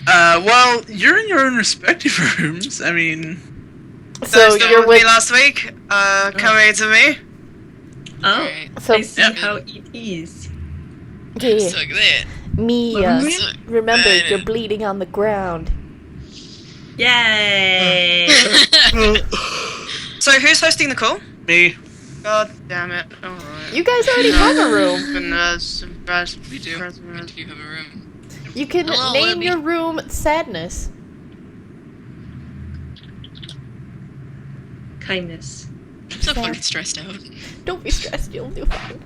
Well, you're in your own respective rooms. I mean... So you're with me last week. Coming to me. Oh, So- I see how it is. yeah. Suck that. Mia. Suck Remember, that. you're bleeding on the ground. Yay! So who's hosting the call? Me. God damn it. Alright. You guys already have a room. We We do. We do have a room. You can Hello, name Webby. your room Sadness. Kindness. I'm so fucking stressed out. Don't be stressed, you'll do fine.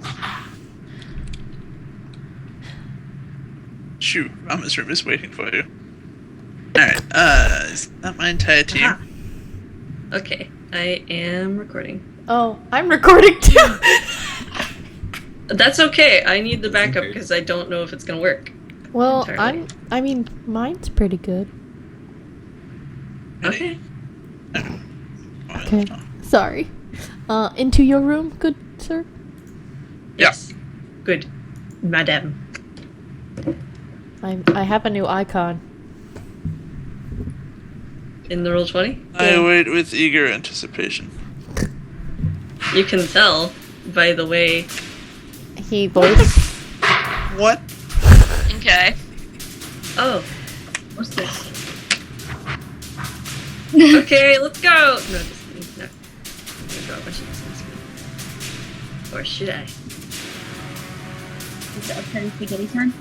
Shoot, Rama's room is waiting for you. Alright, is that my entire team? Aha. Okay, I am recording. Oh, I'm recording too! That's okay. I need the backup because I don't know if it's gonna work. Well, Entirely. I mean, mine's pretty good. Okay. Okay. Sorry. Into your room, good sir? Yes. Good, madam. I have a new icon. In the Roll20? I wait with eager anticipation. You can tell by the way. He voiced. What? Okay. Oh, what's this? Okay, let's go. No, just no. I'm gonna draw a bunch of this. Or should I? Is it upsetting spaghetti time?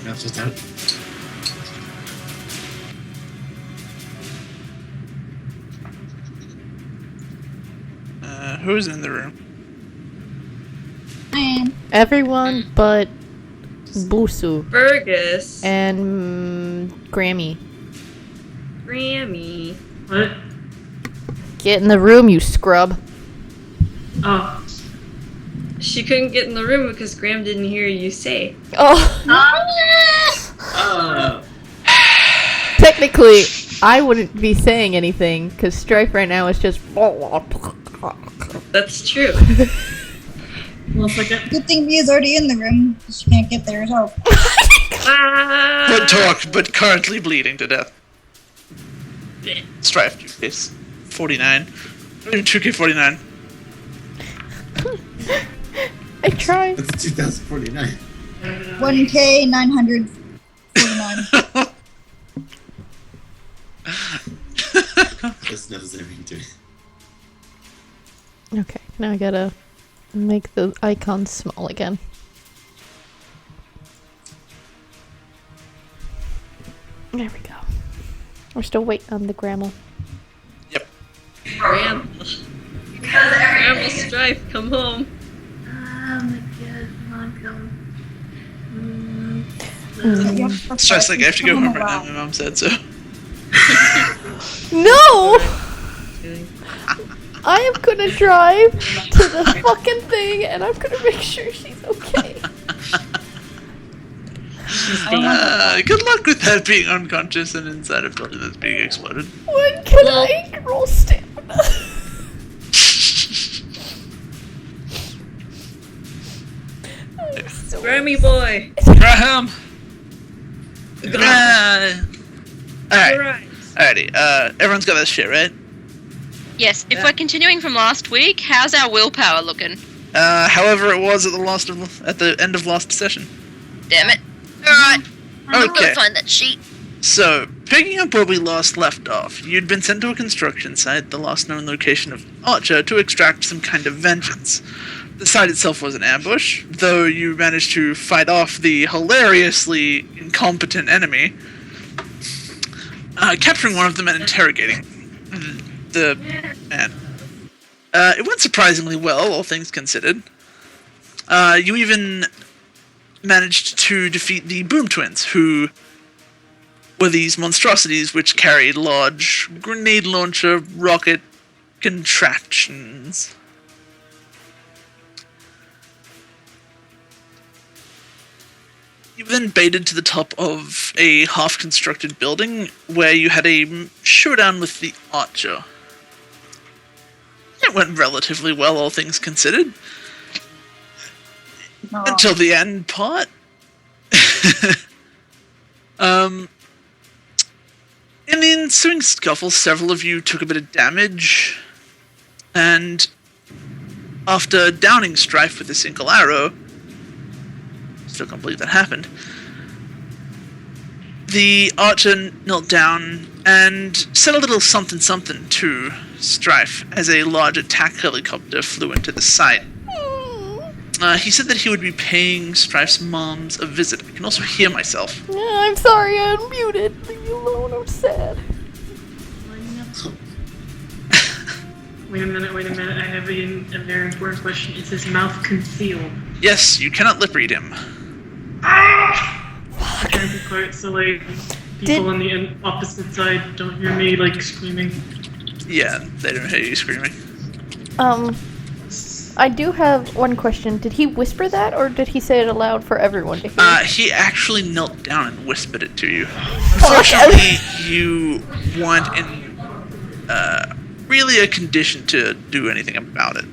That's just out. Who's in the room? I am. Everyone but Busu Fergus. and Grammy. Grammy. What? Get in the room, you scrub. Oh. She couldn't get in the room because Graham didn't hear you say. Oh, Oh. technically, I wouldn't be saying anything because Strife right now is just. That's true. One second. Good thing Mia's already in the room. She can't get there herself. Ah! But talked, but currently bleeding to death. Strife 2K 49. 2K 49. I tried. That's 2049. 1K 949. Just knows everything to it. Okay, now I gotta make the icons small again. There we go. We're still waiting on the grandma. Yep. Graham. Grandma Strife, come home. Oh my god, come on. Stress, like, I have to go home right now. My mom said so. No! I am gonna drive to the fucking thing and I'm gonna make sure she's okay. Good luck with that being unconscious and inside a building that's being exploded. When can I roll stamina? I'm so Grammy boy. Graham! Alright. Alright. Alrighty, everyone's got that shit, right? Yes, if we're continuing from last week, how's our willpower looking? However it was at the end of last session. Damn it. Alright. I'm Okay. gonna find that sheet. So, picking up where we last left off, you'd been sent to a construction site, the last known location of Archer, to extract some kind of vengeance. The site itself was an ambush, though you managed to fight off the hilariously incompetent enemy, capturing one of them and interrogating the man. It went surprisingly well, all things considered. You even managed to defeat the Boom Twins, who were these monstrosities which carried large grenade launcher rocket contraptions. You then baited to the top of a half-constructed building where you had a showdown with the Archer. It went relatively well, all things considered. No. Until the end part. In the ensuing scuffle, several of you took a bit of damage, and after downing Strife with a single arrow, still can't believe that happened, the archer knelt down and said a little something something to Strife as a large attack helicopter flew into the site. He said that he would be paying Strife's moms a visit. I can also hear myself. I'm sorry, I unmuted. Leave me alone, I'm sad. Wait a minute. I have a very important question. Is his mouth concealed? Yes, you cannot lip read him. Can be quiet so like people on the opposite side don't hear me like screaming. Yeah, they don't hear you screaming. I do have one question. Did he whisper that, or did he say it aloud for everyone to hear? He actually knelt down and whispered it to you. Unfortunately, you weren't in really a condition to do anything about it.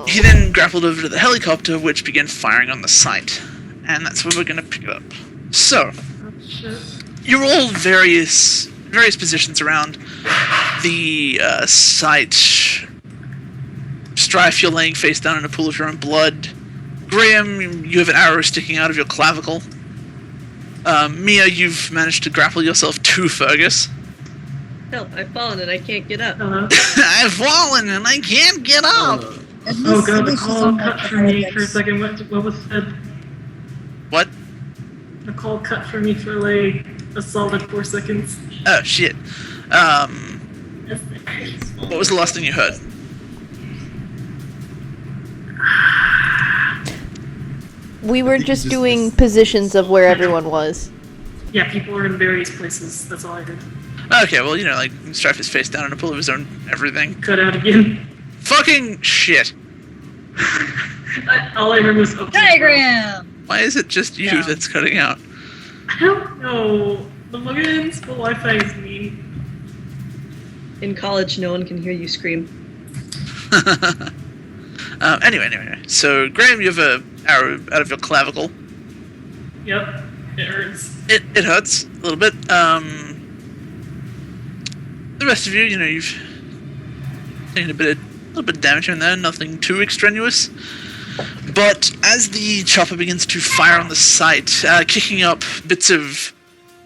He then grappled over to the helicopter, which began firing on the site. And that's where we're going to pick it up. So, you're all various positions around the site. Strife, you're laying face down in a pool of your own blood. Graham, you have an arrow sticking out of your clavicle. Mia, you've managed to grapple yourself to Fergus. Hell, I've fallen and I can't get up. Hello? I've fallen and I can't get up! Oh god, the call cut for me for a second. What was said? What? The call cut for me for like a solid 4 seconds. Oh, shit. What was the last thing you heard? We were just doing positions of where everyone was. Yeah, people are in various places. That's all I heard. Okay, well, like, Strife is face down in a pool of his own everything. Cut out again. Fucking shit! All I heard was okay. Diagram! Why is it just you that's cutting out? I don't know. The Muggins, the Wi-Fi is mean. In college, no one can hear you scream. Anyway. So, Graham, you have an arrow out of your clavicle. Yep, it hurts. It hurts a little bit. The rest of you, you've taken a little bit of damage here and there, nothing too extraneous. But as the chopper begins to fire on the site, kicking up bits of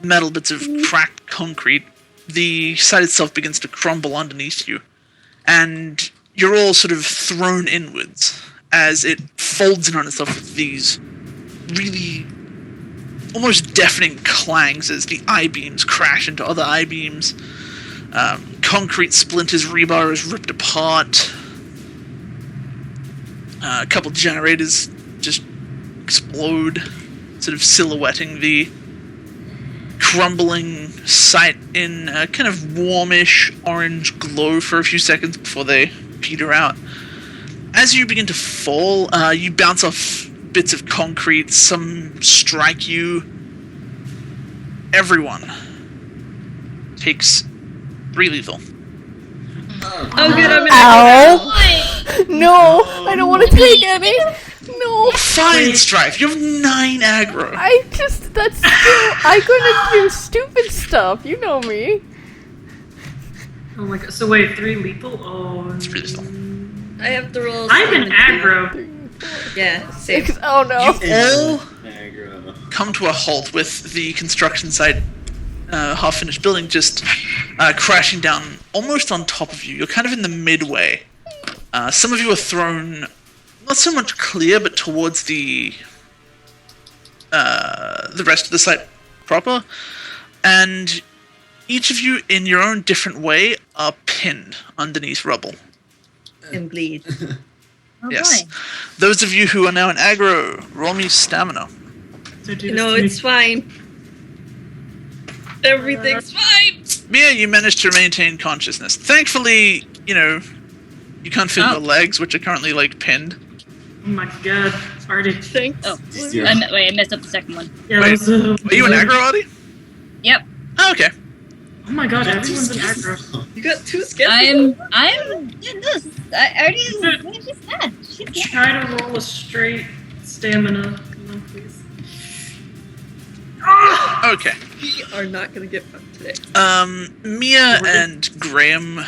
metal, bits of cracked concrete, the site itself begins to crumble underneath you. And you're all sort of thrown inwards as it folds in on itself with these really almost deafening clangs as the I-beams crash into other I-beams. Concrete splinters, rebar is ripped apart. A couple generators just explode, sort of silhouetting the crumbling site in a kind of warmish orange glow for a few seconds before they peter out. As you begin to fall, you bounce off bits of concrete, some strike you. Everyone takes 3 lethal. Oh good, I'm in Ow! No, I don't want to take any. No. Fine, Strife, you have 9 aggro. I'm gonna do stupid stuff. You know me. Oh my god. So wait, 3 lethal? Oh. It's 3 lethal. I have the rolls. I'm an aggro. Yeah, same. Oh no. All Aggro. come to a halt with the construction site half-finished building just crashing down almost on top of you. You're kind of in the midway. Some of you are thrown not so much clear, but towards the rest of the site proper. And each of you, in your own different way, are pinned underneath rubble. And bleed. Oh Yes. boy. Those of you who are now in aggro, roll me stamina. So do No, this to me. it's fine. Everything's fine. Mia, you managed to maintain consciousness. Thankfully, you can't feel your legs, which are currently, pinned. Oh my god. Artie. Thanks. Oh, Zero. wait, I messed up the second one. Yeah, Wait, that was, Are you in aggro, Audie? Yep. Oh, okay. Oh my god, everyone's in aggro. You got 2 skills. I'm doing this. I already said. Try to roll a straight stamina. Come on, please. Okay. We are not gonna get fucked today. Mia and Graham,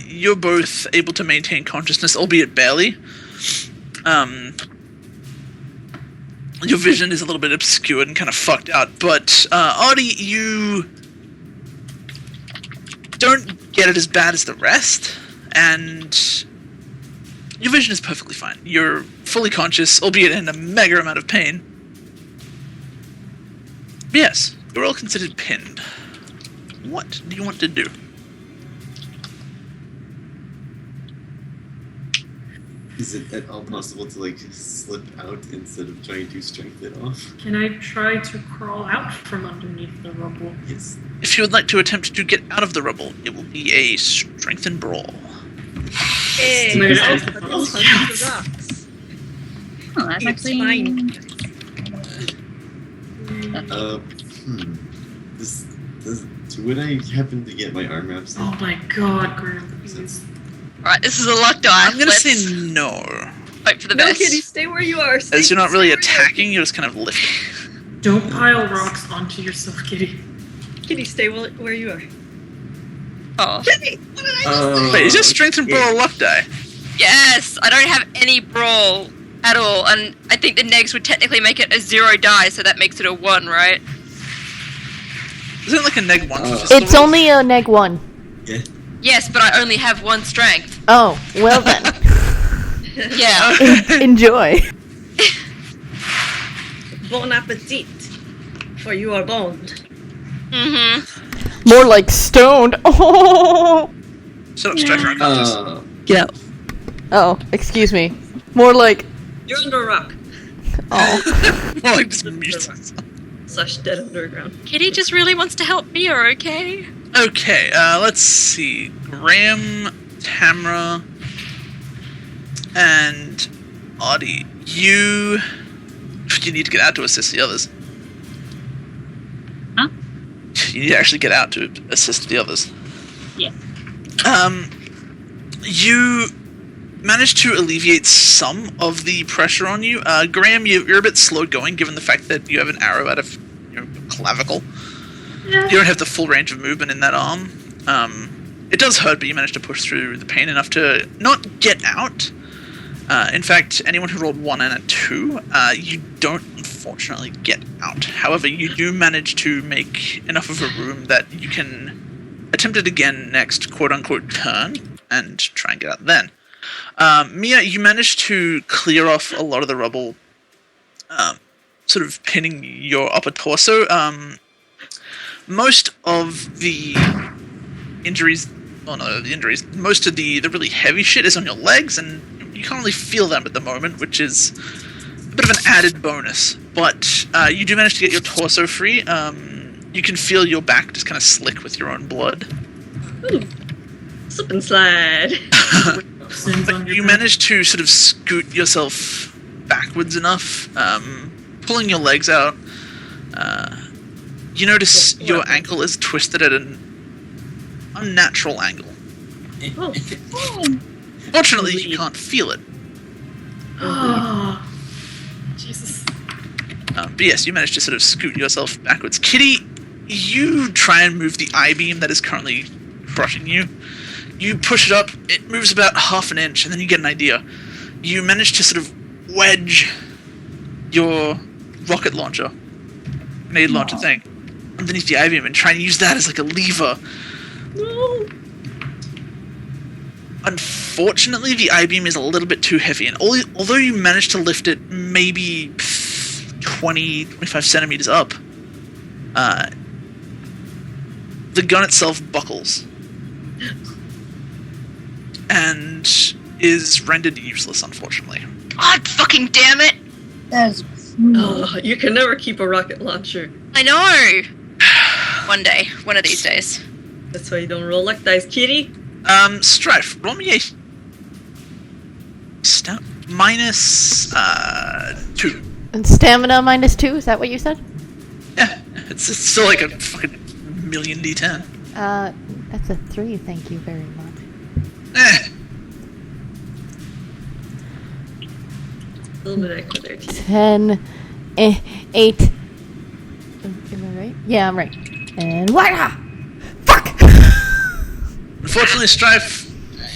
you're both able to maintain consciousness, albeit barely. Your vision is a little bit obscured and kind of fucked out, but Artie, you don't get it as bad as the rest, and your vision is perfectly fine. You're fully conscious, albeit in a mega amount of pain. Yes, you're all considered pinned. What do you want to do? Is it at all possible to like slip out instead of trying to strength it off? Can I try to crawl out from underneath the rubble? Yes. If you would like to attempt to get out of the rubble, it will be a strength and brawl. Hey, Maybe I'll that's the punch problem. the rocks. Oh, that's It's actually fine. Would I happen to get my arm wraps in? Oh my god, Graham, please. Right, this is a luck die. I'm gonna Let's say no, hope for the No, best. Kitty, stay where you are. Stay, as you're not really stay where you are. attacking, you're just kind of lifting. Don't pile rocks onto yourself, Kitty. Kitty, stay where you are. Oh. Kitty, what did I just say? Wait, is your strength and brawl a luck die? Yes, I don't have any brawl at all, and I think the negs would technically make it a 0 die, so that makes it a 1, right? Isn't it like a neg 1? It's only a neg 1. Yeah. Yes, but I only have 1 strength. Oh, well then. Yeah. Enjoy. Bon appetit, for you are boned. Mm-hmm. More like stoned. Oh. Shut up, Striker unconscious. Get out. Oh, excuse me. More like. You're under a rock. Oh. More like just mute. / dead underground. Kitty just really wants to help Mia, okay? Okay, let's see. Graham, Tamra, and Audie. You need to get out to assist the others. Huh? You need to actually get out to assist the others. Yeah. You managed to alleviate some of the pressure on you. Graham, you're a bit slow going given the fact that you have an arrow out of your clavicle. Yeah. You don't have the full range of movement in that arm. It does hurt, but you managed to push through the pain enough to not get out. In fact, anyone who rolled 1 and a 2, you don't unfortunately get out. However, you do manage to make enough of a room that you can attempt it again next quote-unquote turn and try and get out then. Mia, you managed to clear off a lot of the rubble, sort of pinning your upper torso. Most of the injuries, most of the really heavy shit is on your legs, and you can't really feel them at the moment, which is a bit of an added bonus. But you do manage to get your torso free. You can feel your back just kind of slick with your own blood. Ooh. Slip and slide. Sins on your You back. manage to sort of scoot yourself backwards enough, pulling your legs out. You notice your ankle is twisted at an unnatural angle. Oh. Fortunately, you can't feel it. Oh, Jesus. But yes, you managed to sort of scoot yourself backwards. Kitty, you try and move the I-beam that is currently crushing you. You push it up, it moves about half an inch, and then you get an idea. You manage to sort of wedge your rocket launcher, grenade launcher thing, underneath the I-beam and try and use that as like a lever. No. Unfortunately, the I-beam is a little bit too heavy, and although you managed to lift it maybe 20-25 centimeters up, the gun itself buckles and is rendered useless, unfortunately. God fucking damn it! That's Oh, you can never keep a rocket launcher. I know! One day. One of these days. That's why you don't roll luck dice, Kitty. Strife, roll me a minus 2. And stamina minus 2, is that what you said? Yeah, it's still like a fucking million D10. That's a 3, thank you very much. A little bit of echo there, too. 10, 8. Am I right? Yeah, I'm right. And what? Fuck! Unfortunately, Strife,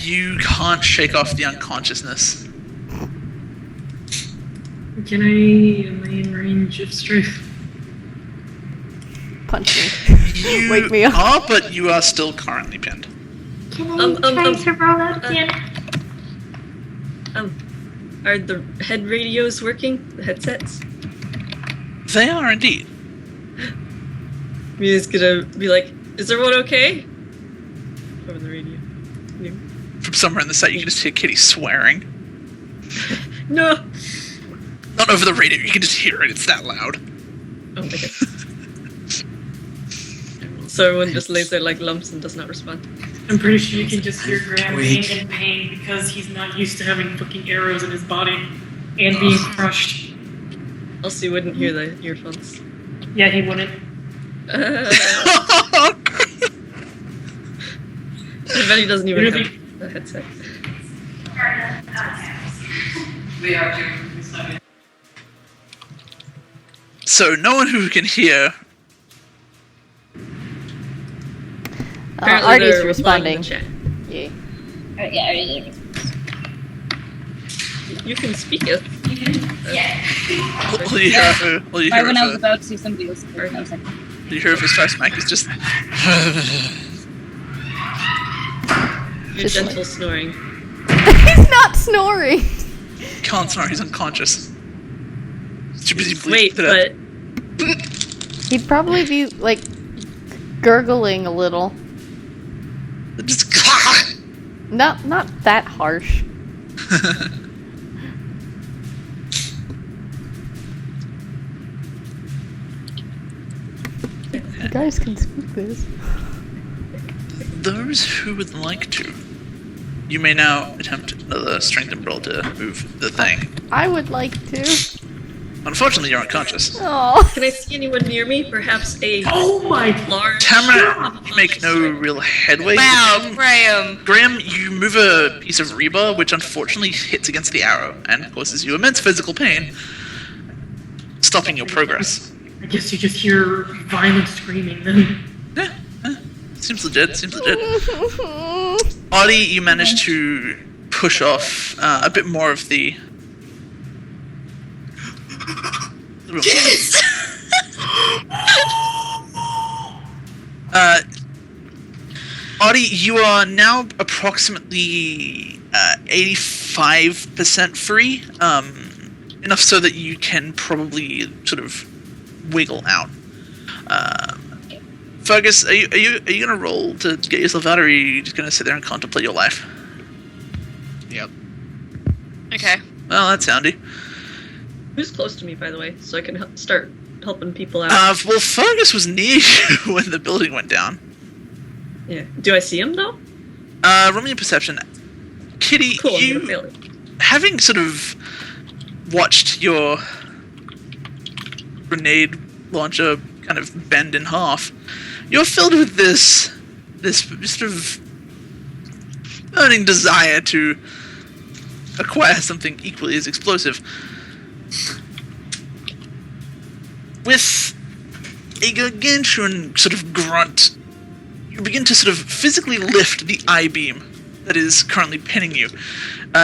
you can't shake off the unconsciousness. Can I, am I in range of Strife? Punch me. You Wake me up. are, but you are still currently pinned. Can I try to roll out again? Are the head radios working? The headsets? They are indeed. Mia's gonna be like, is everyone okay? Over the radio. From somewhere in the set, you can just hear Kitty swearing. No! Not over the radio, you can just hear it, it's that loud. Oh my god. So everyone just lays there like lumps and does not respond. I'm pretty sure you can just hear Graham being in pain because he's not used to having fucking arrows in his body and being crushed. Also, you wouldn't hear the earphones. Yeah, he wouldn't. I bet he doesn't even Really? have a headset. So, no one who can hear. Apparently Artie's they're responding. replying in Yay. Yeah, yeah. the chat. You can speak it. All you hear, all you hear When I was of about to, somebody was there, and I was like, you hear of his Strife Smack is just. Your Just gentle snoring. He's not snoring. Can't snore, he's unconscious. Too busy Wait, bleeding but to death. He'd probably be, like, gurgling a little. Just. Not that harsh. You guys can speak this. Those who would like to, you may now attempt another strength and roll to move the thing. I would like to. Unfortunately, you're unconscious. Oh. can I see anyone near me? Perhaps a Oh my large... Tamara, you make no real headway. Wow, Graham. Graham, you move a piece of rebar, which unfortunately hits against the arrow and causes you immense physical pain, stopping your progress. I guess you just hear violent screaming then. Seems legit, seems legit. Audie, you managed to push off a bit more of the... Audie, you are now approximately 85% free, enough so that you can probably sort of wiggle out. Fergus, are you gonna roll to get yourself out, or are you just gonna sit there and contemplate your life? Yep. Okay. Well, that's handy. Who's close to me, by the way, so I can start helping people out? Well, Fergus was near you when the building went down. Yeah. Do I see him, though? Roll me a perception. Kitty, Cool, I'm you, gonna fail it. having sort of watched your grenade launcher kind of bend in half, you're filled with this sort of burning desire to acquire something equally as explosive. With a gargantuan sort of grunt, you begin to sort of physically lift the I-beam that is currently pinning you.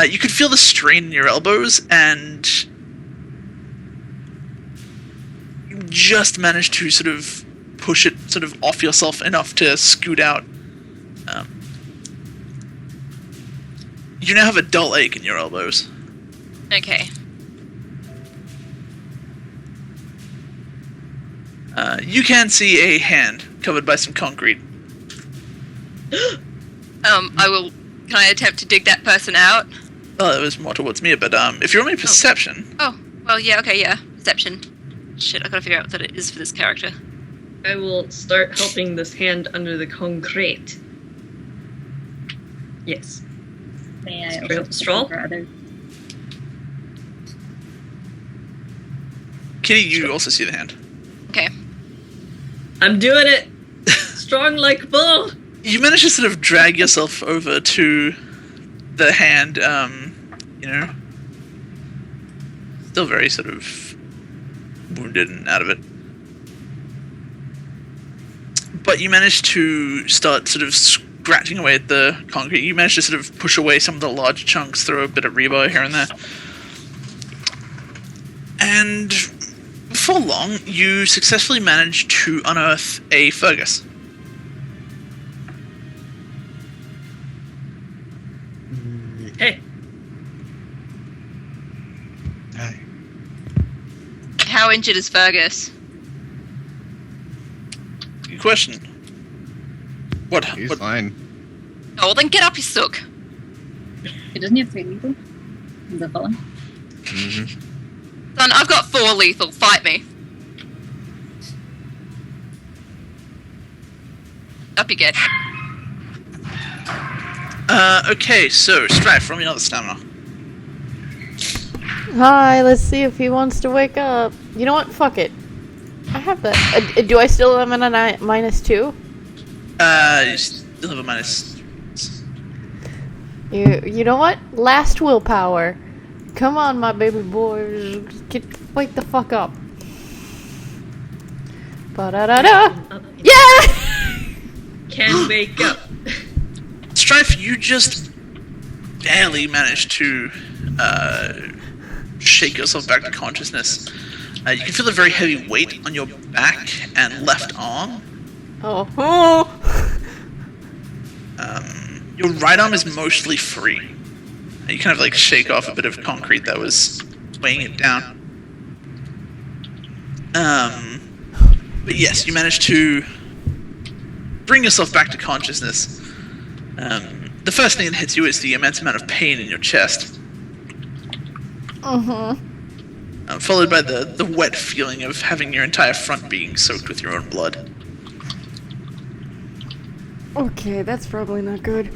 You could feel the strain in your elbows, and you just managed to sort of push it sort of off yourself enough to scoot out. You now have a dull ache in your elbows. Okay. You can see a hand covered by some concrete. I will. Can I attempt to dig that person out? Well, it was more towards me, but if you roll me perception, Oh, well, yeah, okay, yeah. Perception. Shit, I gotta figure out what that it is for this character. I will start helping this hand under the concrete. Yes. may I Straw- also straw? for other? Kitty, you also see the hand. Okay. I'm doing it! Strong like bull! You manage to sort of drag yourself over to the hand, you know. still very sort of wounded and out of it. But you managed to start sort of scratching away at the concrete. You managed to sort of push away some of the large chunks, throw a bit of rebar here and there. And before long, you successfully managed to unearth a Fergus. Hey. Hi. How injured is Fergus? Good question. What? He's What? fine. Oh, well then get up, you suck. It doesn't have 3 lethal. Is that fine? Son, I've got 4 lethal. Fight me. Up you get. Okay, so, Strife, roll me another stamina. Hi, let's see if he wants to wake up. You know what? Fuck it. I have that. Do I still have a -2? You still have a minus. You know what? Last willpower. Come on, my baby boy. Wake the fuck up. Ba-da-da-da! Yeah! Can't wake up. Strife, you just barely managed to shake yourself back to consciousness. You can feel a very heavy weight on your back and left arm. Oh. Your right arm is mostly free. You kind of like shake off a bit of concrete that was weighing it down. But yes, you managed to bring yourself back to consciousness. The first thing that hits you is the immense amount of pain in your chest. Followed by the wet feeling of having your entire front being soaked with your own blood. Okay, that's probably not good.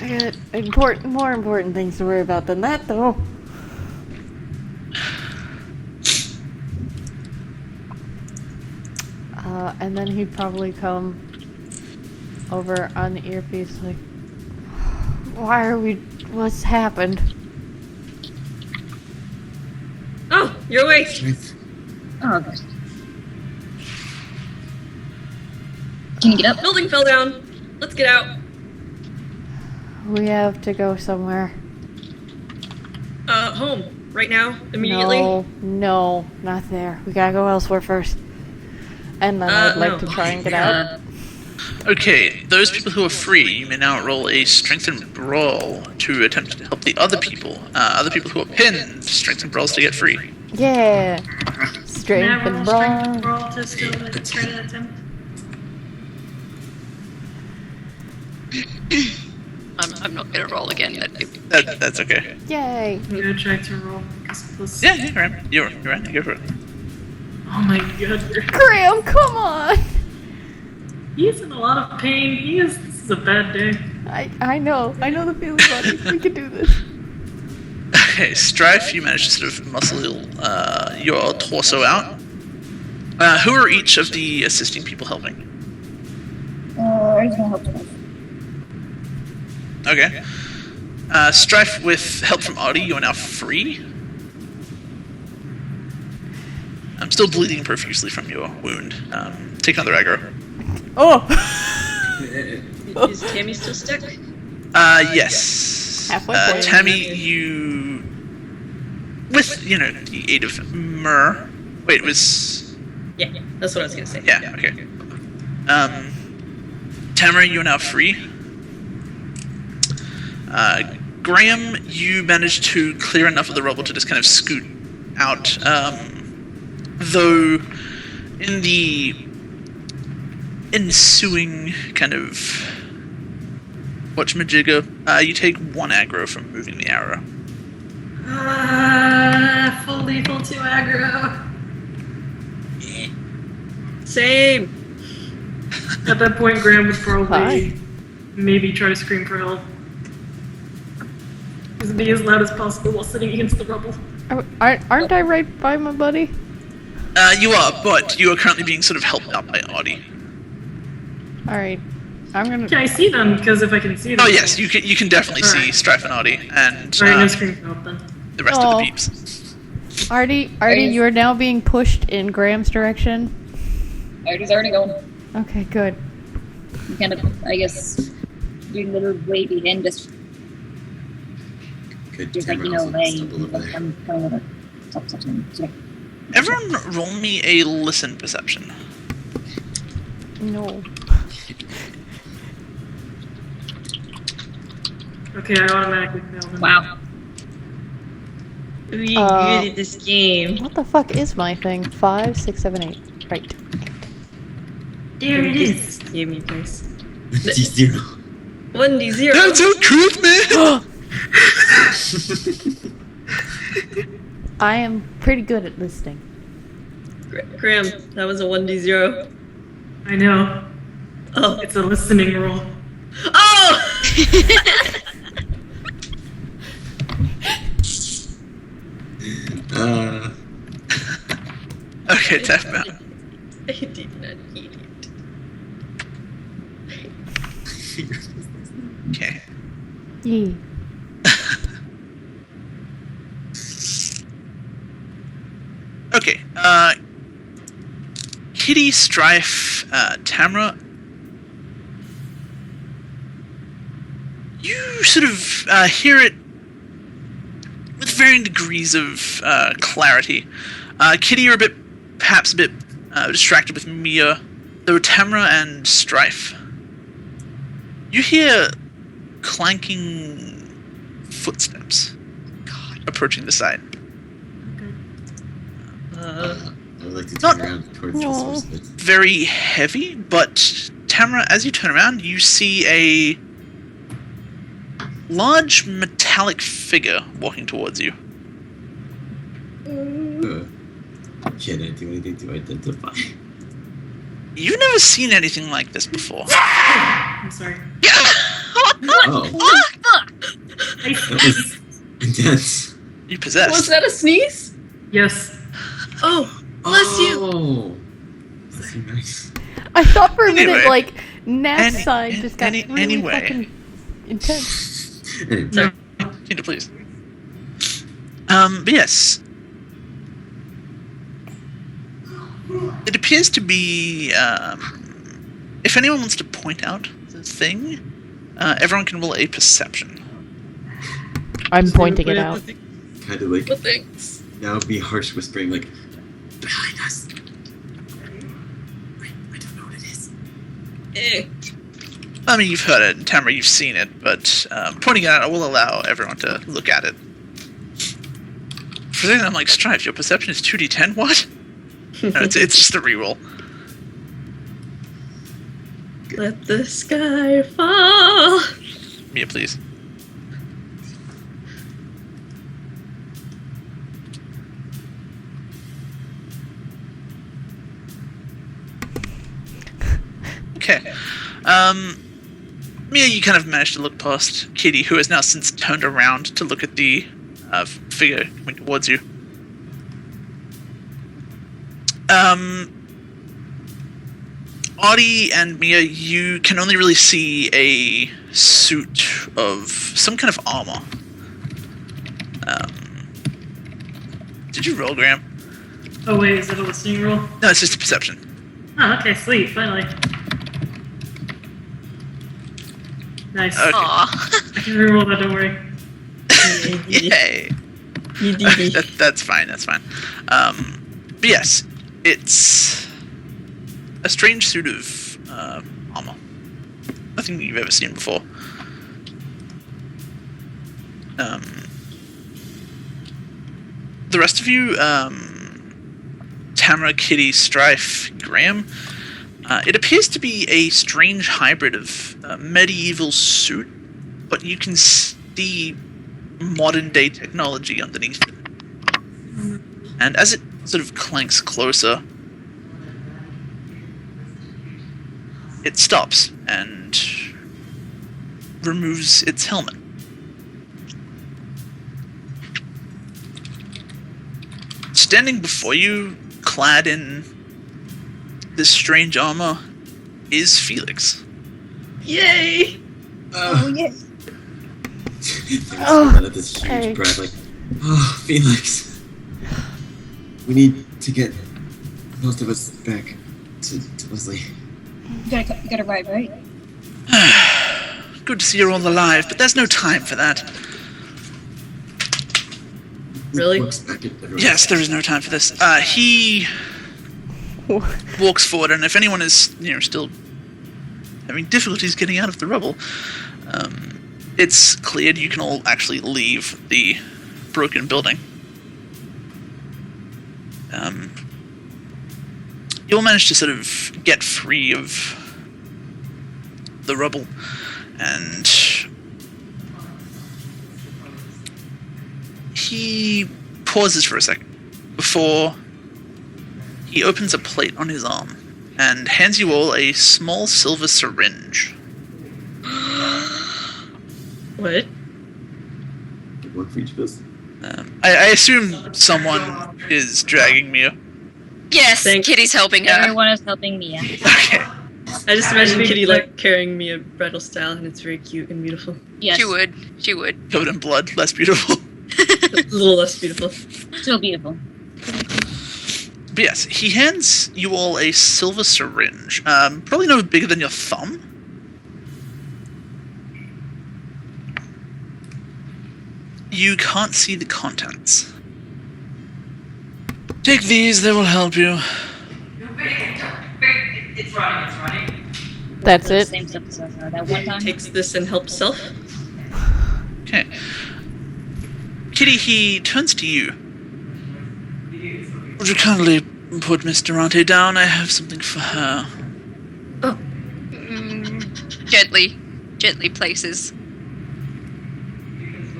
I got more important things to worry about than that, though. And then he'd probably come over on the earpiece like, what's happened? Oh, you're awake. Oh, okay. Can you get up? Building fell down. Let's get out. We have to go somewhere. Home. Right now. Immediately. No, not there. We gotta go elsewhere first. And then I'd like to try and get out. Okay, those people who are free, you may now roll a strength and brawl to attempt to help the other people. Other people who are pinned, strength and brawls to get free. Yeah. Strength and brawl. Brawl to still try to attempt. I'm not gonna roll again. That's okay. Yay. I'm gonna try to roll. Plus... Yeah, you're right. You're right. Go for it. Oh my god. Graham, come on! He's in a lot of pain. This is a bad day. I know the feeling, buddy. We can do this. Okay, Strife, you managed to sort of muscle your torso out. Who are each of the assisting people helping? I just want to help. Okay. Strife, with help from Audie, you are now free. I'm still bleeding profusely from your wound. Take another aggro. Oh! Is Tammy still stuck? Yes. Halfway point. Tammy, you... With, the aid of Myrrh... Wait, it was... Yeah, that's what I was gonna say. Yeah, okay. Tamara, you are now free. Graham, you managed to clear enough of the rubble to just kind of scoot out. Though, in the ensuing kind of whatchamajigger, you take 1 aggro from moving the arrow. Full lethal 2 aggro. Same. At that point, Graham would probably maybe try to scream for help. Just be as loud as possible while sitting against the rubble. Aren't I right by my buddy? You are, but you are currently being sort of helped out by Audie. Alright. I'm gonna... Can I see them? Because if I can see them... Oh yes, you can definitely see Strife and Audie, and Alright, no scream for help then. the rest Aw. of the peeps. Artie, Yes. you are now being pushed in Graham's direction. Artie's already going. Okay, good. You kind of, I guess, do a little way behind us. Could Just like, Tamara you know, also hey, stumble over there? I'm coming over. Stop. Everyone, roll me a listen perception. No. Okay, I automatically failed him. Wow. We Uh, good at this game. What the fuck is my thing? 5, 6, 7, 8. Right. There it is. Give me place. D0. 1d0. That's the truth, man! I am pretty good at listening. Graham, that was a 1d0. I know. Oh. It's a listening roll. Oh! Okay, Tefman. I did not eat it. Okay. Yee. Okay, Kitty, Strife, Tamara, you sort of hear it with varying degrees of clarity. Kitty, you're perhaps a bit distracted with Mia, though Tamara and Strife, you hear clanking footsteps approaching the side. I would like to Not- turn around towards the No. source of it. Very heavy, but Tamara, as you turn around, you see a large metallic figure walking towards you. Can I do anything to identify? You've never seen anything like this before. I'm sorry. Oh, I that was intense. You possessed. Was that a sneeze? Yes. Oh, bless you. Oh, that's nice. I thought for a minute, Anyway. like, Nat's Any- side just got any- really anyway. fucking intense. Anyway, No. Tina, please. But yes. It appears to be, if anyone wants to point out the thing, everyone can roll a perception. I'm pointing it out. kind of like Well, thanks. now be harsh whispering like behind us. I don't know what it is. Eh. I mean, you've heard it, and Tamara, you've seen it, but pointing it out, I will allow everyone to look at it. For a second, I'm like, Strife, your perception is 2d10? What? No, it's just a reroll. Let the sky fall. Mia, please. Okay. Mia, you kind of managed to look past Kitty, who has now since turned around to look at the figure coming towards you. Audie and Mia, you can only really see a suit of some kind of armor. Did you roll, Graham? Oh wait, is that a listening roll? No, it's just a perception. Oh, okay, sweet, finally. Nice. Okay. Aw. I can reroll that, don't worry. Yay! You did it. That's fine. That's fine. But yes, it's a strange suit of armor. Nothing you've ever seen before. The rest of you, Tamara, Kitty, Strife, Graham, it appears to be a strange hybrid of medieval suit, but you can see modern day technology underneath it. And as it sort of clanks closer, it stops and removes its helmet. Standing before you, clad in this strange armor, is Felix. Yay! Oh yes. Let out this huge okay. breath like Oh, Felix. We need to get most of us back to Leslie. You gotta ride, right? Good to see you're all alive, but there's no time for that. Really? Looks back at everyone. Yes, there is no time for this. He walks forward, and if anyone is, still having difficulties getting out of the rubble, it's cleared. You can all actually leave the broken building. You'll manage to sort of get free of the rubble, and he pauses for a second before he opens a plate on his arm and hands you all a small silver syringe. What? Work for each of us. I assume someone is dragging Mia. Yes, Thanks. Kitty's helping her. Everyone is helping me. Yeah. Okay. I just imagine Kitty like carrying me a bridal style, and it's very cute and beautiful. Yes. She would. She would. Covered in blood, less beautiful. A little less beautiful. Still beautiful. But yes, he hands you all a silver syringe, probably no bigger than your thumb. You can't see the contents. Take these, they will help you. It's running. That's it. Same stuff as that one time. Takes this and helps self. Okay. Kitty, he turns to you. Would you kindly put Miss Durante down? I have something for her. Gently places.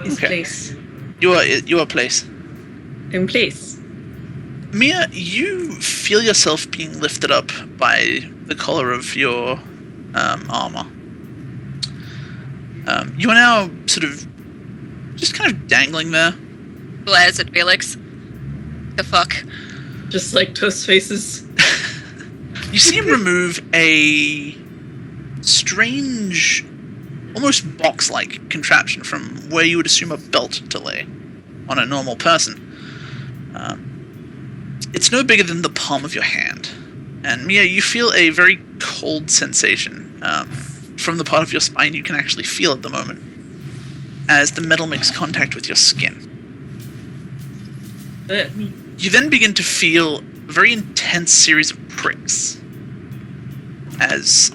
His Okay. place. Your place. In place. Mia, you feel yourself being lifted up by the collar of your armor. You are now sort of just kind of dangling there. Glares at Felix. The fuck? Just like Toast faces. You see him remove a strange, almost box-like contraption from where you would assume a belt to lay on a normal person. It's no bigger than the palm of your hand. And Mia, you feel a very cold sensation from the part of your spine you can actually feel at the moment as the metal makes contact with your skin. You then begin to feel a very intense series of pricks as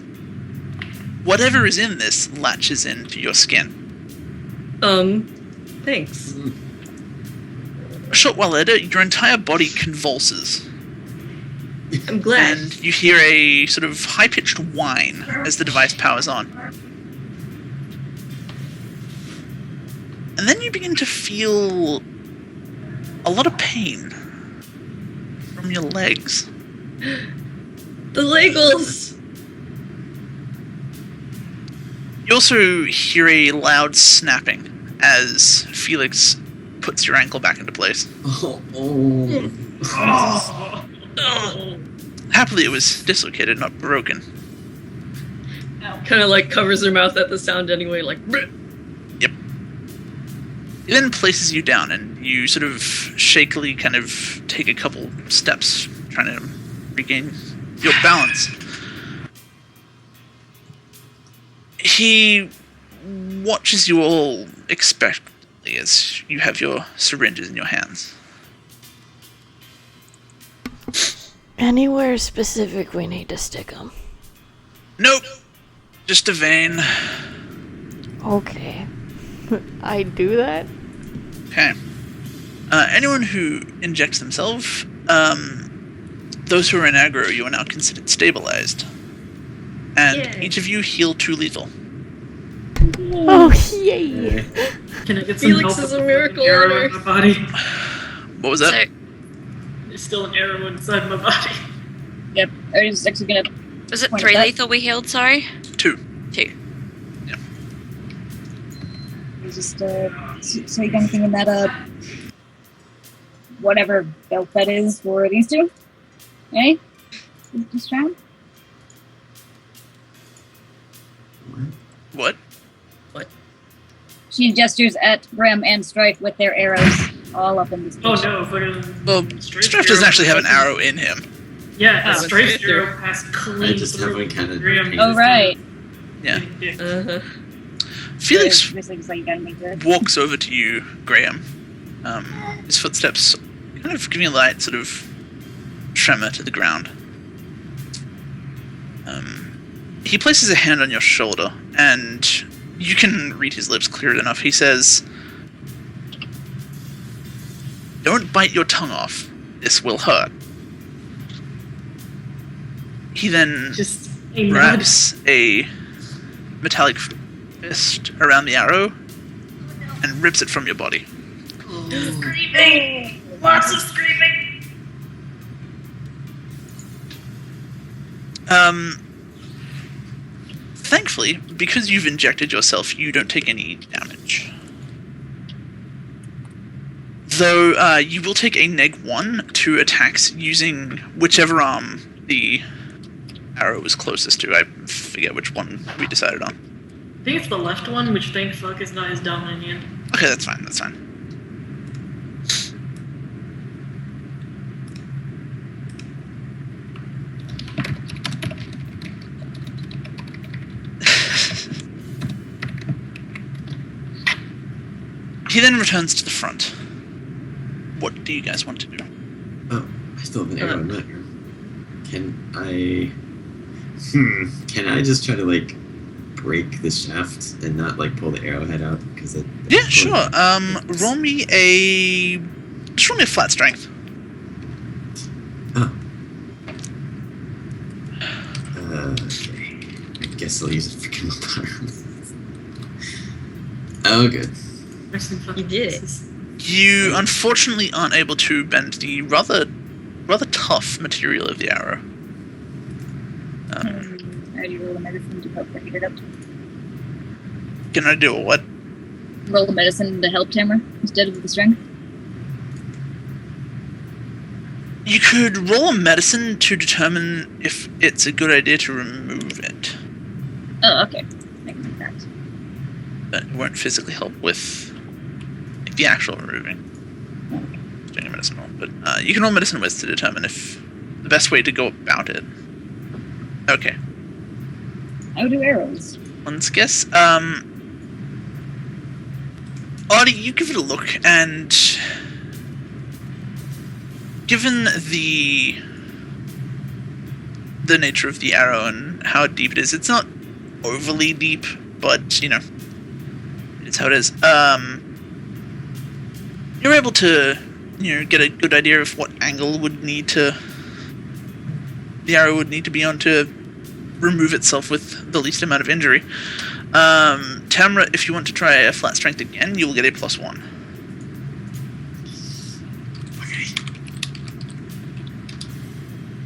whatever is in this latches into your skin. Thanks. A short while later, your entire body convulses, I'm glad. and you hear a sort of high-pitched whine as the device powers on. And then you begin to feel a lot of pain from your legs. The Legos! You also hear a loud snapping as Felix puts your ankle back into place. Happily, it was dislocated, not broken. Kind of like covers her mouth at the sound anyway, like. Bleh. Yep. He then places you down, and you sort of shakily kind of take a couple steps, trying to regain your balance. He watches you all expectantly as you have your syringes in your hands. Anywhere specific we need to stick them. Nope. Just a vein. Okay. I do that? Okay. Anyone who injects themselves, those who are in aggro, you are now considered stabilized. And Yay. each of you heal 2 lethal. Oh, yay! Can I get some Felix help is with a miracle an arrow on in my body? What was that? So, There's still an arrow inside my body. Yep. I was actually gonna. was it Point 3 that. lethal we healed, sorry? 2. 2. Just so you got anything in that whatever belt that is for these two? Hey? Just trying? What? She gestures at Brim and Strife with their arrows. all up in this. Oh no, fucking. Well, Strife doesn't actually have an arrow in him. Yeah, Oh, Strife's sure. arrow passed clean I just through have one cannon. Graham. Oh right. Yeah. Dick. Uh-huh. Felix It's just like you gotta make that. walks over to you, Graham. His footsteps kind of giving a light sort of tremor to the ground. He places a hand on your shoulder, and you can read his lips clear enough. He says, "Don't bite your tongue off. This will hurt." He then Just a nod. wraps a metallic fist around the arrow and rips it from your body. Screaming! Lots of screaming! Thankfully, because you've injected yourself, you don't take any damage. Though, you will take a -1 to attacks using whichever arm the arrow was closest to. I forget which one we decided on. I think it's the left one, which thank fuck is not his dominant hand. Okay, that's fine, that's fine. He then returns to the front. What do you guys want to do? Oh, I still have an arrow in that arrow. Can I just try to, like, break the shaft and not, like, pull the arrowhead out? Because it... Yeah, sure. Roll me a flat strength. Oh. Okay. I guess I'll use a freaking willpower. Oh, good. Resting fucking You did it. faces. You unfortunately aren't able to bend the rather tough material of the arrow. I already roll a medicine to help break it up. Can I do a what? Roll a medicine to help Tamara instead of the strength. You could roll a medicine to determine if it's a good idea to remove it, Oh, okay. I can make that. but it won't physically help with the actual removing. Doing a medicine roll, but you can roll medicine whiz to determine if the best way to go about it. Okay, I would do arrows. let's guess. Audie, you give it a look, and given the nature of the arrow and how deep it is, it's not overly deep, but you know, it's how it is. You're able to, get a good idea of what angle the arrow would need to be on to remove itself with the least amount of injury. Tamara, if you want to try a flat strength again, you will get a +1.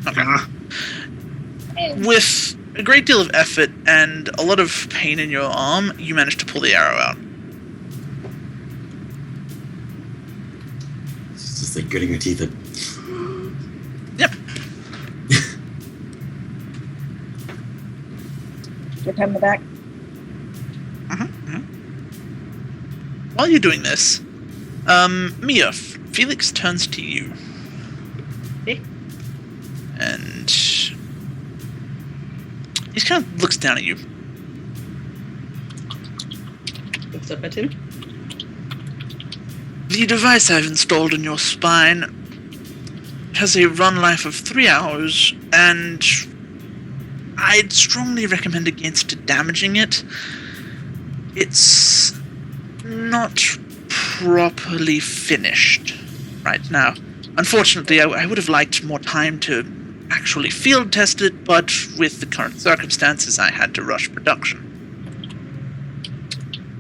Okay. With a great deal of effort and a lot of pain in your arm, you manage to pull the arrow out. It's just like gritting your teeth. Yep. Your time in the back. While you're doing this, Mia, Felix turns to you. Okay. And he kind of looks down at you. Looks up at him. The device I've installed in your spine has a run life of 3 hours, and I'd strongly recommend against damaging it. It's not properly finished right now. Unfortunately, I would have liked more time to actually field test it, but with the current circumstances, I had to rush production.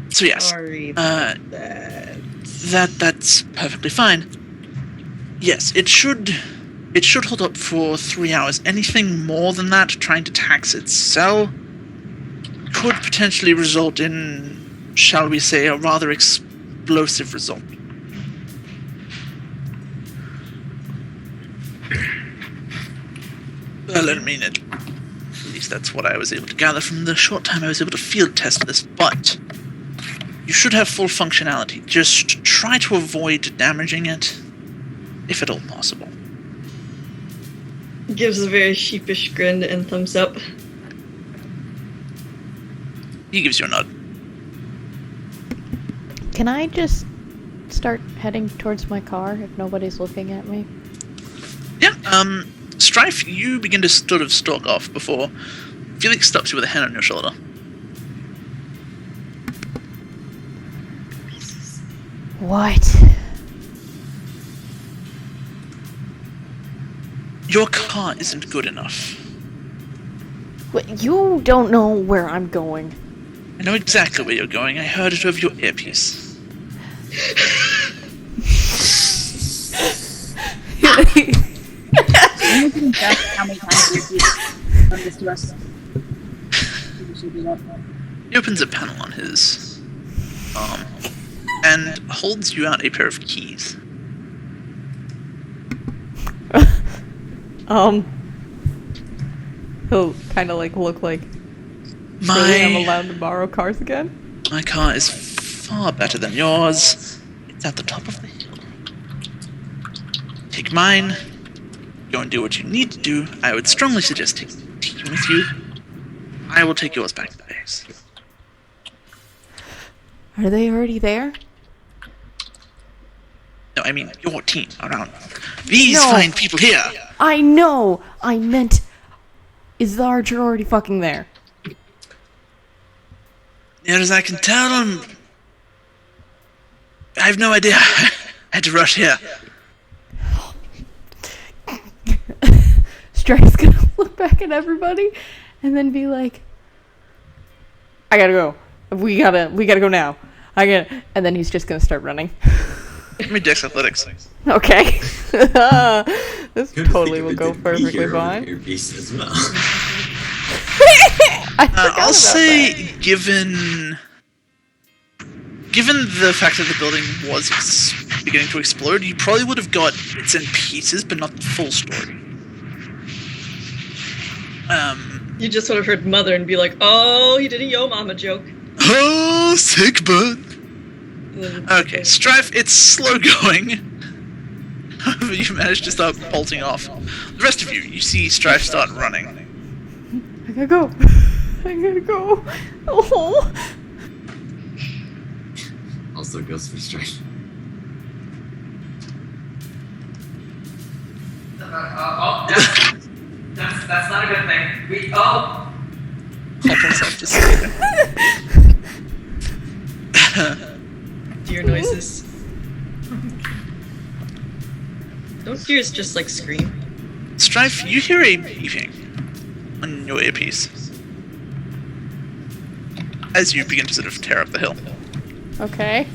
So yes, Sorry about that. that's perfectly fine. Yes, it should hold up for 3 hours. Anything more than that, trying to tax its cell, could potentially result in, shall we say, a rather explosive result. Well, I mean, at least that's what I was able to gather from the short time I was able to field test this, but You should have full functionality. Just try to avoid damaging it, if at all possible. Gives a very sheepish grin and thumbs up. He gives you a nod. Can I just start heading towards my car if nobody's looking at me? Yeah, Strife, you begin to sort of stalk off before Felix stops you with a hand on your shoulder. What? Your car isn't good enough. What, you don't know where I'm going. I know exactly where you're going. I heard it over your earpiece. Can you confess how many times you've done this to us? You should do that. He opens a panel on his arm and holds you out a pair of keys. He'll kind of like look like, really, I'm My allowed to borrow cars again? my car is far better than yours. It's at the top of the hill. Take mine. Go and do what you need to do. I would strongly suggest taking with you. I will take yours back to the base. Are they already there? No, I mean your team around. These No. fine people here. I know! I meant, is the archer already fucking there? Near as I can tell, I have no idea. I had to rush here. Strike's gonna look back at everybody and then be like, I gotta go. We gotta go now. And then he's just gonna start running. Give me Dex Athletics. Okay. This Good to totally think will of go it to be perfectly here on fine. the earpiece as well. I forgot I'll about say, that. given the fact that the building was beginning to explode, you probably would have got bits and pieces, but not the full story. You just would have heard Mother and be like, oh, he did a Yo Mama joke. Oh, sick bird. Okay, Strife, it's slow going. You managed to start bolting off. The rest of you see Strife start running. I gotta go. I gotta go. Oh. Also goes for strike. That's not a good thing. Hopples off to sleep. Deer noises. Don't deers just like scream? Strife, you hear a beeping on your earpiece as you begin to sort of tear up the hill. Okay.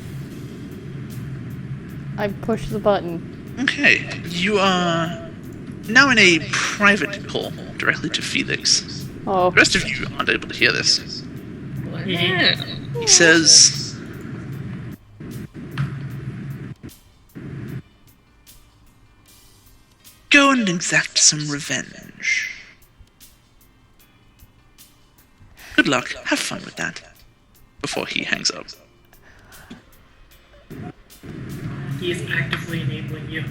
I push the button. Okay, you are now in a private call directly to Felix. Oh. The rest of you aren't able to hear this. Yeah. He says, "Go and exact some revenge. Good luck. Have fun with that." Before he hangs up. He is actively enabling you.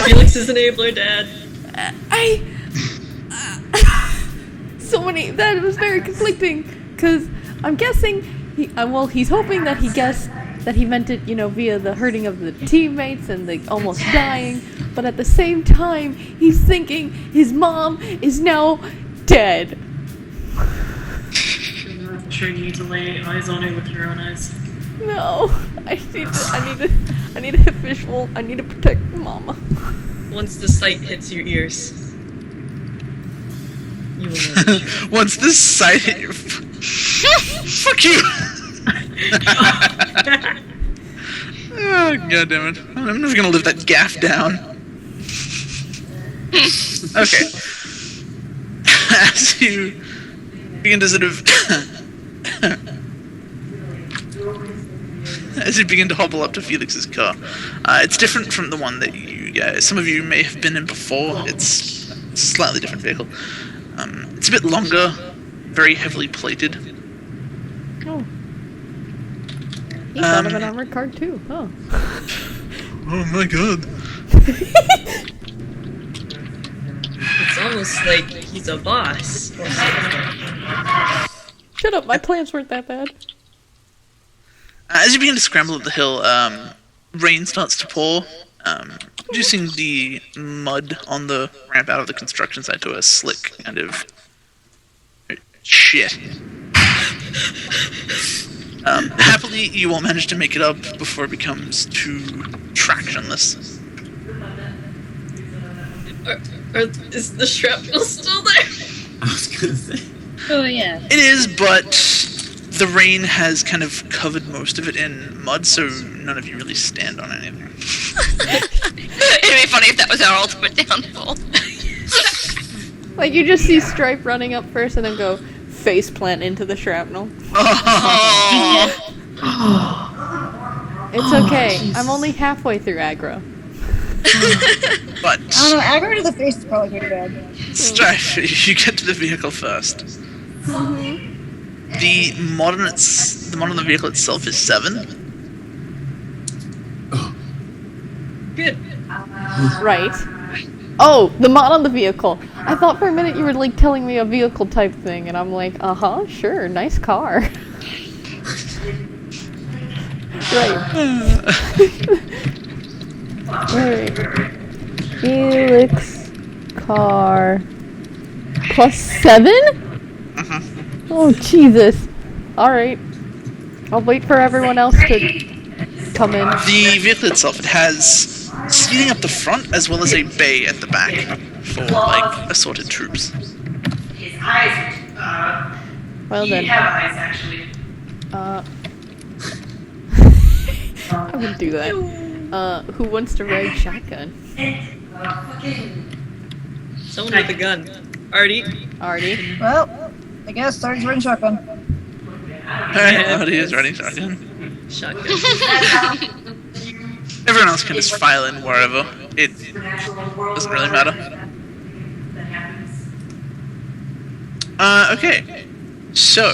Felix is enabler, Dad. So many. That was very conflicting. Because I'm guessing. He's hoping that he guessed that he meant it, via the hurting of the teammates and the almost dying. But at the same time, he's thinking his mom is now dead. I'm sure you need to lay eyes on it with your own eyes. No, I need a visual. I need to protect Mama. Once the sight hits your ears, you will know the truth. Once this sight hit your... Fuck you! Oh, God damn it. I'm never gonna live that gaff down. Okay. As you begin to sort of... as you begin to hobble up to Felix's car, it's different from the one that you guys... Some of you may have been in before. It's a slightly different vehicle. It's a bit longer, very heavily plated. Oh. He thought of an armored car too. Oh. Oh my god. It's almost like he's a boss. Or something. Shut up, my plans weren't that bad. As you begin to scramble up the hill, rain starts to pour, reducing the mud on the ramp out of the construction site to a slick kind of shit. Happily, you all manage to make it up before it becomes too tractionless. Is the shrapnel still there? I was gonna say. Oh yeah. It is, but the rain has kind of covered most of it in mud, so none of you really stand on anything. It'd be funny if that was our ultimate downfall. Like, you just see Stripe running up first and then go face plant into the shrapnel. It's okay. I'm only halfway through aggro. But I don't know, aggro to the face is probably pretty bad. Strife, you get to the vehicle first. The mod on the vehicle itself is 7. Good. Right. Oh, the mod on the vehicle. I thought for a minute you were like telling me a vehicle type thing, and I'm like, sure, nice car. Right. Alright. Felix car plus 7? Oh, Jesus. Alright. I'll wait for everyone else to come in. The vehicle itself, it has seating up the front as well as a bay at the back for like assorted troops. His eyes, Well he then. have eyes actually. I wouldn't do that. Who wants to ride shotgun? Someone with a gun. Artie. Well, I guess Sarge's running shotgun. Alright, he is running shotgun. Shotgun. Everyone else can just file in wherever. It doesn't really matter. Okay. So.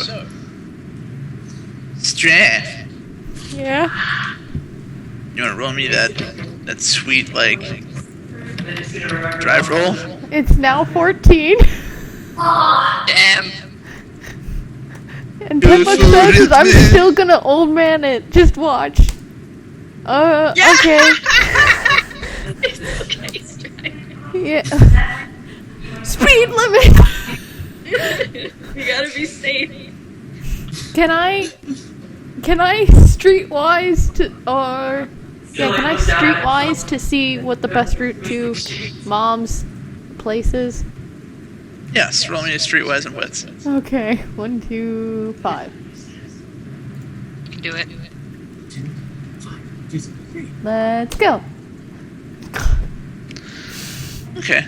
Straff. Yeah. You wanna roll me that sweet, like, drive roll? It's now 14. Damn. And Pippa says I'm still gonna old man it. Just watch. Okay. It's okay, Stripe. Yeah. Speed limit! You gotta be safe. Can I streetwise to see what the best route to Mom's place is? Yes, roll me a streetwise and wits. Okay. 1, 2, 5. You can do it. Let's go. Okay.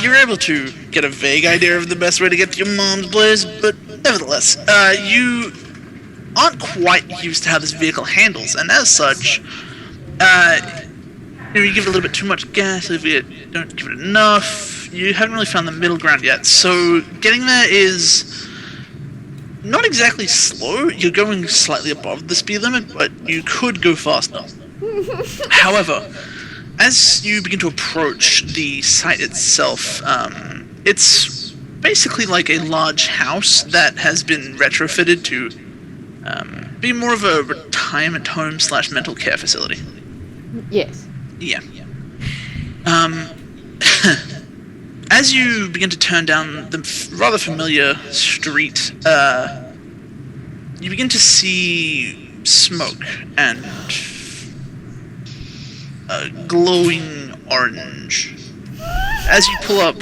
You're able to get a vague idea of the best way to get to your mom's place, but nevertheless, you aren't quite used to how this vehicle handles, and as such, you give it a little bit too much gas, if you don't give it enough, you haven't really found the middle ground yet, so getting there is not exactly slow. You're going slightly above the speed limit, but you could go faster. However, as you begin to approach the site itself, it's basically like a large house that has been retrofitted to be more of a retirement home / mental care facility. Yes. Yeah. As you begin to turn down the rather familiar street, you begin to see smoke and glowing orange. As you pull up,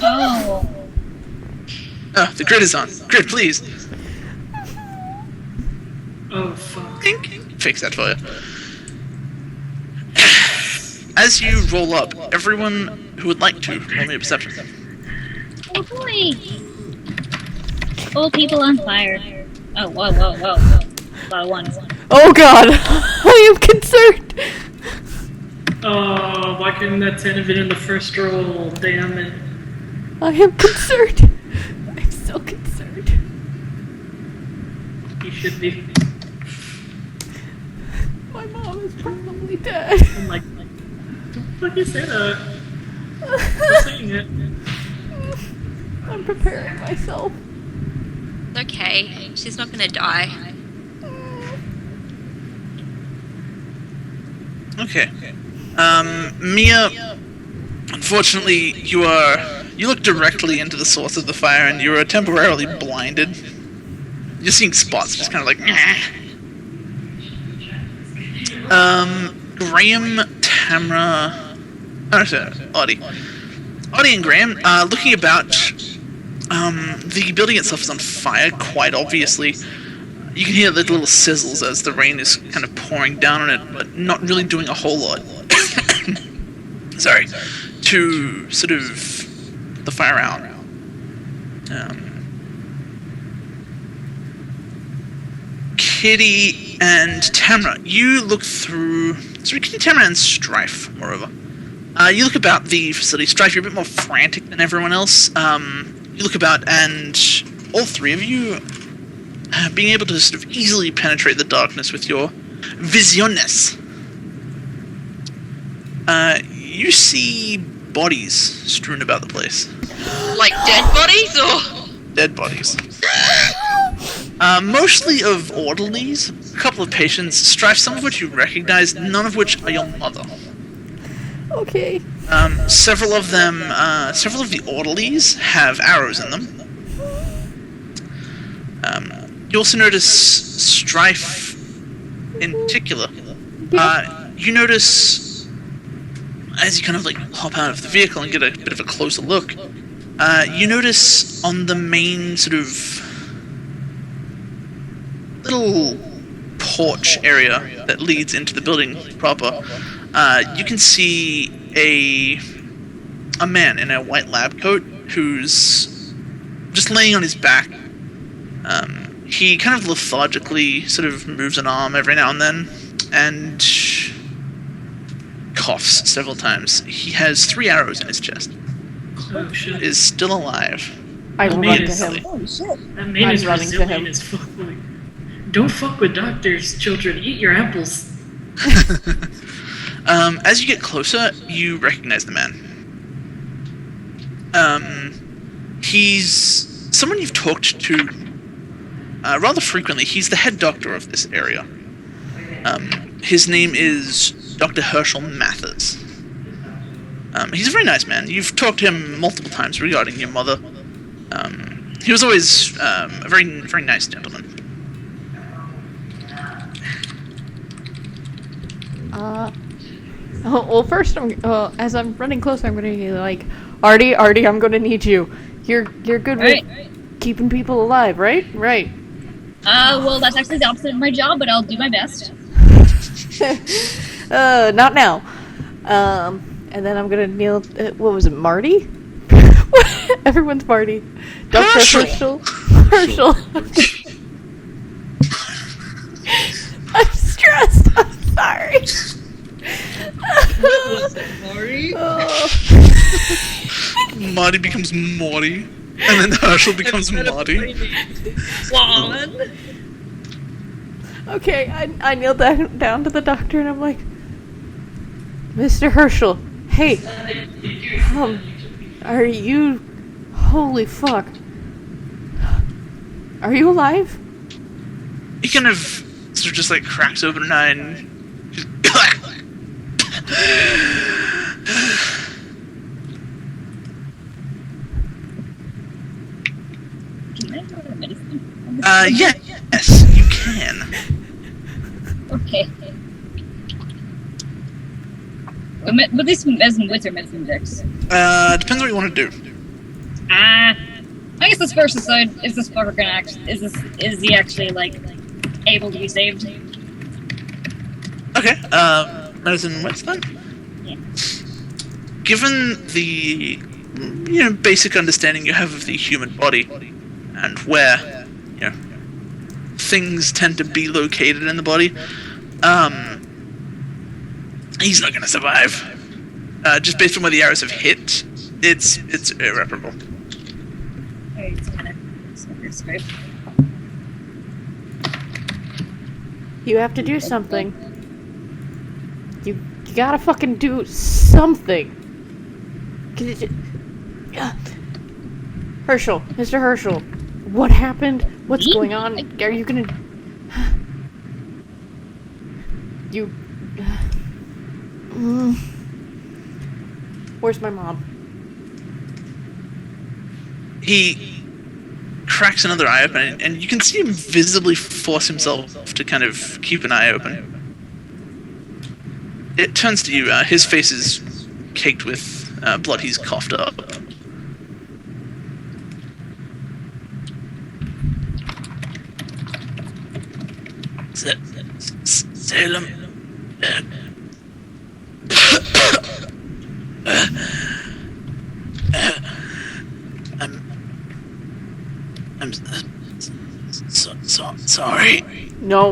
Oh. the grid is on. Grid, please. Oh, fuck. Dink. Fix that for you. As you roll up, everyone who would like to roll me a perception. Oh boy. Old people on fire. Oh, whoa. A lot of ones. Oh god, I am concerned. Oh, why couldn't that 10 have been in the first roll? Damn it. I am concerned. I'm so concerned. You should be. My mom is probably dead. I'm like, don't fucking say that. Stop saying it. I'm preparing myself. It's okay. She's not gonna die. Okay. Mia, unfortunately, you look directly into the source of the fire and you are temporarily blinded. You're seeing spots, just kind of like, Graham, Tamra, Audie. Audie and Graham, looking about, the building itself is on fire, quite obviously. You can hear the little sizzles as the rain is kind of pouring down on it, but not really doing a whole lot. Sorry. To sort of the fire out. Kitty and Tamra, you look through... Sorry, Kitty, Tamra, and Strife, moreover. You look about the facility. Strife, you're a bit more frantic than everyone else. You look about, and all three of you being able to sort of easily penetrate the darkness with your visiones. You see bodies strewn about the place. Like dead bodies, or Dead bodies. Mostly of orderlies, a couple of patients, Strife, some of which you recognize, none of which are your mother. Okay. Several of the orderlies have arrows in them. You also notice Strife in particular. You notice, as you kind of like hop out of the vehicle and get a bit of a closer look, you notice on the main sort of little porch area that leads into the building proper, you can see a man in a white lab coat who's just laying on his back. He kind of lethargically sort of moves an arm every now and then, and coughs several times. He has 3 arrows in his chest. Oh shit. Is still alive. I run to Immediately. him. Holy shit. That man I'm is running to resilient him. as fuck. Like, don't fuck with doctors, children. Eat your apples. As you get closer, you recognize the man. He's someone you've talked to rather frequently. He's the head doctor of this area. His name is Dr. Herschel Mathers. He's a very nice man. You've talked to him multiple times regarding your mother. He was always a very, very nice gentleman. Well, first, as I'm running closer, I'm gonna be like, Artie, I'm gonna need you. You're good with keeping people alive, right? Right. Well, that's actually the opposite of my job, but I'll do my best. Not now. And then I'm gonna kneel. What was it, Marty? Everyone's Marty. Dr. Herschel. Herschel. I'm stressed. I'm sorry. Marty becomes Morty, and then Herschel becomes Marty. Okay, I kneel down to the doctor and I'm like, Mr. Herschel, hey, are you... Holy fuck. Are you alive? He kind of sort of just like cracks open an eye and just Can I order medicine? yes, you can. Okay. But this medicine with or medicine decks? Depends what you want to do. I guess let's first decide, is this fucker gonna is he actually, like, able to be saved? Okay, medicine what's then? Yeah. Given the, basic understanding you have of the human body, and where, things tend to be located in the body, he's not gonna survive. Just based on where the arrows have hit, it's irreparable. Stripe. You have to do something. You gotta fucking do something. Herschel, Mr. Herschel, what happened? What's going on? Are you gonna... You... Where's my mom? He cracks another eye open, and you can see him visibly force himself to kind of keep an eye open. It turns to you. His face is caked with blood he's coughed up. Salem. I'm sorry. No,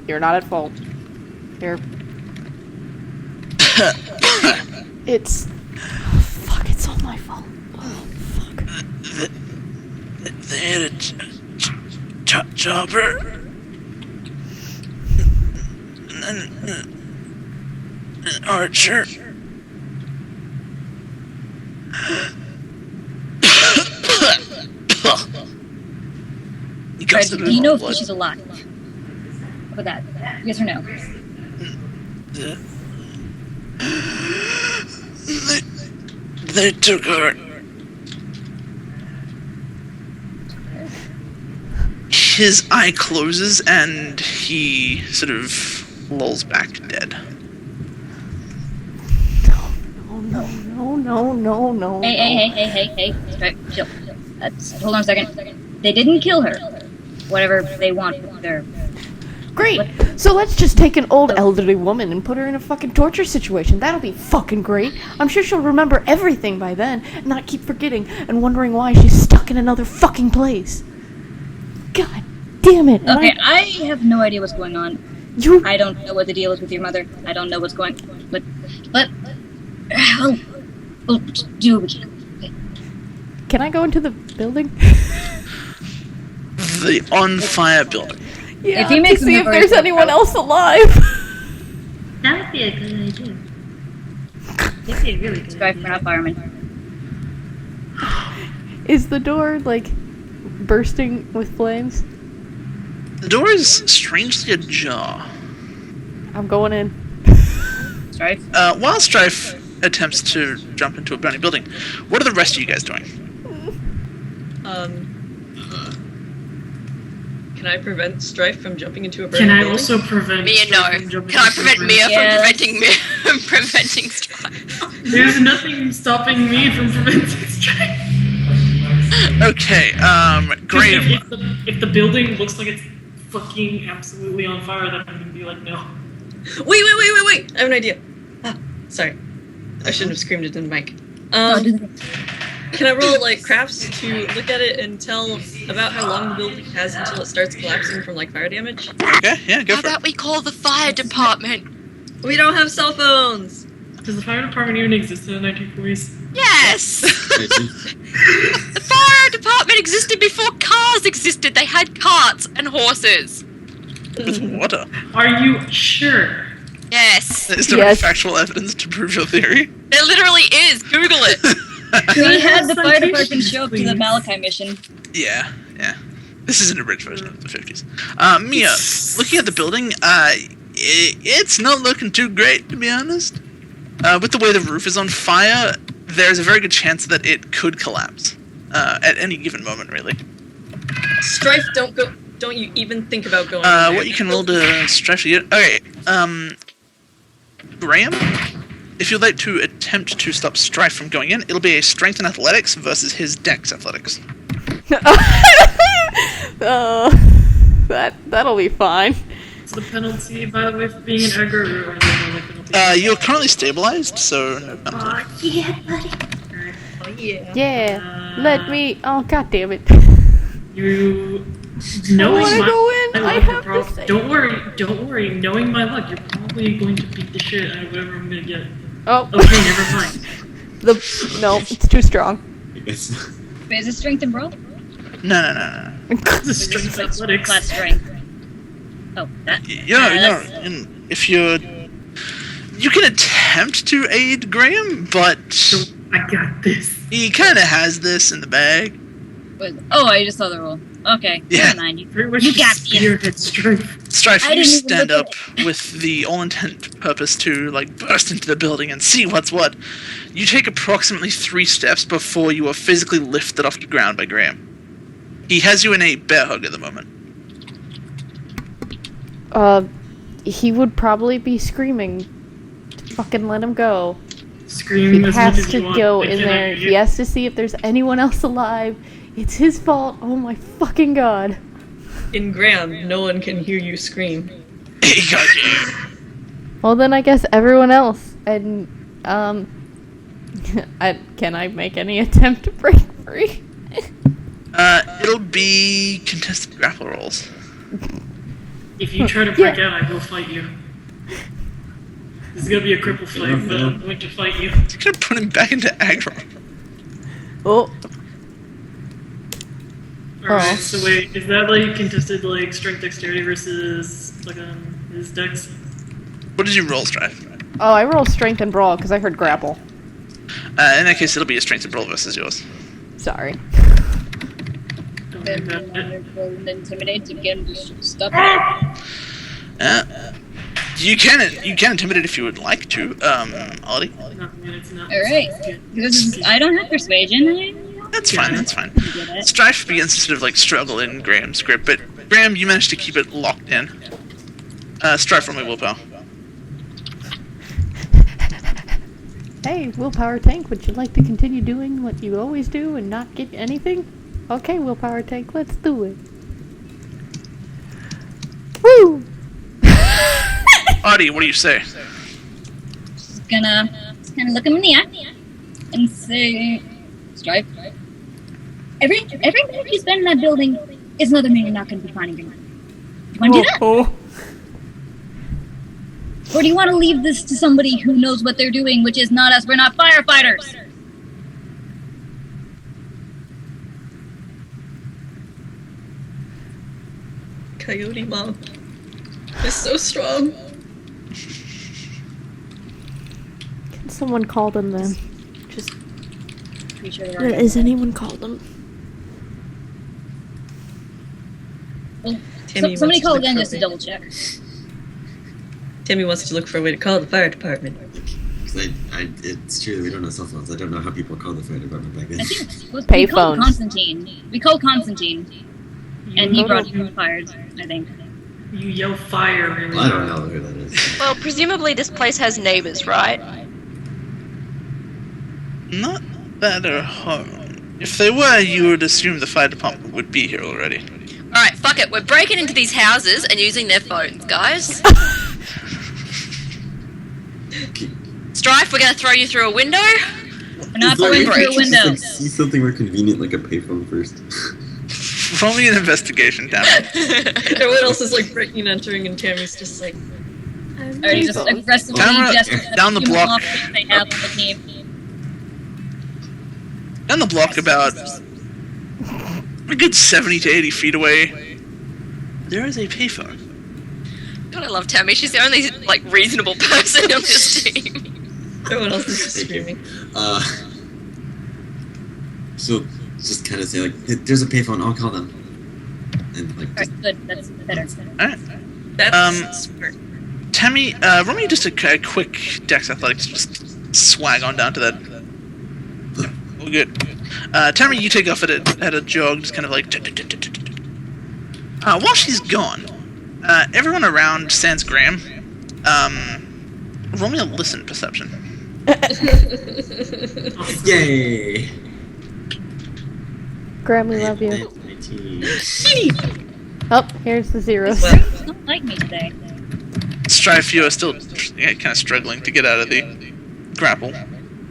you're not at fault. It's... fuck, it's all my fault. Oh, fuck. They had a chopper. An archer. Fred, do you know if she's alive? How about that? Yes or no? They took her. His eye closes and he sort of lolls back dead. No. Hey. Right, chill. Hold on a second. They didn't kill her. Whatever they want with their... Great! So let's just take an old elderly woman and put her in a fucking torture situation. That'll be fucking great. I'm sure she'll remember everything by then and not keep forgetting and wondering why she's stuck in another fucking place. God damn it. Okay, I have no idea what's going on. I don't know what the deal is with your mother. I don't know what's going on. But we'll do what we can. Okay. Can I go into the building? The on-fire building. Yeah, if he makes to see if there's anyone else alive. That would be a good idea. That'd be a really good idea. For not fireman. Is the door, like, bursting with flames? The door is strangely ajar. I'm going in. Strife? While Strife attempts to jump into a burning building, what are the rest of you guys doing? Can I prevent Strife from jumping into a burning Can I building? also prevent Mia, no. Strife from jumping Can I into a prevent burning Mia Yeah. from preventing Strife? There's nothing stopping me from preventing Strife. Okay, Graham. If the building looks like it's fucking absolutely on fire, then I'm gonna be like, no. Wait! I have an idea. Ah, sorry. I shouldn't have screamed it in the mic. Can I roll, like, crafts to look at it and tell about how long the building has until it starts collapsing from, like, fire damage? Okay, yeah, go How for it. about we call the fire department? We don't have cell phones! Does the fire department even exist in the 1940s? Yes! The fire department existed before cars existed. They had carts and horses. With water. Are you sure? Yes. Is there any factual evidence to prove your theory? There literally is. Google it. We had the fire department Citations, show up to the please. Malachi mission. Yeah. This is an abridged version of the 50s. Mia, looking at the building, it's not looking too great, to be honest. With the way the roof is on fire, there's a very good chance that it could collapse. At any given moment, really. Strife, don't you even think about going What you can roll to stretch it. Okay, Graham, if you'd like to attempt to stop Strife from going in, it'll be a strength and athletics versus his dex athletics. That'll be fine. What's the penalty, by the way, for being an Edgar? Or no penalty? You're currently stabilized, so no penalty. Yeah, buddy. Oh, yeah. Yeah, let me... Oh, god damn it. You... Knowing wanna my go in. luck, I you're have to prob- say- Don't worry. Knowing my luck, you're probably going to beat the shit out of whatever I'm gonna get. Oh. Okay, never mind. No, it's too strong. Yes. Wait, is it strength and brawl? No. Strength athletics. Flat strength. Oh, that. If you can attempt to aid Graham, but I got this. he kind of has this in the bag. Oh, I just saw the roll. Okay, Yeah. never mind. Pretty much You just got this. spearhead strength. Strife, I you didn't even stand look up with the all intent purpose to like burst into the building and see what's what. You take approximately 3 steps before you are physically lifted off the ground by Graham. He has you in a bear hug at the moment. He would probably be screaming. Fucking let him go. Screaming He as much has as to you want. go I in cannot there. hear He you. has to see if there's anyone else alive. It's his fault. Oh my fucking god. In Graham, no one can hear you scream. He got you. Well then I guess everyone else. And can I make any attempt to break free? It'll be contested grapple rolls. If you try to break out, I will fight you. This is gonna be a cripple fight, but I'm going to fight you. You're gonna put him back into aggro. Oh. Alright, so wait, is that like contested like strength dexterity versus like his dex? What did you roll, Strife? Oh, I roll strength and brawl because I heard grapple. In that case, it'll be a strength and brawl versus yours. Sorry. Don't worry about it. Intimidate to get stuff. You can intimidate if you would like to, Ollie. Not when it's not. Alright. I don't have persuasion. That's fine, that's fine. Get it. Strife begins to sort of like struggle in Graham's grip, but Graham, you managed to keep it locked in. Strife, roll my willpower. Hey, willpower tank, would you like to continue doing what you always do and not get anything? Okay, willpower tank, let's do it. Woo! Audie, what do you say? Just gonna look him in the eye and say, Stripe. Every minute you spend in that building is another minute you're not gonna be finding him. Do you wanna do that? Oh. Or do you want to leave this to somebody who knows what they're doing, which is not us? We're not firefighters. Coyote Mom is so strong. Can someone call them then? Just, Pretty sure they're is anyone called them? Well, Tammy somebody wants to call look again for just a to way. double check. Tammy wants to look for a way to call the fire department. It's true that we don't have cell phones. I don't know how people call the fire department back then. I think we Pay called phones. Constantine. We called Constantine, and he brought you fires, I think. You yell fire really I don't loud. know who that is. Well, presumably this place has neighbors, right? Not that are home. If they were, you would assume the fire department would be here already. Alright, fuck it. We're breaking into these houses and using their phones, guys. Strife, we're gonna throw you through a window. We're not Is that- going we through a should window. Just, see something more convenient, like a payphone first. Roll me an investigation, damn it. Everyone else is like breaking and entering, and Tammy's just like, Already just aggressively Camera gesture down the block. off they have on the team. Down the block about a good 70 to 80 feet away, there is a payphone. God, I love Tammy. She's the only, like, reasonable person on this team. everyone else is just screaming. So just kind of say like, hey, "There's a payphone. I'll call them." And like, just, Alright, good. That's better. Alright. That's smart. Tammy, roll me just a quick Dex Athletics, just swag on down to that. Oh, good. Tammy, you take off at a jog, just kind of like. While she's gone, everyone around sans Graham, roll me a listen perception. yay! Graham, we love you. 19. Oh, here's the zeros. Well, you don't like me today. Strife, you are still kind of struggling to get out of the grapple.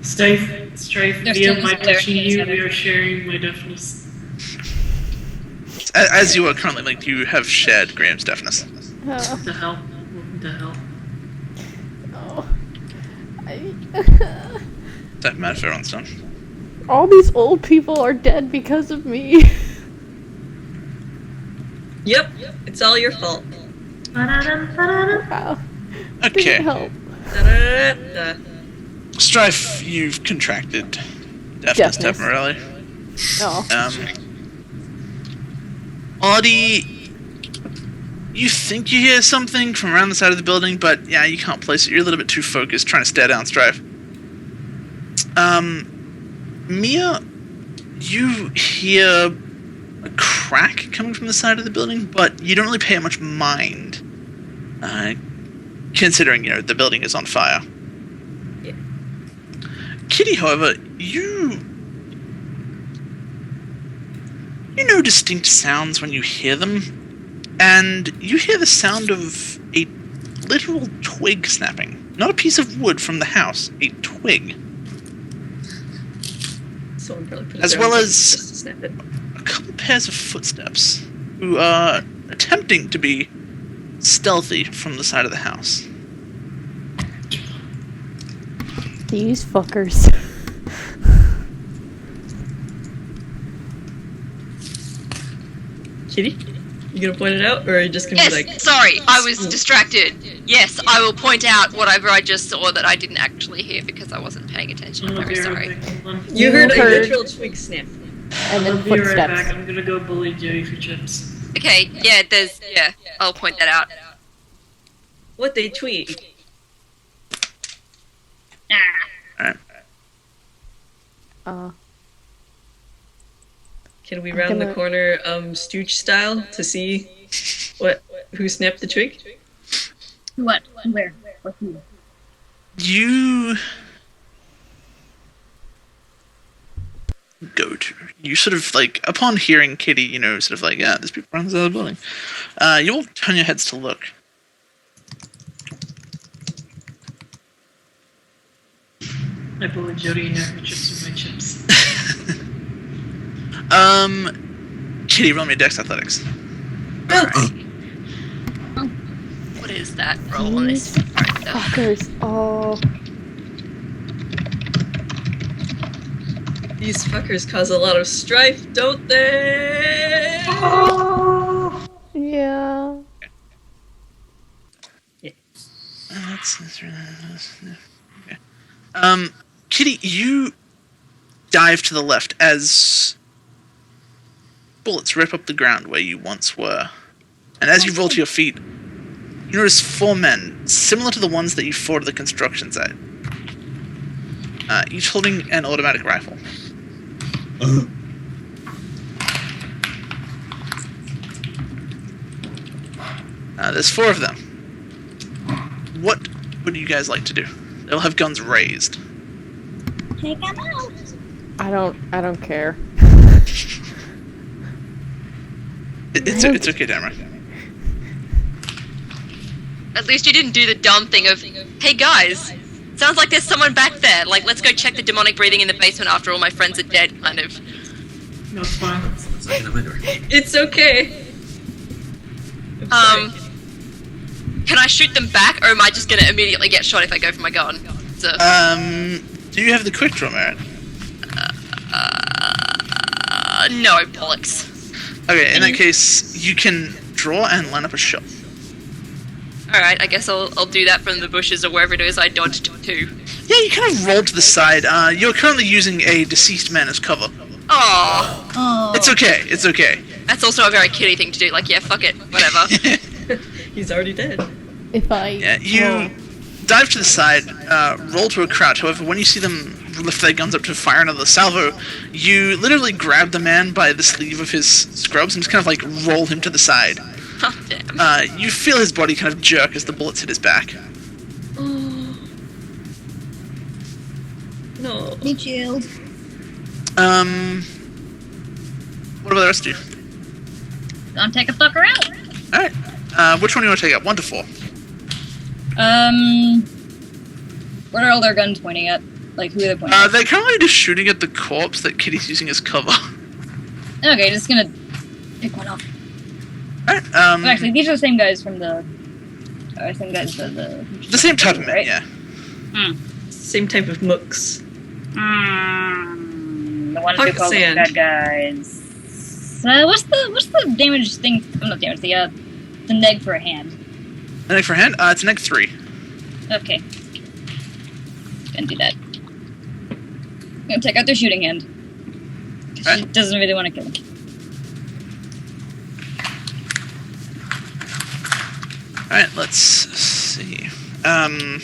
Strife They're via still my just staring pushing at each you, other. we are sharing my deafness. As you are currently linked, you have shared Graham's deafness. What the hell? What the hell? That matter for everyone's done. All these old people are dead because of me. Yep, it's all your fault. Wow. Okay. Didn't help. Da-da-da-da. Strife, you've contracted deafness Deafness. temporarily. Oh. Audie, you think you hear something from around the side of the building, but yeah, you can't place it. You're a little bit too focused trying to stare down Strife. Mia, you hear a crack coming from the side of the building, but you don't really pay it much mind, considering, the building is on fire. Yeah. Kitty, however, you know distinct sounds when you hear them, and you hear the sound of a literal twig snapping. Not a piece of wood from the house, a twig. Someone probably put it As there well on as- purpose just to snap it. A couple pairs of footsteps, who are attempting to be stealthy from the side of the house. These fuckers. Kitty, you gonna point it out, or are you just gonna Yes, be like, sorry, I was distracted. Yes, I will point out whatever I just saw that I didn't actually hear because I wasn't paying attention. I'm I'll be very right sorry. back. Hold on. you heard a heard- literal twig snap? And then I'll be right footsteps. back. I'm gonna go bully Joey for chips. Okay, yeah, I'll point that out. What they tweet? Alright. Can we round the gonna- corner, Stooge style, to see who snapped the twig? What? Where? What? Who? You go to. You sort of like, upon hearing Kitty, sort of like, yeah, there's people around the side of the building. You all turn your heads to look. I bullied Jody now for chips with my chips. Kitty, roll me a Dex Athletics. What is that roll on this character? Fuckers. Oh. These fuckers cause a lot of strife, don't they? Yeah. Okay. Kitty, you dive to the left as bullets rip up the ground where you once were. And as you roll to your feet, you notice 4 men, similar to the ones that you fought at the construction site. Each holding an automatic rifle. There's 4 of them. What would you guys like to do? They'll have guns raised. Take them out. I don't care. It's okay, Tamara. At least you didn't do the dumb thing of, hey guys, sounds like there's someone back there. Like, let's go check the demonic breathing in the basement after all my friends are dead, kind of. No, it's fine. It's okay. Can I shoot them back, or am I just gonna immediately get shot if I go for my gun? So, Do you have the quick draw, Merritt? no, bollocks. Okay, in that case, you can draw and line up a shot. Alright, I guess I'll do that from the bushes or wherever it is I dodged to. Yeah, you kind of roll to the side. You're currently using a deceased man as cover. Aww. Oh. It's okay, it's okay. That's also a very kitty thing to do, like, yeah, fuck it, whatever. He's already dead. If I Yeah, you dive to the side, roll to a crouch. However, when you see them lift their guns up to fire another salvo, you literally grab the man by the sleeve of his scrubs and just kind of like roll him to the side. Oh, damn. You feel his body kind of jerk as the bullets hit his back. Oh. No. Be chilled. What about the rest of you? Gonna take a fucker out. Alright. Which one do you want to take out? 1 to 4. What are all their guns pointing at? Like, who are they pointing at? They're currently just shooting at the corpse that Kitty's using as cover. Okay, just gonna pick one up. Alright, Actually, these are the same guys from the... same guys the same type of man, right? yeah. Same type of mooks. The ones who Pocket call them sand. bad guys. what's the damage thing? Not damage. The neg for a hand. An egg for hand? It's an egg 3. Okay. Gonna do that. Gonna take out their shooting hand. 'Cause she Alright. doesn't really want to kill him. Alright, let's see. I'm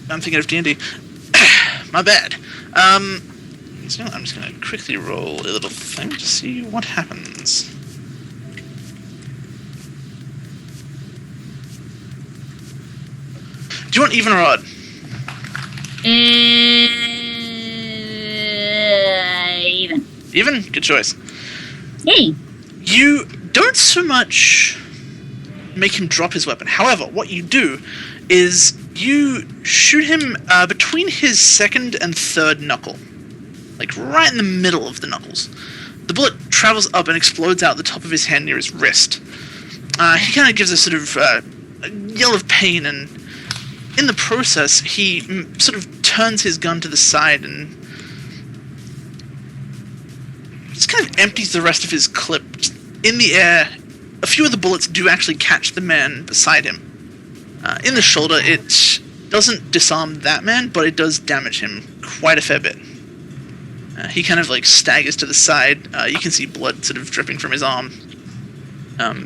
thinking of D&D. My bad. So I'm just gonna quickly roll a little thing to see what happens. Do you want even or odd? Even. Even? Good choice. Hey. You don't so much make him drop his weapon. However, what you do is you shoot him between his second and third knuckle. Like right in the middle of the knuckles. The bullet travels up and explodes out the top of his hand near his wrist. He kind of gives a sort of a yell of pain, and in the process, he sort of turns his gun to the side and just kind of empties the rest of his clip in the air. A few of the bullets do actually catch the man beside him. In the shoulder, it doesn't disarm that man, but it does damage him quite a fair bit. He kind of like staggers to the side. You can see blood sort of dripping from his arm.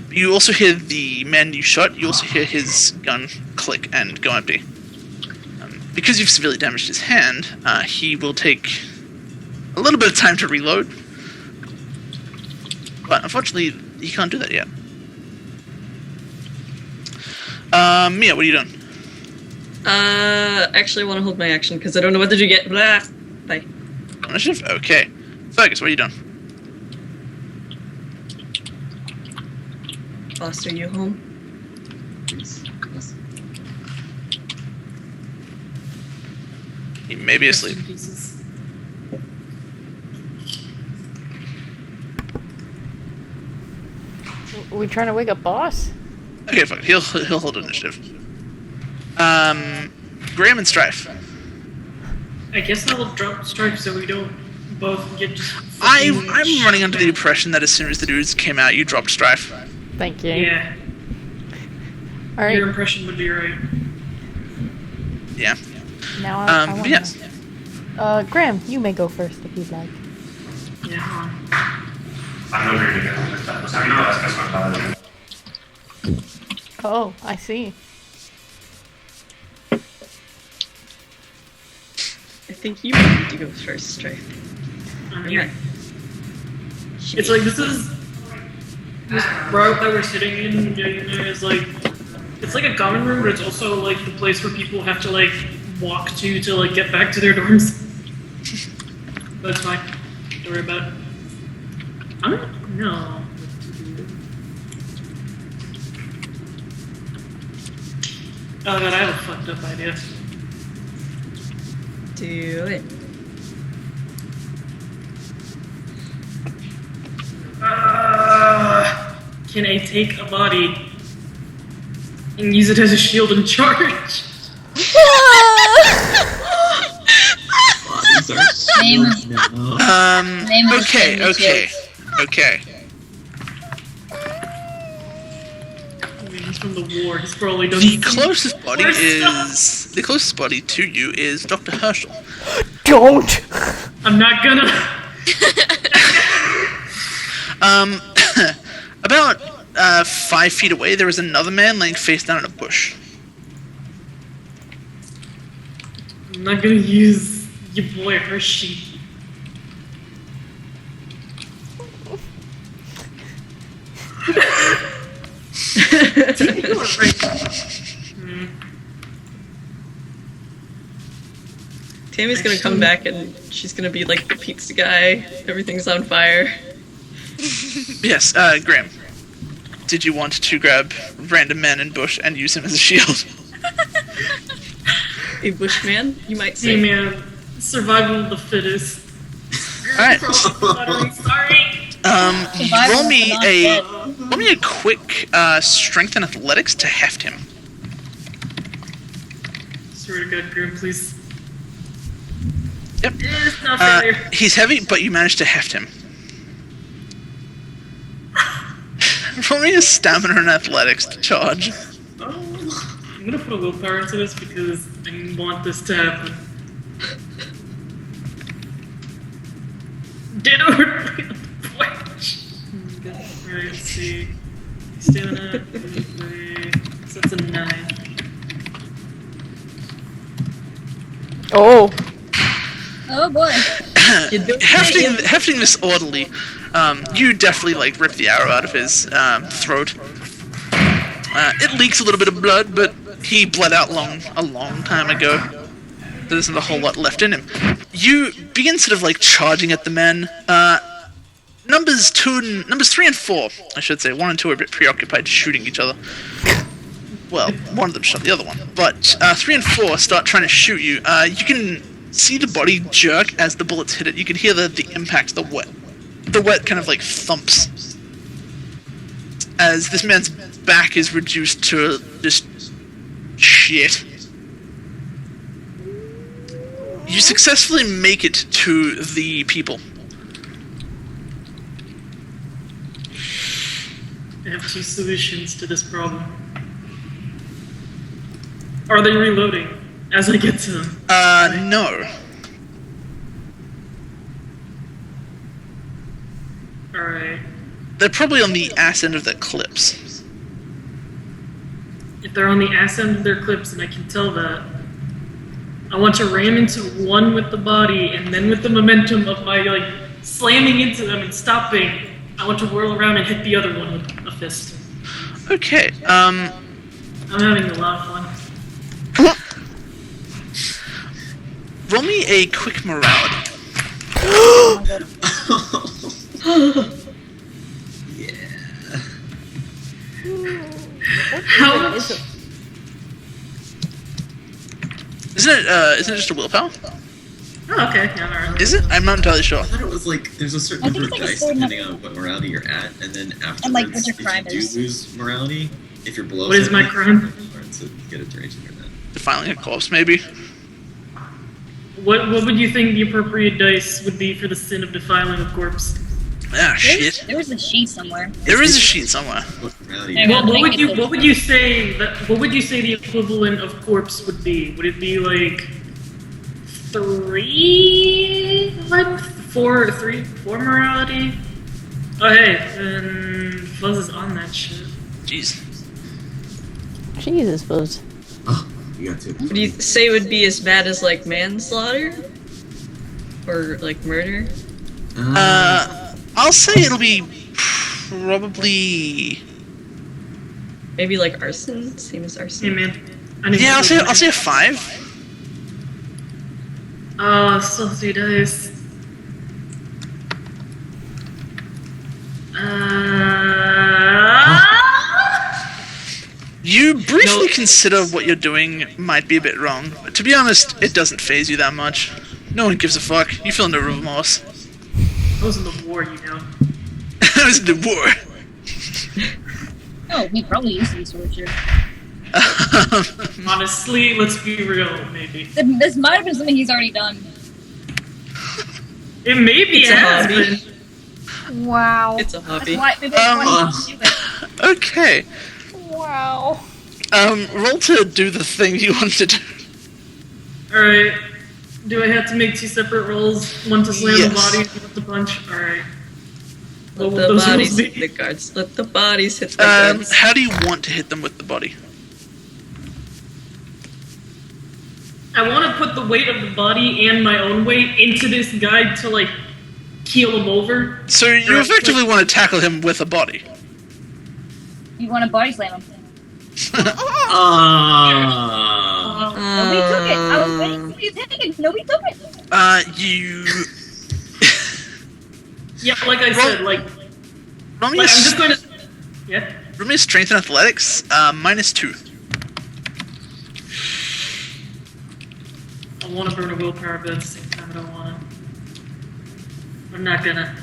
You also hear the man you shot. You also hear his gun click and go empty. Because you've severely damaged his hand, he will take a little bit of time to reload. But unfortunately, he can't do that yet. Mia, what are you doing? Actually, I want to hold my action because I don't know what did you get. Blah. Bye. Initiative? Okay. Fergus, what are you doing? Foster, you home? He may be asleep. Are we trying to wake up boss? Okay, fuck it. He'll hold initiative. Graham and Strife. I guess I'll drop Stripe so we don't both get just. I'm running under the impression that as soon as the dudes came out, you dropped Strife. Thank you. Yeah, All right. your impression would be right. Yeah. Now I want but yes. Graham, you may go first if you'd like. Yeah. Oh, I see. I think you might need to go first, Strife. I'm here. It's like this route that we're sitting in is like it's like a common room, but it's also like the place where people have to like walk to like get back to their dorms. That's fine. Don't worry about it. I don't know what to do. Oh god, I have a fucked up idea. Do it. Can I take a body and use it as a shield and charge? Name Okay. I mean, he's from the war. He's probably done The closest body worse is the closest body to you is Dr. Herschel. Don't! I'm not gonna. About 5 feet away, there is another man laying face down in a bush. I'm not gonna use your boy Hershey. Tammy's gonna come back and she's gonna be like the pizza guy. Everything's on fire. Yes, Graham. Did you want to grab random man in bush and use him as a shield? A bushman, you might Hey say. man, survival of the fittest. Alright. Sorry. Roll me a quick strength and athletics to heft him. Swear to God, Grim, please. Yep. It's not failure. He's heavy, but you managed to heft him. Roll me a stamina and athletics to charge. I'm gonna put a willpower into this because I want this to happen. Ditto! Alright, let's see. Stamina, so that's a 9. Oh. Oh boy. Hefting this orderly, you definitely like rip the arrow out of his throat. It leaks a little bit of blood, but he bled out a long time ago. There isn't a whole lot left in him. You begin sort of like charging at the men. Numbers 3 and 4, I should say. 1 and 2 are a bit preoccupied shooting each other. Well, one of them shot the other one. But 3 and 4 start trying to shoot you. You can see the body jerk as the bullets hit it. You can hear the impact, the wet kind of like thumps. As this man's back is reduced to just shit. You successfully make it to the people. I have 2 solutions to this problem. Are they reloading as I get to them? No. Alright. They're probably on the ass end of their clips. If they're on the ass end of their clips, and I can tell that, I want to ram into one with the body, and then with the momentum of my, like, slamming into them and stopping, I want to whirl around and hit the other one with a fist. Okay, I'm having a lot of fun. roll me a quick morality. How much? Isn't it just a willpower? Oh, okay. Yeah, alright. Is it? I'm not entirely sure. I thought it was like there's a certain I think number of it's like a dice certain depending on what morality you're at, and then afterwards, And, like, what your if crime you do is. lose morality, if you're below What is my 70, crime? you learn to get a duration for that. Defiling a corpse, maybe. What would you think the appropriate dice would be for the sin of defiling a corpse? Ah, shit. There was a sheet somewhere. There is a sheet somewhere. What morality? Yeah. What would you Thank what would you say the equivalent of corpse would be? Would it be like 3 like 4 morality? Oh hey, then Fuzz is on that shit. Jeez. Jesus, Fuzz. Oh, you got 2. Would you say it would be as bad as like manslaughter? Or like murder? I'll say it'll be probably. Maybe like arson? Same as Hey arson? man. I need Yeah, to I'll say a 5. Still 2 dice. You briefly consider what you're doing might be a bit wrong, but to be honest, it doesn't faze you that much. No one gives a fuck. You feel no remorse. I was in the war, you know. I was in the war. Oh, we probably used to be torture. Honestly, let's be real, maybe. This might have been something he's already done. It maybe It's a has hobby. been. Wow. It's a hobby. Maybe that's why he didn't do it. Okay. Wow. Roll to do the thing you want to do. Alright. Do I have to make 2 separate rolls? One to slam Yes. the body, one to punch? Alright. What Let will the those bodies rolls hit be? the guards. Let the bodies hit the guards. How do you want to hit them with the body? I want to put the weight of the body and my own weight into this guy to, like, keel him over. So you effectively want to tackle him with a body. You want to body slam him. Nobody Ah. took it. I was waiting for you to take it. Nobody took it. You. Yeah, like I said, like Roll me, I'm a, just going to... Yeah? roll me a strength and athletics, -2. I want to burn a willpower, but at the same time I don't want to. I'm not gonna.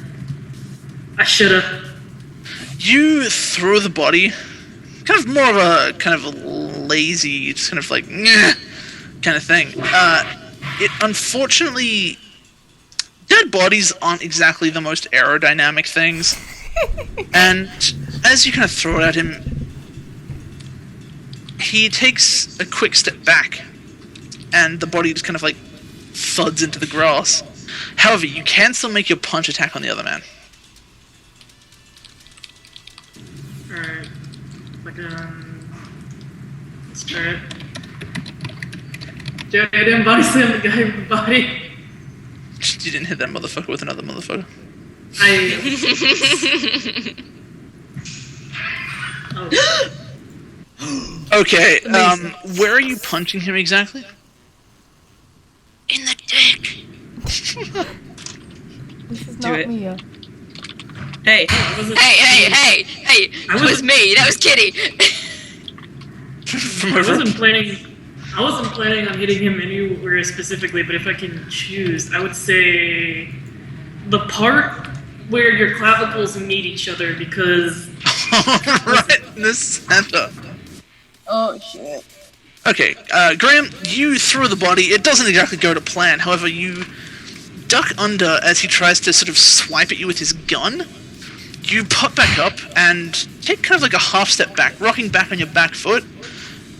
I should've. You throw the body, kind of more of a lazy, just kind of like "Nyeh," kind of thing. It unfortunately dead bodies aren't exactly the most aerodynamic things. And as you kind of throw it at him, he takes a quick step back, and the body just kind of like thuds into the grass. However, you can still make your punch attack on the other man. Alright. Let's try it. Dude, I didn't body slam the guy with the body. You didn't hit that motherfucker with another motherfucker. Oh. Okay, where are you punching him exactly? In the dick. This is Do not it. Mia. Hey. Hey! That was me. That was Kitty. From I over. wasn't planning on hitting him anywhere specifically, but if I can choose, I would say the part where your clavicles meet each other, because Right in the center. Oh shit. Okay, Graham, you throw the body. It doesn't exactly go to plan. However, you duck under as he tries to sort of swipe at you with his gun. You pop back up and take kind of like a half step back, rocking back on your back foot.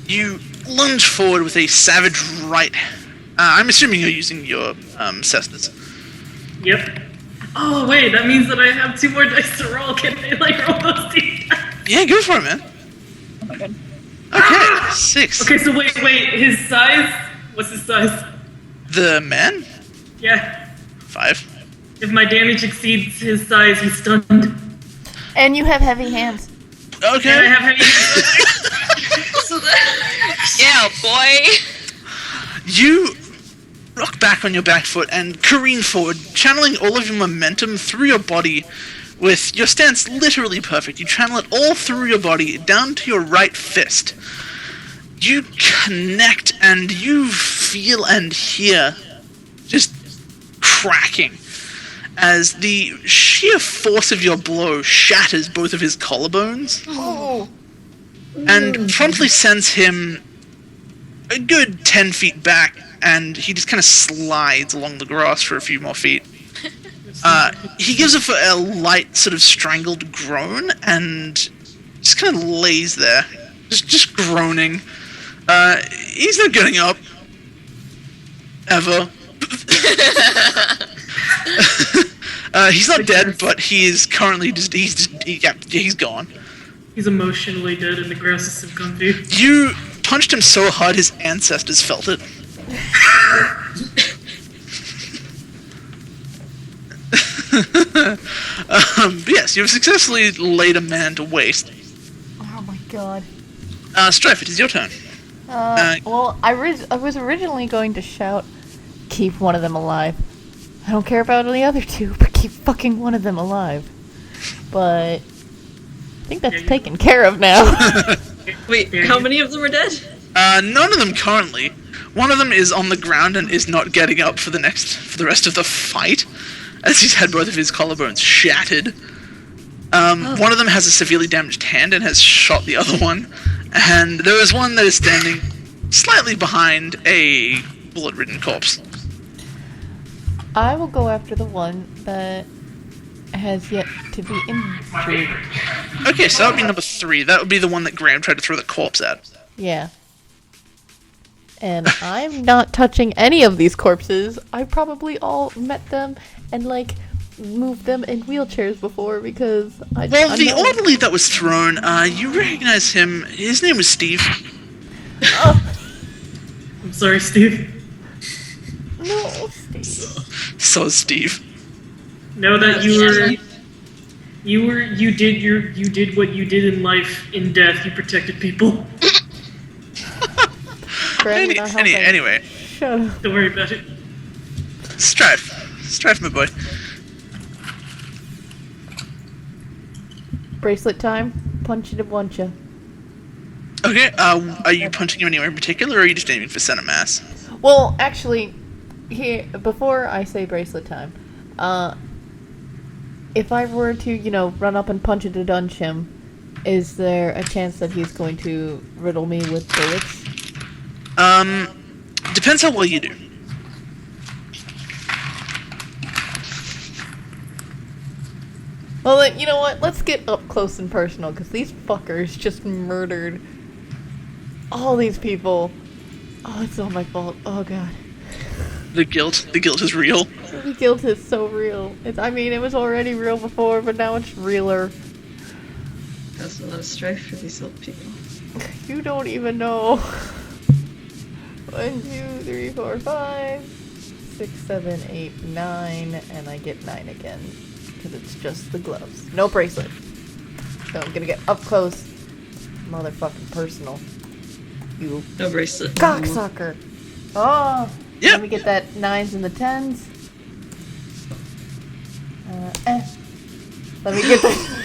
You lunge forward with a savage right. I'm assuming you're using your Cessnas. yep. Oh wait, that means that I have 2 more dice to roll. Can I roll those dice? Yeah, go for it, man. Oh my god. Okay, 6. Okay, so wait, his size? What's his size? The man? Yeah. 5. If my damage exceeds his size, he's stunned. And you have heavy hands. And I Okay. have heavy Yeah, boy. You rock back on your back foot and careen forward, channeling all of your momentum through your body with your stance literally perfect. You channel it all through your body, down to your right fist. You connect and you feel and hear just cracking as the sheer force of your blow shatters both of his collarbones and promptly sends him a good 10 feet back, and he just kind of slides along the grass for a few more feet. He gives off a light sort of strangled groan and just kind of lays there, just groaning. He's not getting up. Ever. He's not dead, but he is currently he's gone. He's emotionally dead and the grass is so comfy. You punched him so hard his ancestors felt it. But yes, you've successfully laid a man to waste. Oh my god. Strife, it is your turn. Well, I was originally going to shout, keep one of them alive. I don't care about the other 2, but keep fucking one of them alive. But I think that's taken care of now. Wait, how many of them are dead? None of them currently. One of them is on the ground and is not getting up for the rest of the fight, as he's had both of his collarbones shattered. One of them has a severely damaged hand and has shot the other one, and there is one that is standing slightly behind a bullet-ridden corpse. I will go after the one that has yet to be injured. Okay, so that would be number 3. That would be the one that Graham tried to throw the corpse at. Yeah. And I'm not touching any of these corpses. I probably all met them and, like, moved them in wheelchairs before because Well, the orderly that was thrown, you recognize him. His name was Steve. I'm sorry, Steve. No, Steve. So Steve. Know that you did what you did in life. In death, you protected people. Graham, not helping. Anyway, Shut up. Don't worry about it. Strife, my boy. Bracelet time. Punch it a bunch of. Okay, are you punching him anywhere in particular, or are you just aiming for center mass? Well, actually, here before I say bracelet time, if I were to, run up and punch it to dunch him, is there a chance that he's going to riddle me with bullets? Depends how well you do. Well, then, you know what? Let's get up close and personal, because these fuckers just murdered all these people. Oh, it's all my fault. Oh, God. The guilt is real. The guilt is so real. It was already real before, but now it's realer. That's a lot of strife for these old people. You don't even know. 1, 2, 3, 4, 5, 6, 7, 8, 9, and I get 9 again. Because it's just the gloves. No bracelet. So I'm gonna get up close. Motherfucking personal. You No bracelet. cocksucker. Oh! Yep. Let me get that 9s and the 10s. Let me get the...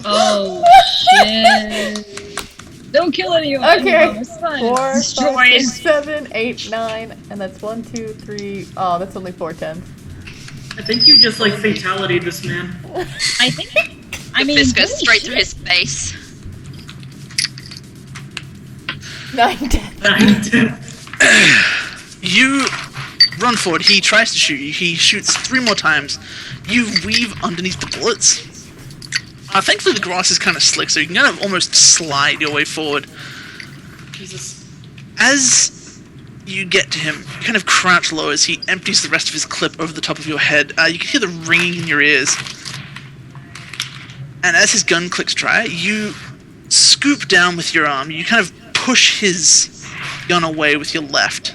Oh shit! Don't kill anyone. Okay. It's fine. 4, 5, Destroy 6, 7, 8, 9, and that's 1, 2, 3. Oh, that's only 4 10s. I think you just like fatality this man. I think. I The mean, fist goes holy straight shit. through his face. 9 10. You run forward. He tries to shoot you. He shoots 3 more times. You weave underneath the bullets. Thankfully, the grass is kind of slick, so you can kind of almost slide your way forward. Jesus. As you get to him, you kind of crouch low as he empties the rest of his clip over the top of your head. You can hear the ringing in your ears. And as his gun clicks dry, you scoop down with your arm. You kind of push his gun away with your left.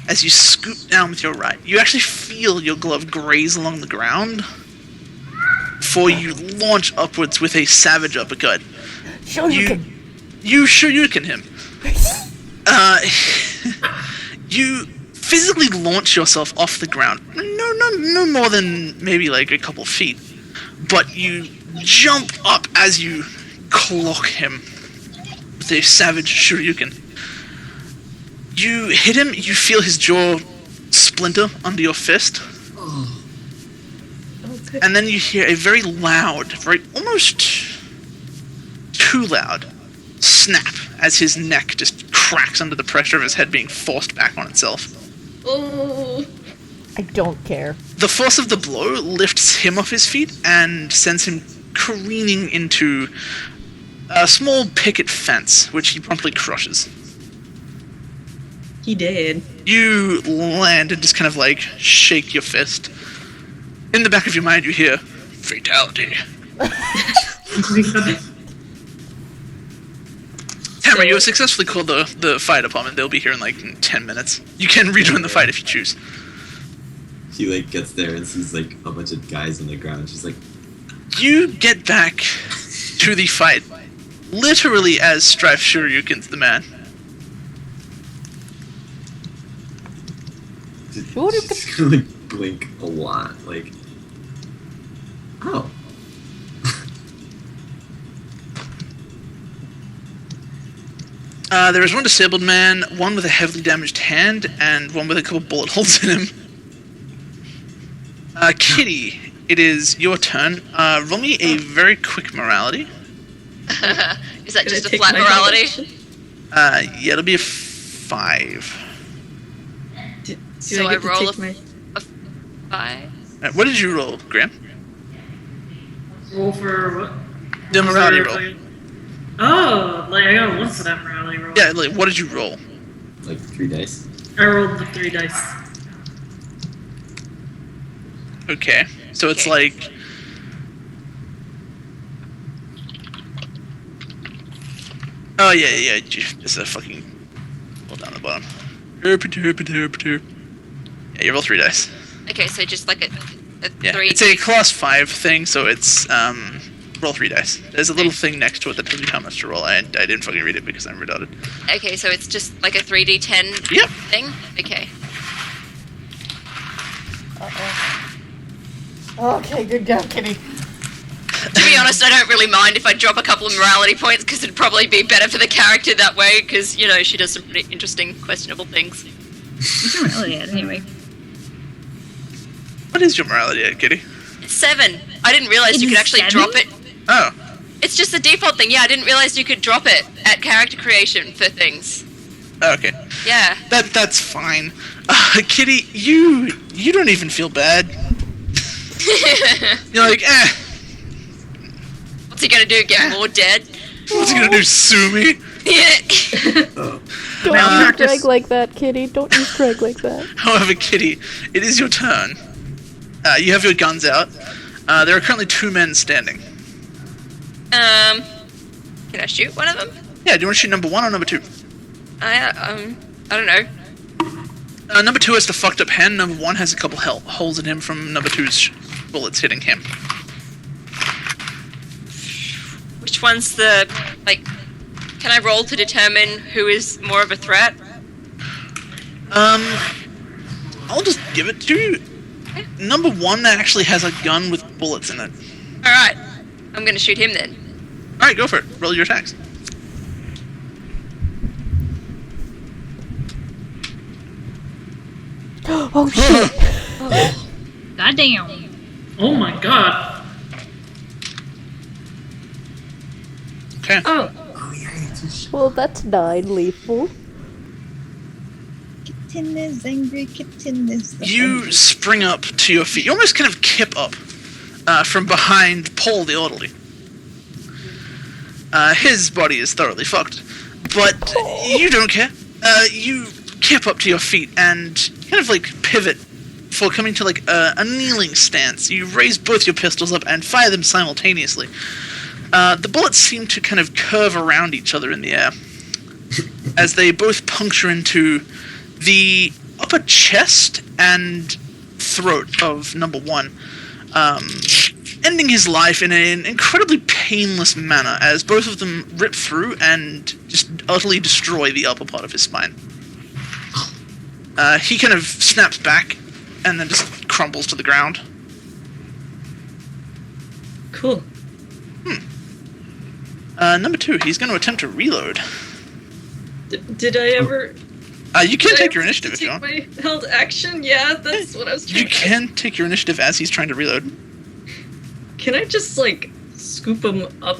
As you scoop down with your right, you actually feel your glove graze along the ground before you launch upwards with a savage uppercut. You Shoryuken him. You physically launch yourself off the ground. No more than maybe like a couple feet. But you jump up as you clock him with a savage Shoryuken. You hit him, you feel his jaw splinter under your fist. And then you hear a very loud, almost too loud, snap as his neck just cracks under the pressure of his head being forced back on itself. Oh. I don't care. The force of the blow lifts him off his feet and sends him careening into a small picket fence, which he promptly crushes. He did. You land and just kind of like shake your fist. In the back of your mind, you hear fatality. Tamara, you have successfully called the fire department. They'll be here in like 10 minutes. You can rejoin the fight if you choose. She like gets there and sees like a bunch of guys on the ground. She's like, You get back to the fight, literally as Strife Shoryuken's the man. she's gonna like blink a lot. Like, oh. There is one disabled man, one with a heavily damaged hand, and one with a couple bullet holes in him. Kitty, it is your turn. Roll me a very quick morality. Is that Can just I a take flat my morality? collection? Yeah, it'll be a 5. Do So I I get to roll take my... a 5. What did you roll, Graham? Roll for what? The morality roll. Oh, like I got once of that morality roll. Yeah, like, what did you roll? Like 3 dice. I rolled the 3 dice. Okay, so it's Okay. like... Oh, yeah, just a fucking... Roll down the bottom. Yeah, you roll 3 dice. Okay, so just like a Yeah, 3. it's a class 5 thing, so it's, roll 3 dice. There's a little thing next to it that tells you how much to roll. I didn't fucking read it because I'm retarded. Okay, so it's just like a 3d10 Yep. thing? Okay. Okay, good job, Kitty. To be honest, I don't really mind if I drop a couple of morality points, because it'd probably be better for the character that way, because, you know, she does some pretty interesting, questionable things. What's your morality at anyway? What is your morality at, Kitty? It's 7. I didn't realize It you could is actually 7? drop it. Oh. It's just the default thing. Yeah, I didn't realize you could drop it at character creation for things. Okay. Yeah. That's fine. Kitty, you don't even feel bad. You're like, What's he gonna do? Get more dead? what's he gonna do, sue me? Yeah. Don't use Greg like that, Kitty. Don't use Greg like that. However, Kitty, it is your turn. You have your guns out. There are currently 2 men standing. Can I shoot one of them? Yeah, do you want to shoot number 1 or number 2? I don't know. Number 2 has the fucked up hand. Number 1 has a couple holes in him from number 2's bullets hitting him. Which one's the, like, can I roll to determine who is more of a threat? I'll just give it to you. Number 1 actually has a gun with bullets in it. Alright. I'm gonna shoot him then. Alright, go for it. Roll your attacks. Oh shit! Goddamn. Oh my god. Okay. Oh, Well, that's 9 lethal. Kitten is angry, kitten is the You spring up to your feet. You almost kind of kip up from behind Paul the orderly. His body is thoroughly fucked, but you don't care. You kip up to your feet and kind of like pivot for coming to like a kneeling stance. You raise both your pistols up and fire them simultaneously. The bullets seem to kind of curve around each other in the air as they both puncture into the upper chest and throat of number 1, ending his life in an incredibly painless manner as both of them rip through and just utterly destroy the upper part of his spine. He kind of snaps back and then just crumbles to the ground. cool. Number 2, he's going to attempt to reload. Did I ever... You can did I take your ever initiative if you take want. my held action? Yeah, that's what I was trying You can take your initiative as he's trying to reload. Can I just, like, scoop him up?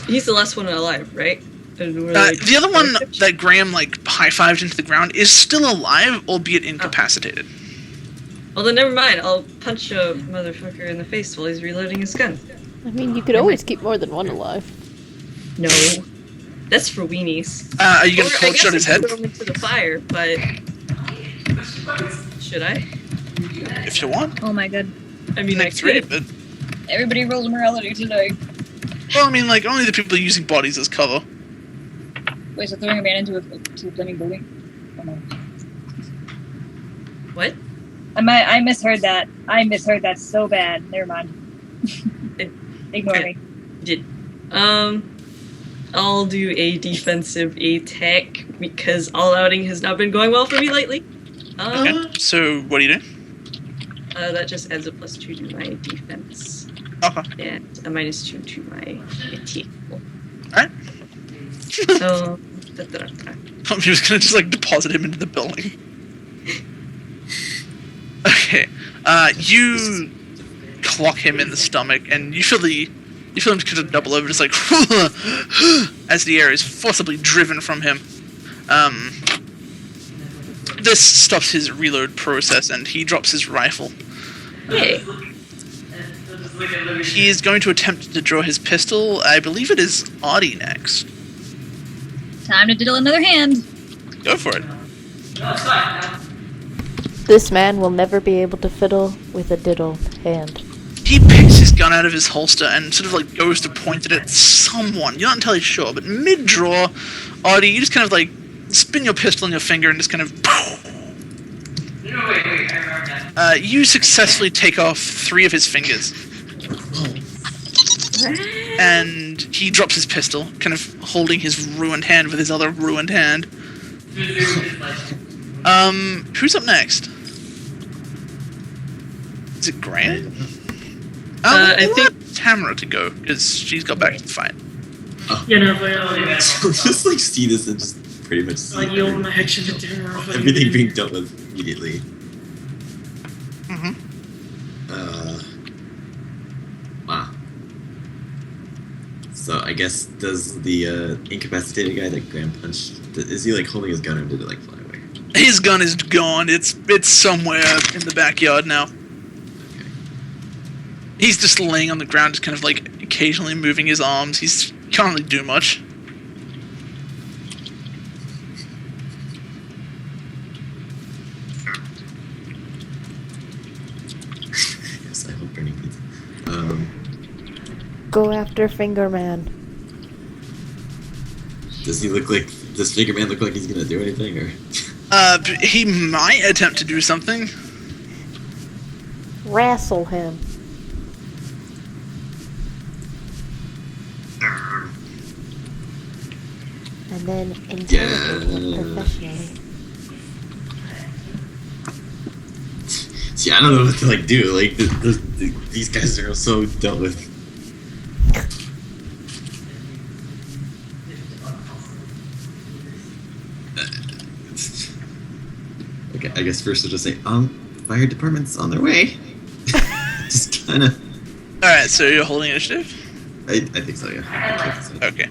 He's the last one alive, right? The other one that Graham like high-fived into the ground is still alive, albeit incapacitated. Well, then never mind. I'll punch a motherfucker in the face while he's reloading his gun. I mean, you could always keep more than one alive. No. That's for weenies. Are you gonna Or I cold guess shot his I could head? throw him into the fire, but... Should I? If you want. Oh my god. I mean, I Make 3, could. but... Everybody roll morality today. Well, I mean, like, only the people using bodies as cover. Wait, so throwing a man into a flaming building? Oh no. What? I misheard that. I misheard that so bad. Never mind. Ignore Okay. me. Did. I'll do a defensive attack because all outing has not been going well for me lately. Okay, so what do you do? That just adds a +2 to my defense Okay. and a -2 to my attack. Alright. So, He was gonna just, like, deposit him into the building. Okay. You clock him in the stomach, and you feel him kind of double over, just like, as the air is forcibly driven from him. This stops his reload process, and he drops his rifle. Hey. He is going to attempt to draw his pistol. I believe it is Audie next. Time to diddle another hand. Go for it. This man will never be able to fiddle with a diddle hand. He picks his gun out of his holster and sort of like goes to point it at someone. You're not entirely sure, but mid-draw, Audie, you just kind of like spin your pistol in your finger and just kind of... Wait, I remember that. You successfully take off 3 of his fingers. And he drops his pistol, kind of holding his ruined hand with his other ruined hand. Who's up next? Is it Graham? I we'll think- let Tamara to go, because she's got back to the fight. Yeah, no, but So just like see this and just pretty much see I yield my action to dinner. everything being dealt with immediately. Mm-hmm. Wow. So I guess does the incapacitated guy that Graham punched, is he like holding his gun or did it like fly away? His gun is gone. It's somewhere in the backyard now. Okay. He's just laying on the ground, just kind of like occasionally moving his arms. He can't really do much. Yes, I hope burning pizza. Go after Finger Man. Does Finger Man look like he's gonna do anything, or? He might attempt to do something. Wrestle him. And then interrogate him professionally. See, I don't know what to like do. Like these guys are so dealt with. Okay, I guess first we'll just say, fire department's on their way. Just kind of. All right, so you're holding initiative. I think so, yeah. Okay.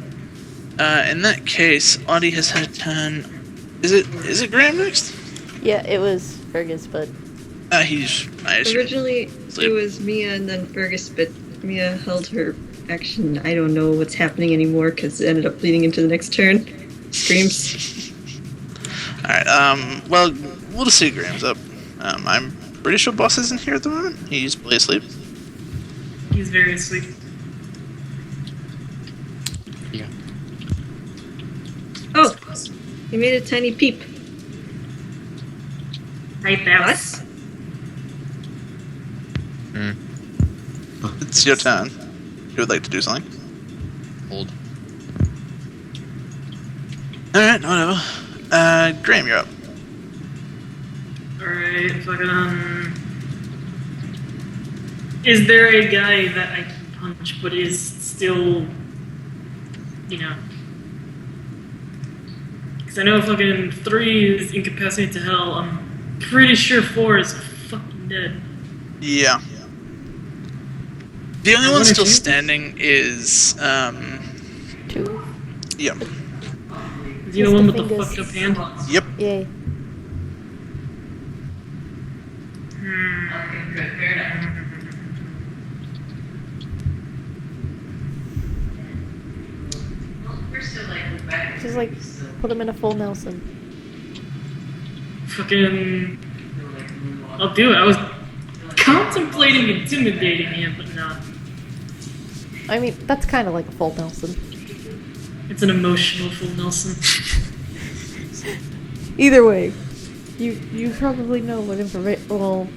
In that case, Audie has had a turn. Is it Graham next? Yeah, it was Fergus, but He's. I assume. Originally, Sleep. it was Mia and then Fergus, but Mia held her action. I don't know what's happening anymore because it ended up bleeding into the next turn. Screams. All right. Well, we'll just see Graham's up. I'm pretty sure Boss isn't here at the moment. He's probably asleep. He's very asleep. Yeah. Oh, he made a tiny peep. Right bounce. It's your turn. You would like to do something? Hold. Alright, whatever. Graham, you're up. Alright, fucking. Is there a guy that I can punch but is still. Because I know fucking 3 is incapacitated to hell. I'm pretty sure 4 is fucking dead. Yeah. The only One one or still two? standing is, 2. yeah. Is he the one with the Fingers. fucked up hand? Yep. Yay. Okay, good, fair enough. Well, we're still like back. Just like put him in a full Nelson. Fucking. I'll do it. I was contemplating intimidating him, but no. I mean, that's kind of like a full Nelson. It's an emotional full Nelson. Either way, you probably know what information. Well,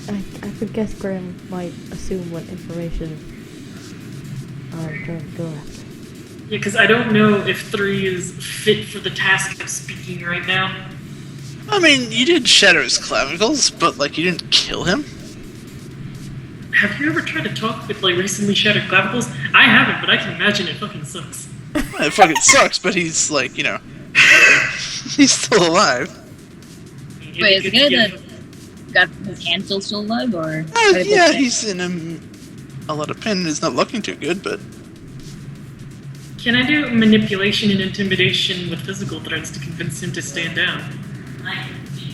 I could guess Graham might assume what information I'm trying to go after. Yeah, because I don't know if 3 is fit for the task of speaking right now. I mean, you did shatter his clavicles, but, like, you didn't kill him. Have you ever tried to talk with, like, recently shattered clavicles? I haven't, but I can imagine it fucking sucks. Well, it fucking sucks, but he's, like, he's still alive. Wait, is it good that got his hand still alive, or? Yeah, he's in a lot of pain and is not looking too good, but... Can I do manipulation and intimidation with physical threats to convince him to stand down?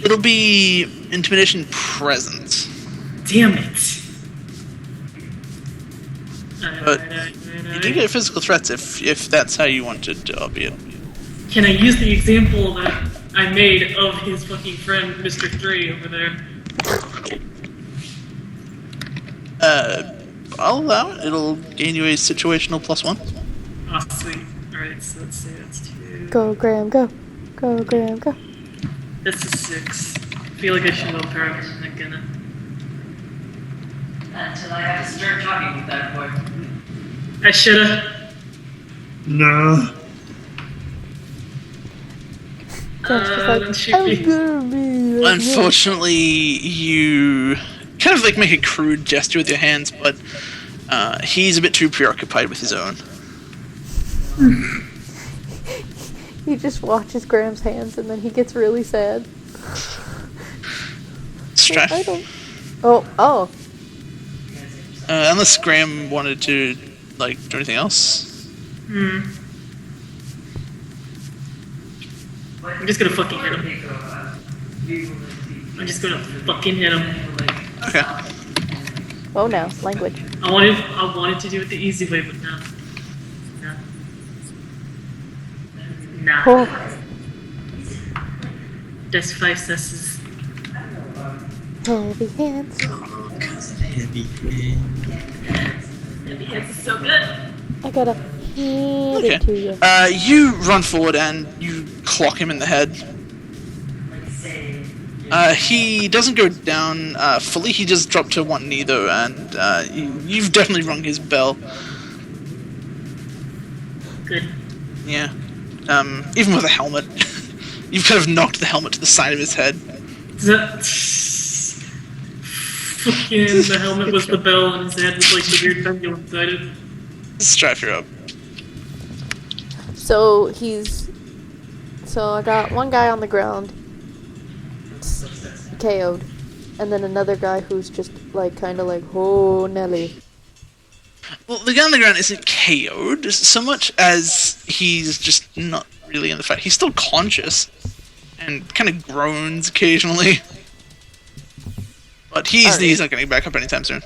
It'll be intimidation presence. Damn it. But you do get physical threats if that's how you want to be it. Can I use the example that I made of his fucking friend, Mr. 3, over there? I'll allow it. It'll gain you a situational +1. Oh, sweet. Alright, so let's say that's 2. Go, Graham, go. Go, Graham, go. That's a 6. I feel like I should willpower, but I'm not gonna. Until I have to start talking with that boy. I shoulda. No. Graham that just should like, be- I'm gonna be like this." Unfortunately, you kind of like make a crude gesture with your hands, but he's a bit too preoccupied with his own. He just watches Graham's hands and then he gets really sad. Stra- I don't. Oh. unless Graham wanted to like do anything else? I'm just gonna fucking hit him. I'm just gonna fucking hit him. Okay. Oh no, language. I wanted to do it the easy way, but no. Nah. Oh. That's 5 successes. Heavy hands. Heavy hand. This is so good. I gotta hand it to you. You run forward and you clock him in the head. He doesn't go down fully. He just dropped to one knee though, and you've definitely rung his bell. Good. Yeah. Even with a helmet, you've kind of knocked the helmet to the side of his head. Fucking the helmet was the bell and his head was like the weird pendulum inside it. Strife, you're up. So I got one guy on the ground, KO'd, and then another guy who's just like kind of like, oh Nelly. Well, the guy on the ground isn't KO'd so much as he's just not really in the fight. He's still conscious and kind of groans occasionally. But he's not getting back up anytime soon.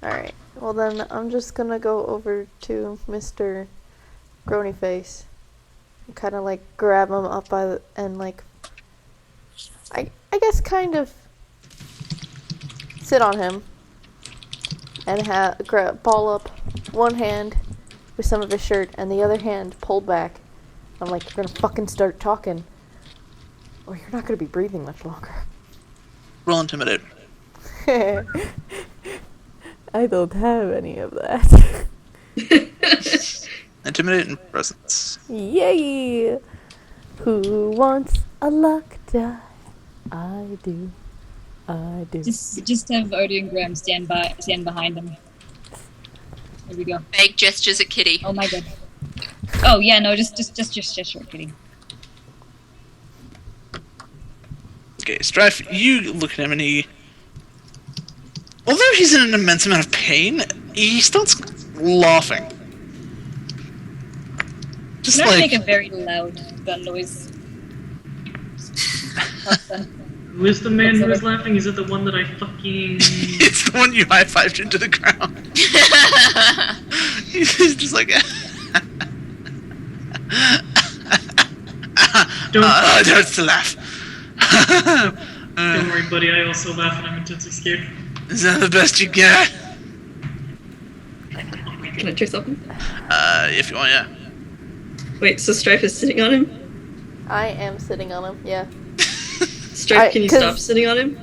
Alright, well then I'm just gonna go over to Mr. Groany Face and kind of like grab him up by the, and like, I guess kind of sit on him and ball up one hand with some of his shirt and the other hand pulled back. I'm like, you're gonna fucking start talking or you're not gonna be breathing much longer. Roll Intimidate. I don't have any of that. Intimidate and Presence. Yay! Who wants a luck die? I do. I do. Just have Odie and Graham stand behind him. There we go. Vague gestures at Kitty. Oh my god. Oh yeah, no, just gesture, Kitty. Okay, Strife, you look at him and he... Although he's in an immense amount of pain, he starts laughing. Just Can I like... make a very loud gun noise? Who is the man who is laughing? Is it the one that I fucking... It's the one you high-fived into the ground. He's just like... Don't laugh. Don't worry, buddy. I also laugh and I'm intensely scared. Is that the best you get? Can I try something? If you want, yeah. Wait, so Strife is sitting on him? I am sitting on him, yeah. Strife, can you stop sitting on him?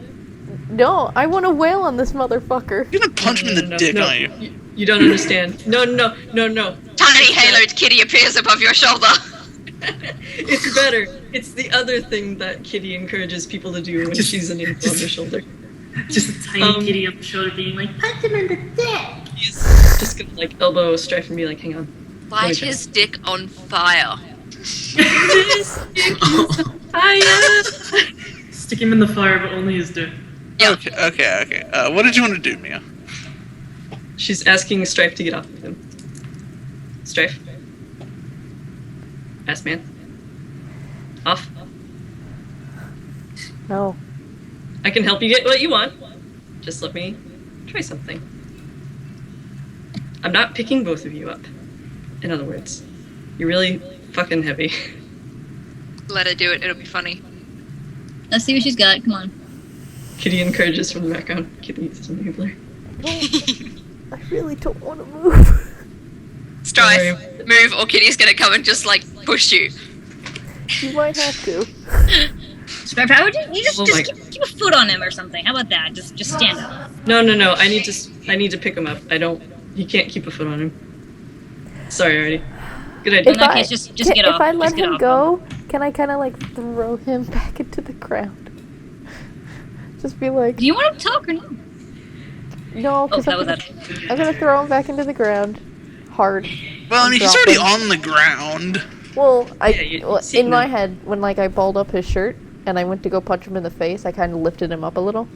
No, I want to wail on this motherfucker. You're gonna punch him in the dick, aren't you? You don't understand. No. Tiny haloed Kitty appears above your shoulder. It's better. It's the other thing that Kitty encourages people to do when she's an infant on their shoulder. Just a tiny kitty on the shoulder being like, punch him in the dick! He's just gonna like elbow Strife and be like, hang on. Light his dick on fire. Fire! Stick him in the fire, but only his dick. Okay. What did you want to do, Mia? She's asking Strife to get off of him. Strife. Ass man. Off. No. I can help you get what you want. Just let me try something. I'm not picking both of you up. In other words, you're really fucking heavy. Let her do it, it'll be funny. Let's see what she's got. Come on. Kitty encourages from the background. Kitty is an enabler. I really don't want to move. Strife, move or Kitty's gonna come and just like push you. You might have to. Strife, how would you just keep a foot on him or something? How about that? Just stand up. No. I need to pick him up. He can't keep a foot on him. Sorry, already. Good idea. In that case, just get off. If I let Just get him off. go, can I kind of like throw him back into the ground? Just be like... Do you want to talk or no? No, because I'm gonna throw him back into the ground. Hard. Well, I mean, he's already on the ground. Well, see in my him. head, when like I balled up his shirt and I went to go punch him in the face, I kind of lifted him up a little.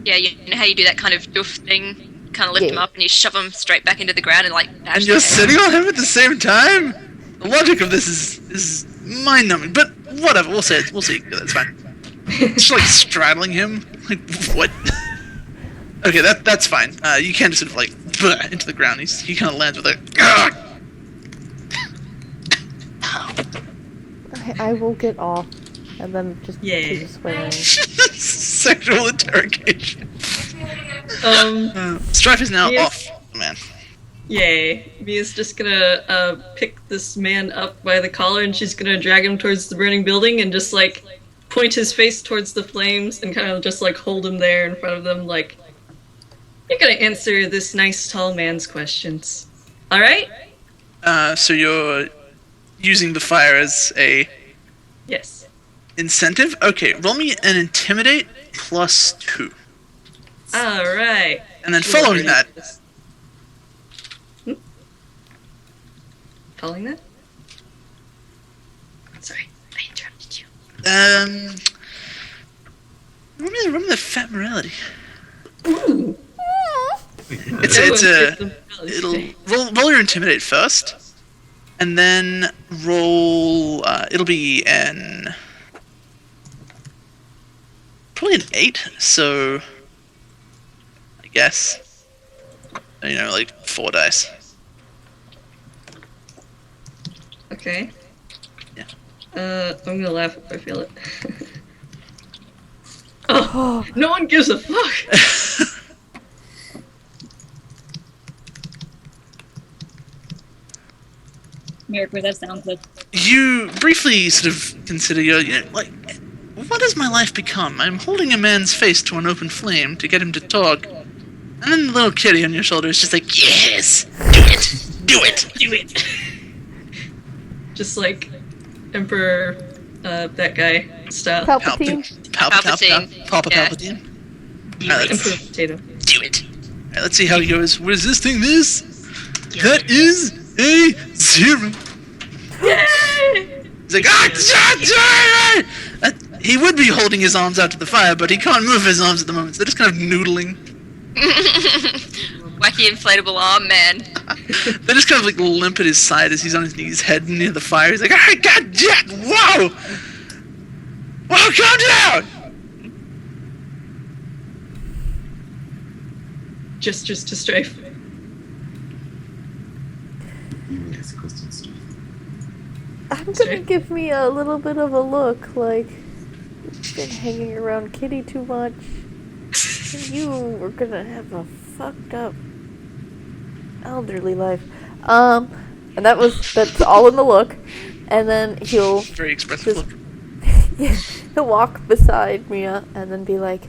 Yeah, you know how you do that kind of doof thing? kind of lift Yeah. him up and you shove him straight back into the ground and like bash And the you're head. sitting on him at the same time? The logic of this is mind-numbing, but whatever, we'll see. That's fine. Just like straddling him? Like, what? Okay, that's fine. You can't just sort of like, into the ground. He kind of lands with a... I will get off, and then just Yay. keep swinging. Sexual interrogation. Strife is now Yes. off, man. Yay. Mia's just gonna pick this man up by the collar and she's gonna drag him towards the burning building and just like point his face towards the flames and kind of just like hold him there in front of them like, you're gonna answer this nice tall man's questions. Alright? So you're using the fire as a Yes. incentive? Okay, roll me an intimidate +2. Alright. And then following that, Following that? Sorry, I interrupted you. roll me the fat morality. Ooh. It's Everyone picked it'll them. roll your intimidate first, and then roll. It'll be probably an 8. So I guess like 4 dice. Okay. Yeah. I'm gonna laugh if I feel it. Oh, no one gives a fuck! Miracle, that sounds like. You briefly sort of consider like, what has my life become? I'm holding a man's face to an open flame to get him to talk, and then the little kitty on your shoulder is just like, yes, do it. Just like Emperor, that guy style. Palpatine. Papa Yeah. Palpatine. Alright, Emperor let's Potato. do it. Alright, let's see how he goes. Resisting this. That is a 0. He's like, he would be holding his arms out to the fire, but he can't move his arms at the moment, so they're just kind of noodling. Wacky inflatable arm man. They're just kind of like limp at his side as he's on his knees, head near the fire. He's like, ah, god damn, whoa! Whoa, calm down! Gestures to Strafe. You ask questions. I'm Sorry? gonna give me a little bit of a look, like, you've been hanging around Kitty too much. You were gonna have a fucked up elderly life. And that's all in the look. And then he'll Very expressive just look. he'll walk beside Mia and then be like,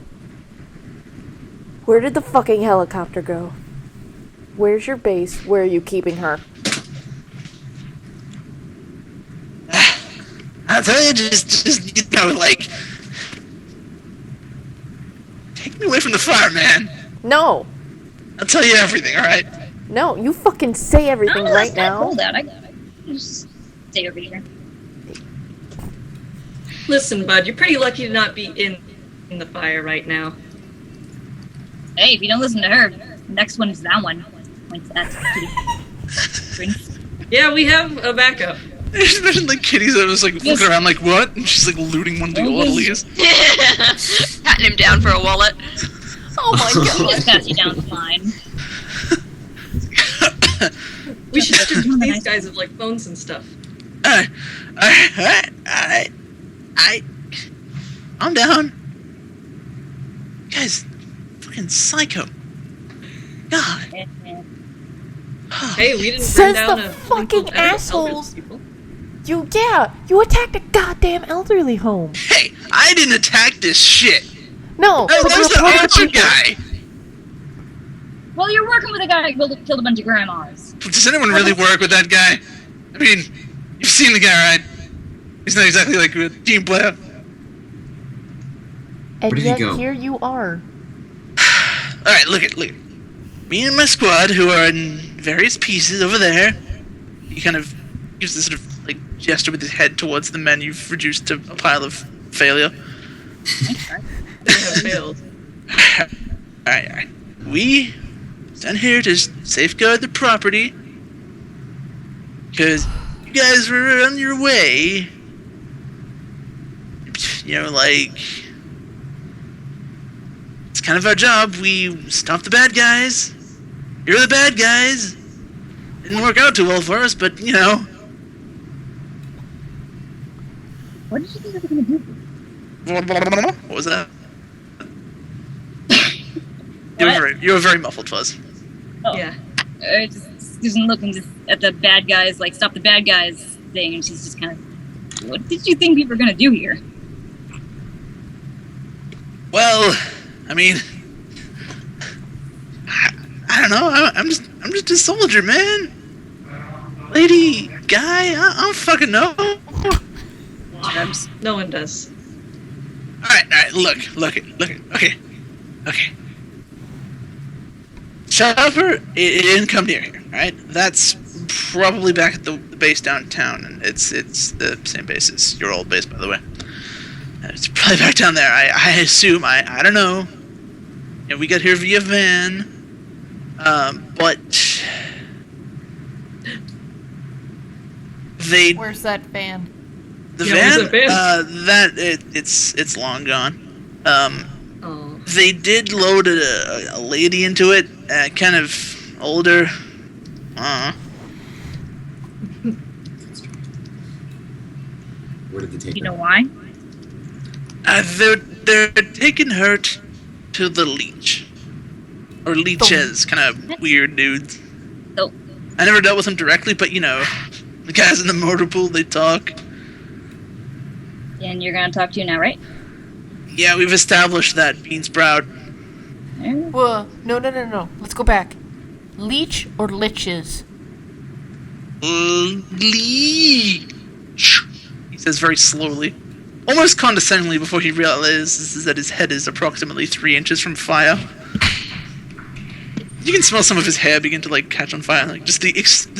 where did the fucking helicopter go? Where's your base? Where are you keeping her? I'll tell you, just like, take me away from the fire, man. No! I'll tell you everything, alright? No, you fucking say everything Oh, right that's not now. cold out. I got it. Just stay over here. Listen, bud, you're pretty lucky to not be in the fire right now. Hey, if you don't listen to her, next one is that one. Points at Kitty. Yeah, we have a backup. I just imagine like Kitty's just like looking around like, what? And she's like looting one of the orderlies. Patting him down for a wallet. Oh my god. Just pass you down the line. We should introduce these guys with like phones and stuff. I'm down. Guys, fucking psycho. God. Hey, we didn't Says burn down the a fucking bunch of elderly assholes. people. You attacked a goddamn elderly home. Hey, I didn't attack this shit. No, Hey, but there's you're the part of archer the people. guy. Well, you're working with a guy who killed a bunch of grandmas. Does anyone really work with that guy? I mean, you've seen the guy, right? He's not exactly like a team player. And Where did he yet go? here you are. Alright, look at. Me and my squad, who are in various pieces over there. He kind of gives this sort of like gesture with his head towards the men you've reduced to a pile of failure. They have failed. Alright. We down here to safeguard the property. Because you guys were on your way. You know, like... It's kind of our job. We stop the bad guys. You're the bad guys. Didn't work out too well for us, but, you know... What did you think I was gonna do? What was that? You were very muffled, Fuzz. Oh. Yeah. Just looking just at the bad guys, like stop the bad guys thing, and she's just kind of, what did you think we were gonna do here? Well, I mean, I don't know. I'm just a soldier, man. Lady, guy, I don't fucking know. No one does. All right. Look. Okay. Chopper, it didn't come near here. All right, that's probably back at the base downtown, and it's the same base as your old base, by the way. It's probably back down there. I assume. I don't know. You know, we got here via van, but they. Where's that van? The Yeah, van, where's the van? It's long gone. Oh. They did load a lady into it, kind of older. Where did they take You her? know why? They're taking her to the leech. Or leeches, kind of weird dudes. Oh. I never dealt with them directly, but you know, the guys in the motor pool, they talk. And you're gonna talk to you now, right? Yeah, we've established that, Bean Sprout. Whoa, no. Let's go back. Leech or liches? Leech. He says very slowly, almost condescendingly, before he realizes that his head is approximately 3 inches from fire. You can smell some of his hair begin to like catch on fire, like just the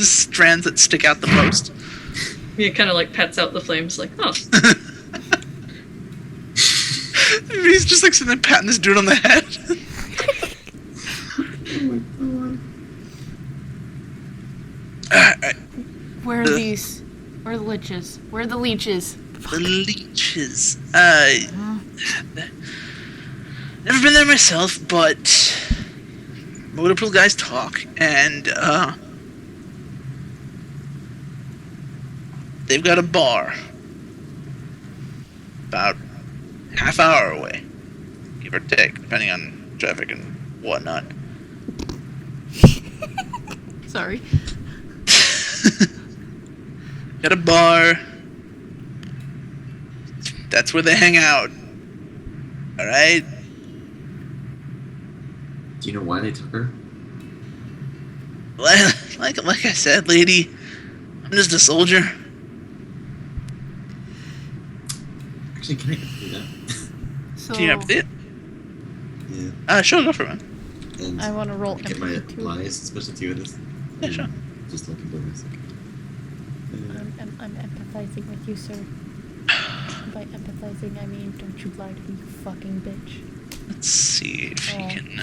strands that stick out the most. He kind of like pets out the flames, like, oh. He's just like sitting there patting this dude on the head. Alright. Where are these? Where are the liches? Where are the leeches? The leeches. Never been there myself, but motor pool guys talk, and they've got a bar about half hour away, give or take, depending on traffic and whatnot. Sorry. Got a bar. That's where they hang out. Alright? Do you know why they took her? Like I said, lady, I'm just a soldier. Actually, can I do that? So Do you have it? Yeah. Sure, go for it. And I want to roll get my empathy too. lies, specialty with this. Yeah, sure. Just looking for this. I'm empathizing with you, sir. By empathizing, I mean, don't you lie to me, you fucking bitch. Let's see if he Oh. can.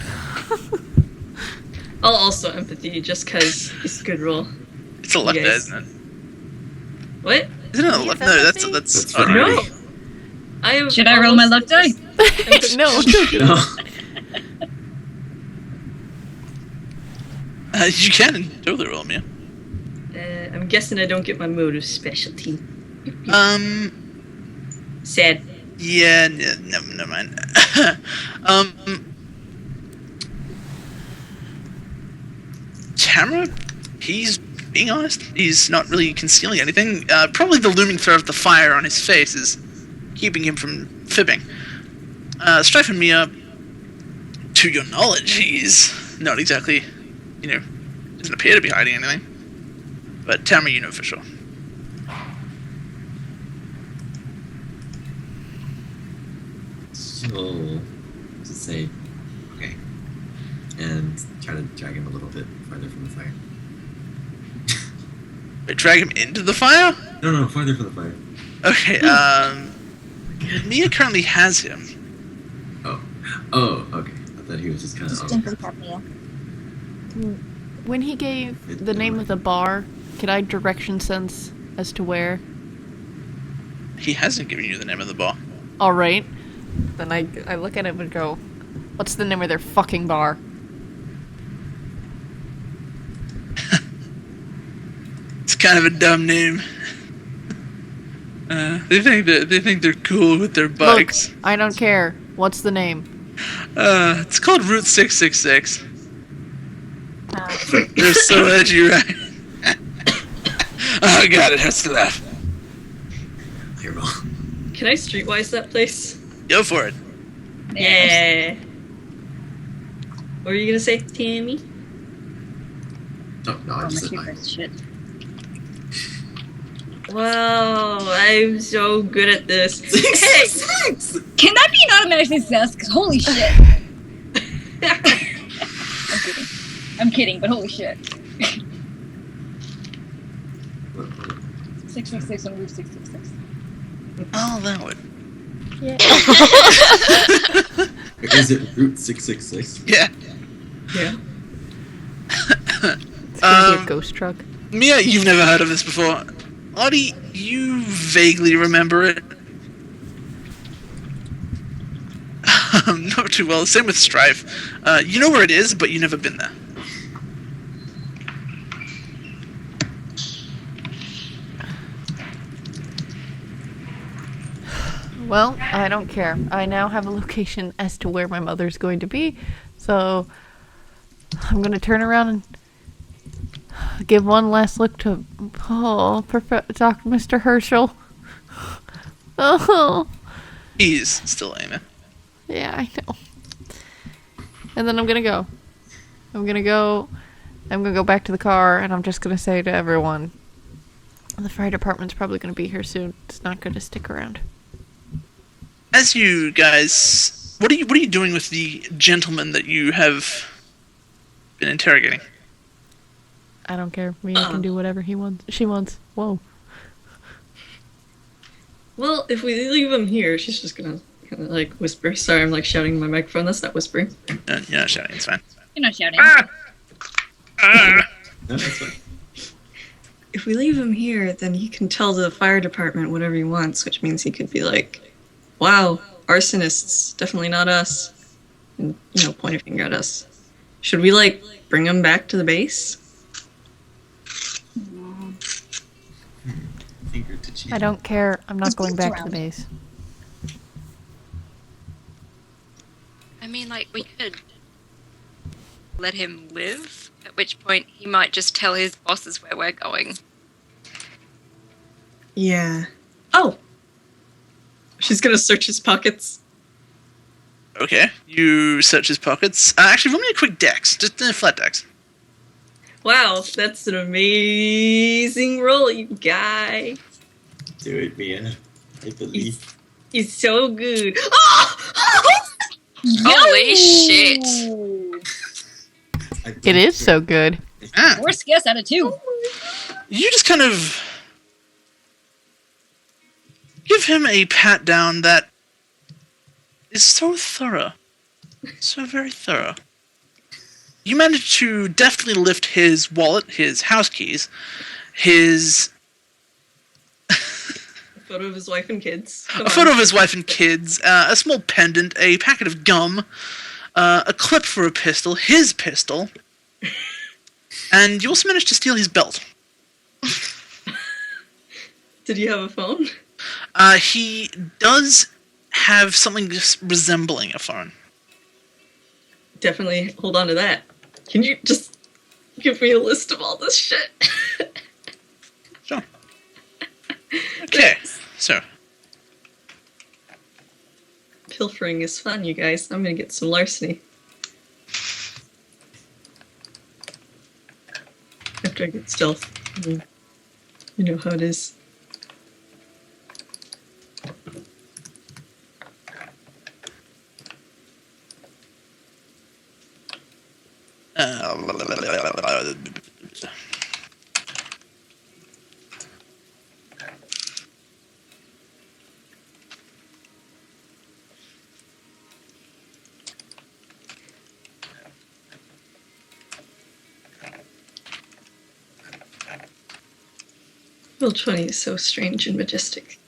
I'll also empathy, just because it's a good roll. It's a luck die, Yes. isn't it? What? Isn't it a luck? No, that's That's oh, fine. No! I have Should I roll my luck die? No. No. You can totally roll me. I'm guessing I don't get my motive specialty. Sad. Yeah, never mind. Tamara, he's being honest. He's not really concealing anything. Probably the looming threat of the fire on his face is keeping him from fibbing. Strife and Mia, to your knowledge, he's not exactly, doesn't appear to be hiding anything. But Tamara, you know for sure. So, just say, okay. And try to drag him a little bit farther from the fire. Wait, drag him into the fire? No, farther from the fire. Okay, Mia currently has him. Oh, okay. I thought he was just kind of. Just gently tap me. When he gave the name of the bar, could I direction sense as to where? He hasn't given you the name of the bar. All right. Then I look at him and go, "What's the name of their fucking bar?" It's kind of a dumb name. They think they're cool with their bikes. Look, I don't care. What's the name? It's called Route 666. They're so edgy, right? Oh god, it hurts to laugh. Here, Mo. Can I streetwise that place? Go for it. Yeah. What were you gonna say, Tammy? No, I Oh, just my said I. first shit. Wow, I'm so good at this. Hey! Can that be an automatic success? 'Cause holy shit. I'm kidding, but holy shit. 666 on Route 666. Oh, that would. Yeah. Is it Route 666? Yeah. Yeah. It's gonna be a ghost truck. Mia, you've never heard of this before. Audie, you vaguely remember it. Not too well. Same with Strife. You know where it is, but you've never been there. Well, I don't care. I now have a location as to where my mother's going to be, so I'm gonna turn around and give one last look to Dr. Mr. Herschel. Oh, He's still aiming. yeah, I know. And then I'm gonna go. I'm gonna go back to the car, and I'm just gonna say to everyone, the fire department's probably gonna be here soon. It's not gonna stick around. As you guys, what are you doing with the gentleman that you have been interrogating? I don't care. Mia can do whatever she wants. Whoa. Well, if we leave him here, she's just gonna kind of like whisper. Sorry, I'm like shouting in my microphone. That's not whispering. You're not shouting, it's fine. You're not shouting. No, that's fine. If we leave him here, then he can tell the fire department whatever he wants, which means he could be like, wow, arsonists, definitely not us. And, point a finger at us. Should we, like, bring him back to the base? Finger to cheek. I don't care. I'm not Just going dance back to the around. base. I mean, like, we could let him live, at which point he might just tell his bosses where we're going. Yeah. Oh! She's gonna search his pockets. Okay. You search his pockets. Actually, roll me a quick dex. Just a flat dex. Wow, that's an amazing roll, you guy. Do it, Mia. I believe. He's so good. Oh! Holy shit! I don't It is care. so good. Ah, Worst guess out of 2. you just kind of give him a pat down that is so thorough. So very thorough. You manage to deftly lift his wallet, his house keys, his A photo of his wife and kids. Come a on. photo of his wife and kids, a small pendant, a packet of gum, a clip for a pistol, his pistol, and you also managed to steal his belt. Did he have a phone? He does have something just resembling a phone. Definitely hold on to that. Can you just give me a list of all this shit? Sure. Okay, so Pilfering is fun, you guys. I'm gonna get some larceny. After I get stealth. You know how it is. Bill 20 is so strange and majestic.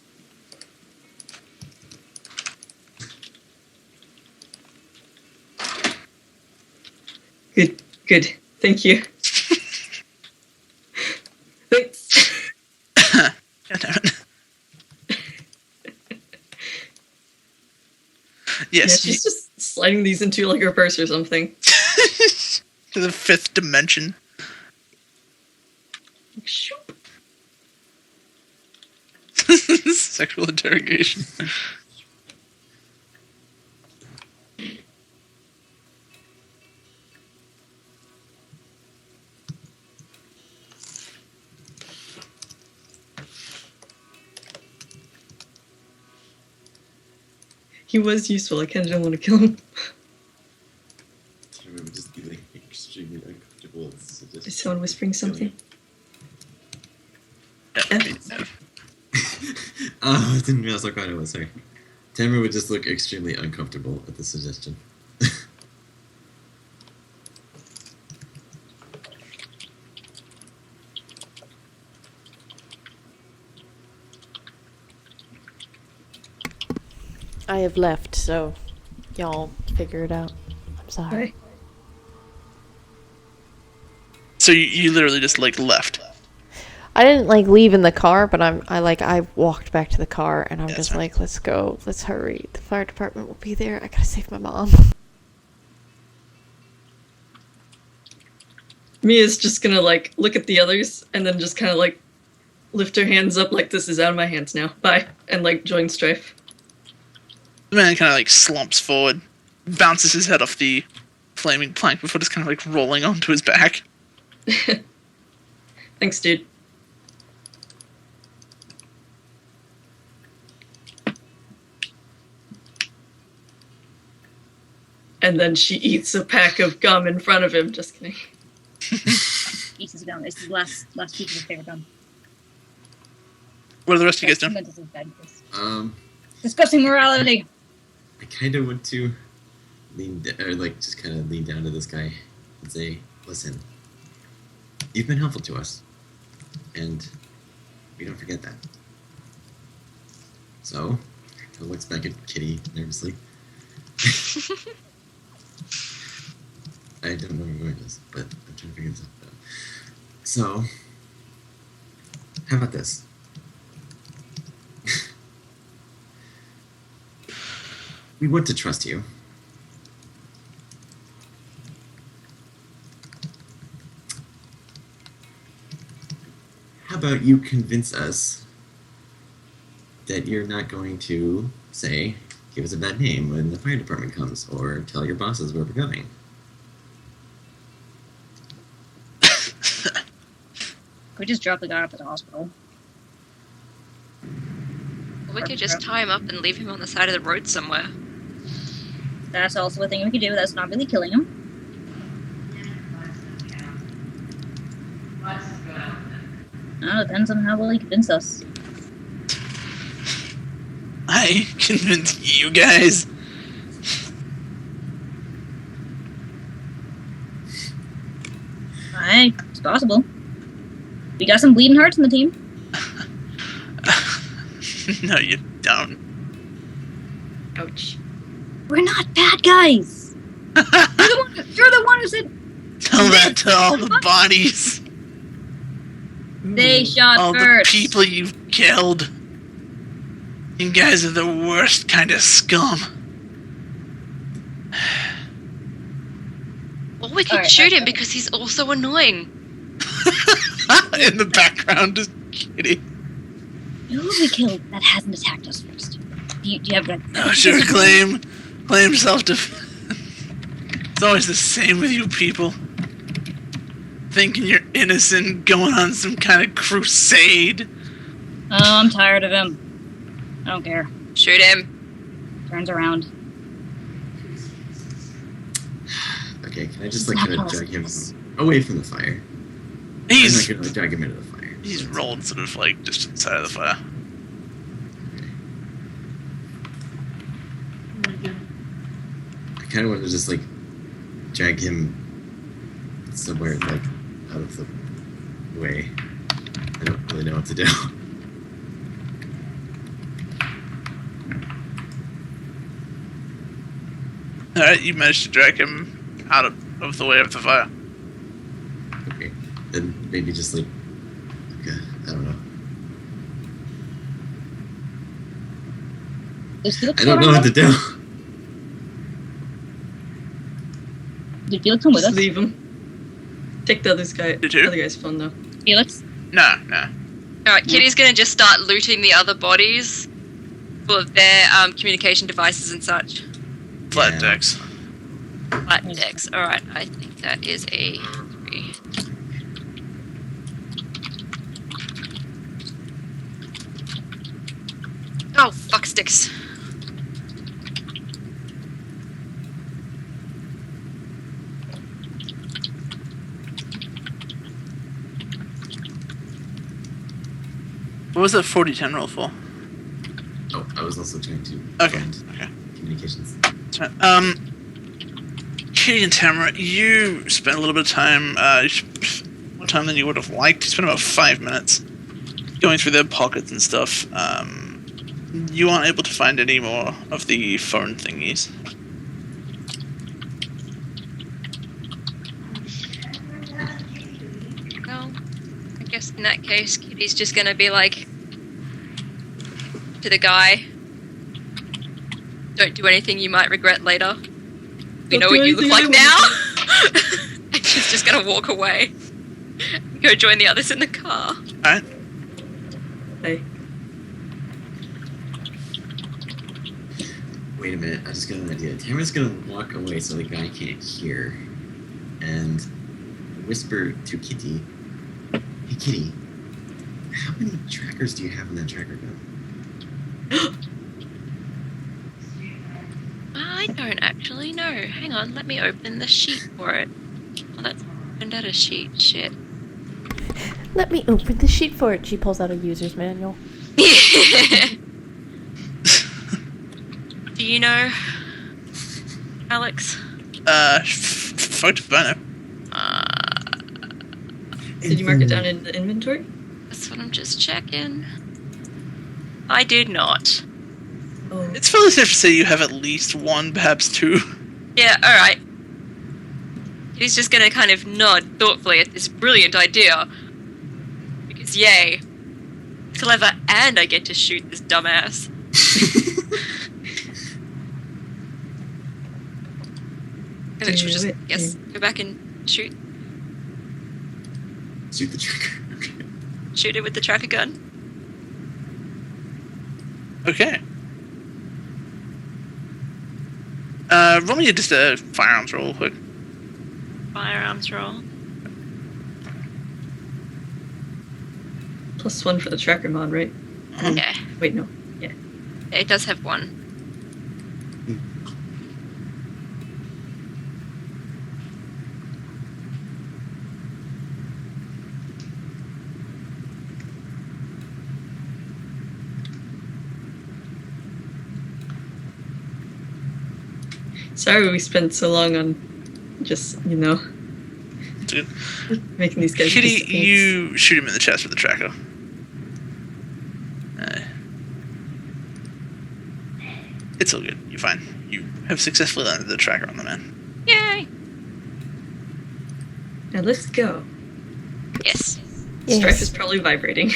Good. Thank you. Thanks. God damn it. Yeah, Yes, she's just sliding these into like her purse or something. to the fifth dimension. Shoop. Sexual interrogation. He was useful. I kind of don't want to kill him. It would just be like extremely uncomfortable. It's just Is someone whispering something? Oh, I didn't realize how quiet it was. Sorry. Tamara would just look extremely uncomfortable at the suggestion. I have left, so y'all figure it out. I'm sorry. Right. So you literally just like left. I didn't like leave in the car, but I walked back to the car and I'm Yeah, just that's like, let's go, let's hurry. The fire department will be there. I gotta save my mom. Mia's just gonna like look at the others and then just kind of like lift her hands up like this is out of my hands now. Bye. And like join Strife. The man kind of like slumps forward, bounces his head off the flaming plank before just kind of like rolling onto his back. Thanks, dude. And then she eats a pack of gum in front of him. Just kidding. Pieces of gum. This is the last piece of his favorite gum. What are the rest of you guys doing? This is bad. Um, Discussing morality. I kind of want to just kind of lean down to this guy and say, "Listen, you've been helpful to us, and we don't forget that." So, he looks back at Kitty nervously. I don't know where it is, but I'm trying to figure this out. So, how about this? We want to trust you. How about you convince us that you're not going to, say, give us a bad name when the fire department comes, or tell your bosses where we're going? Could we just drop the guy off at the hospital? We could just tie him up and leave him on the side of the road somewhere. That's also a thing we could do. That's not really killing him. No, depends on how well he convinced us. I convinced you guys. Alright, it's possible. We got some bleeding hearts on the team. No, you don't. Ouch. We're not bad guys. You're the one who said Tell that to all the bodies. they shot All the first. people you've killed. You guys are the worst kind of scum. Or we could Alright, shoot him okay. because he's also annoying. In the background, just kidding. Who have we killed that hasn't attacked us first? Do you have No, sure, claim self-defense. It's always the same with you people. Thinking you're innocent, going on some kind of crusade. Oh, I'm tired of him. I don't care. Shoot him. Turns around. Okay, can I just kind of drag him away from the fire? He's I'm not gonna drag him into the fire. he's rolled sort of like just inside of the fire. I kind of want to just drag him somewhere out of the way. I don't really know what to do. Alright, you managed to drag him out of the way of the fire. Okay. Then maybe just like I don't know. I don't know what to do. Did Felix come with Just us? leave him. Take the other guy's phone though. Felix? No. Alright, Kitty's gonna just start looting the other bodies for their communication devices and such. Flat Yeah. decks. Flat decks. Alright, I think that is a 3. Oh, fuck sticks. What was that 40-10 roll for? Oh, I was also trying to Okay. find communications. So, Kitty and Tamara, you spent a little bit of time, more time than you would have liked. You spent about 5 minutes going through their pockets and stuff. You aren't able to find any more of the phone thingies. Well, I guess in that case, Kitty's just gonna be like to the guy, don't do anything you might regret later. We know what you look like now. And she's just gonna walk away. Go join the others in the car. Alright? Hey. Wait a minute, I just got an idea. Tamara's gonna walk away so the guy can't hear, and whisper to Kitty, "Hey Kitty, how many trackers do you have in that tracker gun?" I don't actually know. Hang on, let me open the sheet for it. Oh, that's Vendetta sheet. Shit. Let me open the sheet for it. She pulls out a user's manual. Do you know, Alex? Photo burner. Did you mark it down in the inventory? That's what I'm just checking. I did not. Oh. It's fairly safe to say you have at least one, perhaps two. Yeah, alright. He's just gonna kind of nod thoughtfully at this brilliant idea. Because yay. Clever, and I get to shoot this dumbass. And then she'll just, yes, go back and shoot. Shoot the tracker. Okay. Shoot it with the tracker gun. Okay. Roll me just a firearms roll, quick. Firearms roll. +1 for the tracker mod, right? Yeah. Wait, no. It does have 1. Sorry we spent so long on just, Dude. making these guys Kitty, participants. you shoot him in the chest with the tracker. It's all good. You're fine. You have successfully landed the tracker on the man. Yay! Now let's go. Yes. Strife is probably vibrating.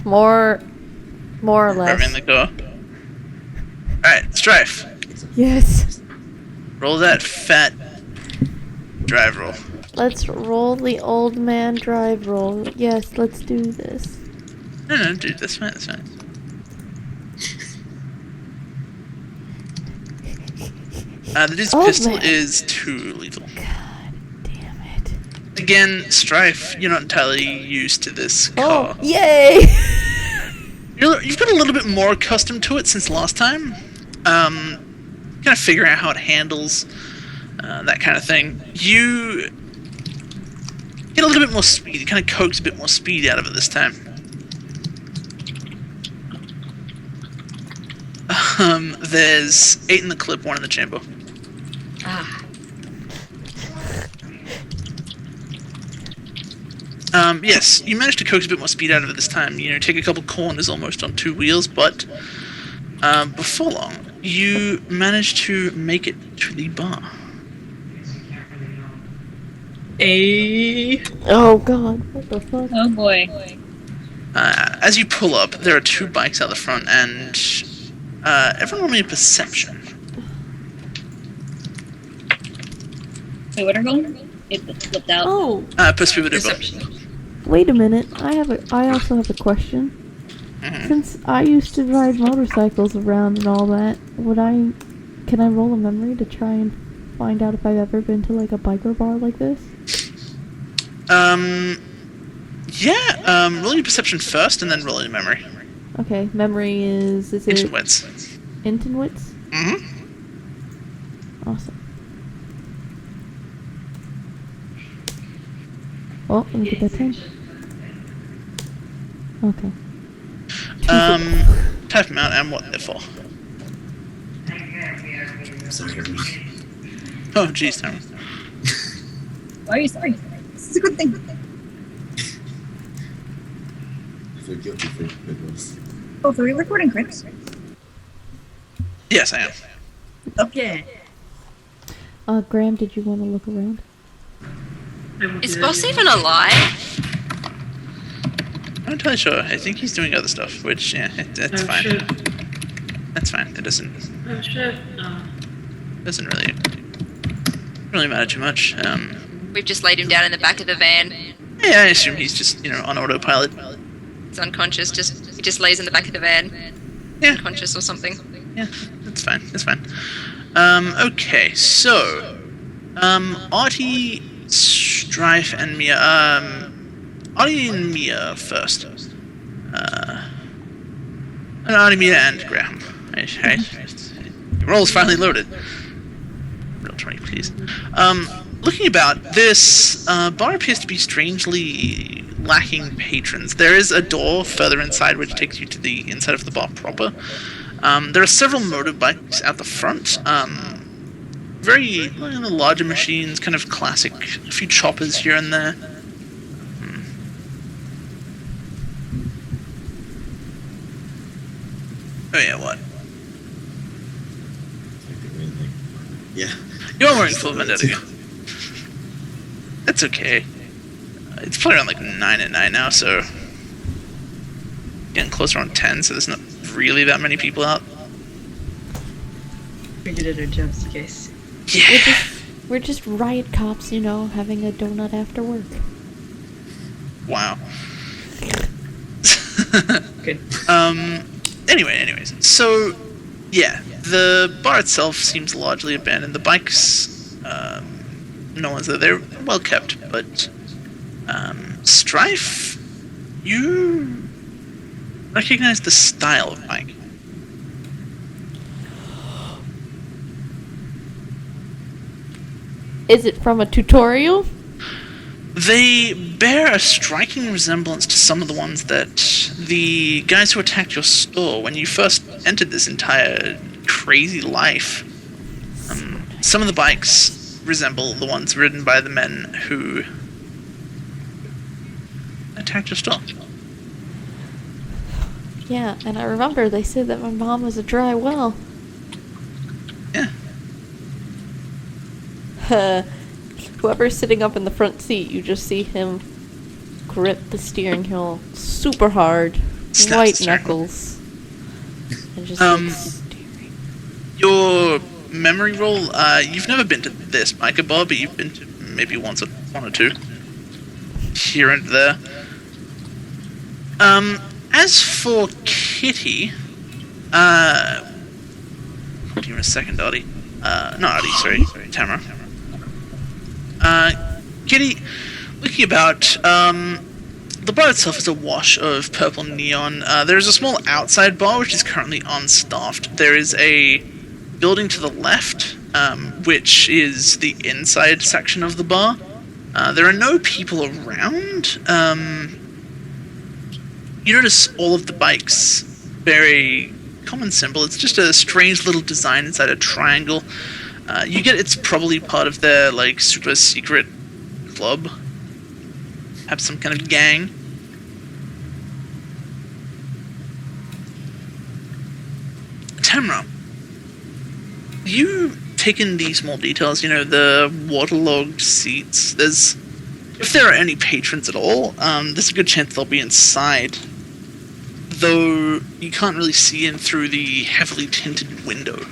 More or less. Right in the car. Alright, Strife. Yes. Roll that fat drive roll. Let's roll the old man drive roll. Yes, let's do this. No, dude, that's fine, that's fine. The dude's Oh, pistol man. is too lethal. God damn it. Again, Strife, you're not entirely used to this Oh, car. yay! You've got a little bit more accustomed to it since last time. Kind of figuring out how it handles, that kind of thing. You get a little bit more speed. You kind of coax a bit more speed out of it this time. There's 8 in the clip, 1 in the chamber. Ah. Yes, you managed to coax a bit more speed out of it this time. You know, take a couple corners almost on 2 wheels, but before long, you managed to make it to the bar. Oh god, what the fuck? Oh boy. As you pull up, there are 2 bikes out the front, and everyone roll me a perception. Wait, what are going? It flipped out. Oh, Perception. wait a minute. I also have a question. Since I used to ride motorcycles around and all that, can I roll a memory to try and find out if I've ever been to like a biker bar like this? Roll your perception first, and then roll your memory. Okay, memory is it Intuits. Intuits? Mm-hmm. Awesome. Oh, let me get that 10. Okay. Type them out and what they're for. I'm sorry, everyone. Oh, jeez, Tom. Why are you sorry? This is a good thing. I feel guilty for good ones. Oh, are we recording, Chris? Yes, I am. Okay. Graham, did you want to look around? Is Boss even alive? I'm not entirely sure. I think he's doing other stuff, which, yeah, that's fine. Shit. That's fine. It doesn't Oh shit. really matter too much. We've just laid him down in the back of the van. Yeah, I assume he's just, on autopilot. He's unconscious. He just lays in the back of the van, Yeah, unconscious or something. yeah, that's fine. That's fine. Okay, so, Artie, Strife, and Mia. Artie and Mia first. And Artie, Mia, and Graham. Your roll's finally loaded. Real 20, please. Looking about, this bar appears to be strangely lacking patrons. There is a door further inside which takes you to the inside of the bar proper. There are several motorbikes out the front. Very larger machines, kind of classic. A few choppers here and there. Oh yeah, what? Yeah. You're wearing full Vendetta. That's okay. It's probably around like 9 at night now, so getting closer on 10, so there's not really that many people out. We did it just in case. Yeah. We're just riot cops, having a donut after work. Wow. Good. Anyways, so yeah, the bar itself seems largely abandoned. The bikes, no one's there. They're well kept, but Strife, you recognize the style of bike. Is it from a tutorial? They bear a striking resemblance to some of the ones that the guys who attacked your store when you first entered this entire crazy life. Some of the bikes resemble the ones ridden by the men who attacked your store. Yeah, and I remember they said that my mom was a dry well. Yeah. Whoever's sitting up in the front seat, you just see him grip the steering wheel super hard, Snap the white steering wheel. knuckles, and just steering. Your memory roll, you've never been to this biker bar, but you've been to maybe one or two. Here and there. As for Kitty, give me a second, Artie. Not Artie, sorry, Tamara. Kitty, looking about, the bar itself is a wash of purple neon. There is a small outside bar which is currently unstaffed. There is a building to the left, which is the inside section of the bar. There are no people around. You notice all of the bikes bear a common symbol. It's just a strange little design inside a triangle. You get it's probably part of their, super secret club. Perhaps some kind of gang. Tamra, you taken the small details, the waterlogged seats. If there are any patrons at all, there's a good chance they'll be inside. Though you can't really see in through the heavily tinted window.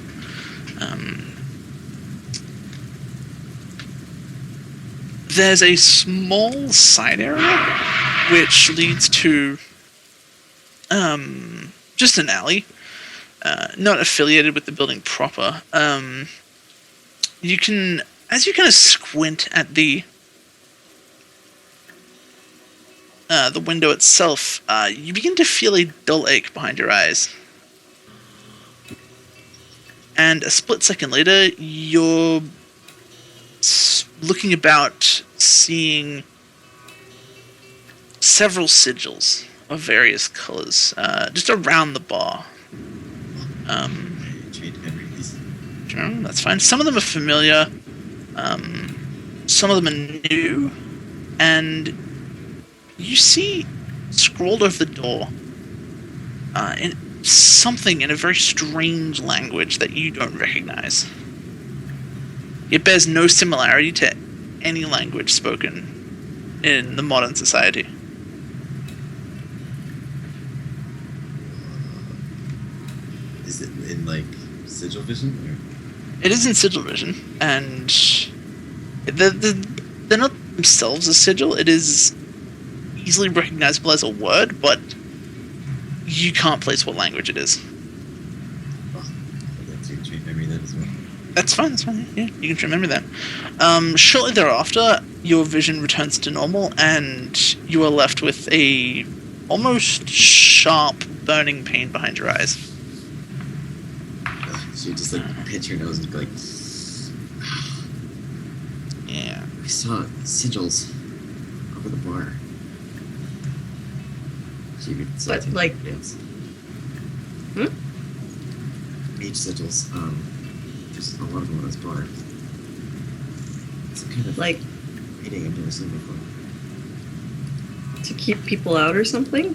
There's a small side area which leads to just an alley, not affiliated with the building proper. You can, as you kind of squint at the window itself, you begin to feel a dull ache behind your eyes. And a split second later, you're looking about, seeing several sigils of various colors just around the bar. Sure, that's fine. Some of them are familiar, some of them are new, and you see scrawled over the door in something in a very strange language that you don't recognize. It bears no similarity to any language spoken in the modern society. Is it in, like, sigil vision? Or? It is in sigil vision, and they're not themselves a sigil. It is easily recognizable as a word, but you can't place what language it is. Oh, I'd like to treat memory that as well. That's fine, yeah, you can remember that. Shortly thereafter, your vision returns to normal, and you are left with a almost sharp, burning pain behind your eyes. So you just, like, pinch your nose and go like... Yeah. I saw sigils over the bar. So you could say But, like... Yes. Mage sigils, there's a lot of them on this bar. It's a kind of Like, meeting I've never seen before. to keep people out or something?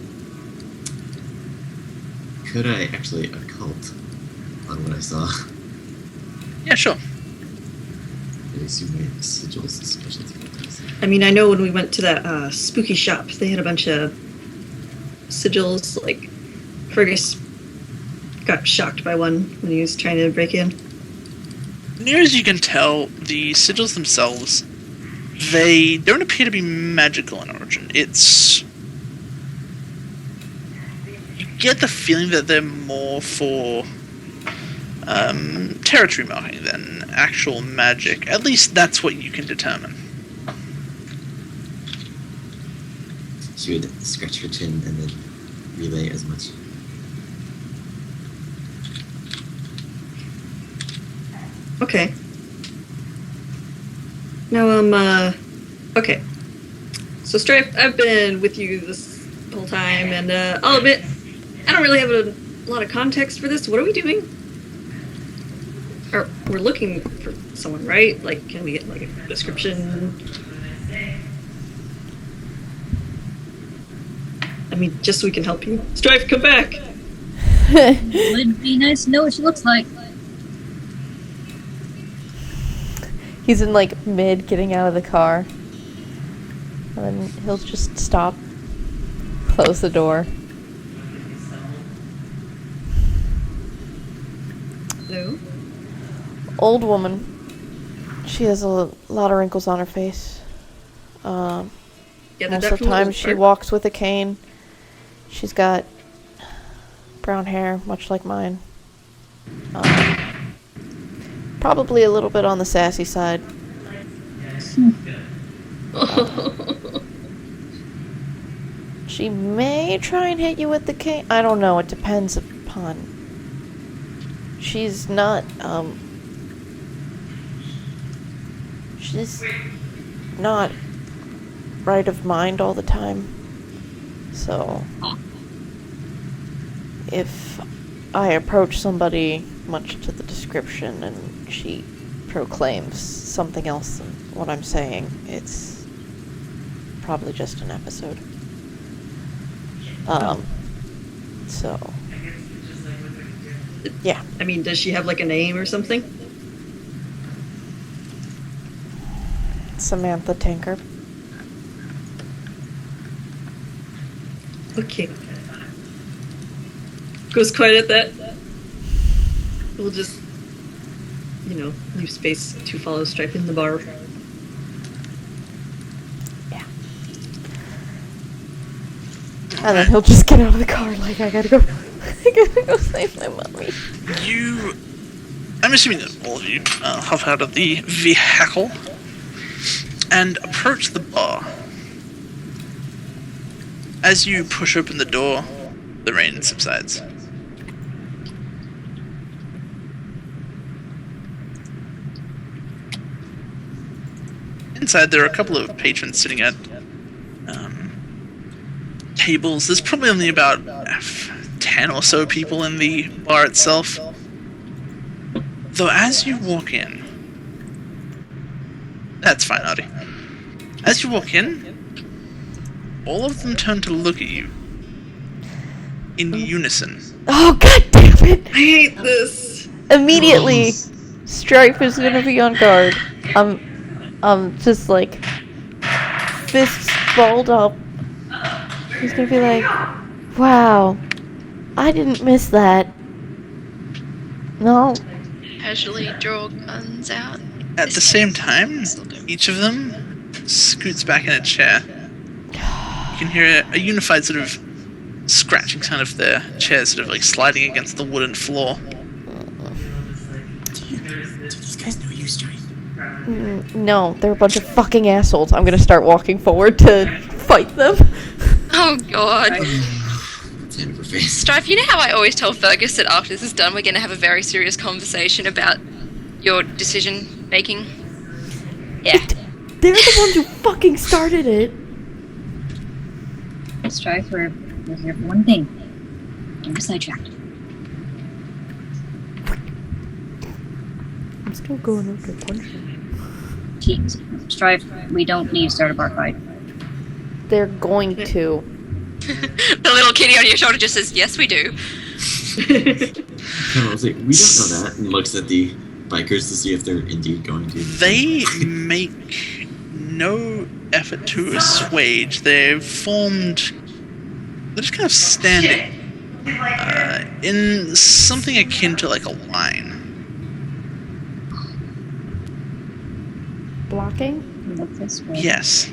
Could I actually occult on what I saw? Yeah, sure. I assume my sigils is specialty. I mean, I know when we went to that spooky shop, they had a bunch of sigils. Like, Fergus got shocked by one when he was trying to break in. Near as you can tell, the sigils themselves, they don't appear to be magical in origin. You get the feeling that they're more for territory marking than actual magic. At least that's what you can determine. She would scratch her chin and then relay as much. Okay. Now, okay. So, Strife, I've been with you this whole time, and I'll admit, I don't really have a lot of context for this. What are we doing? Or, we're looking for someone, right? Like, can we get, like, a description? I mean, just so we can help you. Strife, come back! Would be nice to know what she looks like. He's in like mid getting out of the car. And then he'll just stop, close the door. Hello? Old woman. She has a lot of wrinkles on her face. Yeah, Most of the time she walks with a cane. She's got brown hair, much like mine. Probably a little bit on the sassy side. She may try and hit you with the cane. I don't know. It depends upon. She's not, she's not right of mind all the time. So, if I approach somebody much to the description and she proclaims something else than what I'm saying, it's probably just an episode. So, yeah. I mean, does she have like a name or something? Samantha Tankard. Okay. Goes quiet at that. We'll just, leave space to follow Stripe in the bar. Yeah. And then he'll just get out of the car like, I gotta go save my mommy. I'm assuming that all of you hop out of the vehicle and approach the bar. As you push open the door, the rain subsides. Inside, there are a couple of patrons sitting at tables. There's probably only about 10 or so people in the bar itself. Though as you walk in... That's fine, Artie. As you walk in, all of them turn to look at you. In unison. Oh, god damn it! I hate this. Immediately, Stripe is gonna be on guard. Just like, fists balled up. He's gonna be like, wow, I didn't miss that. No. Casually draw guns out. At the same time, each of them scoots back in a chair. You can hear a unified sort of scratching sound of their chairs sort of like sliding against the wooden floor. Do these guys know you, Stripe? No, they're a bunch of fucking assholes. I'm gonna start walking forward to fight them. Oh god. Damn her face. Strife, you know how I always tell Fergus that after this is done, we're going to have a very serious conversation about your decision making? Yeah. They're the ones who fucking started it. Strife, we're here for one thing. Don't get sidetracked. I'm still going up to punch them. Teams. Strife, we don't need to start a bar fight. They're going to. The little kitty on your shoulder just says, yes, we do. I was like, we don't know that, and looks at the bikers to see if they're indeed going to. They make no effort to assuage. They're just kind of standing in something akin to like a line. Blocking? Look this way. Yes.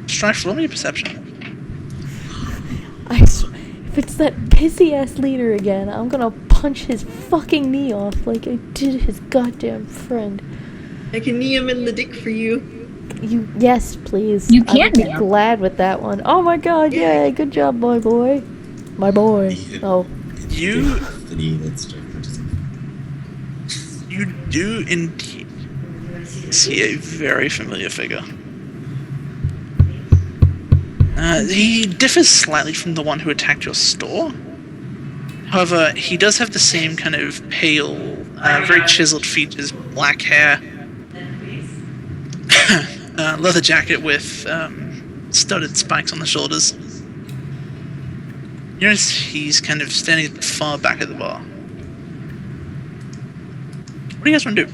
Strife, roll me a perception. If it's that pissy ass leader again, I'm gonna punch his fucking knee off like I did his goddamn friend. I can knee him in the dick for you. Yes, please. You can I'd be now. glad with that one. Oh my god, yay, good job, my boy. My boy. Oh. You The knee that Stripe punches him. You do indeed see a very familiar figure. He differs slightly from the one who attacked your store. However, he does have the same kind of pale, very chiseled features, black hair, leather jacket with studded spikes on the shoulders. You notice he's kind of standing at the far back of the bar. What do you guys want to do?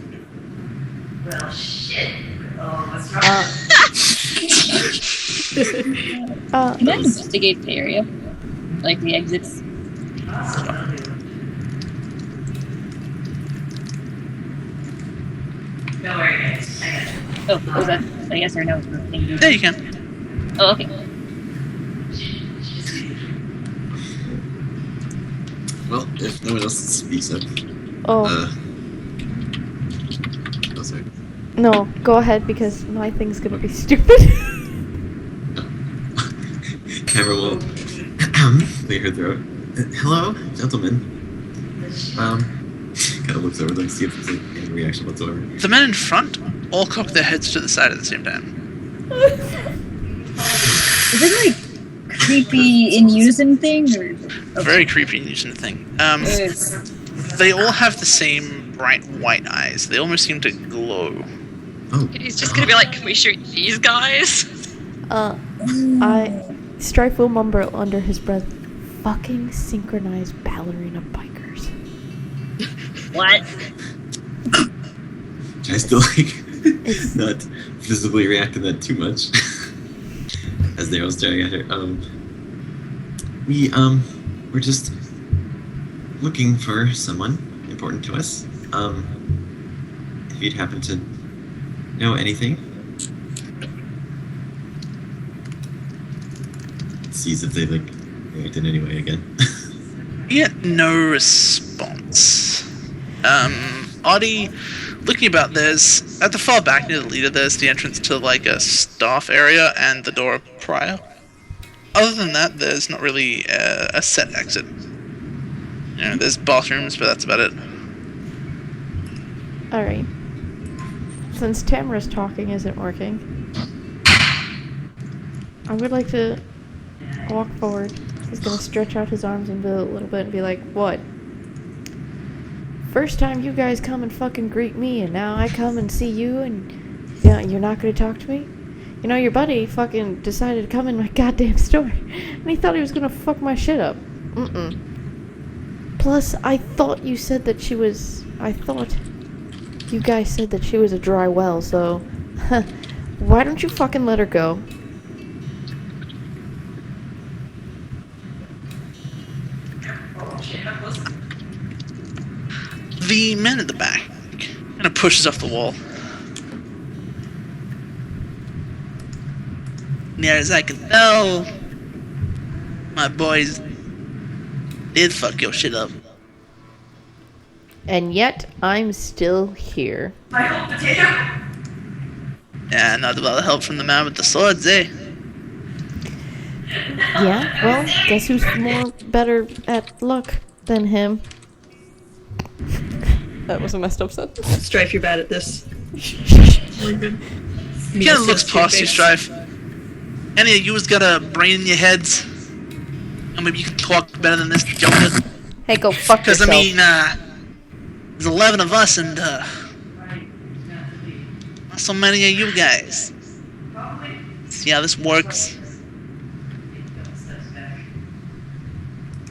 Well, shit. Oh, what's wrong? Can I investigate the area? Like the exits? Don't worry, guys. I got you. Oh, was that a yes or no? Thank you. Yeah, you can. Oh, okay. Well, if no one else speaks up. Oh. Oh, sorry. No, go ahead because my thing's gonna be stupid. Camera will clear her throat. Hello, gentlemen. Kind of looks over them to see if there's like, any reaction whatsoever. The men in front all cock their heads to the side at the same time. Is it like creepy in unison thing or? A very creepy and using thing. They all have the same bright white eyes. They almost seem to glow. Oh, He's just going to be like, can we shoot these guys? Strife will mumble under his breath, fucking synchronized ballerina bikers. What? I still not visibly react to that too much. As they're all staring at her. We're just looking for someone important to us. If you'd happen to know anything. Sees if they react in any way again. Yet no response. Audie, looking about, there's at the far back near the leader, there's the entrance to a staff area and the door prior. Other than that, there's not really a set exit. There's bathrooms, but that's about it. Alright. Since Tamara's talking isn't working, I would like to walk forward. He's gonna stretch out his arms and a little bit and be like, what? First time you guys come and fucking greet me, and now I come and see you, and you're not gonna talk to me? Your buddy fucking decided to come in my goddamn store, and he thought he was gonna fuck my shit up. Plus, I thought you said that she was... I thought you guys said that she was a dry well, so... why don't you fucking let her go? The man at the back kind of pushes off the wall. Near as I can tell, my boys did fuck your shit up. And yet, I'm still here. Yeah, not without the help from the man with the swords, eh? Yeah, well, guess who's better at luck than him? That was a messed up sentence. Strife, you're bad at this. He kind of looks past you, Strife. Any of you's got a brain in your heads? Or maybe you can talk better than this Joker? Hey, go fuck yourself. Because, there's 11 of us and, not so many of you guys. See how this works?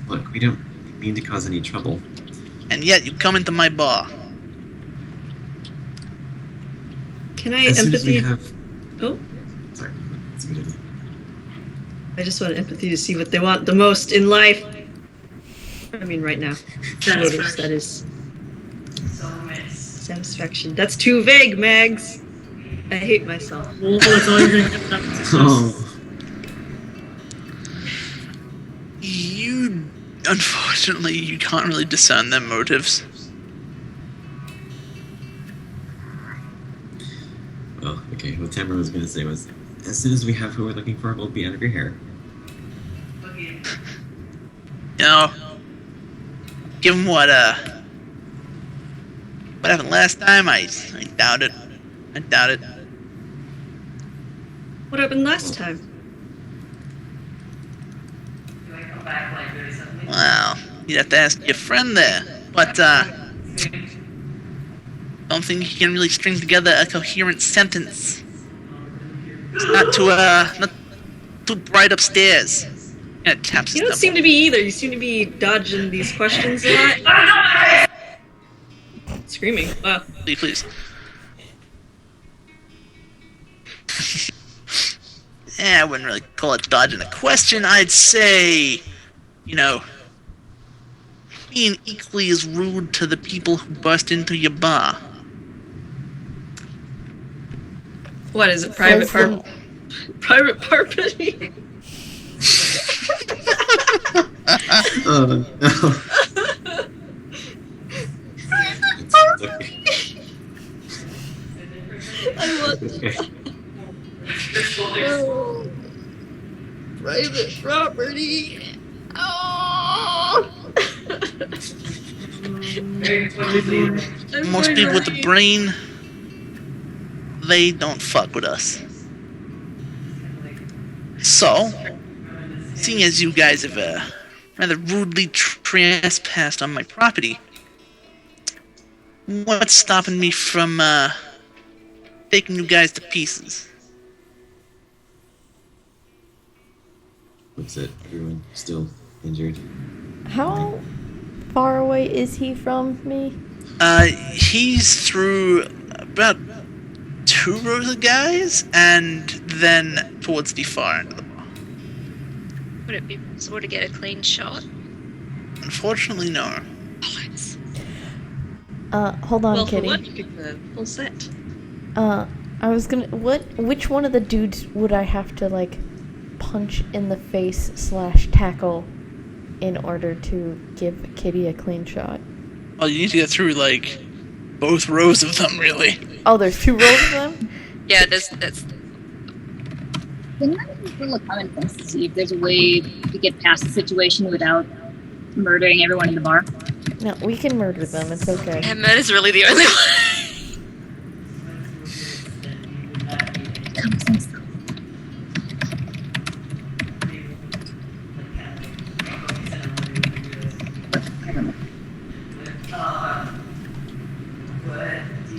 Look, we don't mean to cause any trouble. And yet you come into my bar. Can I As soon as we empathy? have... Oh, Sorry. That's a good idea. I just want empathy to see what they want the most in life. I mean, right now. Motives, that is. Satisfaction. That's too vague, Mags. I hate myself. Well, that's all you're gonna get from that success. Oh. Unfortunately, you can't really discern their motives. Well, okay, what Tamara was going to say was, as soon as we have who we're looking for, we'll be out of your hair. Given what happened last time, I doubt it. I doubt it. What happened last time? Well, you'd have to ask your friend there. But, don't think he can really string together a coherent sentence. It's not too bright upstairs. And it taps his You don't temple. seem to be either. You seem to be dodging these questions a lot. Screaming. Wow. Please. I wouldn't really call it dodging a question. I'd say, being equally as rude to the people who burst into your bar. What is it? Private property? Oh, no. It's okay. I want Okay. private property. Oh! Most people with the brain, they don't fuck with us. So, seeing as you guys have rather rudely trespassed on my property, what's stopping me from taking you guys to pieces? looks at everyone still injured. How far away is he from me? He's through about 2 rows of guys, and then towards the far end of the bar. Would it be possible to get a clean shot? Unfortunately, no. Bollocks. Hold on, Well, for Kitty. what, you could full set. I was gonna. Which one of the dudes would I have to, like, punch in the face / tackle in order to give Kitty a clean shot? Well, you need to get through, like, both rows of them, really. Oh, there's 2 rows of them? Yeah, that's Can I roll a common sense to see if there's a way to get past the situation without murdering everyone in the bar? No, we can murder them. It's okay. and murder's really the only one. Common sense. I don't know.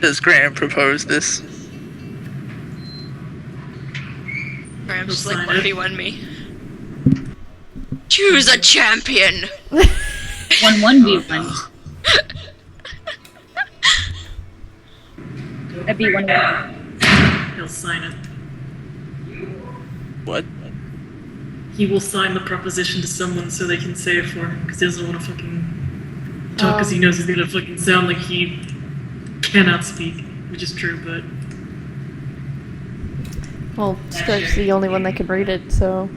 Does Graham propose this? Graham's just like 1v1 me. Choose a champion! 1v1. That'd be 1v1. He'll sign it. What? He will sign the proposition to someone so they can say it for him, because he doesn't want to fucking talk, because he knows he's gonna fucking sound like he cannot speak, which is true, but... Well, Stripe's the only one that can read it, so.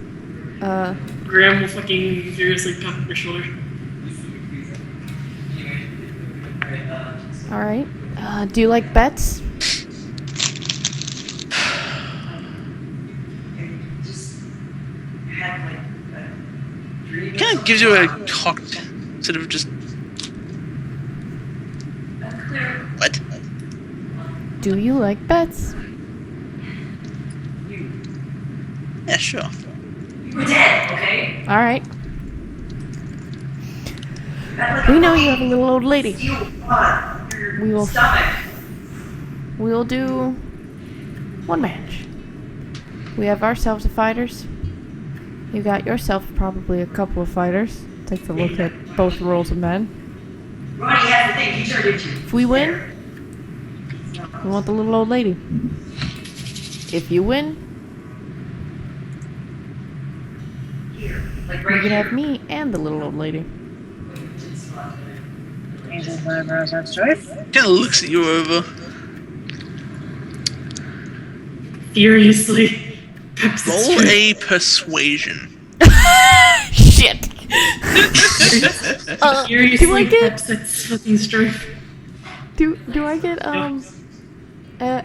Graham will fucking furiously pop your shoulder. Alright. Do you like bets? Kind of gives you a cocked, sort of just... What? Do you like bets? Yeah, sure. We're dead, okay? Alright. We know you have a little old lady. We will. We will do 1 match. We have ourselves fighters. You got yourself probably a couple of fighters. Take a look at both roles of men. Ronnie has the thing he turned into. If we win, we want the little old lady. If you win, Like you right can here. have me and the little old lady. Kind of looks at you over. Furiously peps his Roll strength. a persuasion. Shit. Furiously do I get peps its fucking strength. do I get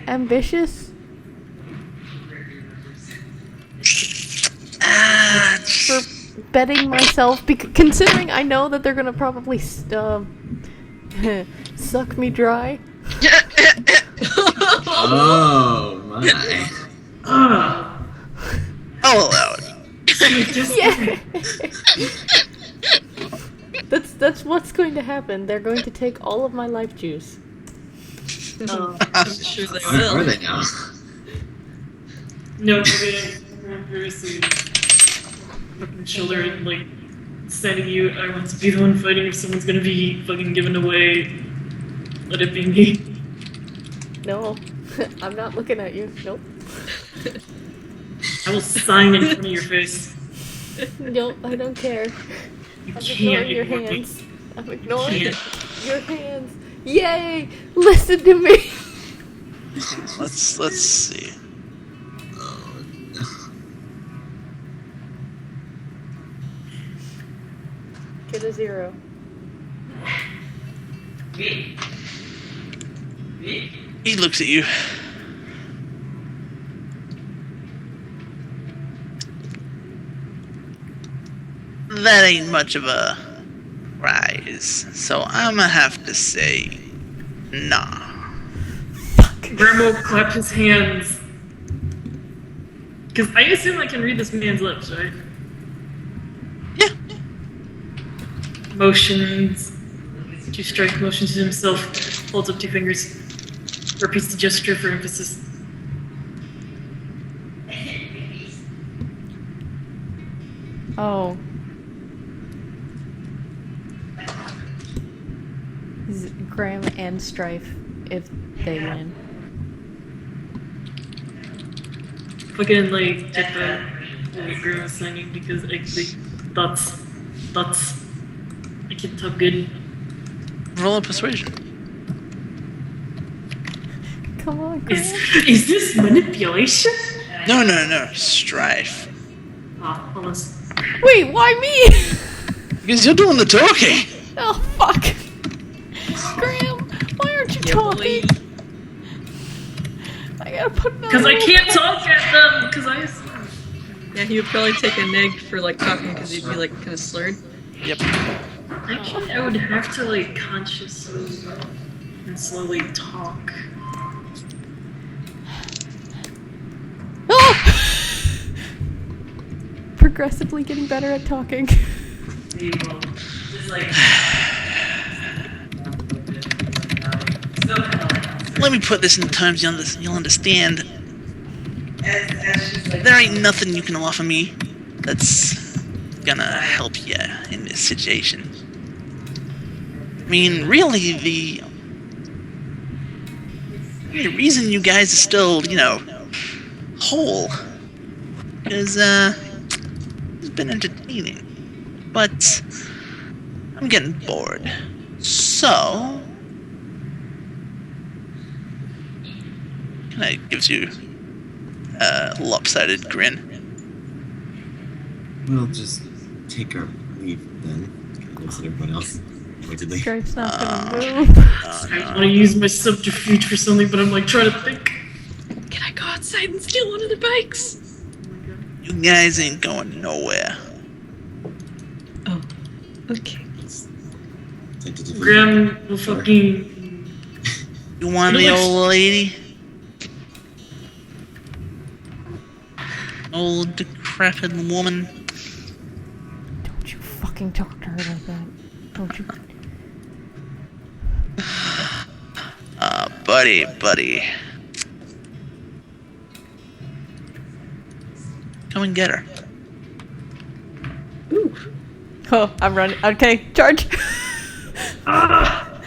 ambitious? For betting myself, considering I know that they're gonna probably suck me dry. Oh my. Ah, I'll allow it. Yeah. That's what's going to happen. They're going to take all of my life juice. I'm sure they Where are will. they now? no, Graham furiously fucking shoulder and like saying to you, I want to be the one fighting. If someone's gonna be fucking given away, let it be me. No, I'm not looking at you. Nope. I will sign in front of your face. Nope, I don't care. You I'm can't ignoring your ignore me. hands. I'm ignoring Can't. your hands. Yay! Listen to me. Let's see. Oh, Get a 0. Me. He looks at you. That ain't much of a rise, so I'm gonna have to say, nah. Graham will clap his hands. Because I assume I can read this man's lips, right? Yeah. Motions. 2 strike motions to himself. Holds up 2 fingers. Repeats the gesture for emphasis. Oh. Graham and Strife if they win. Fucking like get the Graham was singing because I think that's I can talk good. Roll a persuasion. Come on, Graham. Is this manipulation? No. Strife. Oh, well, let's- Wait, why me? Because you're doing the talking. Oh, fuck. Graham, why aren't you talking? I gotta put another Because I little- can't talk at them. Because I. Yeah, he would probably take a neg for like talking because he'd be like kind of slurred. Yep. Actually, I would have to like consciously and slowly talk. Oh! Progressively getting better at talking. Just like. Let me put this in terms you'll understand. There ain't nothing you can offer me that's gonna help you in this situation. I mean, really, the reason you guys are still, whole is, it's been entertaining. But I'm getting bored. So, kind of gives you a lopsided grin. We'll just take our leave then. Looks at everyone else. Pointedly. Strife's not gonna move. I want to use my subterfuge for something, but I'm like trying to think. Can I go outside and steal one of the bikes? You guys ain't going nowhere. Oh, okay. Take the defeat. Graham will fucking. You want the old lady? Old decrepit woman? Don't you fucking talk to her like that. Don't you? Buddy. Come and get her. Ooh. Oh, I'm running. Okay, charge. Damn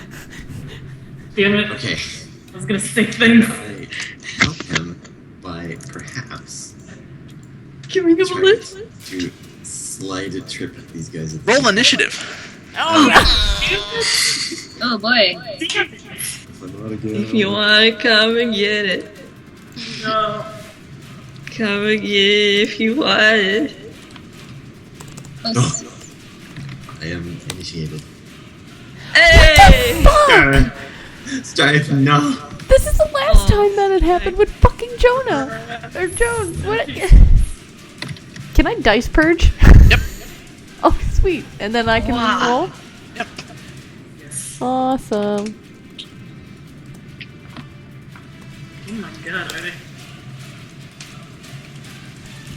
it. Okay. I was gonna say things. I help him by perhaps Can we give a trying lift? to slide a trip these guys. Roll initiative. Oh, Oh boy. If you wanna come and get it, No. come and get it if you want it. Oh, Oh, I am initiated. Hey! fuck! Strife, no. This is the last Oh, time that it happened with fucking Jonah. Or Joan. What? Can I dice purge? Yep. Oh, sweet. And then I can Wow. roll? Yep. Awesome. Oh my god, are they?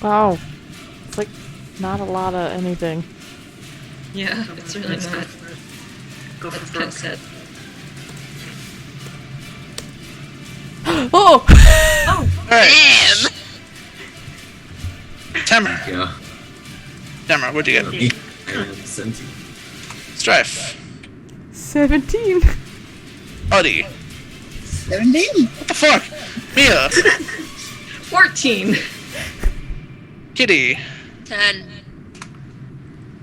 Wow. It's like not a lot of anything. Yeah, it's really Let's go not. for it. Go That's for kind of broke. sad. Oh! Alright. Tamara. Yeah. Tamara, what'd you get? I am 17. Strife. 17. Buddy. 17. What the fuck? Mia. 14! Kitty. 10.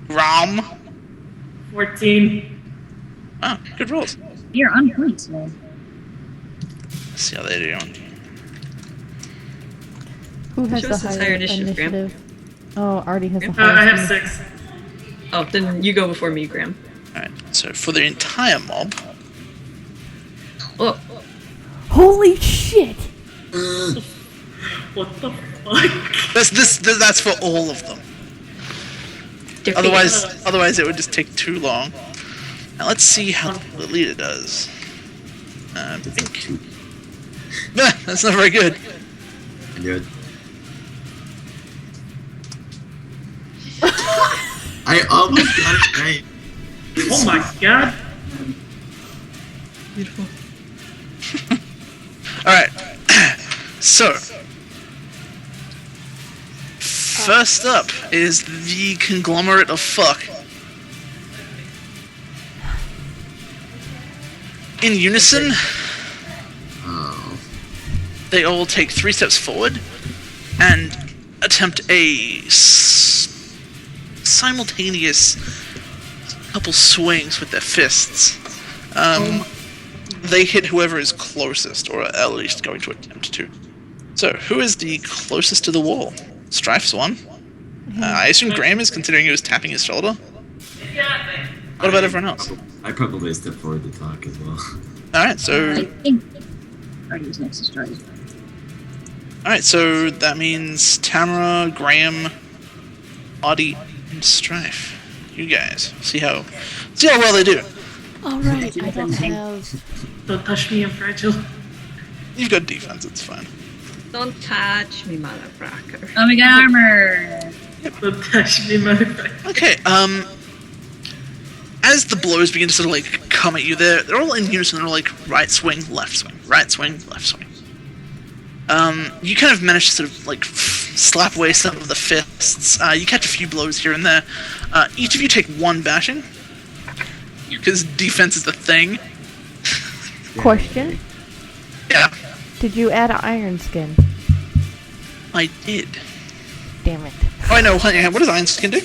Rom. 14. Oh, good rolls. You're on point, man. Let's see how they do. Who has Show the us his higher higher initiative, Graham. Oh, Artie has the I highest. have 6. Oh, then you go before me, Graham. Alright, so for the entire mob, Oh, Holy shit! What the fuck? that's for all of them. defeat. Otherwise it would just take too long. Now let's see how the leader does. I It's like think 2. that's not very good. I knew it. I almost got it right. Oh my god. Beautiful. Alright. So First up is the conglomerate of fuck. In unison, Oh. they all take 3 steps forward and attempt a simultaneous couple swings with their fists. They hit whoever is closest, or at least going to attempt to. So, who is the closest to the wall? Strife's one. I assume Graham is, considering he was tapping his shoulder. What about everyone else? I probably step forward to talk as well. Alright, so... I think Artie was next to Strife. Alright, so that means Tamara, Graham, Audie, and Strife. You guys. See how well they do. Alright, I don't have... Don't touch me, I'm fragile. You've got defense, it's fine. Don't touch me, motherfucker. Oh, we got armor! Don't touch me, motherfucker. Okay, as the blows begin to sort of like come at you, they're all in unison. They're like right swing, left swing, right swing, left swing. You kind of manage to sort of like slap away some of the fists. You catch a few blows here and there. Each of you take 1 bashing, because defense is the thing. Question. Yeah, Did you add an iron skin? I did. Damn it. Oh, I know. What does Iron Skin do?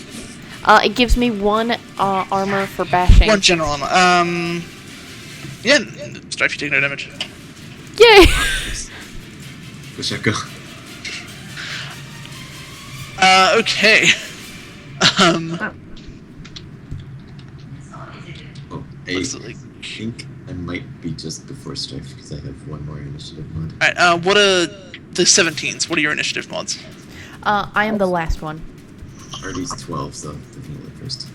It gives me 1 armor for bashing. 1 general armor. Yeah, Strife, you take no damage. Yay! Wish I go. Okay. Oh, What's it like? I think I might be just before Strife because I have 1 more initiative mod. Alright, what are the 17s? What are your initiative mods? I am the last one. Artie's 12, so definitely first.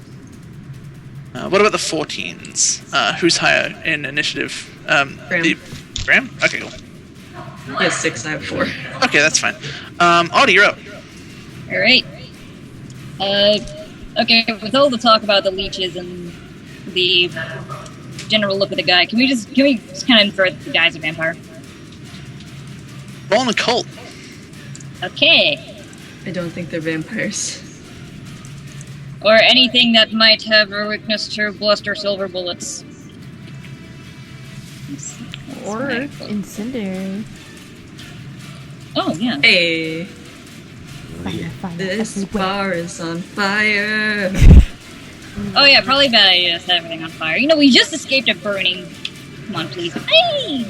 What about the 14s? Who's higher in initiative? Graham. Graham? Okay, cool. He has 6, I have 4. Okay, that's fine. Audie, you're up. Alright. Okay, with all the talk about the leeches and the general look of the guy, can we just kind of infer that the guy's a vampire? Roll an occult. Okay. I don't think they're vampires. Or anything that might have a weakness to bluster silver bullets. Or incendiary. Oh, yeah. Hey, Fire, fire, this everywhere. bar is on fire. Oh, yeah, probably a bad idea to set everything on fire. You know, we just escaped a burning. Come on, please. Hey!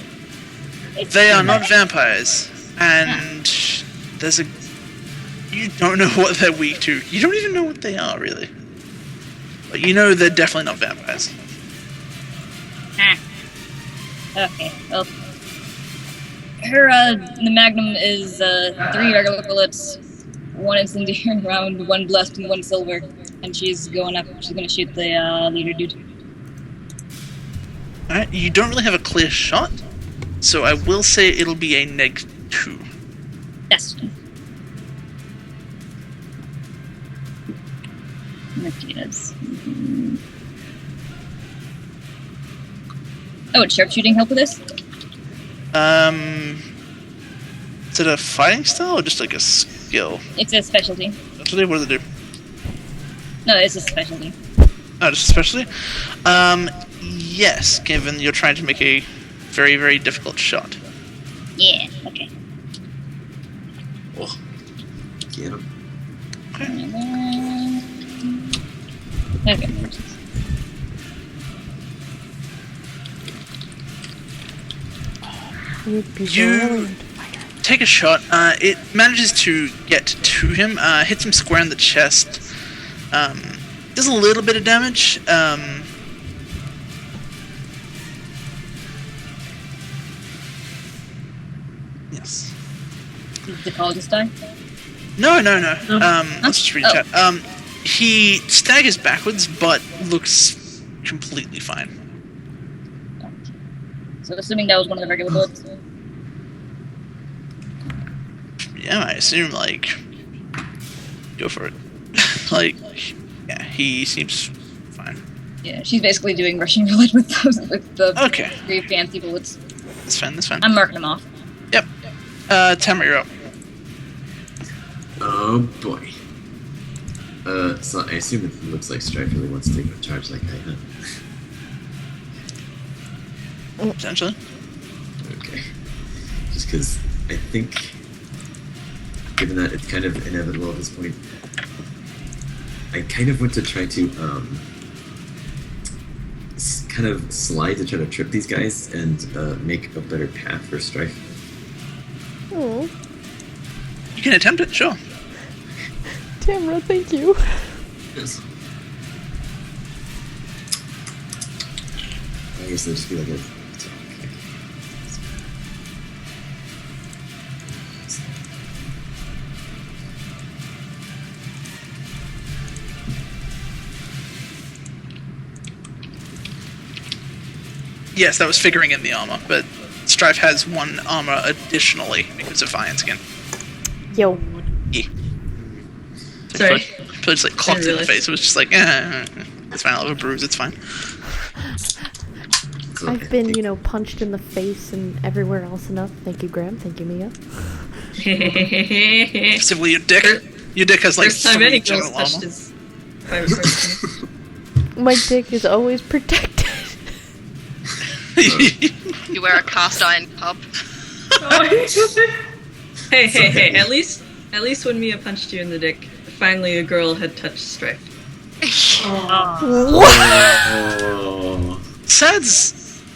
They are not vampires, and there's a... You don't know what they're weak to. You don't even know what they are, really. But you know they're definitely not vampires. Ah. Okay, well. The Magnum is 3 regular bullets, 1 incendiary round, 1 blessed, and 1 silver. And she's going up. She's gonna shoot the leader dude. Alright, you don't really have a clear shot, so I will say it'll be a -2. Yes. Martinez. Oh, would sharpshooting help with this? Is it a fighting style or just like a skill? It's a specialty. Specialty? What does it do? No, it's a specialty. Oh, just a specialty? Yes, given you're trying to make a very, very difficult shot. Yeah, okay. Oh, get him. Okay. You take a shot. It manages to get to him, hits him square in the chest. Does a little bit of damage. Yes. Did the call just die? No. Let's just read chat. He staggers backwards, but looks completely fine. So assuming that was one of the regular bullets. Yeah, I assume, like, go for it. Like, yeah, he seems fine. Yeah, she's basically doing Russian roulette with the Okay, very fancy bullets. that's fine. I'm marking them off. Yep. Tamara, you're up. Oh boy. So I assume it looks like Strife really wants to take a charge like that, huh? Potentially. Okay. Just because I think, given that it's kind of inevitable at this point, I kind of want to try to, kind of slide to try to trip these guys and make a better path for Strife. Oh, You can attempt it, sure. Tamra, thank you. Yes. I guess they'll just be like a... Okay. Yes, that was figuring in the armor, but Strife has 1 armor additionally because of Fire Skin. Yo. Yeah. Sorry. So just like clocked in the face. It was just like, it's fine. I'll have a bruise. It's fine. So I I've been, think- you know, punched in the face and everywhere else enough. Thank you, Graham. Thank you, Mia. Specifically, your dick. Your dick has like First time 3 any girl's general touched armor. his private person. My dick is always protected. You wear a cast iron cup. Hey, at least when Mia punched you in the dick, finally a girl had touched Strife. Oh.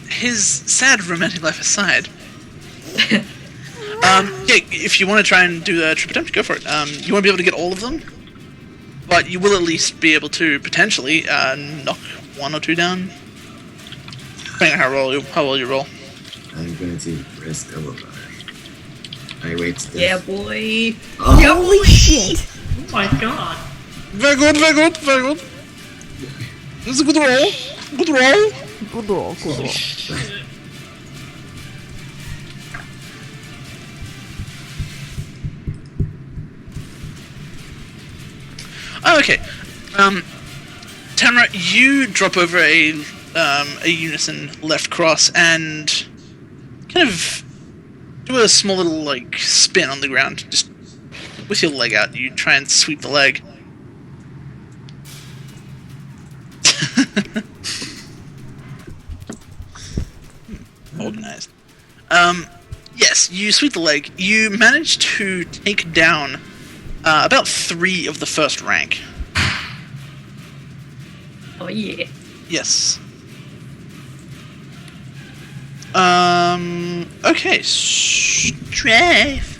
His sad romantic life aside. Yeah, if you want to try and do a trip attempt, go for it. You won't be able to get all of them, but you will at least be able to potentially knock 1 or 2 down, depending on how well you roll. I'm going to risk a little. I wait. Yeah, boy. Oh. Holy shit! Oh my god. Very good, very good, very good. This is a good roll. Good roll. Good roll, good roll. Oh, okay. Tamara, you drop over a unison left cross and kind of do a small little like spin on the ground, just with your leg out. You try and sweep the leg. Organized. Yes, you sweep the leg. You manage to take down about 3 of the first rank. Oh yeah. Yes. Okay. Strife.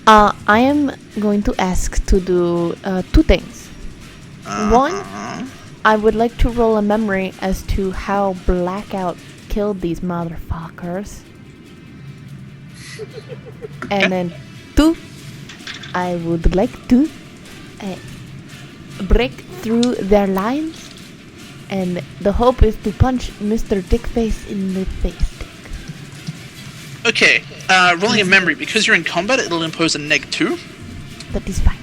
I am going to ask to do 2 things. One, I would like to roll a memory as to how Blackout killed these motherfuckers. And then 2, I would like to break through their lines, and the hope is to punch Mr. Dickface in the face. Okay. Rolling a memory, because you're in combat, it'll impose a -2. That is fine.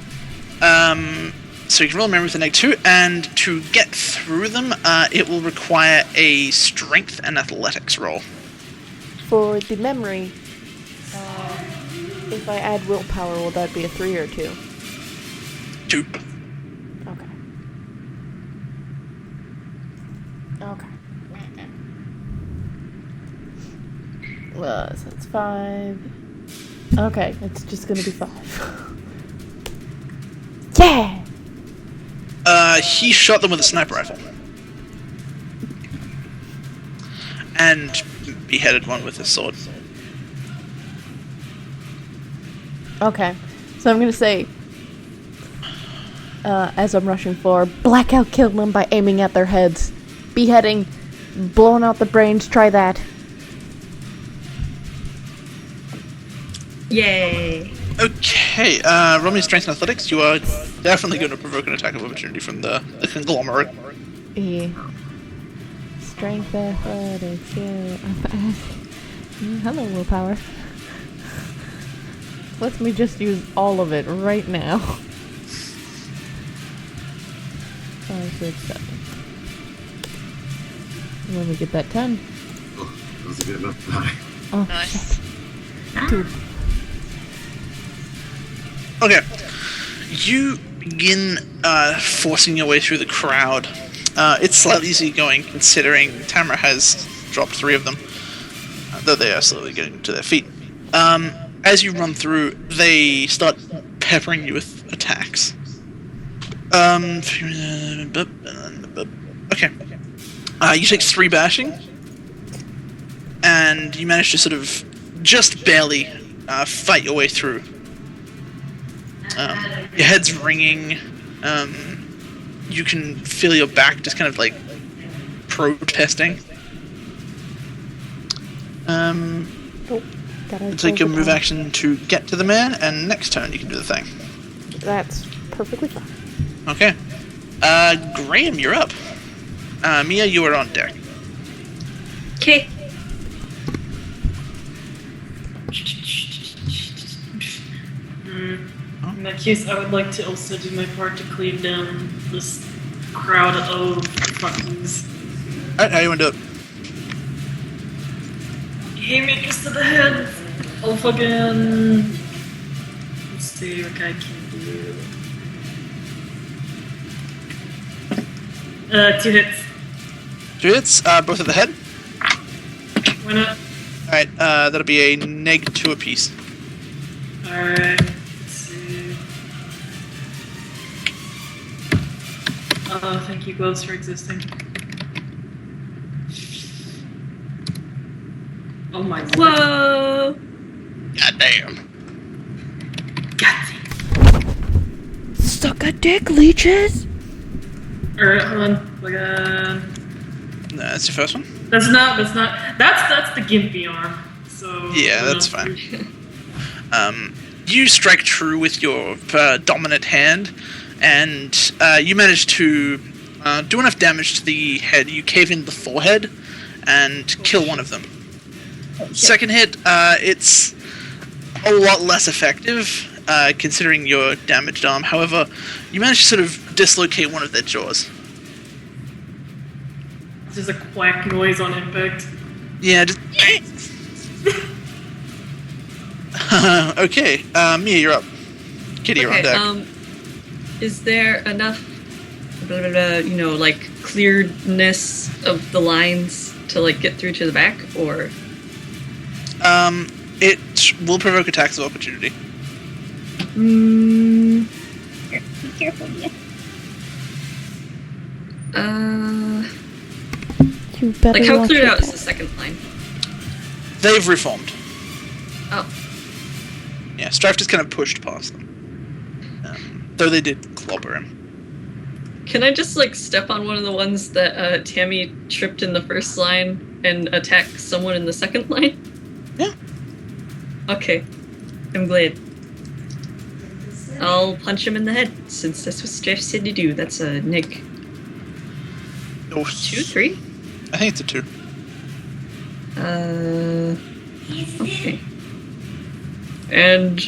So you can roll a memory with a -2, and to get through them, it will require a strength and athletics roll. For the memory, if I add willpower, will that be a 3 or 2? 2. Okay. Okay. Well, so it's 5. Okay, it's just gonna be 5. Yeah! He shot them with a sniper rifle. And beheaded one with his sword. Okay, so I'm gonna say, as I'm rushing forward, Blackout killed them by aiming at their heads. Beheading, blowing out the brains, try that. Yay. Okay, roll me strength and athletics. You are definitely going to provoke an attack of opportunity from the conglomerate. Yeah. Strength, athletics, yeah. Hello, willpower. Let me just use all of it right now. 5, 6, 7. Let me get that 10. Oh, that was a good enough die. Oh, Nice. shit. 2. Okay. You begin forcing your way through the crowd. It's slightly easy going considering Tamara has dropped 3 of them, though they are slowly getting to their feet. As you run through, they start peppering you with attacks. Okay. You take 3 bashing, and you manage to sort of just barely fight your way through. Your head's ringing. You can feel your back just kind of like protesting. Take your move action to get to the man, and next turn you can do the thing. That's perfectly fine. Okay. Graham, you're up. Mia, you are on deck. Okay. In that case, I would like to also do my part to clean down this crowd of fuckies. Alright, how you want to do it? Haymakers to the head! I'll fucking... Let's see what I can do. 2 hits. 2 hits, both at the head. Why not? Alright, that'll be a -2 apiece. Alright, let's see. Thank you, gloves, for existing. Oh my lord. Whoa! Goddamn. Goddamn. Suck a dick, leeches! Alright, hold on. That's your first one? That's the gimpy arm. So Yeah, that's fine. You strike true with your dominant hand, and you manage to do enough damage to the head. You cave in the forehead and kill one of them. Second hit, it's a lot less effective, considering your damaged arm. However, you manage to sort of dislocate one of their jaws. This is a quack noise on impact. Yeah, just... Okay, Mia, you're up. Kitty, you're on deck. Is there enough, like, clearness of the lines to, like, get through to the back, or...? It will provoke attacks of opportunity. Be careful, yeah. You better Like, how watch cleared your out is back. the second line? They've reformed. Oh. Yeah, Strife just kind of pushed past them. Though they did clobber him. Can I just, like, step on one of the ones that Tammy tripped in the first line and attack someone in the second line? Yeah. Okay. I'm glad. I'll punch him in the head, since that's what Strife said to do. That's a Nick. Oh, 2, 3? I think it's a 2. Okay. And,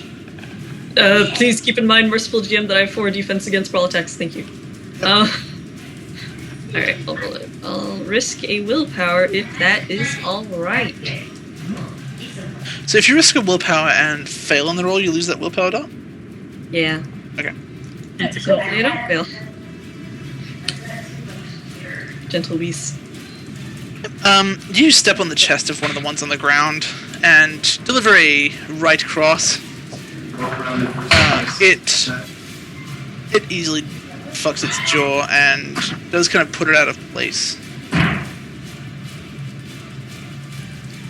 please keep in mind, Merciful GM, that I have 4 defense against brawl attacks. Thank you. Alright, I'll roll it. I'll risk a willpower if that is alright. So if you risk a willpower and fail on the roll, you lose that willpower dot? Yeah. Okay. Hopefully I don't fail. Gentle beast. You step on the chest of one of the ones on the ground and deliver a right cross. It easily fucks its jaw and does kind of put it out of place.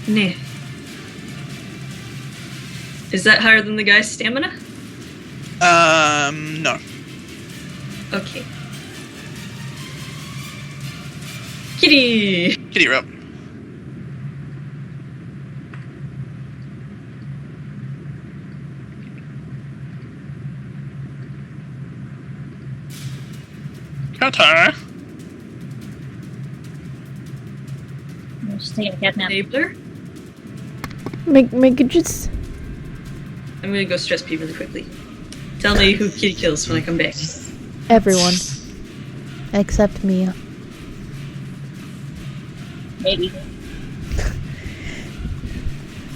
Nah. Is that higher than the guy's stamina? No. Okay. Kitty! Kitty, you're up. Kata. I'm just taking a cat nap. Enabler? Make it just... I'm gonna go stress pee really quickly. Tell me who Kitty kills when I come back. Everyone. Except Mia. Maybe.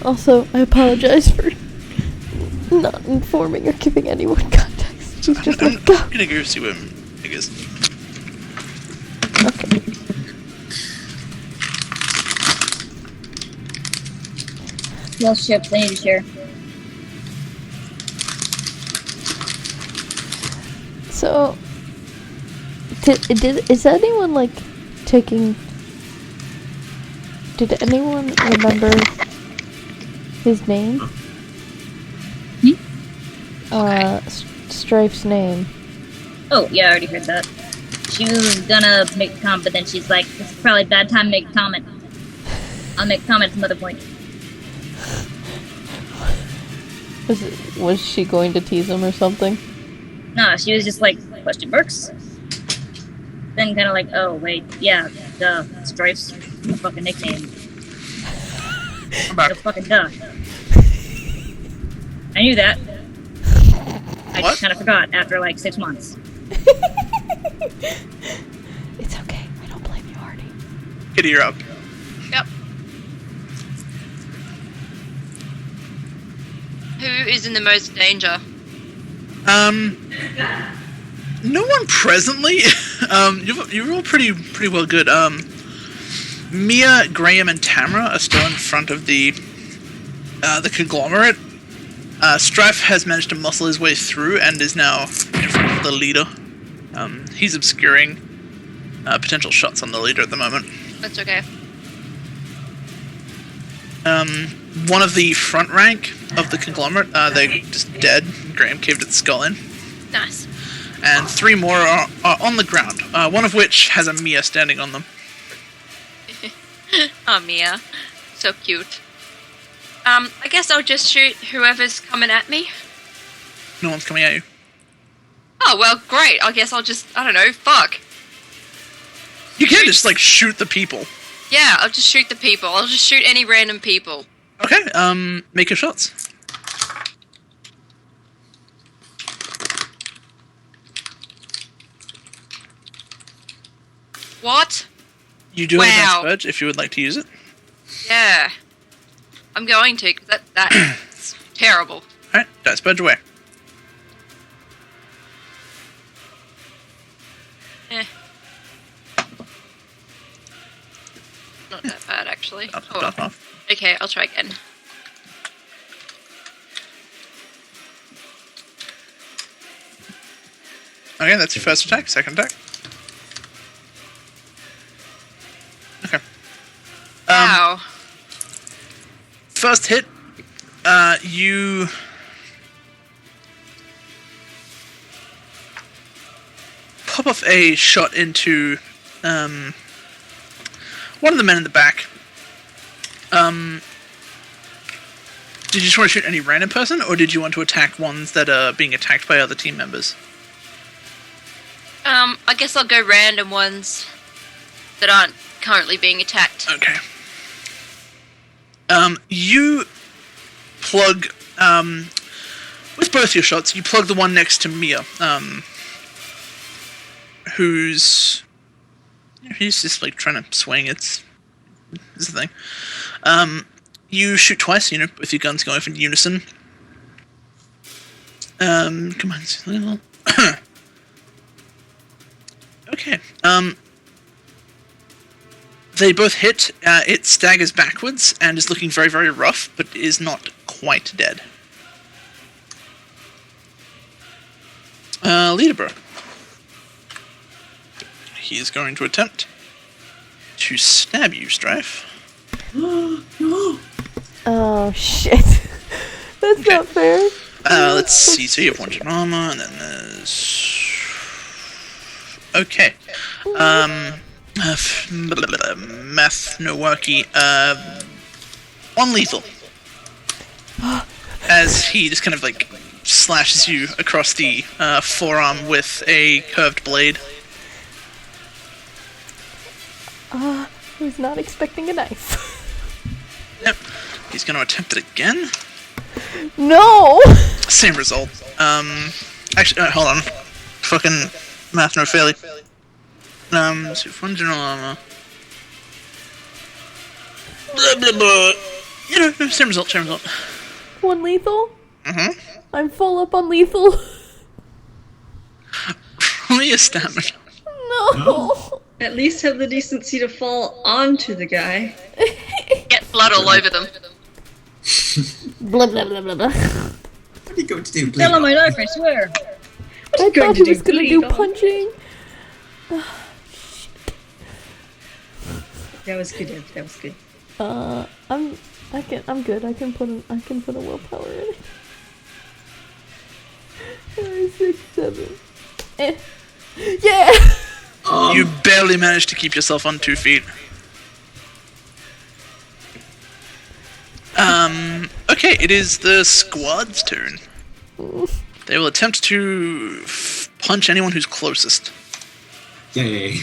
Also, I apologize for not informing or giving anyone context. He's just I'm like, go. gonna go see where Mig is. Okay. Well, ships, I need to share. So, is anyone like taking? Did anyone remember his name? Strife's name. Oh, yeah, I already heard that. She was gonna make a comment, but then she's like, this is probably a bad time to make a comment. I'll make a comment at some other point. Was she going to tease him or something? No, she was just like, question marks? Then kind of like, oh, wait, yeah, duh, Strife's a fucking nickname. I'm back. No fucking duh. I knew that. I What? just kind of forgot after like 6 months. It's okay. I don't blame you, Hardy. Kitty, you're up. Yep. Who is in the most danger? No one presently. You're all pretty well good. Mia, Graham, and Tamara are still in front of the conglomerate. Strife has managed to muscle his way through and is now in front of the leader. He's obscuring potential shots on the leader at the moment. That's okay. One of the front rank of the conglomerate, they're just dead. Graham caved its skull in. Nice. And 3 more are on the ground, one of which has a Mia standing on them. Oh, Mia. So cute. I guess I'll just shoot whoever's coming at me. No one's coming at you. Oh, well, great. I guess I'll just, I don't know, fuck. You can just, like, shoot the people. Yeah, I'll just shoot the people. I'll just shoot any random people. Okay, make your shots. What? You do have Wow. a nice purge if you would like to use it. Yeah. I'm going to, because that's terrible. Alright, dice purge away. Not that bad, actually. Up, Oh, well. off. Okay, I'll try again. Okay, that's your first attack. Second attack. Okay. Wow. First hit, you... pop off a shot into, one of the men in the back. Did you just want to shoot any random person, or did you want to attack ones that are being attacked by other team members? I guess I'll go random ones that aren't currently being attacked. Okay. You plug, with both your shots, you plug the one next to Mia, he's just, like, trying to swing, it's the thing. You shoot twice, with your guns going off in unison. Come on, okay, they both hit. It staggers backwards and is looking very, very rough, but is not quite dead. Leaderborough. He is going to attempt to stab you, Strife. Oh shit. That's Okay. not fair. Let's see. So you have 1 armor, and then there's... Okay. Math, no worky. On lethal. As he just kind of, like, slashes you across the forearm with a curved blade. I was not expecting a knife. Yep. He's going to attempt it again. No! Same result. Actually, hold on. Fucking math, no fairly. So 1 general armor. Blah, blah, blah. No, same result, same result. 1 lethal? Mm-hmm. I'm full up on lethal. Roll me a stamina. No. At least have the decency to fall onto the guy. Get blood all over them. Blah blah blah blah blah. What are you going to do? Tell him Bleed? my life, I swear. I going thought to he was do gonna do bleed on? punching. That was good. That was good. I'm good. I can put a willpower in it. 5, 6, 7. Yeah. You barely managed to keep yourself on 2 feet. Okay, it is the squad's turn. They will attempt to punch anyone who's closest. Yay.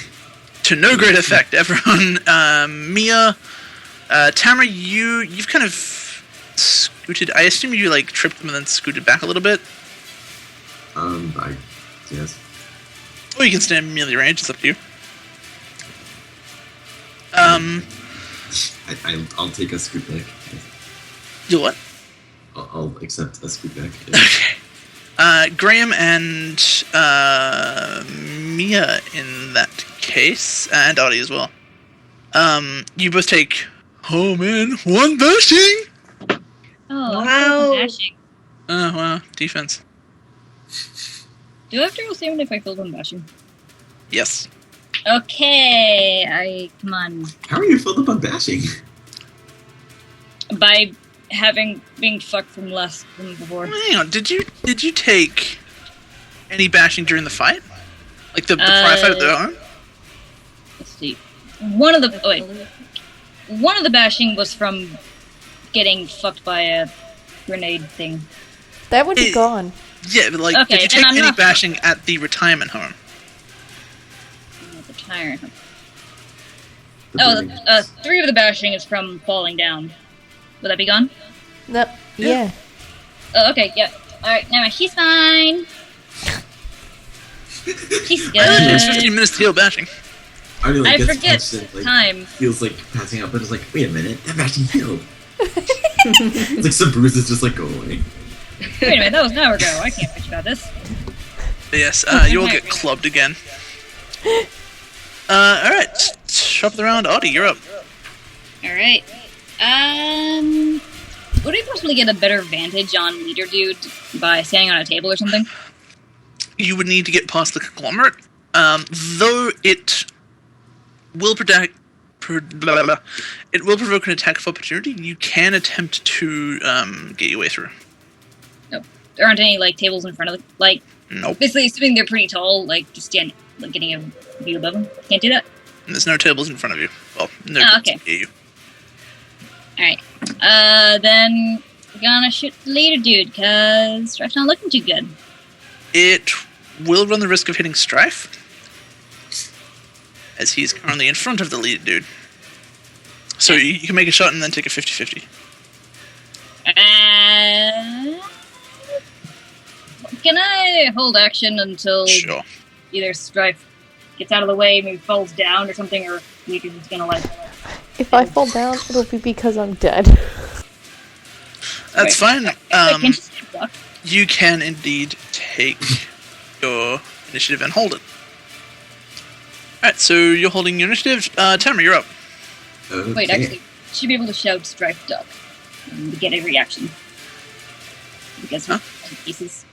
To no great effect. Everyone, Mia, Tamara, you've kind of scooted. I assume you like tripped them and then scooted back a little bit. I guess. Or you can stand melee range. It's up to you. I'll take a scoot back. You what? I'll accept a scoot back. Okay. Graham and Mia in that case, and Audie as well. You both take, oh man, 1 bashing! Oh, Wow. bashing. Oh wow, defense. Do I have to roll even if I failed on bashing? Yes. Okay, come on. How are you filled up on bashing? By being fucked from before. Hang on, did you take any bashing during the fight? Like the prior fight at the home? Let's see. One of the bashing was from getting fucked by a grenade thing. That would be gone. Yeah, but like, Okay, did you then take I'm any not- bashing at the retirement home? The tire. The Oh, bleeding. 3 of the bashing is from falling down. Would that be gone? No. Yeah. Oh, okay, yeah. Alright, never mind. She's fine. She's I only takes good. 15 minutes to heal bashing. I mean, I gets forget punched and, like, time. feels like passing out, but it's like, wait a minute, that bashing healed. It's like some bruises just like go away. Wait a minute, that was an hour ago. I can't bitch about this. But yes, you all get clubbed again. Alright, top of the round, Audie, you're up. Alright. Would we possibly get a better vantage on Leader Dude by standing on a table or something? You would need to get past the conglomerate, though it will it will provoke an attack of opportunity. You can attempt to get your way through. Nope. There aren't any, like, tables in front of the, like, Nope. basically assuming they're pretty tall, like, just stand, like, getting a view above them. Can't do that? And there's no tables in front of you. Well, no Ah, tables okay. near you. Alright. Then we're gonna shoot the Leader Dude, cause Strife's not looking too good. It will run the risk of hitting Strife, as he's currently in front of the lead dude. So you can make a shot and then take a 50-50. Can I hold action until Sure. either Strife gets out of the way, maybe falls down or something, or Leader Dude's gonna, like... If I fall down, it'll be because I'm dead. That's fine. Wait, can she duck? You can indeed take your initiative and hold it. Alright, so you're holding your initiative. Tamara, you're up. Okay. Wait, actually, she'd be able to shout Strife duck and get a reaction. Because Huh? we're in pieces.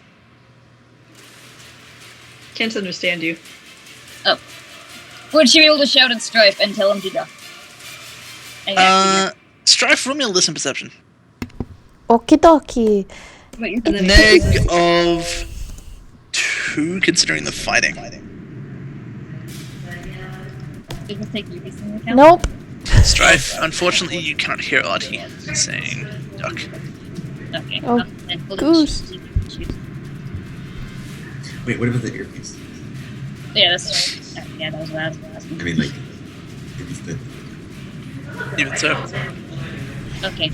Can't understand you. Would she be able to shout at Strife and tell him to duck? And Strife, roll me a listen perception. Okie dokie. Wait, you're And then- Neg of 2, considering the fighting. Did this take your piece into account? Nope. Strife, unfortunately, you cannot hear Artie saying duck. Okay. Oh, then we'll goose. shoot. Wait, what about the earpiece? Yeah, that's... Yeah, that was what I was asking. I mean, like, if it's the... Even so. Okay.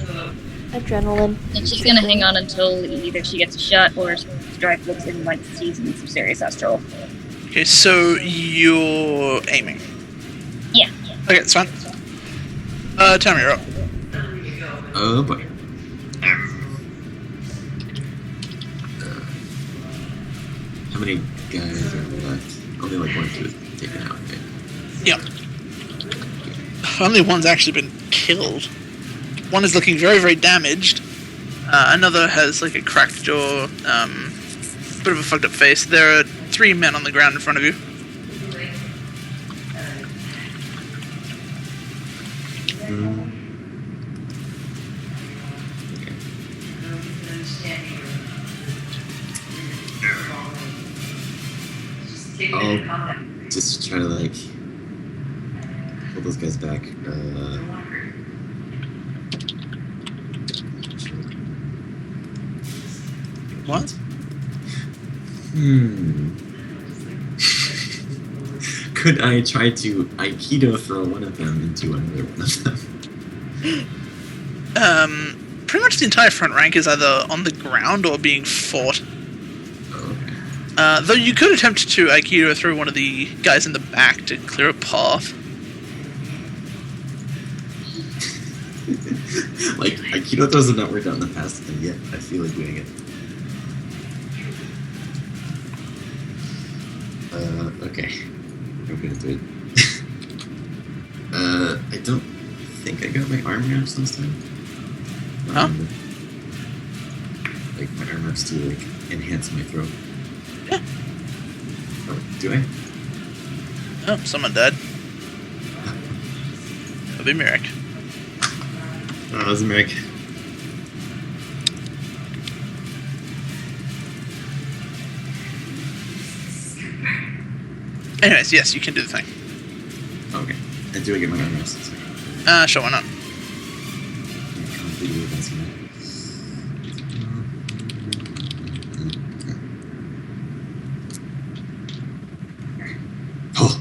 Adrenaline. And she's gonna hang on until either she gets a shot or Strife looks in like sees some serious astral. Okay, so you're aiming. Yeah. Okay, that's fine. Tamara, you're up. Oh boy. How many guys are left? only like 1 or 2 is taken out, right? Yep. Only one's actually been killed. One is looking very, very damaged. Another has like a cracked jaw, bit of a fucked up face. There are 3 men on the ground in front of you. I'll just try to like pull those guys back. What? Could I try to Aikido throw one of them into another one of them? Pretty much the entire front rank is either on the ground or being fought. Though you could attempt to Aikido through one of the guys in the back to clear a path. Like, Aikido throws have not worked out in the past, and yet I feel like doing it. Okay. I'm gonna do it. I don't think I got my arm wraps this time. Huh? Like, my arm wraps to, like, enhance my throw. Yeah. Oh, do I? Oh, someone died. That'll be Merrick. Oh, that was Merrick. Anyways, yes, you can do the thing. Okay. And do I get my arm wraps? Sure, why not? Completely advancing that. Oh!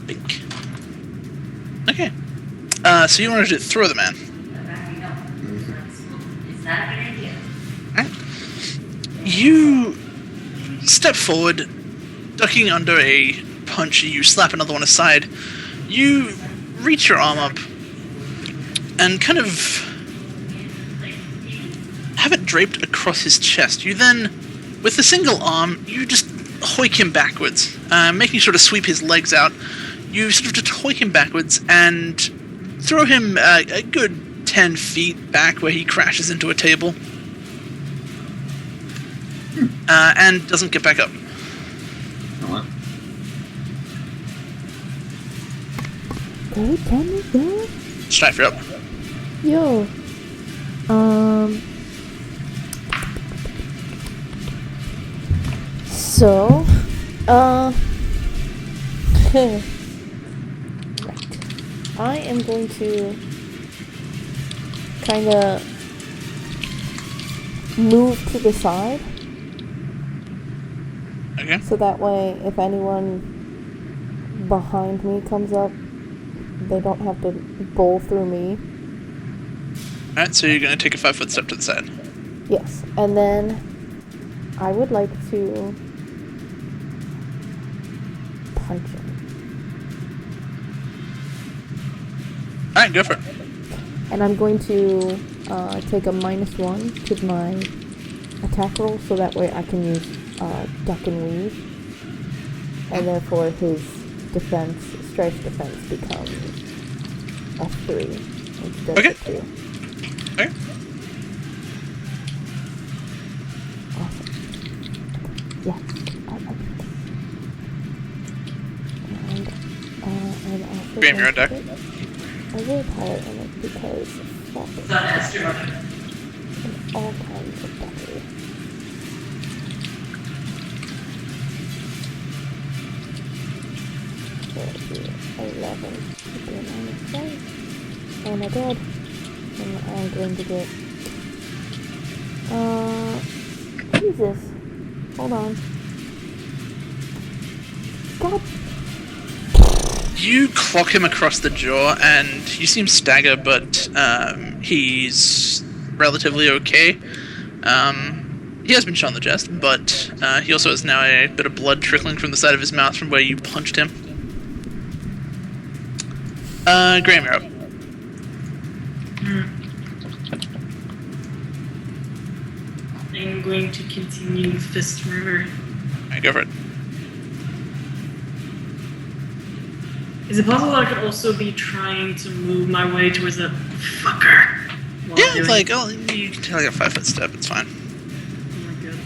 Bink. Okay. So you wanted to throw the man. It's not a good idea. You step forward, ducking under a punch, you slap another one aside. You reach your arm up and kind of have it draped across his chest. You then, with a single arm, you just hoik him backwards, making sure to sweep his legs out. You sort of just hoik him backwards and throw him a good 10 feet back where he crashes into a table. And doesn't get back up. Hey, can you go? Strife, you're up. Yo. So, right. I am going to kind of move to the side. Okay. So that way, if anyone behind me comes up, they don't have to bowl through me. Alright, so you're going to take a 5-foot step to the side. Yes, and then I would like to punch him. Alright, go for it. And I'm going to take a -1 to my attack roll, so that way I can use duck and weave. And therefore his defense, Strife's defense, becomes a 3 instead Okay. of a 2. Okay. Awesome. Yes, I like it. And also Graham, you're on deck. a will power in it because fuck it. It's not extra. There's all kinds of battery. So it'd be 11 would be a -1. Oh my god. And I'm going to get Jesus. Hold on. God. You clock him across the jaw, and you see him stagger, but he's relatively okay. He has been shot in the chest, but he also has now a bit of blood trickling from the side of his mouth from where you punched him. Graham, you're up. I'm going to continue fist murder. Alright, go for it. Is it possible that I could also be trying to move my way towards that fucker? while Yeah, doing- like, oh, you can take like a 5-foot step, it's fine. Oh my god.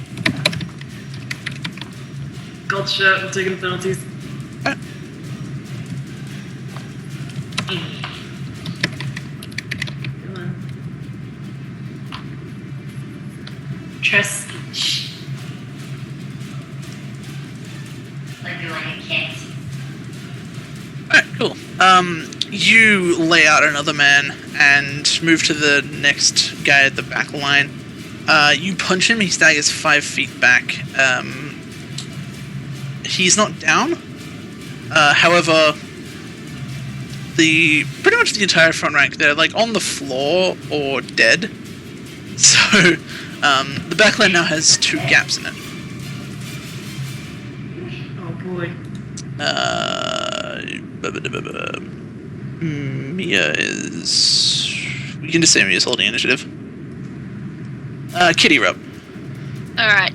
Gotcha, I'm taking the penalties. Alright. Come on. Chest each. Like you're like a cat. Alright, cool. You lay out another man and move to the next guy at the back line. You punch him, he staggers 5 feet back. He's not down. However, pretty much the entire front rank, they're like on the floor or dead. So, the back line now has 2 gaps in it. Oh boy. Mia is... We can just say Mia's holding initiative. Kitty, Rob. Alright.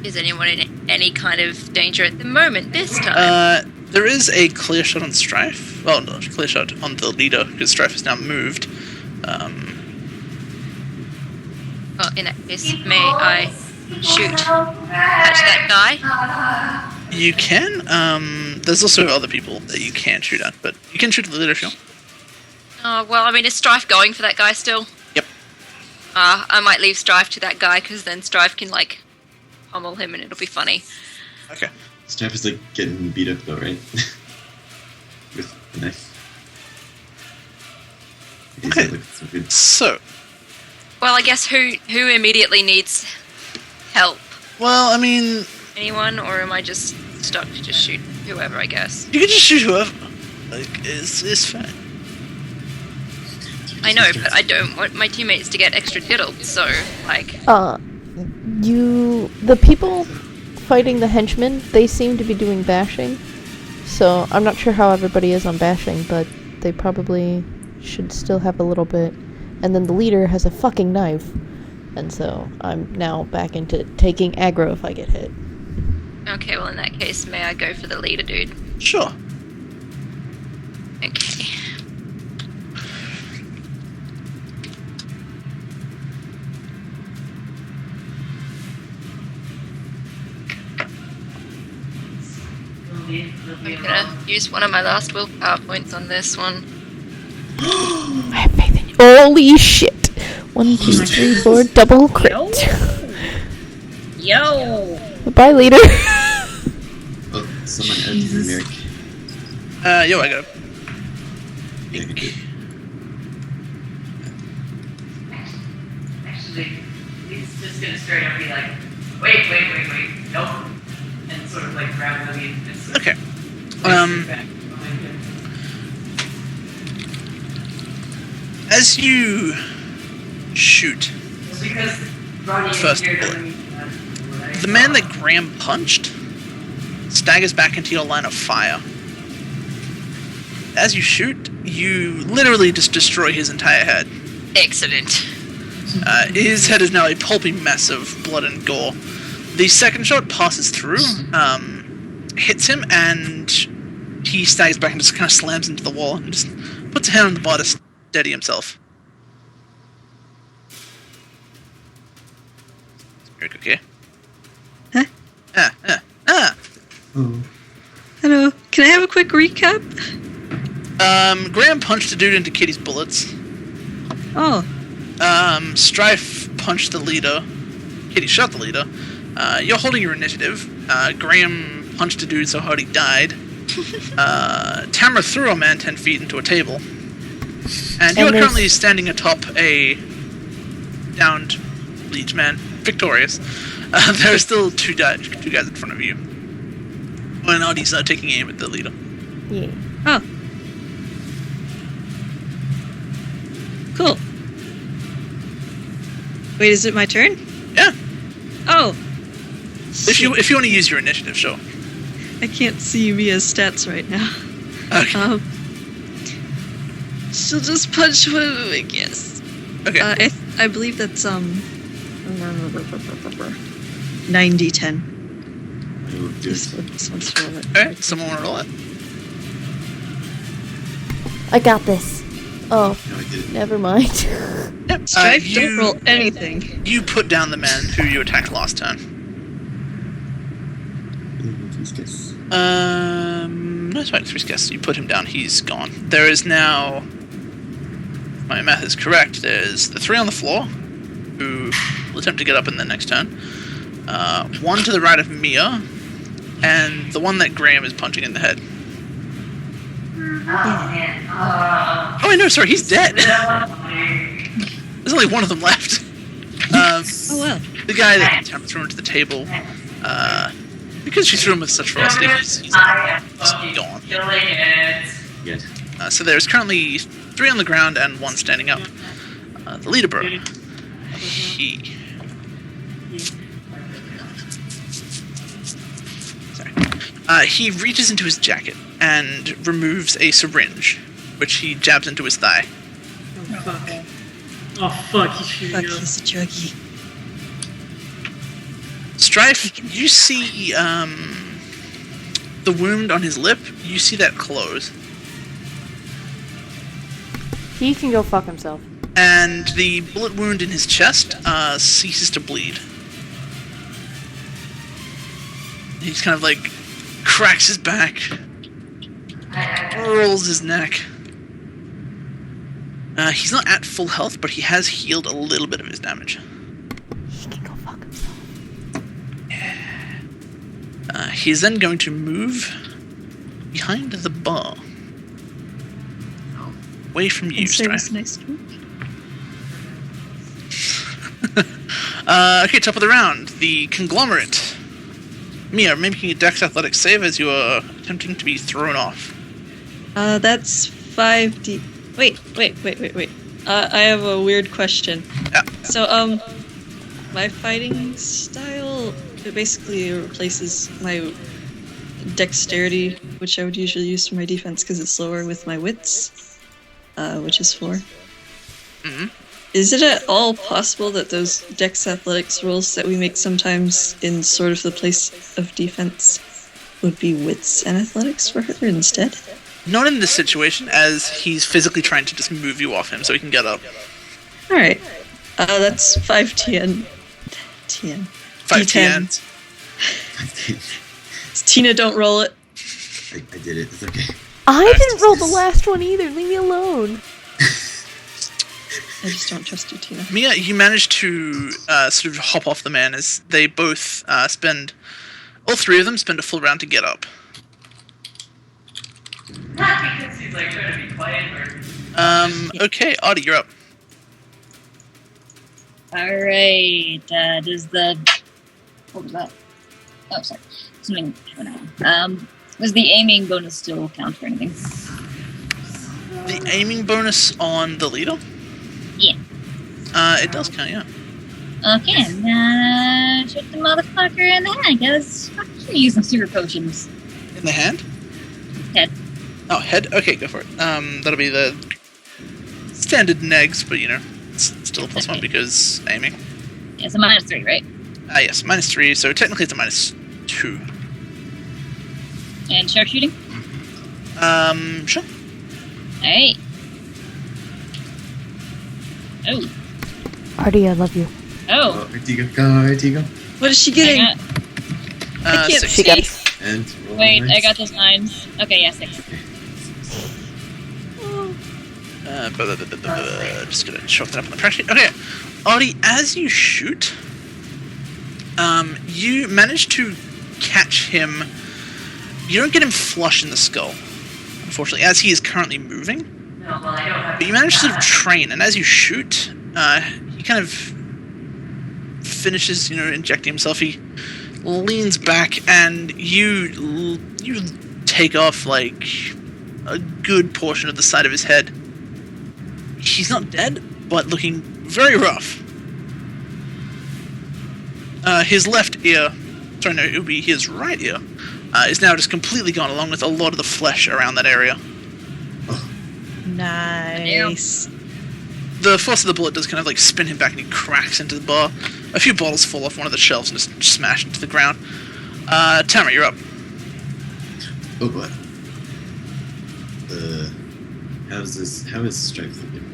Is anyone in any kind of danger at the moment this time? There is a clear shot on Strife. Well, no, clear shot on the leader, because Strife is now moved. Well, in that case, may I shoot at that guy? You can. There's also other people that you can shoot at, but you can shoot at the leader if you want. Oh, well, I mean, is Strife going for that guy still? Yep. I might leave Strife to that guy, because then Strife can, like, pummel him and it'll be funny. Okay. Strife is like getting beat up though, right? With a knife. He's Okay. looking so good. So, Well, I guess who immediately needs help? well, I mean, Anyone, or am I just stuck to just shoot whoever, I guess? you can just shoot whoever. Like, it's fine. I know, but I don't want my teammates to get extra diddled, so, like... The people fighting the henchmen, they seem to be doing bashing. So I'm not sure how everybody is on bashing, but they probably should still have a little bit. And then the leader has a fucking knife. And so I'm now back into taking aggro if I get hit. Okay, well, in that case, may I go for the leader, dude? Sure. Okay. I'm gonna use one of my last willpower points on this one. I have faith in you. Holy shit! 1, 2, 3, 4, double crit. Yo! Bye, leader. Oh, someone added numeric. Yo, I got it. Yeah, good, good. Actually, he's just gonna straight up be like, wait, nope. And sort of like grab the lead and sort of Okay. push it back behind him. As you shoot, Just because Ronnie First here bullet. doesn't mean that. the man that Graham punched staggers back into your line of fire. As you shoot, you literally just destroy his entire head. Excellent. His head is now a pulpy mess of blood and gore. The second shot passes through, hits him, and he staggers back and just kind of slams into the wall and just puts a hand on the bar to steady himself. Very okay. Huh? Oh. Hello. Can I have a quick recap? Graham punched a dude into Kitty's bullets. Oh. Strife punched the leader. Kitty shot the leader. You're holding your initiative. Graham punched a dude so hard he died. Tamara threw a man 10 feet into a table. And you are there's- currently standing atop a downed leech man, victorious. There are still two guys in front of you. And Audie's taking aim at the leader. Yeah. Oh. Cool. Wait, is it my turn? Yeah. Oh. If you want to use your initiative, sure. I can't see Mia's stats right now. Okay. she'll just punch one of them, I guess. Okay. I believe that's 90-10. Oh, dude. This one's for it. Alright, someone want to roll it? I got this. Oh, No, I didn't. never mind. Yep. Strife, don't roll anything. You put down the man who you attacked last turn. Please guess. No, it's fine. 3 guess. You put him down. He's gone. There is now, if my math is correct, there's the 3 on the floor, who will attempt to get up in the next turn. 1 to the right of Mia, and the one that Graham is punching in the head. Oh, wait, no, sorry, he's dead. There's only one of them left. Oh well. The guy that threw him to the table, because she threw him with such ferocity, he's gone. Yes. So there's currently 3 on the ground and 1 standing up. The leader bro. He reaches into his jacket and removes a syringe, which he jabs into his thigh. Oh fuck, he's shooting Fuck, up. he's a druggie. Strife, you see the wound on his lip. You see that close. He can go fuck himself. And the bullet wound in his chest ceases to bleed. He's kind of like cracks his back, rolls his neck. He's not at full health, but he has healed a little bit of his damage. He can go fuck himself. He's then going to move behind the bar. Away from you, And say Strife. this next week. Okay, top of the round. The conglomerate. Mia, making a dex athletics save as you are attempting to be thrown off. That's 5d. Wait. I have a weird question. Yeah. So, my fighting style, it basically replaces my dexterity, which I would usually use for my defense because it's lower, with my wits, which is 4. Mm-hmm. Is it at all possible that those dex athletics rolls that we make sometimes in sort of the place of defense would be wits and athletics for her instead? Not in this situation, as he's physically trying to just move you off him so he can get up. Alright. That's 5 TN. 5 D10. TNs. Tina, don't roll it. I did it. It's okay. I didn't roll the last one either. Leave me alone. I just don't trust you, Tina. Mia, you manage to sort of hop off the man as they both all 3 of them spend a full round to get up. Not because he's like trying to be quiet or. Okay, Audie, you're up. Alright, does the... What was that? Oh, sorry. Something going on. Does the aiming bonus still count for anything? The aiming bonus on the leader? Yeah. It does count, yeah. Okay, I'm gonna shoot the motherfucker in the head, because I should use some super potions. In the hand? Head. Oh, head? Okay, go for it. That'll be the standard negs, but it's still a +1 because aiming. Yeah, so -3, right? Yes, -3, so technically it's a -2. And sharpshooting? Sure. Alright. Oh. Artie, I love you. Oh. Artigo, go, Artigo. What is she I getting? got, I can't 6. She got And roll wait, nice. I got those 9s. Okay, yeah, 6. Just gonna chalk that up on the track sheet. Okay, Audie, as you shoot, you manage to catch him. You don't get him flush in the skull, unfortunately, as he is currently moving. No, well, I don't have. But you manage to sort of train, and as you shoot, he kind of finishes, injecting himself. He leans back, and you take off like a good portion of the side of his head. He's not dead, but looking very rough. His left ear, sorry, no, it would be his right ear, is now just completely gone, along with a lot of the flesh around that area. Nice. Nice. The force of the bullet does kind of like spin him back and he cracks into the bar. A few bottles fall off one of the shelves and just smash into the ground. Tamara, you're up. Oh, what? How is Stripe looking?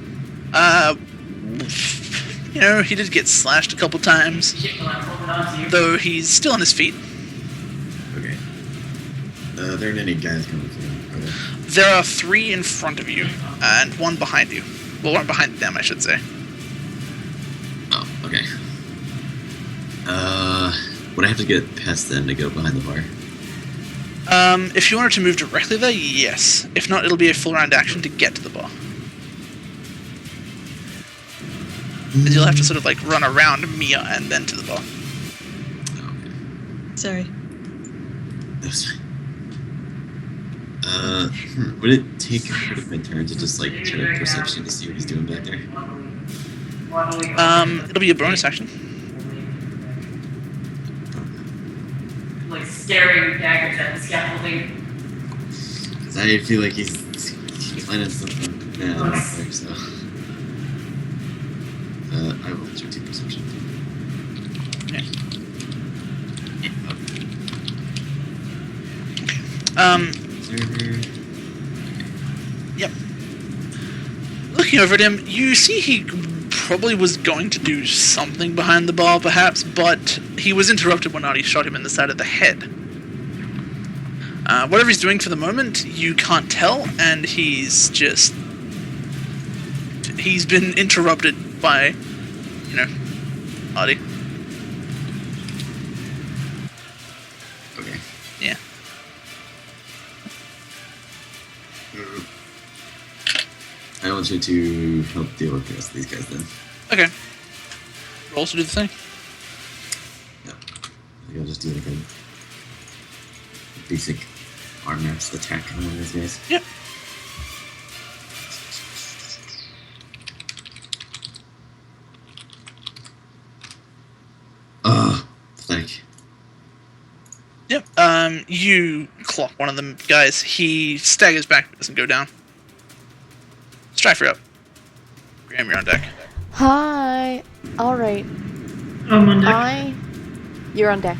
You know, he did get slashed a couple times, though he's still on his feet. Okay. There aren't any guys coming for him, are there? There are 3 in front of you, and 1 behind you. Well, 1 behind them, I should say. Oh, okay. Would I have to get past them to go behind the bar? If you wanted to move directly there, yes. If not, it'll be a full round action to get to the bar. And you'll have to sort of like run around Mia and then to the bar. Oh, okay. Sorry. That's fine. Would it take part of my turn to just like try to perception to see what he's doing back there? It'll be a bonus action. Like staring daggers at the scaffolding. Because I feel like he's planning something bad back there, so. I will do 2 perception. Yeah. Observer. Yep. Looking over at him, you see he probably was going to do something behind the bar, perhaps, but he was interrupted when Artie shot him in the side of the head. Whatever he's doing for the moment, you can't tell, and he's been interrupted by, you know, Artie. Okay. Yeah. I want you to help deal with the rest of these guys then. Okay. Rolls to do the same. Yeah. I think I'll just do like a basic arm wraps attack on one of these guys. Yep. Pathetic. Yep. You clock one of them guys. He staggers back, but doesn't go down. Strife, you're up. Graham, you're on deck. Hi. All right. I'm on deck. You're on deck.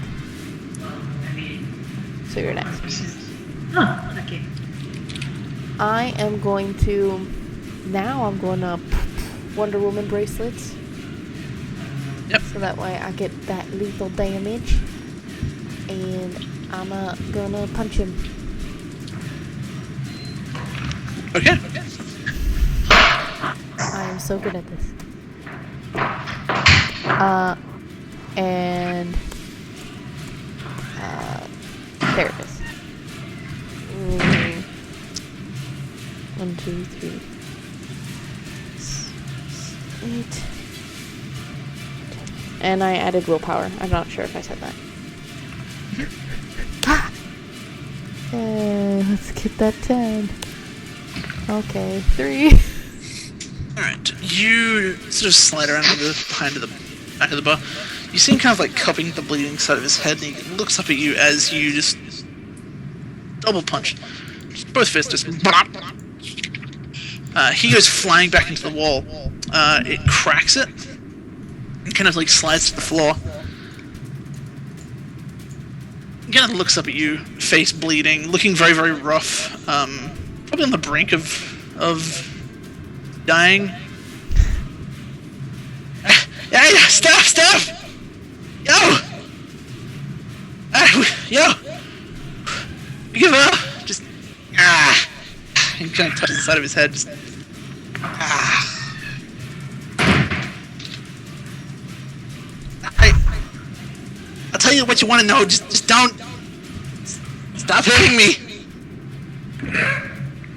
So you're next. Oh, okay. I am going to. Now I'm going to Wonder Woman bracelets. Yep. So that way I get that lethal damage. And I'm gonna punch him. Okay. I am so good at this. There it is. 1, 2, 3, 8. And I added willpower. I'm not sure if I said that. Let's get that 10. Okay, 3. Alright. You sort of slide around to the behind of the back of the bar. You see him kind of like cupping the bleeding side of his head, and he looks up at you as you just double punch. Both fists just. He goes flying back into the wall. It cracks it and kind of like slides to the floor. He kind of looks up at you, face bleeding, looking very, very rough. Probably on the brink of dying. Hey, stop! Yo! Give up! Just, He kind of touches the side of his head, just, I'll tell you what you want to know, just don't, stop hitting me!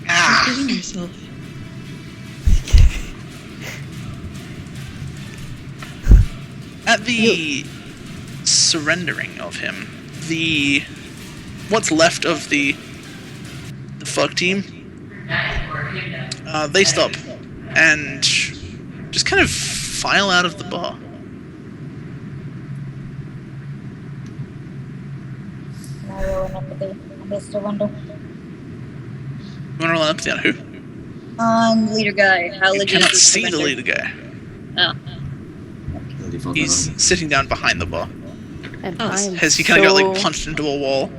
Stop hitting yourself. At the surrendering of him, what's left of the fuck team, they stop and just kind of file out of the bar. Can I roll an empathy on Mr. Wonder? You want to roll an empathy on who? on leader guy. How You legit cannot is see the surrender? leader guy. Oh. The default He's level. sitting down behind the bar. And Oh, I am Has he kind of got like so- punched into a wall?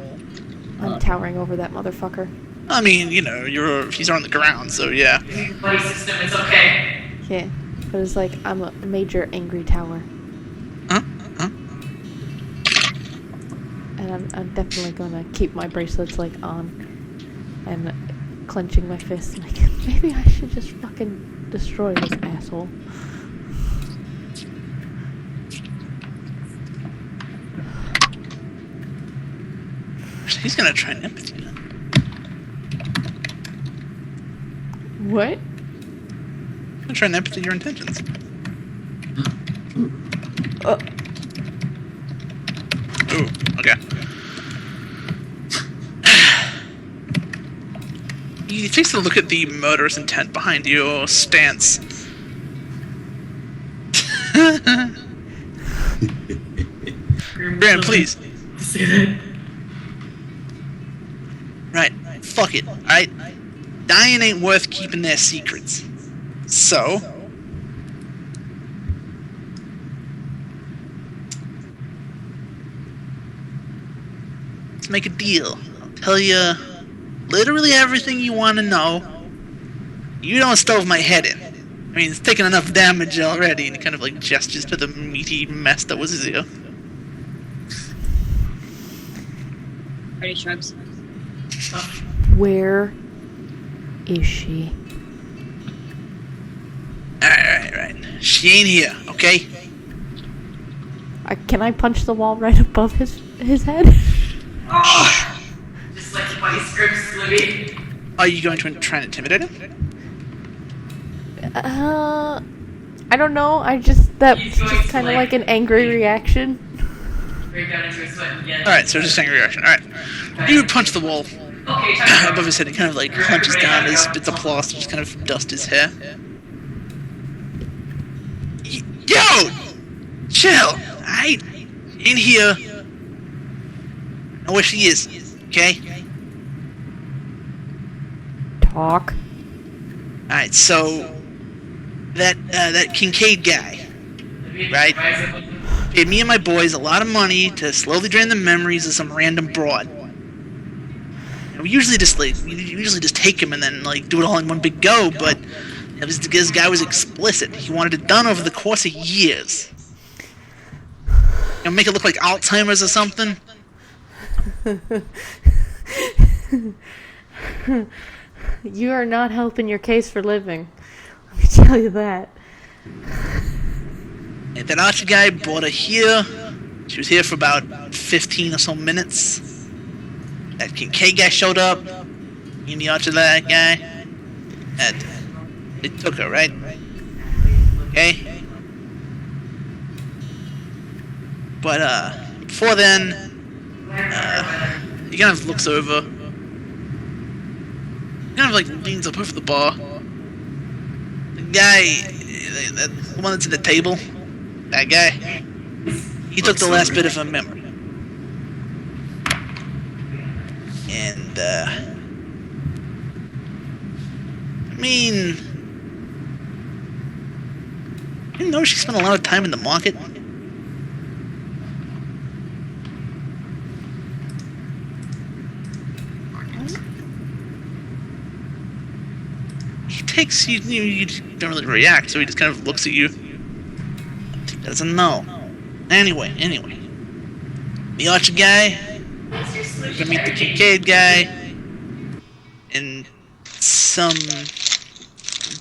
I'm towering over that motherfucker. I mean, you know, he's on the ground, so yeah. Buddy system is okay. Yeah, but it's like I'm a major angry tower, Huh? Huh? and I'm definitely gonna keep my bracelets like on, and clenching my fists. Like maybe I should just fucking destroy this asshole. He's gonna try and empathy you. What? He's gonna try and empathy your intentions. Ooh, okay. He takes a look at the murderous intent behind your stance. Graham, please. Say that. Right, fuck it, alright? Dying ain't worth keeping their secrets. So... let's make a deal. I'll tell you literally everything you want to know. You don't stove my head in. I mean, it's taken enough damage already, and he kind of like gestures to the meaty mess that was his ear. Party shrugs. Where is she? Alright. She ain't here, okay? Can I punch the wall right above his head? Oh! Just like buddy scripts, Libby. Are you going to try and intimidate him? I don't know. That's He's going just to, kind of like, like an angry reaction. Break down into a sweat and get. Alright, so just angry reaction. Alright. You punch the wall Okay, time above his head. He kind of like clenches down his bits of plaster, just kind of dust his hair. Yo! Chill! Alright? In here. Know where she is, okay? Talk. Alright, so that Kincaid guy, right? Paid me and my boys a lot of money to slowly drain the memories of some random broad. And we usually just take him and then like do it all in one big go, but this guy was explicit. He wanted it done over the course of years. You know, make it look like Alzheimer's or something. You are not helping your case for living. Let me tell you that. And that Archer guy brought her here. She was here for about 15 or so minutes. That Kincaid guy showed up. Me and the Archer that guy. And they took her, right? Okay? But, before then, he kind of looks over. He kind of, like, leans up over the bar. The guy, the one that's at the table, that guy, he took the last bit of her memory. And, I mean, you know she spent a lot of time in the market. He takes you don't really react, so he just kind of looks at you. He doesn't know. Anyway. The Archer guy, we're gonna meet the Kincaid guy in some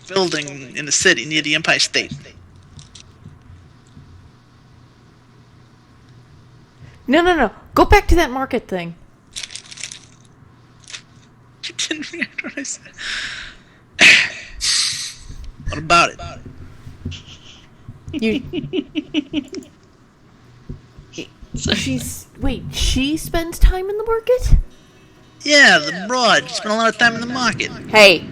building in the city near the Empire State. No. Go back to that market thing. You didn't react when I said. What about it? You. She spends time in the market? Yeah, the broad. She spent a lot of time in the market. Hey,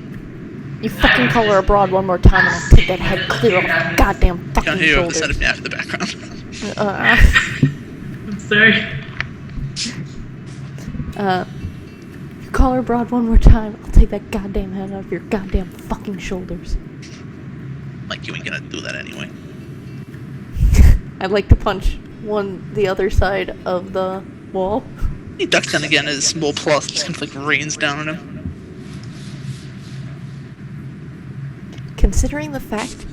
you fucking call her a broad one more time and I'll take that head clear off the goddamn fucking Can't hear over the sound shoulders. of me after the background. I'm sorry. You call her broad one more time, I'll take that goddamn head off your goddamn fucking shoulders. Like, you ain't gonna do that anyway. I'd like to punch the other side of the wall. He ducks down again as more plus just kind of like rains down on him. Considering the fact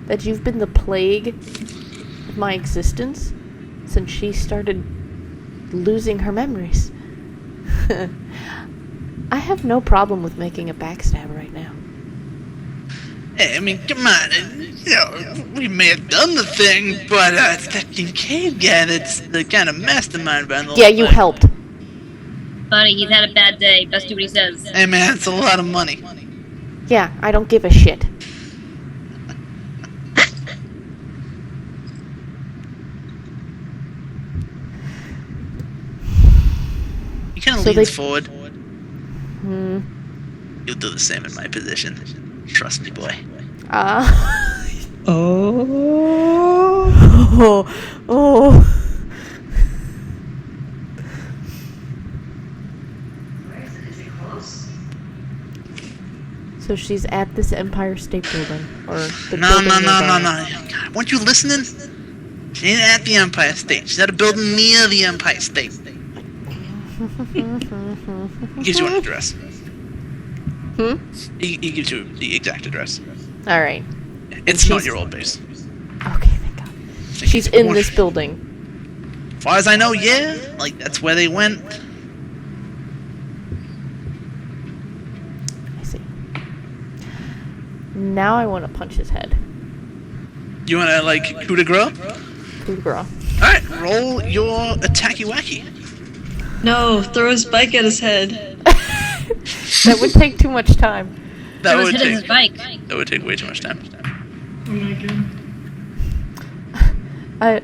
that you've been the plague of my existence since she started losing her memories, I have no problem with making a backstab right now. Hey, I mean, come on. You know, we may have done the thing, but it's that Kincaid guy that's the kind of mastermind behind the Yeah, whole you thing. helped. Buddy, he's had a bad day. Best do what he says. Hey, man, it's a lot of money. Yeah, I don't give a shit. He kind of So leans they- forward. Hmm. You'll do the same in my position. Trust me, boy. Oh. Oh. Where is it? Is it close? So she's at this Empire State Building, or the No, building no, no, nearby. no, no. God, weren't you listening? She ain't at the Empire State. She's at a building near the Empire State. He gives you an address. Hmm? He gives you the exact address. All right. It's not she's- your old base. Okay, thank God. She's in this building. As far as I know, yeah. Like, that's where they went. I see. Now I want to punch his head. You wanna, like, coup de grace? Coup de grace. Alright, roll your attacky wacky. No, throw his bike at his head. That would take too much time. That was would hitting his take bike. that would take way too much time. Oh my god.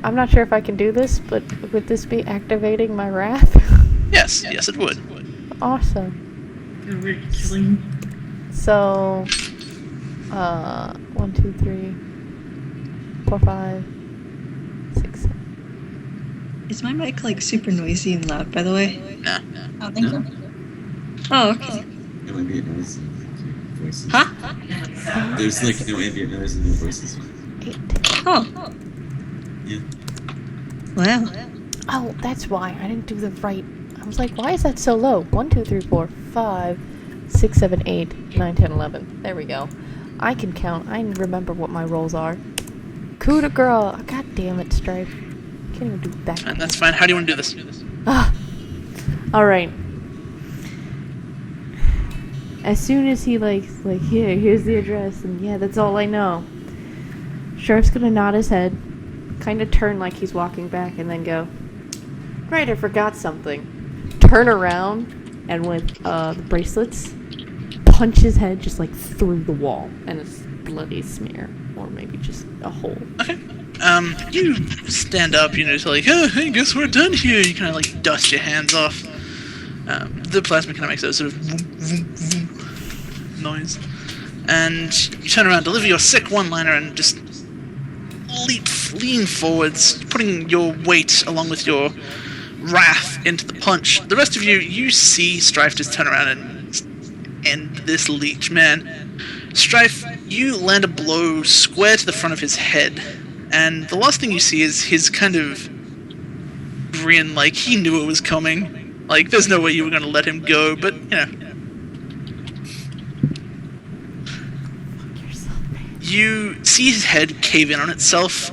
I'm not sure if I can do this, but would this be activating my wrath? Yes, yes it would. Awesome. And we're killing. So, 1, 2, 3, 4, 5, 6, 7. Is my mic like super noisy and loud, by the way? Nah. I don't think so. Oh, okay. No ambient noise in your voices. Huh? There's like no ambient noise in your voices. 8. Oh. Yeah. Wow. Oh, that's why. I didn't do the right. I was like, why is that so low? 1, 2, 3, 4, 5, 6, 7, 8, 9, 10, 11. There we go. I can count. I remember what my rolls are. Coup de grace. God damn it, Strife. Can't even do that. And that's fine. How do you want to do this? Ah. All right. As soon as he here's the address, and yeah, that's all I know. Sheriff's gonna nod his head, kind of turn like he's walking back, and then go, right, I forgot something. Turn around, and with the bracelets, punch his head just like through the wall, and it's bloody smear, or maybe just a hole. Okay. You stand up, you know, it's like, oh, hey, guess we're done here. You kind of like dust your hands off. The plasma kind of makes that sort of vroom, vroom, vroom noise. And you turn around, deliver your sick one-liner, and just lean forwards, putting your weight along with your wrath into the punch. The rest of you see Strife just turn around and end this leech, man. Strife, you land a blow square to the front of his head, and the last thing you see is his kind of grin, like he knew it was coming. Like, there's no way you were going to let him go, but, you know. You see his head cave in on itself.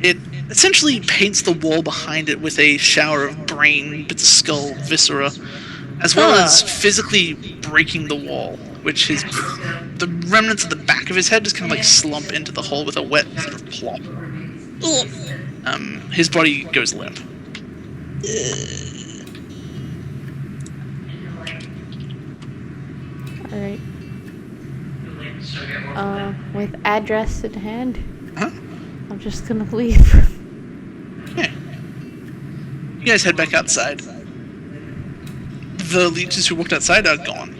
It essentially paints the wall behind it with a shower of brain, bits of skull, viscera, as well as physically breaking the wall, which is the remnants of the back of his head just kind of like slump into the hole with a wet sort of plop. His body goes limp. Alright. With address in hand, Huh? I'm just gonna leave. Okay. You guys head back outside. The leeches who walked outside are gone.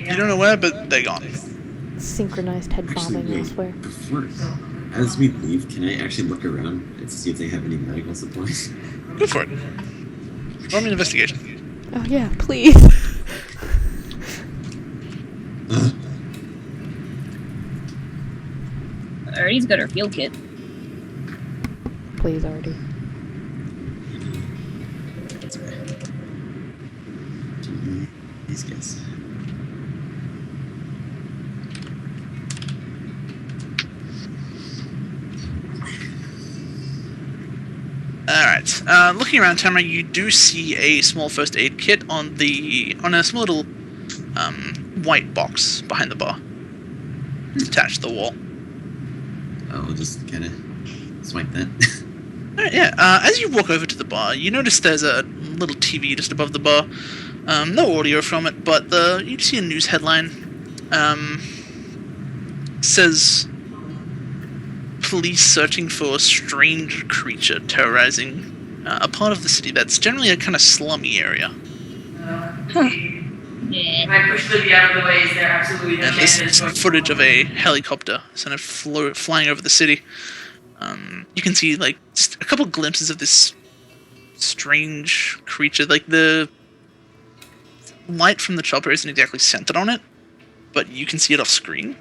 You don't know where, but they're gone. Synchronized head Actually, bombing wait. elsewhere. Before, as we leave, can I actually look around and see if they have any medical supplies? Go for it. Roll me an investigation. Oh yeah, please. Artie's got her field kit. Please, Artie. These guys. Alright, looking around Tamara, you do see a small first aid kit on a small little white box behind the bar. It's attached to the wall. I'll just kind of swipe that. Alright, yeah, as you walk over to the bar, you notice there's a little TV just above the bar. No audio from it, but you see a news headline. Says, police searching for a strange creature terrorizing a part of the city that's generally a kind of slummy area. Yeah. If I push Libby out of the way, is there absolutely no And chance this that is footage of a helicopter kind of flying over the city. You can see like just a couple glimpses of this strange creature. Like the light from the chopper isn't exactly centered on it, but you can see it off screen.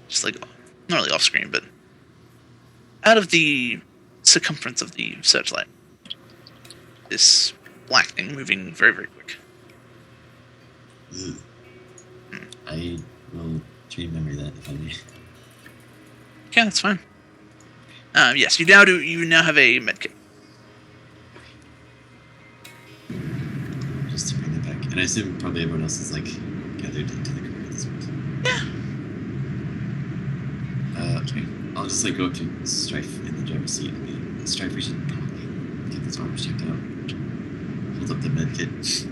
Just like, not really off screen, but out of the circumference of the searchlight. This black thing moving very, very quick. I will remember that if I may. Okay, that's fine. Yes, you now have a medkit. Just to bring that back. And I assume probably everyone else is like gathered into the car at this point. Yeah. Okay. I'll just like go up to Strife in the driver's seat. Strife, we should probably get this arms checked out. Hold up the medkit.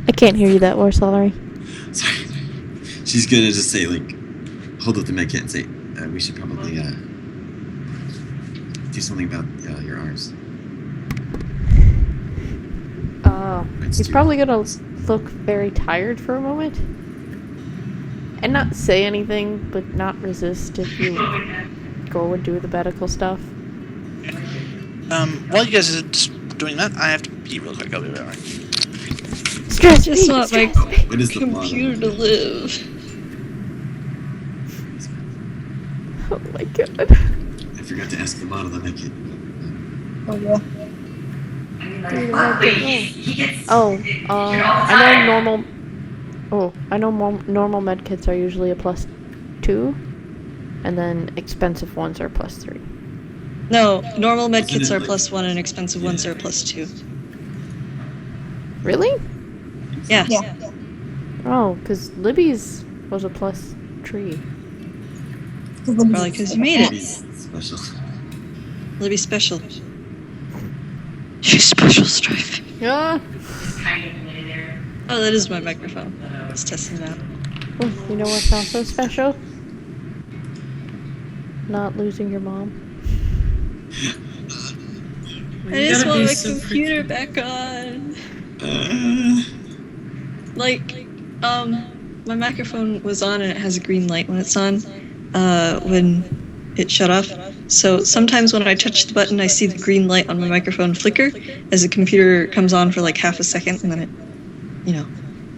I can't hear you that well, sorry. Sorry. She's gonna just say like, hold up the medkit and say, we should probably do something about your arms. He's probably gonna look very tired for a moment. And not say anything, but not resist if you go and do the medical stuff. While you guys are just doing that, I have to pee real quick. I'll be right back. Stress I just me, want my stress me. What is the computer to live. Oh my god. I forgot to ask the model of the medkit. Oh, yeah. I mean, Dude, like, I fuck, don't he gets. Oh, here all the I know normal med kits are usually a +2, and then expensive ones are +3. No, normal med Isn't kits it are like- +1 and expensive ones are +2. Really? Yeah. Yeah. Oh, because Libby's was a +3. Probably because you made it. He's special. Libby special. You special, Strife. Yeah. Kind of lay there. Oh, that is my microphone. Let's test it out. Oh, you know what's also special? Not losing your mom. I just gotta want be my so computer back on. Like, my microphone was on and it has a green light when it's on, when it shut off. So sometimes when I touch the button, I see the green light on my microphone flicker as the computer comes on for like half a second and then it,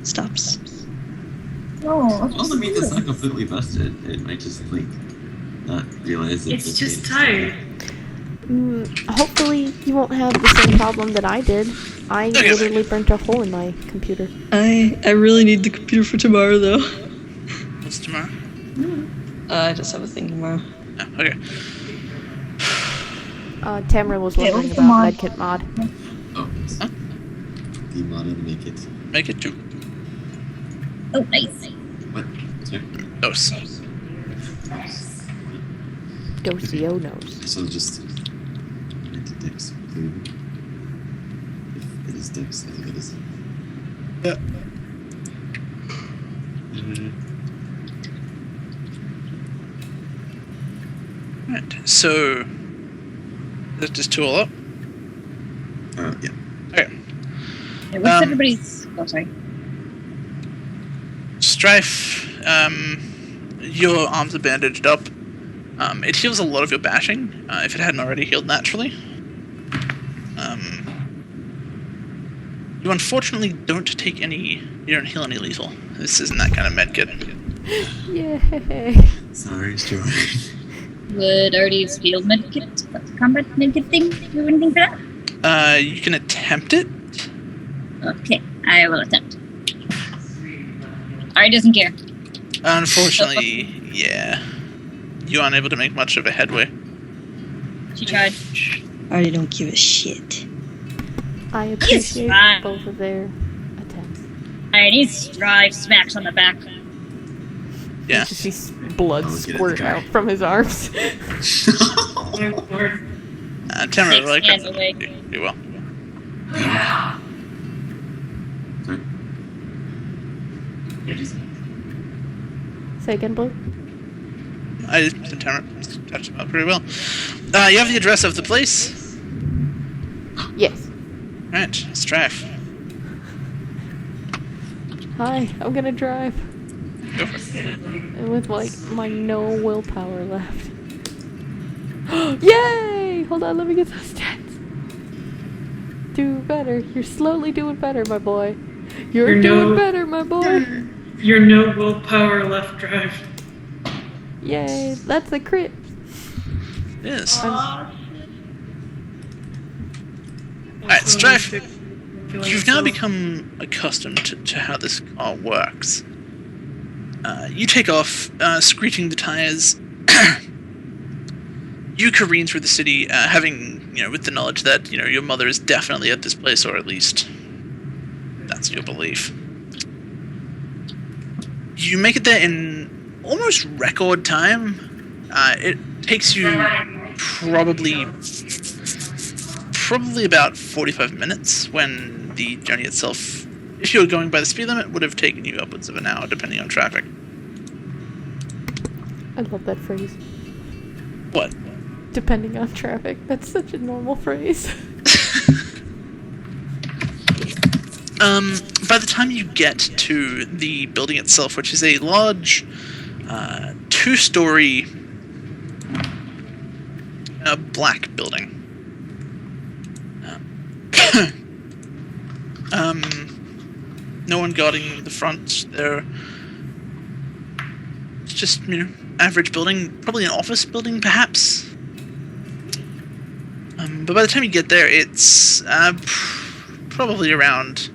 stops. Oh, Also means it's not completely busted. It might just like not realize It's just okay. tired. Hopefully you won't have the same problem that I did. I Okay. literally burnt a hole in my computer. I really need the computer for tomorrow though. What's tomorrow? I just have a thing tomorrow. Oh, okay. Tamara was Yeah, wondering what's the mod? about medkit mod. Oh, yes. Huh? The model to make it. Make it 2. oh, nice. What? Sorry. Dose. Docio knows. So just into Dex. If it is Dex, I think it is. Yeah. Right. So let's just tool up. Yeah. Okay. Yeah, what's everybody's... Oh, sorry. Strife, your arms are bandaged up. It heals a lot of your bashing, if it hadn't already healed naturally. You unfortunately don't take any... You don't heal any lethal. This isn't that kind of medkit. Yay! Sorry, Stuart. Would Artie's field medkit, combat medkit thing, do anything for that? You can attempt it. Okay, I will attempt. Artie doesn't care. Unfortunately, yeah. You aren't able to make much of a headway. She tried. I already don't give a shit. I appreciate fine. both of their attempts. Artie's drive smacks on the back. Yeah. You just see blood I'll get squirt the guy. out from his arms. Oh my lord. Tamara, Takes like hands away. do well. Sorry. Say again, Blue? I just Tamara touched him up pretty well. You have the address of the place. Yes. Right, Strife. Hi, I'm gonna drive. Go for it. And with like my no willpower left. Yay! Hold on, let me get those stats. Do better. You're slowly doing better, my boy. You're You're doing no- better, my boy. You're no willpower left drive. Yay! That's a crit. Yes. I'm- Alright, Strife. Feeling You've now so- become accustomed to how this car works. You take off, screeching the tires. You careen through the city, having, with the knowledge that, your mother is definitely at this place, or at least that's your belief. You make it there in almost record time. It takes you probably about 45 minutes, when the journey itself, if you were going by the speed limit, would have taken you upwards of an hour, depending on traffic. I love that phrase. What? Depending on traffic. That's such a normal phrase. By the time you get to the building itself, which is a large, two-story, black building. No one guarding the front there. It's just, average building, probably an office building, perhaps. But by the time you get there, it's probably around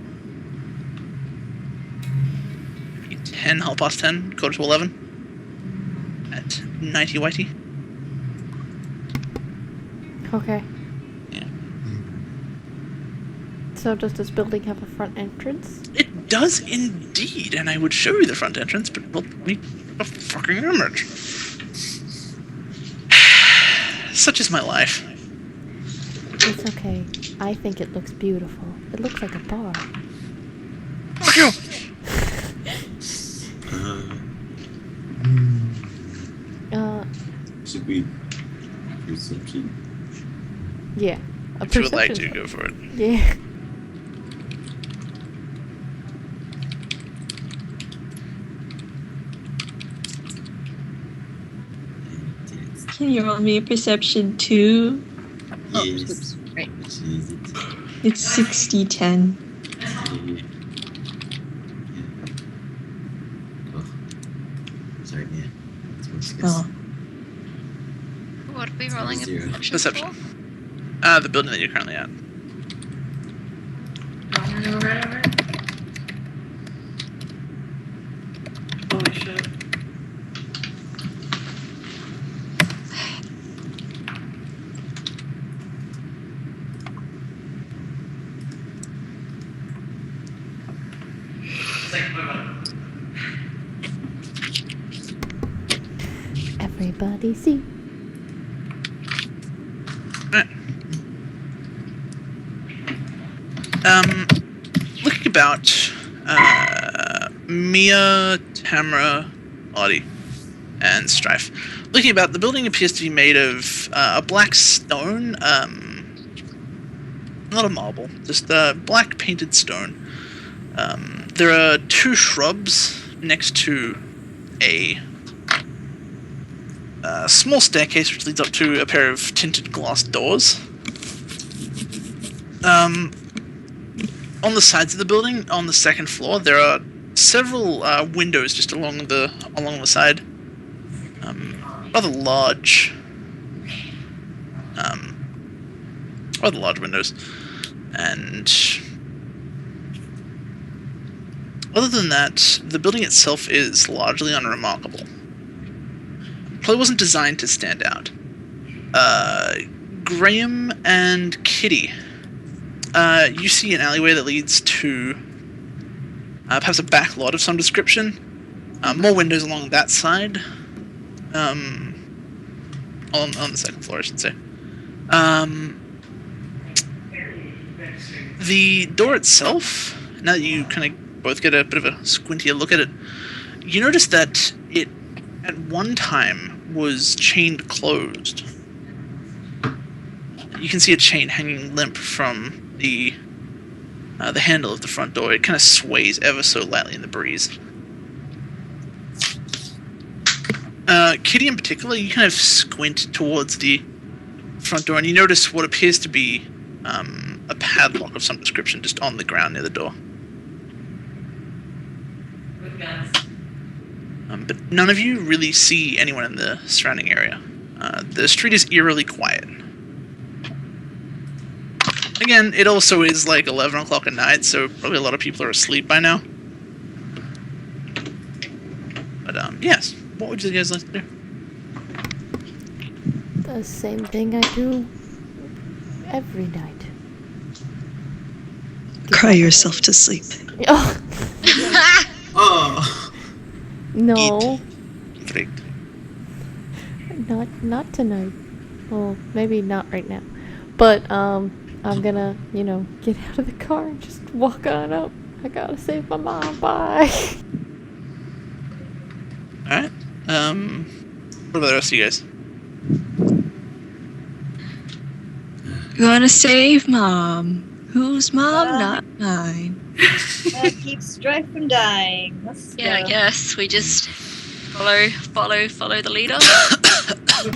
10, 10:30, quarter to 11 at Nighty Whitey. Okay. Yeah. So does this building have a front entrance? It does indeed, and I would show you the front entrance, but we'll need a fucking image. Such is my life. It's okay. I think it looks beautiful. It looks like a bar. Fuck you! Should we perception? Yeah. A If you would like to, perception. go for it. Yeah. Can you roll me a perception too? Yes. Oops. Right. Which is it? It's 60-10. Oh. Sorry, man. It's more Oh. What are we rolling a Zero. perception for? The building that you're currently at. Holy shit. Everybody see. Right. Looking about, Mia, Tamara, Audie, and Strife. Looking about, the building appears to be made of a black stone, not a marble, just black painted stone. There are two shrubs next to a small staircase which leads up to a pair of tinted glass doors. On the sides of the building, on the second floor, there are several windows just along the side. Rather large. Rather large windows, and other than that, the building itself is largely unremarkable. Probably wasn't designed to stand out. Graham and Kitty, you see an alleyway that leads to perhaps a back lot of some description. More windows along that side. On the second floor, I should say. The door itself, now that you kind of both get a bit of a squintier look at it, you notice that it, at one time, was chained closed. You can see a chain hanging limp from the handle of the front door. It kind of sways ever so lightly in the breeze. Kitty in particular, you kind of squint towards the front door and you notice what appears to be a padlock of some description just on the ground near the door. With guns. But none of you really see anyone in the surrounding area. The street is eerily quiet. Again, it also is like 11 o'clock at night, so probably a lot of people are asleep by now. But yes, what would you guys like to do? The same thing I do every night. Cry yourself to sleep. Oh, Oh. no, Great. not tonight. Well, maybe not right now. But I'm gonna, get out of the car and just walk on up. I gotta save my mom. Bye. Alright. What about the rest of you guys? Gonna save Mom. Whose mom? Not mine. That keeps Strife from dying. Let's Yeah, I go. guess we just follow the leader.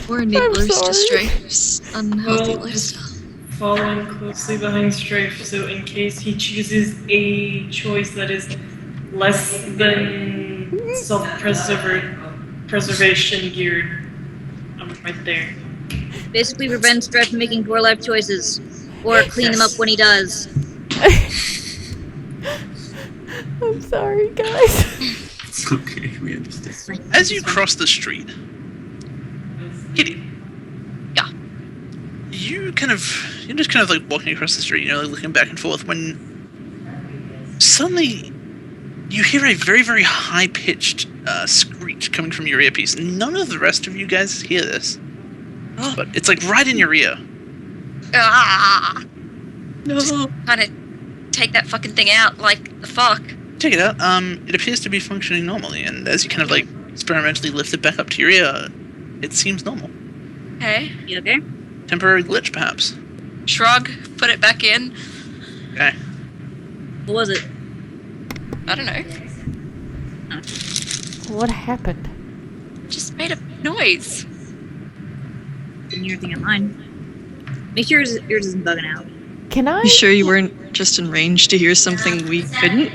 We're enablers to sorry. Strife's unhealthy Well, just lifestyle. following closely behind Strafe, so in case he chooses a choice that is less than self-preservation geared, I'm right there. Basically prevent Strife from making poor life choices. Or clean him up when he does. I'm sorry, guys. It's okay, we understand. As you cross the street, Kitty. Yeah. You're just kind of like walking across the street, like looking back and forth, when suddenly you hear a very, very high-pitched screech coming from your earpiece. None of the rest of you guys hear this, but it's like right in your ear. Ah! No. Just kind of take that fucking thing out, like, the fuck. Take it out. It appears to be functioning normally, and as you kind of like experimentally lift it back up to your ear, it seems normal. Okay. You okay? Temporary glitch, perhaps. Shrug, put it back in. Okay. What was it? I don't know. What happened? Just made a noise. Didn't hear anything on mine. Make sure yours isn't bugging out. Can I? You sure you weren't just in range to hear something we couldn't?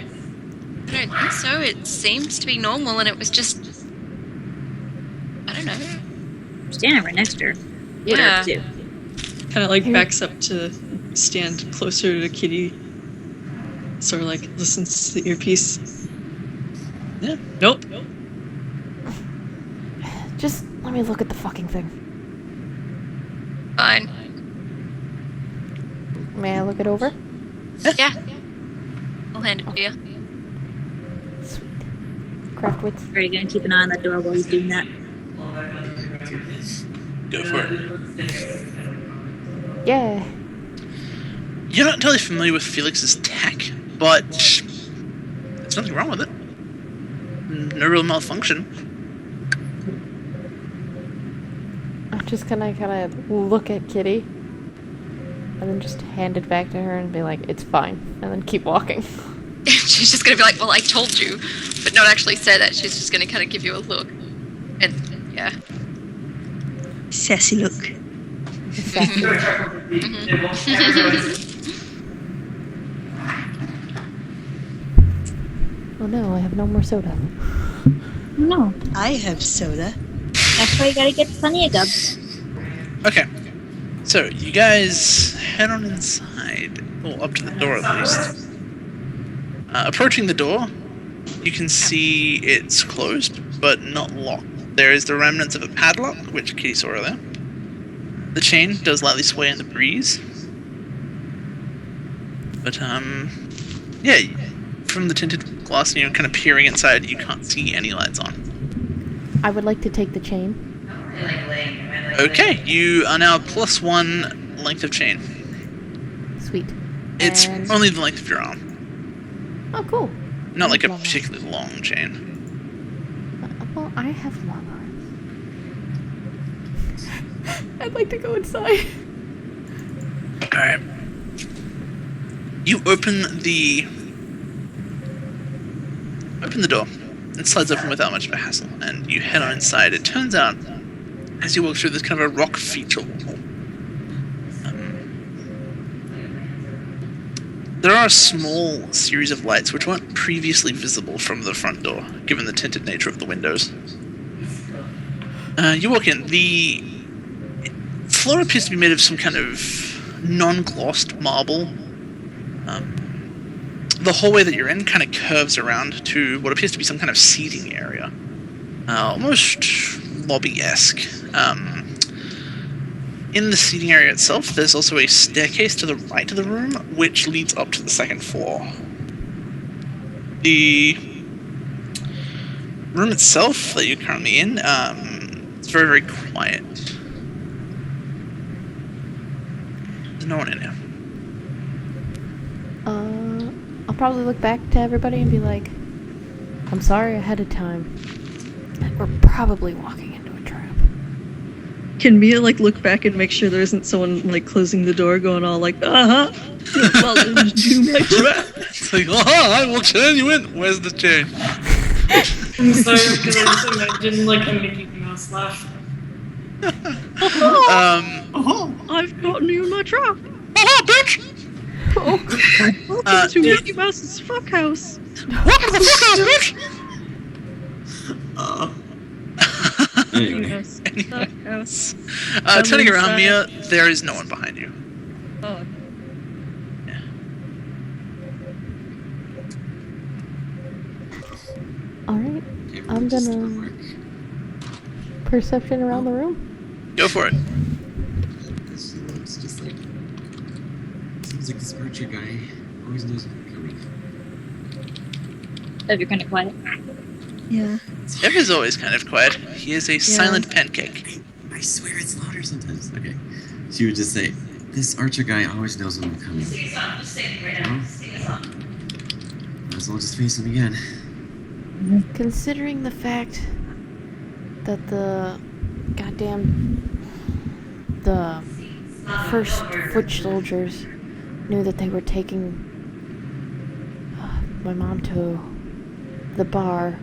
I don't think so. It seems to be normal, and it was just... I don't know. I'm standing right next to her. What Yeah. up to? Kind of like backs up to stand closer to Kitty. Sort of like listens to the earpiece. Yeah. Nope. Just let me look at the fucking thing. Fine. May I look it over? Yeah. I'll hand it to you. Sweet. Craftwits. Are you gonna keep an eye on that door while he's doing that? Go for it. Yeah. You're not entirely familiar with Felix's tech, but there's nothing wrong with it. No real malfunction. I'm just gonna kind of look at Kitty, and then just hand it back to her and be like, "It's fine," and then keep walking. She's just gonna be like, well, I told you, but not actually say that. She's just gonna kind of give you a look. And, yeah. Sassy look. Oh no, I have no more soda. No. I have soda. That's why you gotta get plenty of gubs. Okay. So, you guys head on inside. Or up to the door at least. Approaching the door, you can see it's closed, but not locked. There is the remnants of a padlock, which Kitty saw earlier. The chain does lightly sway in the breeze. But, yeah, from the tinted glass, you know, kind of peering inside, you can't see any lights on. I would like to take the chain. Okay, you are now +1 length of chain. Sweet. It's And- only the length of your arm. Oh, cool. Not like a Long arms. particularly long chain. Well, I have long arms. I'd like to go inside. Alright. You open the door. It slides open without much of a hassle, and you head on inside. It turns out, as you walk through, there's kind of a rock feature wall. There are a small series of lights which weren't previously visible from the front door, given the tinted nature of the windows. You walk in. The floor appears to be made of some kind of non-glossed marble. The hallway that you're in kind of curves around to what appears to be some kind of seating area. Almost lobby-esque. In the seating area itself, there's also a staircase to the right of the room, which leads up to the second floor. The room itself that you're currently in, it's very, very quiet. There's no one in here. I'll probably look back to everybody and be like, I'm sorry ahead of time. We're probably walking into a trap. Can Mia like look back and make sure there isn't someone like closing the door, going all like, well, into my trap. It's like, I will turn you in. Where's the chain? I'm sorry because I just imagined like a Mickey Mouse laugh. I've gotten you in my trap. Bitch! Welcome to Mickey Mouse's fuck house. Welcome to the fuck Anyway. Fuck house. Turning around, inside. Mia, there is no one behind you. Oh. Yeah. Alright, Okay, I'm just gonna- homework. perception around the room. Go for it. This looks just like. Seems like this Archer guy always knows what's coming. Oh, you're kind of quiet. Yeah. Ev is always kind of quiet. He is a silent pancake. I swear it's louder sometimes. Okay. She would just say, this Archer guy always knows when I'm coming. Sing a song. Just sing it right now. Sing a song. Might as well just face him again. Considering the fact that the first foot soldiers knew that they were taking my mom to the bar,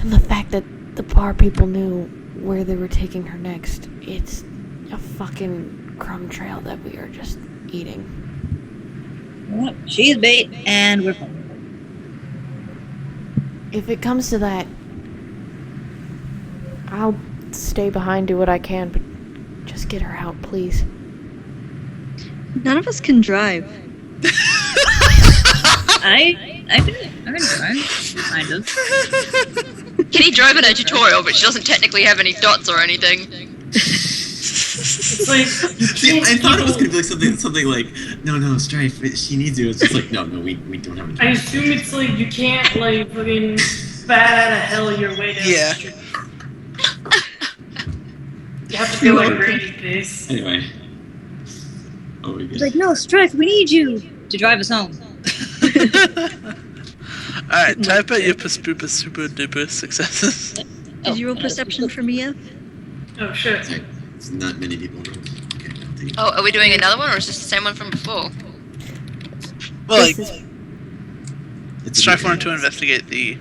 and the fact that the bar people knew where they were taking her next, it's a fucking crumb trail that we are just eating. Well, she's bait, and we're fine. If it comes to that, I'll stay behind, do what I can, but just get her out, please. None of us can drive. I can drive, kind of. Kitty drove in a tutorial, but she doesn't technically have any dots or anything. It's like you See, can't I thought it was people- gonna be like something like, no, Strife, she needs you. It's just like, no, we don't have a I assume it's like you can't like fucking bat out of hell your way down Yeah. the street. You have to go at a granny pace. Anyway. Oh my It's god. like, no, Strife, we need you to drive us home. Alright, type out your super duper successes. Did you roll perception for Mia? Oh shit. Sorry, it's not many people around. Okay, I'll take it. Oh, are we doing another one, or is this the same one from before? Well, like, This is It's a Strife good wanted to idea. investigate the,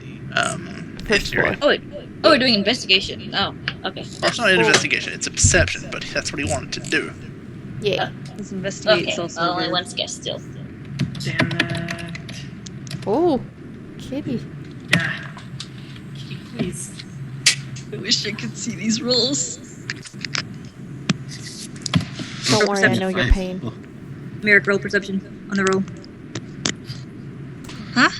First interior. floor. Oh, we're doing investigation. Oh, okay. Well, it's not an investigation, it's a perception, but that's what he wanted to do. Yeah. This investigate Okay, is also well, only weird. one guess still. Damn it. Oh, Kitty. Yeah. Please. I wish I could see these rolls. Don't worry, I know your pain. Oh, Merrick, roll perception on the roll. Huh?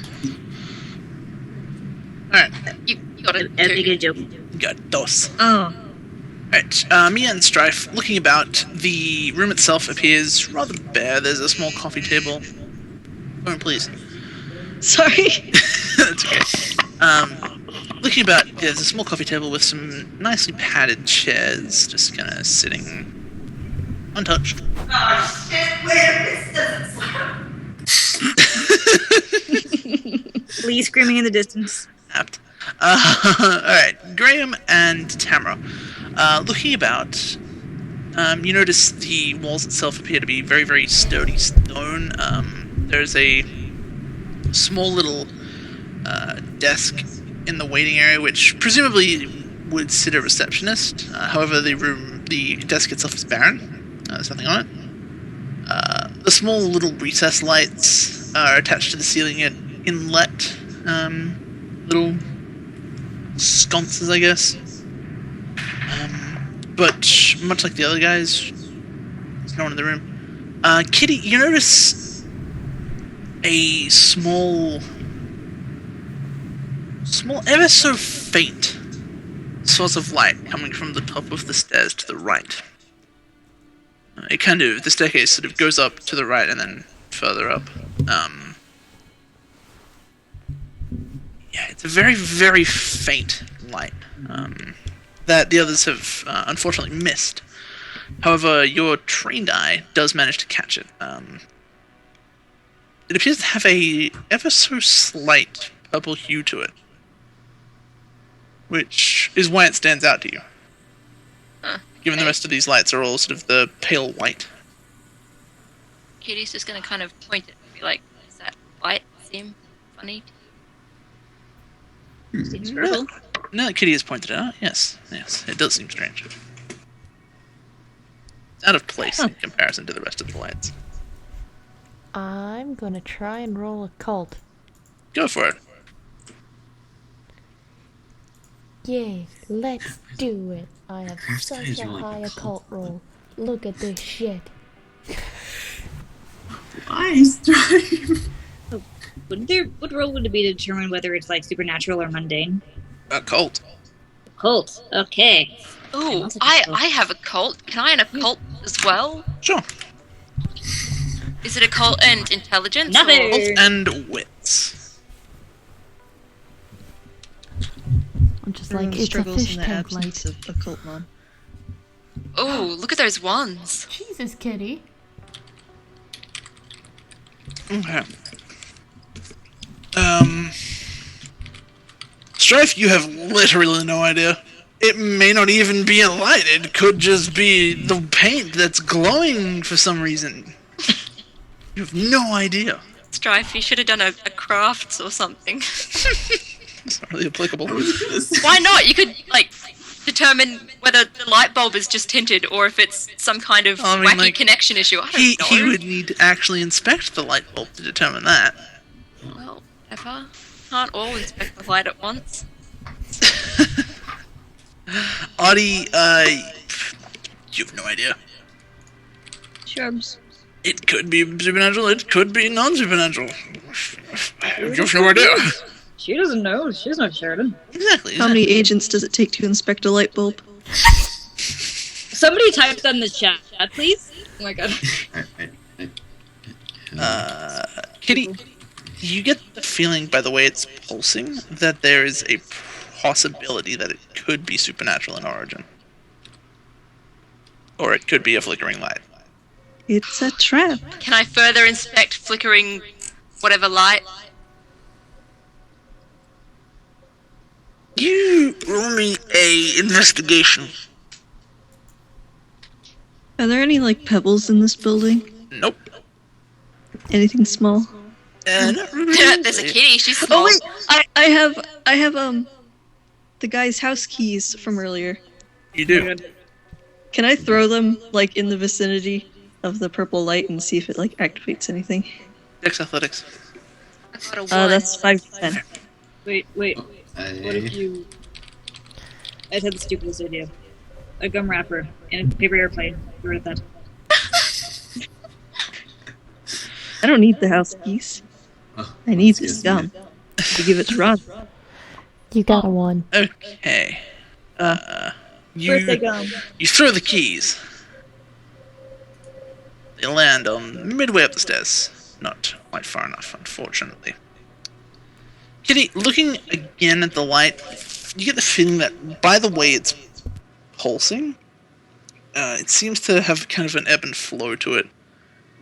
Alright, You got it. I think a joke. got dos. Oh. Alright, Mia and Strife, looking about, the room itself appears rather bare. There's a small coffee table. Oh, please. Sorry. That's okay. Looking about, there's a small coffee table with some nicely padded chairs, just kind of sitting untouched. Oh shit, wait, this doesn't Lee screaming in the distance. Apt. Alright, Graham and Tamara. Looking about, you notice the walls itself appear to be very, very sturdy stone. There's a small little desk in the waiting area, which presumably would sit a receptionist. However, the desk itself is barren. There's nothing on it. The small little recess lights are attached to the ceiling at inlet little sconces, I guess. But much like the other guys, there's no one in the room. Kitty, you notice a small, ever so faint source of light coming from the top of the stairs to the right. The staircase sort of goes up to the right and then further up. Yeah, it's a very, very faint light that the others have unfortunately missed. However, your trained eye does manage to catch it. It appears to have a ever so slight purple hue to it, which is why it stands out to you. Given the rest of these lights are all sort of the pale white. Kitty's just gonna kind of point it and be like, does that light seem funny? Seems purple. Now that Kitty has pointed it out, yes, it does seem strange. It's out of place in comparison to the rest of the lights. I'm gonna try and roll a cult. Go for it. Yay, let's do it. I have Craft such guys a are like high a occult roll. Look at this shit. Why, Strife? What role would it be to determine whether it's like supernatural or mundane? A cult. Cult. Okay. Ooh, I have a cult. Can I have a cult as well? Sure. Is it a cult and intelligence? Nothing. or- Cult and wits. I'm just Everyone like, it's a struggles fish in the tank light. absence of occult mod. Ooh, look at those ones. Jesus, Kitty. Okay. Strife, you have literally no idea. It may not even be a light. It could just be the paint that's glowing for some reason. You have no idea. Strife, you should have done a crafts or something. It's not really applicable. Why not? You could, like, determine whether the light bulb is just tinted or if it's some kind of I mean, wacky like, connection issue. I don't know. He would need to actually inspect the light bulb to determine that. Well, whatever. Can't all inspect the light at once. Audie, you have no idea. Shrubs. It could be supernatural, it could be non-supernatural. You have no idea. She doesn't know. She's not Sheridan. Exactly. How many agents does it take to inspect a light bulb? Somebody type that in the chat, please. Oh my god. Kitty, you get the feeling by the way it's pulsing that there is a possibility that it could be supernatural in origin. Or it could be a flickering light. It's a trap. Can I further inspect flickering whatever light? You roll me a investigation. Are there any, like, pebbles in this building? Nope. Anything small? Not really. There's a kitty. She's small. Oh wait, I have the guy's house keys from earlier. You do. Can I throw them like in the vicinity of the purple light and see if it like activates anything? Dex athletics. I got a 1. That's 5 to 10. Wait. What if you... I had the stupidest idea. A gum wrapper and a paper airplane. You're at that. I don't need the house keys. Oh, I need excuse this gum to give it to Ron. You got a one. Okay. Birthday gum. You throw the keys. They land on midway up the stairs. Not quite far enough, unfortunately. Kitty, looking again at the light, you get the feeling that by the way it's pulsing, it seems to have kind of an ebb and flow to it,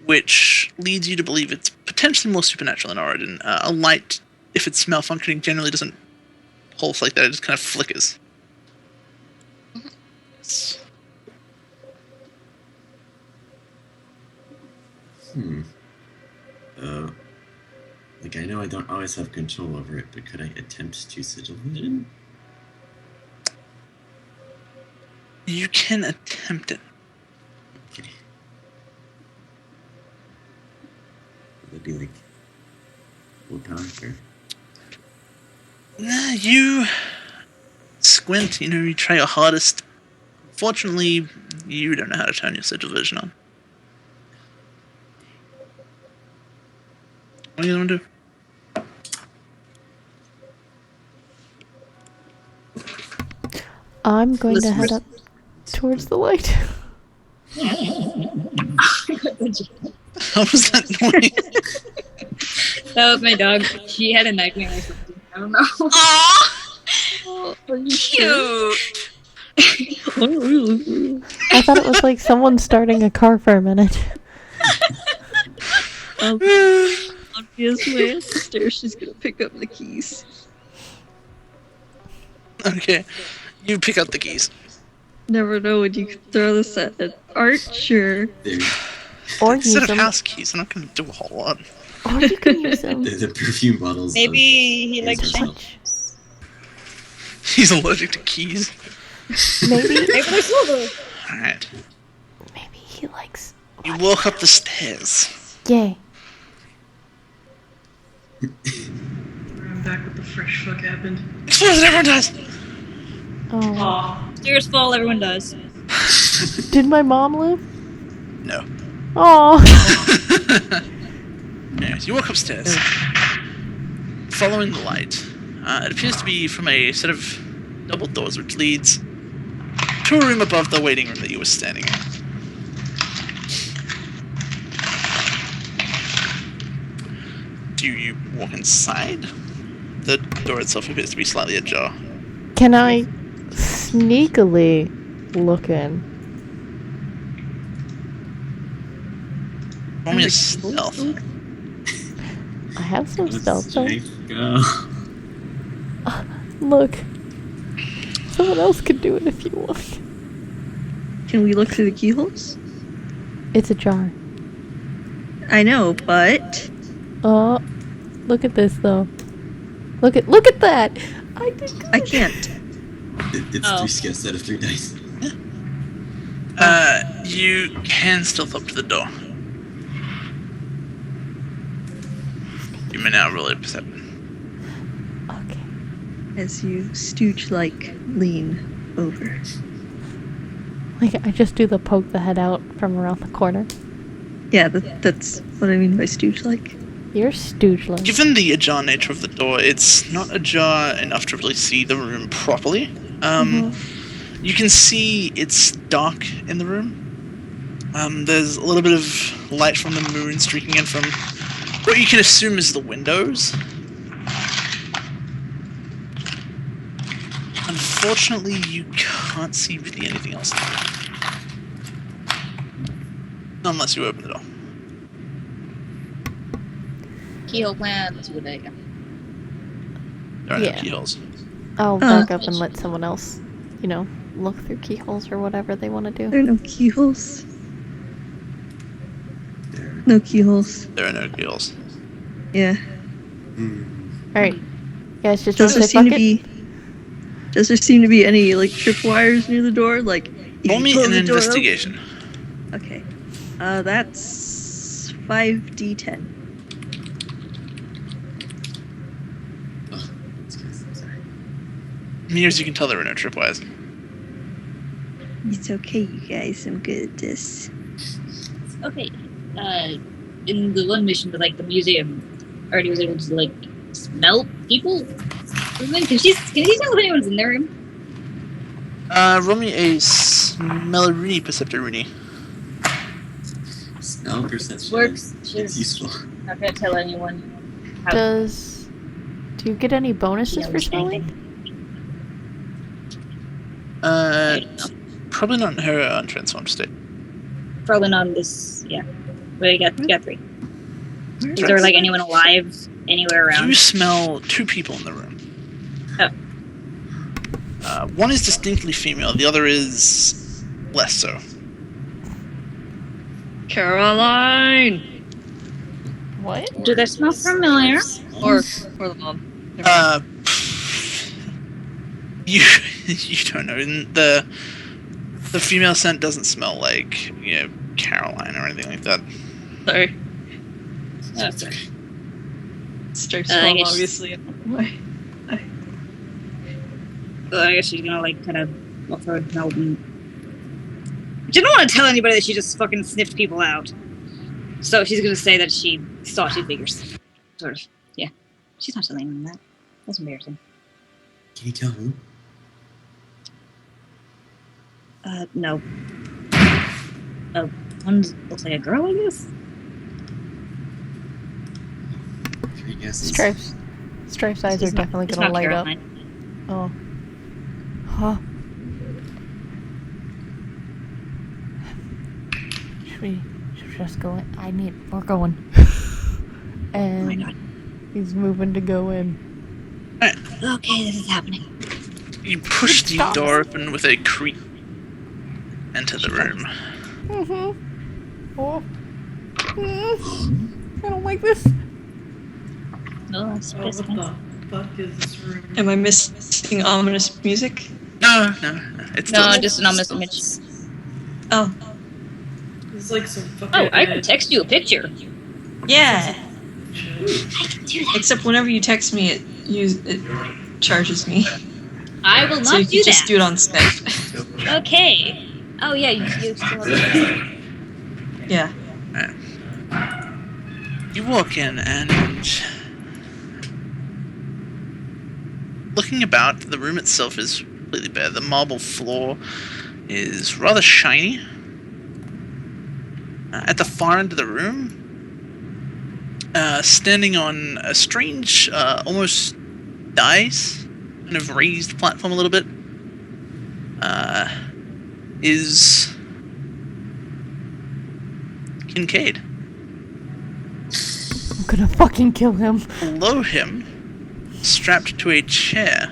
which leads you to believe it's potentially more supernatural in origin. A light, if it's malfunctioning, generally doesn't pulse like that, it just kind of flickers. Like, I know I don't always have control over it, but could I attempt to sigil vision? You can attempt it. Okay. Would that be like willpower? Or... Nah, you squint, you try your hardest. Fortunately, you don't know how to turn your sigil vision on. What are you gonna do? I'm going to head up towards the light. How was that noise? That was my dog. She had a nightmare or something. I don't know. Aww! Cute! I thought it was like someone starting a car for a minute. Obvious way up the stairs, she's gonna pick up the keys. Okay, you pick up the keys. Never know when you can throw this at an archer. There. Or use Instead of them. house keys, I'm not going to do a whole lot. Or you can use them. The perfume bottles. Maybe he likes Hazel's shapes. He's allergic to keys. Maybe. Maybe they're silver. Alright. Maybe he likes. You walk up the stairs. Yay. I'm back. What the fresh fuck happened? Explosion, everyone dies! Oh. Aw. Stairs fall, everyone does. Did my mom live? No. Oh. Anyways, you walk upstairs. Following the light. It appears to be from a set of double doors which leads to a room above the waiting room that you were standing in. Do you walk inside? The door itself appears to be slightly ajar. Can I sneakily look in? Roll me a stealth. I have some stealth though. Go. Look. Someone else could do it if you want. Can we look through the keyholes? It's a jar. I know, but Oh, look at this though. Look at that. I did good. I can't. It's 3 skills out of 3 dice. You can stealth up to the door. You may now roll a perception. Okay. As you stooge-like lean over. Like I just do the poke the head out from around the corner. Yeah, that's what I mean by stooge-like. You're stooge-like. Given the ajar nature of the door, it's not ajar enough to really see the room properly. You can see it's dark in the room. There's a little bit of light from the moon streaking in from what you can assume is the windows. Unfortunately, you can't see really anything else in the room. Unless you open the door. Keyhole plan. Let's do it. There are no Yeah. keyholes. I'll back up and let someone else, look through keyholes or whatever they want to do. There are no keyholes. No keyholes. There are no keyholes. Yeah. Alright. You guys just Does want there to bucket? Does there seem to be any tripwires near the door? Like, if Roll you me close an the door investigation. open- Okay. That's 5d10. Oh, it's near as you can tell, there were no tripwires. It's okay, you guys. I'm good at this. Okay. In the one mission with like the museum, Artie was able to like smell people. Can she tell if anyone's in their room? Roll me a smellery perceptorini. Smell perception Works. is She's useful. not gonna tell anyone. How Do you get any bonuses Yeah, for smelling? Probably not in her untransformed state. Probably not in this. Yeah. But you got 3. Is Right. there like anyone alive anywhere around? You smell 2 people in the room. Oh. One is distinctly female, the other is less so. Caroline! What? Do they smell familiar? Or the mom. You you don't know. The female scent doesn't smell like Caroline or anything like that. Sorry. That's okay. Stripes I mom, guess- obviously. So I guess she's gonna like kind of look for Melbourne. She didn't want to tell anybody that she just fucking sniffed people out. So she's gonna say that she saw 2 figures. Sort of. Yeah. She's not telling anyone that. That's embarrassing. Can you tell who? No. Oh, one looks like a girl, I guess. 3 guesses. Stripes' eyes are It's not- definitely it's gonna not light Caroline. up. Oh. Huh. Should we just go in? We're going. Oh my And god. he's moving to go in. Okay, this is happening. You push the Stop. door open with a creak. Enter the room. Oh. I don't like this. No, that's Oh, what the fuck is this room? Am I missing ominous music? No. It's No, still- just an ominous image. Oh. It's like some fucking. Oh, I can text you a picture. Yeah. shit. I can do that. Except whenever you text me, it charges me. I will So not you do can just that. do it on Skype. Okay. Oh yeah, you still have to. Yeah. You walk in and looking about, the room itself is completely bare. The marble floor is rather shiny. At the far end of the room, standing on a strange, almost dais, kind of raised platform a little bit, is Kincaid. I'm gonna fucking kill him. Below him, strapped to a chair,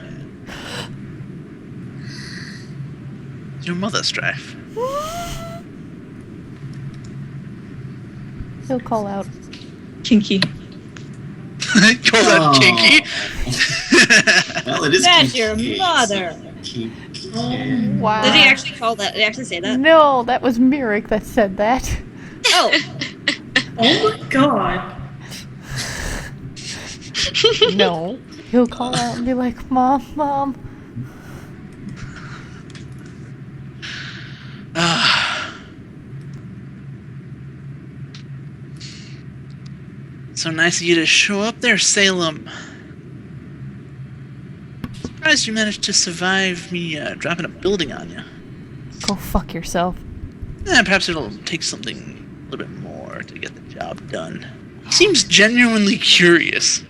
is your mother, Strife. He'll call out. Kinky. Call that kinky. Well, it is That's your Kincaid. mother. Kincaid. Wow. Did he actually call that? Did he actually say that? No, that was Mirik that said that. Oh, Oh my god. No. He'll call out and be like, Mom. So nice of you to show up there, Salem. Surprised you managed to survive me dropping a building on you. Go fuck yourself. Perhaps it'll take something a little bit more to get the job done. Seems genuinely curious.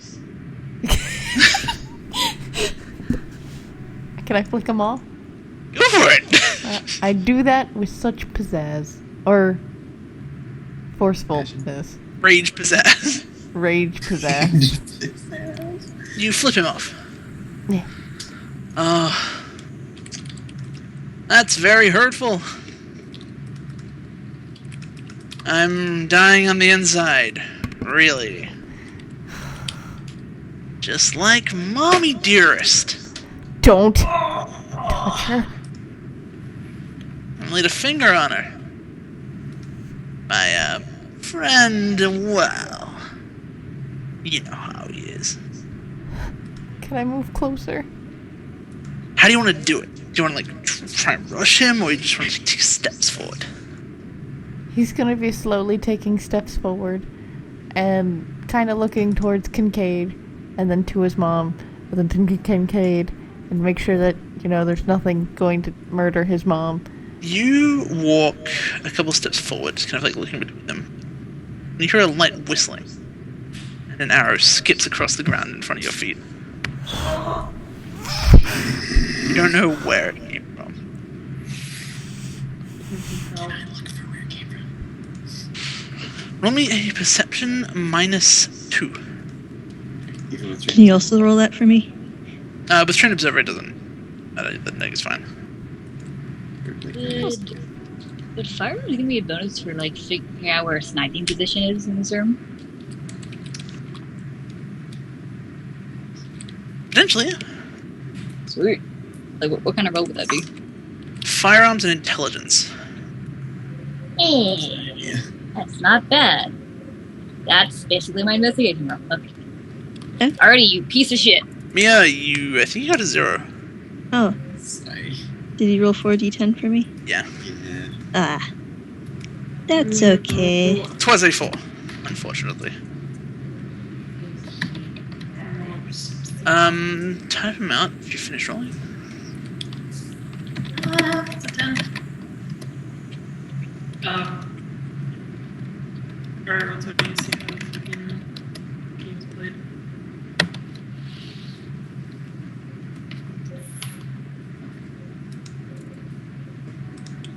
Can I flick them off? Go for it! I do that with such pizzazz. Or forcefulness. Rage pizzazz. Rage pizzazz. You flip him off. Yeah. That's very hurtful. I'm dying on the inside. Really. Just like Mommy Dearest. Don't touch her. I laid a finger on her. My, friend, well, you know how he is. Can I move closer? How do you want to do it? Do you want to like try and rush him, or you just want to take steps forward? He's gonna be slowly taking steps forward and kind of looking towards Kincaid and then to his mom, and then to Kincaid, and make sure that, there's nothing going to murder his mom. You walk a couple steps forward, just kind of like looking between them. And you hear a light whistling. And an arrow skips across the ground in front of your feet. You don't know where it came from. Roll me a perception -2. Can you also roll that for me? With trained observer, it doesn't. That nega's fine. Would firearms give me a bonus for like figuring out where a sniping position is in this room? Potentially, yeah. Sweet. Like, what kind of roll would that be? Firearms and intelligence. Hey, that's not bad. That's basically my investigation roll. Okay. Alrighty, you piece of shit. Mia, I think you got a 0. Oh, Sorry. did he roll 4d10 for me? Yeah. Ah. That's okay. Twas a 4, unfortunately. Type him out if you finish rolling. It's a 10. Alright, let's hope you see how freaking games played.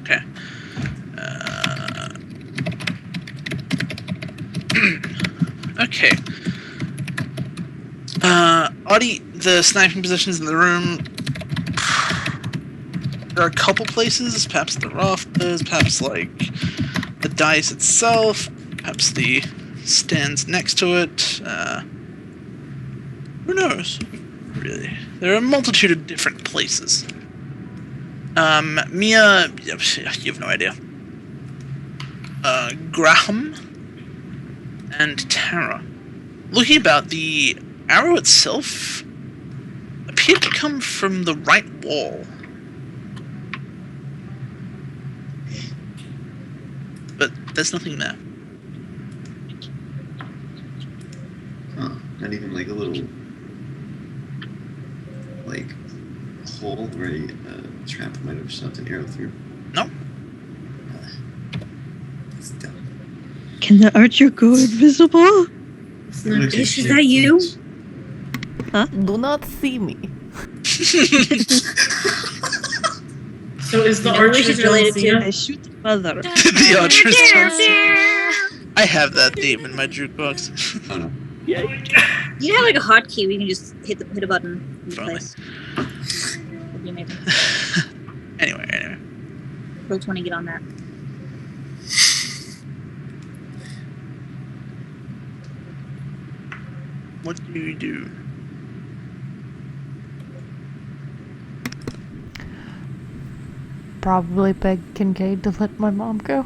Okay. Okay. Audie, the sniping positions in the room. There are a couple places, perhaps the rafters, perhaps like the dais itself, perhaps the stands next to it. Who knows? Really, there are a multitude of different places. Mia, you have no idea. Graham and Tara. Looking about, the arrow itself appeared to come from the right wall. But there's nothing there. Huh. Not even like a little, like, hole where a trap might have shot an arrow through. No. It's dumb. Can the archer go invisible? Ish, is that you? Do not see me. So is the You know who archer she's related to? Delzia? I shoot the mother. The archer's I have that theme in my jukebox. Oh no. You have like a hotkey where you can just hit a button in Probably. place. That'd be amazing. Anyway. Roll 20, get on that. What do you do? Probably beg Kincaid to let my mom go.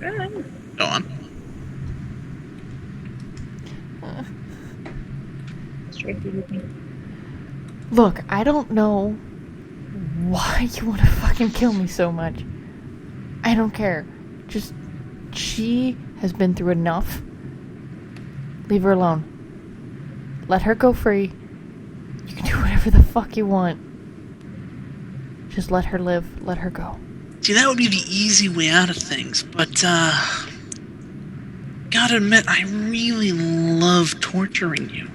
Go on. Straight through with me. Look, I don't know why you want to fucking kill me so much. I don't care. Just, she has been through enough. Leave her alone. Let her go free. You can do whatever the fuck you want. Just let her live. Let her go. See, that would be the easy way out of things, but, gotta admit, I really love torturing you.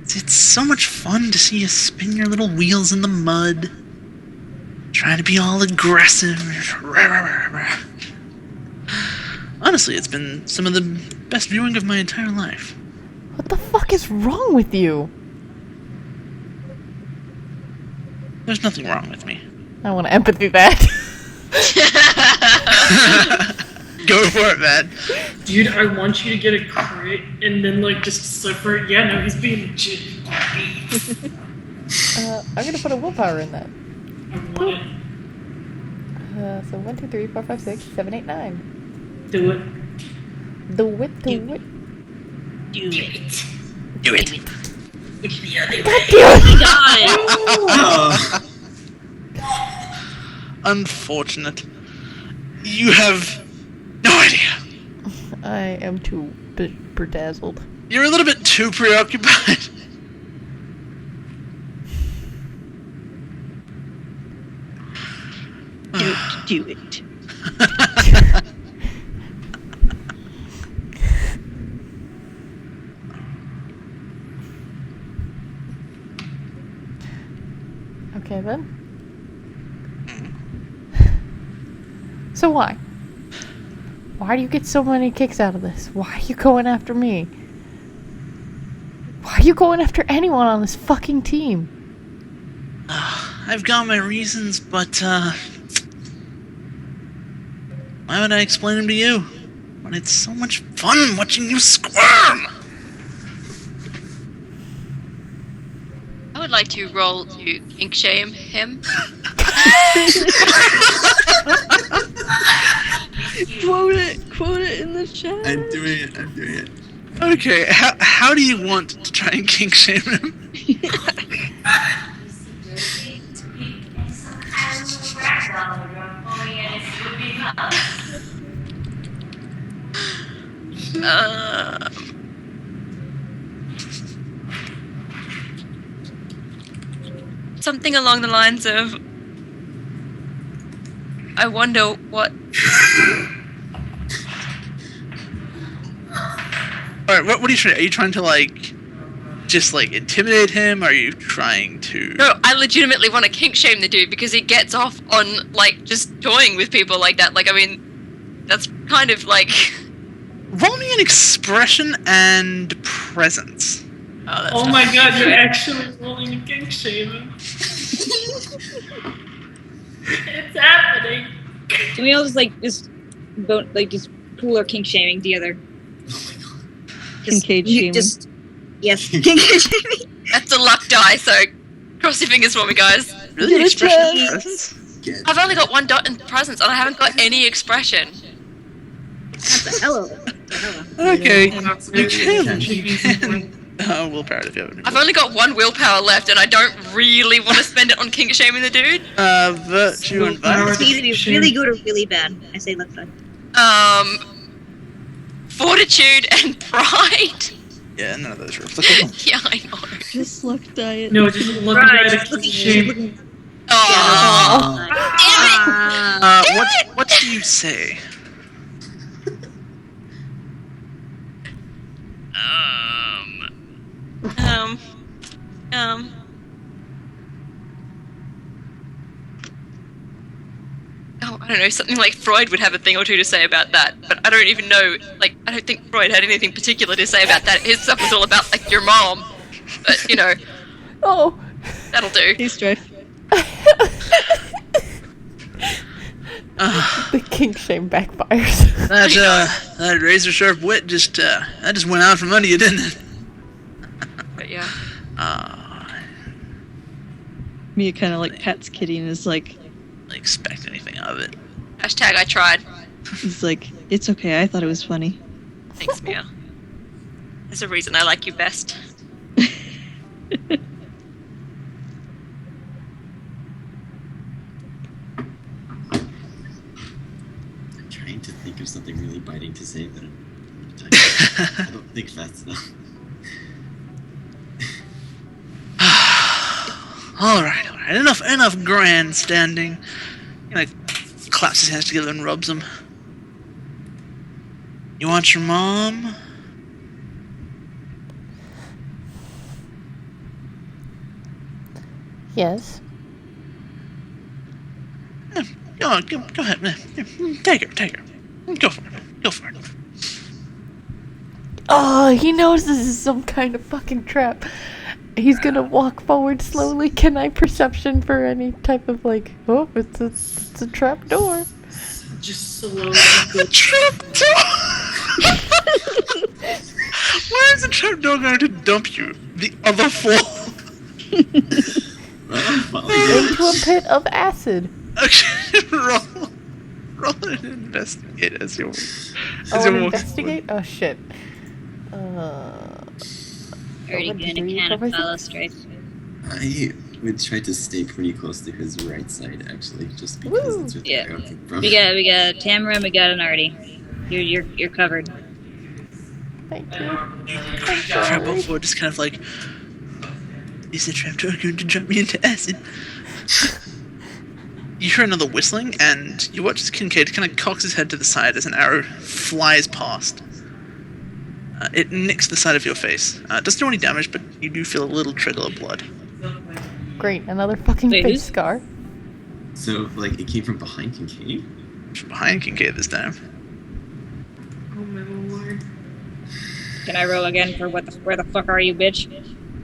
It's so much fun to see you spin your little wheels in the mud, try to be all aggressive. Honestly, it's been some of the best viewing of my entire life. What the fuck is wrong with you? There's nothing wrong with me. I want to empathy that. Go for it, man. Dude, I want you to get a crit and then like just suffer. Yeah, no, he's being legit. I'm gonna put a willpower in that. I want it. So 1, 2, 3, 4, 5, 6, 7, 8, 9. Do it. The wit, the wit. Do it. Which the other God way. damn it! God. Oh. Unfortunate. You have no idea. I am too bedazzled. You're a little bit too preoccupied. Don't do it. Okay then. So why? Why do you get so many kicks out of this? Why are you going after me? Why are you going after anyone on this fucking team? I've got my reasons, but, why would I explain them to you? When it's so much fun watching you squirm! I would like to roll to kink shame him. Quote it in the chat. I'm doing it. Okay, how do you want to try and kink shame him? Something along the lines of, I wonder what. Alright, what are you trying? Are you trying to, like, just, like, intimidate him? Are you trying to... No, I legitimately want to kink shame the dude because he gets off on, like, just toying with people like that. Like, I mean, that's kind of like. Roll me an expression and presence. Oh my god, you're actually rolling a kink shame. It's happening. Can we all just just pool our kink shaming together? Kinkade shaming. Yes, kink shaming. That's a luck die, so cross your fingers for me, guys. Really? Expression and presence? I've only got one dot in presence, and I haven't got any expression. That's a hell of it. Okay. You can. Willpower if you have it. I've only got one willpower left, and I don't really want to spend it on kink shaming the dude. Virtue and vice. It's either be really good or really bad. I say left side. Fortitude and pride. Yeah, none of those are applicable. Yeah, I know. Just luck diet. No, just look Right, at just a kink shame. Oh, What do you say? Oh, I don't know, something like Freud would have a thing or two to say about that, but I don't even know, like, I don't think Freud had anything particular to say about that. His stuff was all about, like, your mom. But, you know, Oh. that'll do. Hey, Strife. The kink shame backfires. That razor sharp wit just went out from under you, didn't it? But yeah. Mia kind of like pats Kitty and is like, I expect anything out of it. Hashtag I tried. he's like, it's okay. I thought it was funny. Thanks, Mia. There's a reason I like you best. I'm trying to think of something really biting to say, but I don't think fast enough. All right. Enough grandstanding. He like claps his hands together and rubs them. You want your mom? Yes. Go on, go ahead. Take her. Go for it. Oh, he knows this is some kind of fucking trap. He's gonna walk forward slowly. Can I perception for any type of like, oh, it's a trap door. Just slowly. A trap door? Where is the trap door going to dump you? The other floor? Into a pit of acid. Okay, roll an investigate as you Oh, an investigate? Oh shit. Already What, doing are a you kind of covered? follow Strife. I would try to stay pretty close to his right side, actually, just because Woo! that's where the Yeah. arrow came from. We got Tamara and we got an Artie. You're covered. Thank you. I'm Crap, sorry. before just kind of like, is the trapdoor going to drop me into acid? You hear another whistling, and you watch as Kincaid kind of cocks his head to the side as an arrow flies past. It nicks the side of your face. It doesn't do any damage, but you do feel a little trickle of blood. Great, another fucking Wait, face who's- scar. So, like, it came from behind Kincaid? From behind Kincaid this time. Oh my lord. Can I roll again for where the fuck are you, bitch?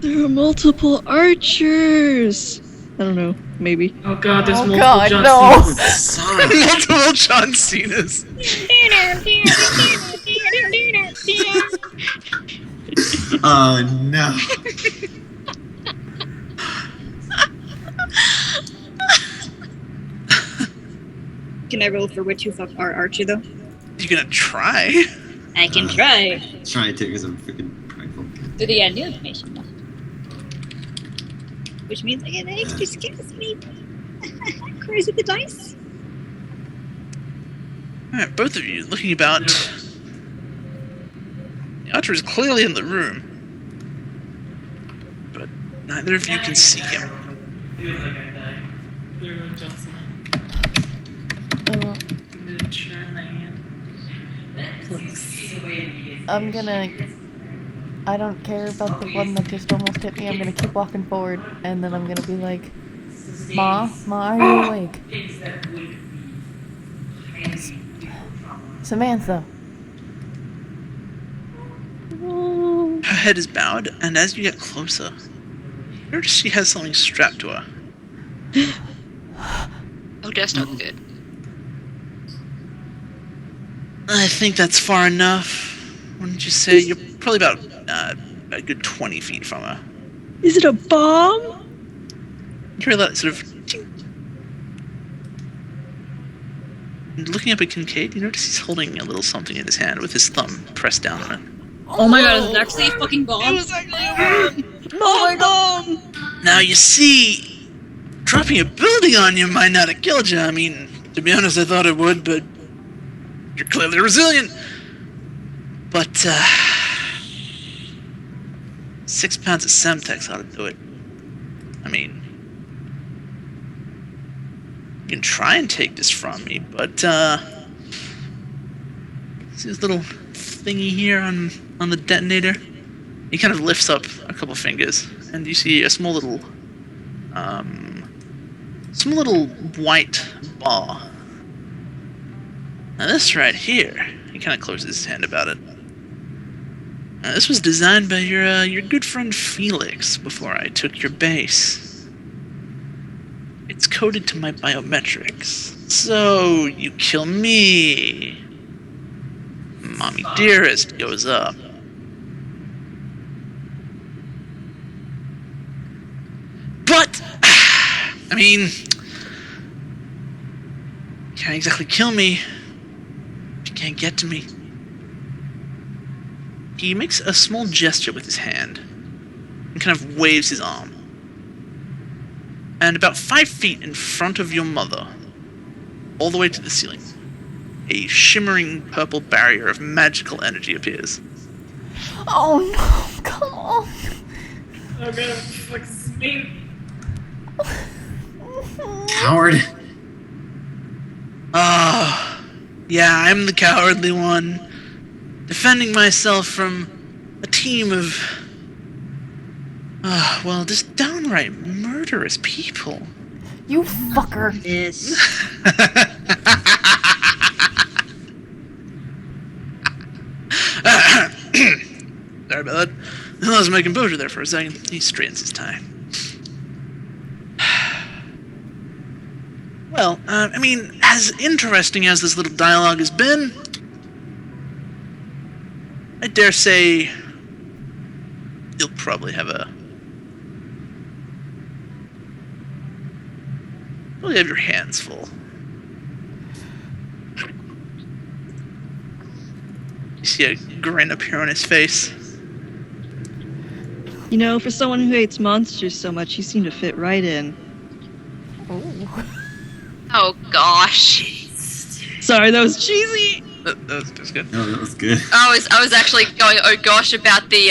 There are multiple archers. I don't know. Maybe. Oh god, there's Oh multiple god, John no. Cenas. Son! Multiple John Cenas. Oh no! Can I roll for which who fuck are Archer though? You gonna try? I can try. Try to, because I'm freaking prideful. Do the new information though. Which means I get an extra skills, maybe. Crazy with the dice. Alright, both of you looking about. The archer is clearly in the room, but neither of you can see him. Feels like I died. There went John Cena. I'm gonna. I don't care about the one that just almost hit me. I'm gonna keep walking forward, and then I'm gonna be like, Ma, are you awake? Samantha. Her head is bowed, and as you get closer, you notice she has something strapped to her. Oh, that's not good. I think that's far enough. Wouldn't you say? You're probably about a good 20 feet from her. Is it a bomb? You hear that sort of ting. And looking up at Kincaid, you notice he's holding a little something in his hand with his thumb pressed down on it. Oh my god, is it actually a fucking bomb? It was actually a bomb. Oh my god. Now you see, dropping a building on you might not have killed you. I mean, to be honest, I thought it would, but you're clearly resilient. But 6 pounds of Semtex ought to do it. I mean, you can try and take this from me, but see this little thingy here on the detonator? He kind of lifts up a couple fingers, and you see a small little white bar. Now this right here, he kind of closes his hand about it. Now, this was designed by your good friend Felix before I took your base. It's coded to my biometrics. So you kill me, Mommy Dearest goes up. But I mean, you can't exactly kill me. You can't get to me. He makes a small gesture with his hand and kind of waves his arm. And about 5 feet in front of your mother, all the way to the ceiling, a shimmering purple barrier of magical energy appears. Oh no, come on. Oh god, fuck, this is me. Coward! Ah, yeah, I'm the cowardly one, defending myself from a team of, well, just downright murderous people. You fucker. This. Sorry about that. I lost my composure there for a second. He straightens his tie. Well, I mean, as interesting as this little dialogue has been, I dare say you'll probably have your hands full. You see a grin appear on his face. You know, for someone who hates monsters so much, you seem to fit right in. Oh gosh. Sorry, that was cheesy. That's good. No, that was good. I was actually going oh gosh about the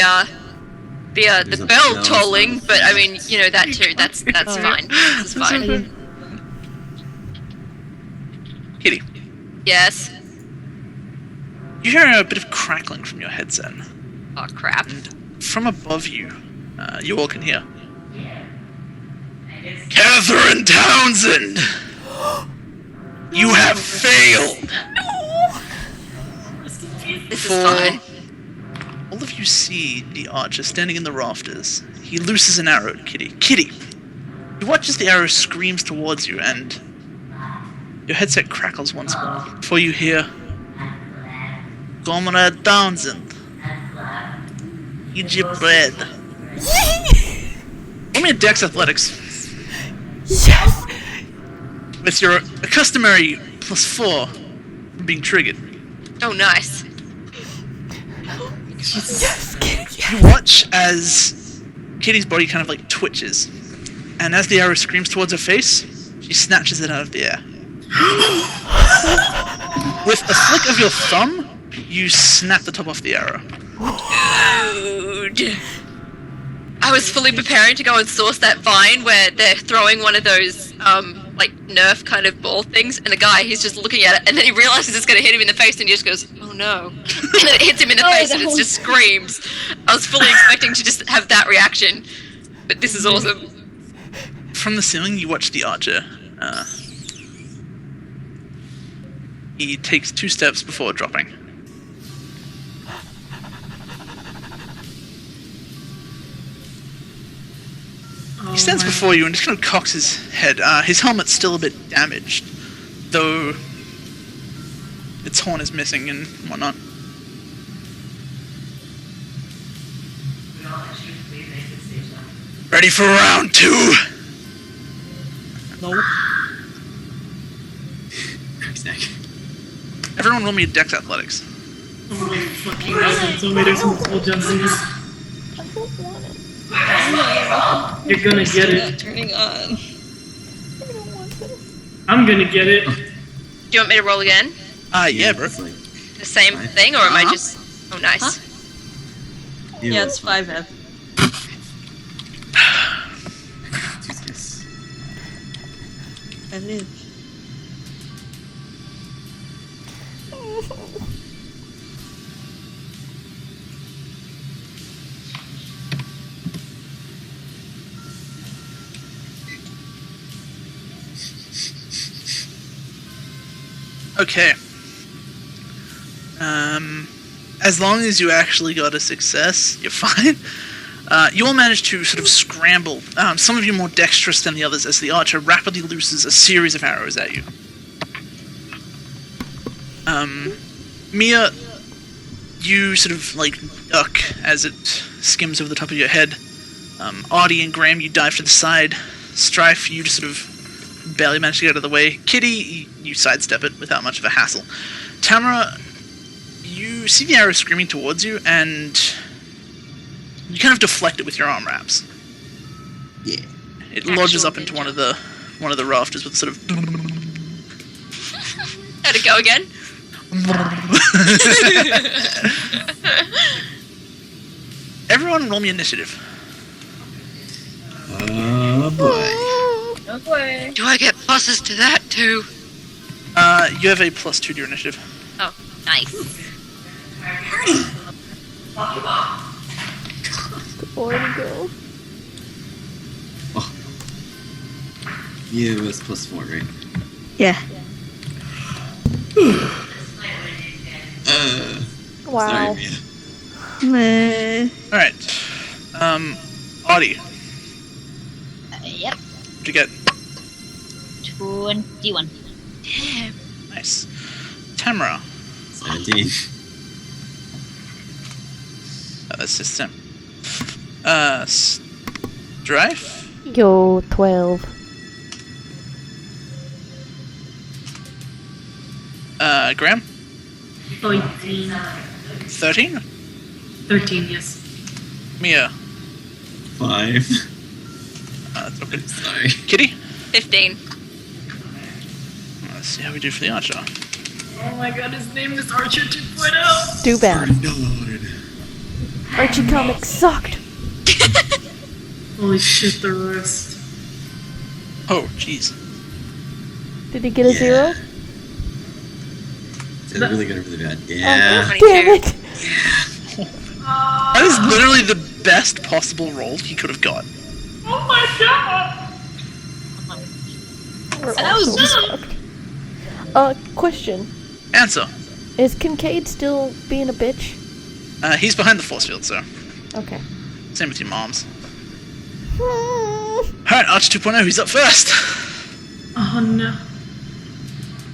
There's a bell bell tolling, sound. but I mean, you know, that too. That's Oh. fine. This is fine. Kitty, Yes. you hear a bit of crackling from your headset. Oh crap. And from above you, you all can hear. Catherine Townsend! You have failed! This is For fine. all of you see the archer standing in the rafters. He looses an arrow at Kitty. Kitty! You watch as the arrow screams towards you, and your headset crackles once more. Before you hear, Comrade Townsend, eat your bread. Roll me a Dex Athletics. Yes! With your customary +4 from being triggered. Oh nice. Yes, Kitty, You watch as Kitty's body kind of like twitches, and as the arrow screams towards her face, she snatches it out of the air. With a flick of your thumb, you snap the top off the arrow. Dude. I was fully preparing to go and source that vine where they're throwing one of those like Nerf kind of ball things, and the guy, he's just looking at it, and then he realizes it's going to hit him in the face, and he just goes, "Oh no!" And then it hits him in the face, and it just screams. I was fully expecting to just have that reaction, but this is awesome. From the ceiling, you watch the archer. He takes 2 steps before dropping. He stands before you and just kind of cocks his head. His helmet's still a bit damaged, though its horn is missing and whatnot. Ready for round 2? Nope. Crack's neck. Everyone roll me a Dex Athletics. Oh my fucking god, tell me there's multiple jumps in this. I don't want it. You're gonna get it. Turning on. I don't want this. I'm gonna get it. Do you want me to roll again? Yeah, bro. It's like, The same Fine. thing, or am I just... Oh, nice. Yeah, it's 5F. Jesus. I live. Okay. As long as you actually got a success, you're fine. You all managed to sort of scramble. Some of you more dexterous than the others, as the archer rapidly looses a series of arrows at you. Mia, you sort of like duck as it skims over the top of your head. Audie and Graham, you dive to the side. Strife, you just sort of barely manage to get out of the way. Kitty, you sidestep it without much of a hassle. Tamara, you see the arrow screaming towards you, and you kind of deflect it with your arm wraps. Yeah. It lodges up into one of the rafters with sort of. How'd it go again? Everyone, roll me initiative. Oh boy. Oh boy. Do I get pluses to that too? You have a +2 to your initiative. Oh, nice. Boy and girl. Oh. Yeah, it was +4, right? Yeah. Wow. Sorry, Mia. Meh. All right. Audie, Yep. what'd you get? 21. Damn. Nice. Tamara, 17. that's just him. Strife, Yo, 12. Graham, 13. 13. 13, yes. Mia, 5. That's okay. Sorry. Kitty? 15. Let's see how we do for the archer. Oh my god, his name is Archer 2.0! Too bad. Lord. Archie comics sucked. Holy shit, the rest. Oh, jeez. Did he get a 0? It's really good or really bad? Yeah. Oh, damn it! That is literally the best possible roll he could have got. Oh my god! We're That was also sucked. Question. Answer. Is Kincaid still being a bitch? He's behind the force field, so. Okay. Same with your moms. Alright, Archer 2.0, he's up first. Oh no.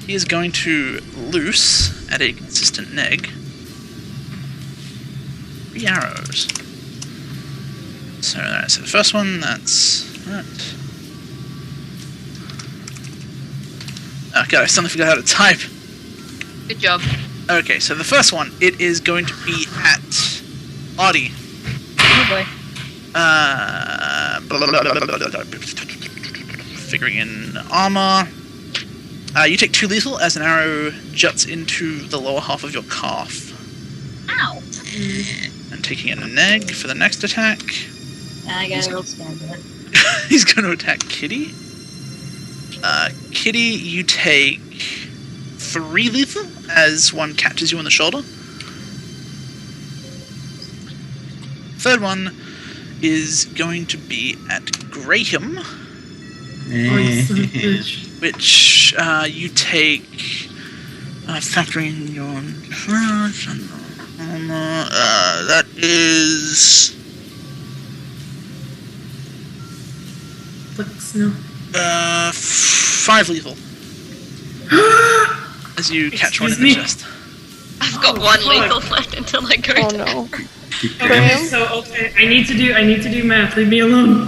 He is going to loose at a consistent neg 3 arrows. So that's the first one, that's that. Oh god, I suddenly forgot how to type. Good job. Okay, so the first one, it is going to be at Audie. Oh boy. Figuring in armor. You take 2 lethal as an arrow juts into the lower half of your calf. Ow. And taking in a neg for the next attack. I gotta roll stand for that. He's going to attack Kitty. Kitty, you take 3 lethal as one catches you on the shoulder. Third one is going to be at Graham, Oh, you son of a bitch. which you take, factoring your defense and armor, that is Flicks, no. 5 lethal as you catch one in the Excuse me? chest. I've got Oh, 1 fuck. lethal left until I go Oh down. no. Okay, Graham? so okay, I need to do math. Leave me alone.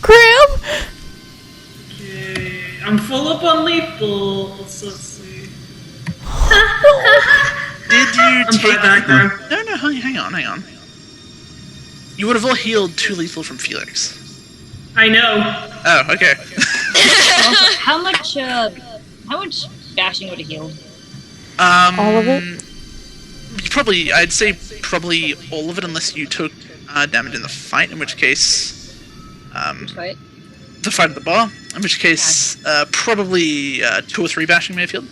Graham! Okay, I'm full up on lethal. So let's see. Did you I'm take... fine back there. No, hang on. You would have all healed 2 lethal from Felix. I know. Oh, okay. Also, how much bashing would have healed? All of it? Probably, I'd say probably all of it, unless you took damage in the fight, in which case... Right? the fight at the bar, in which case probably 2 or 3 bashing may have healed.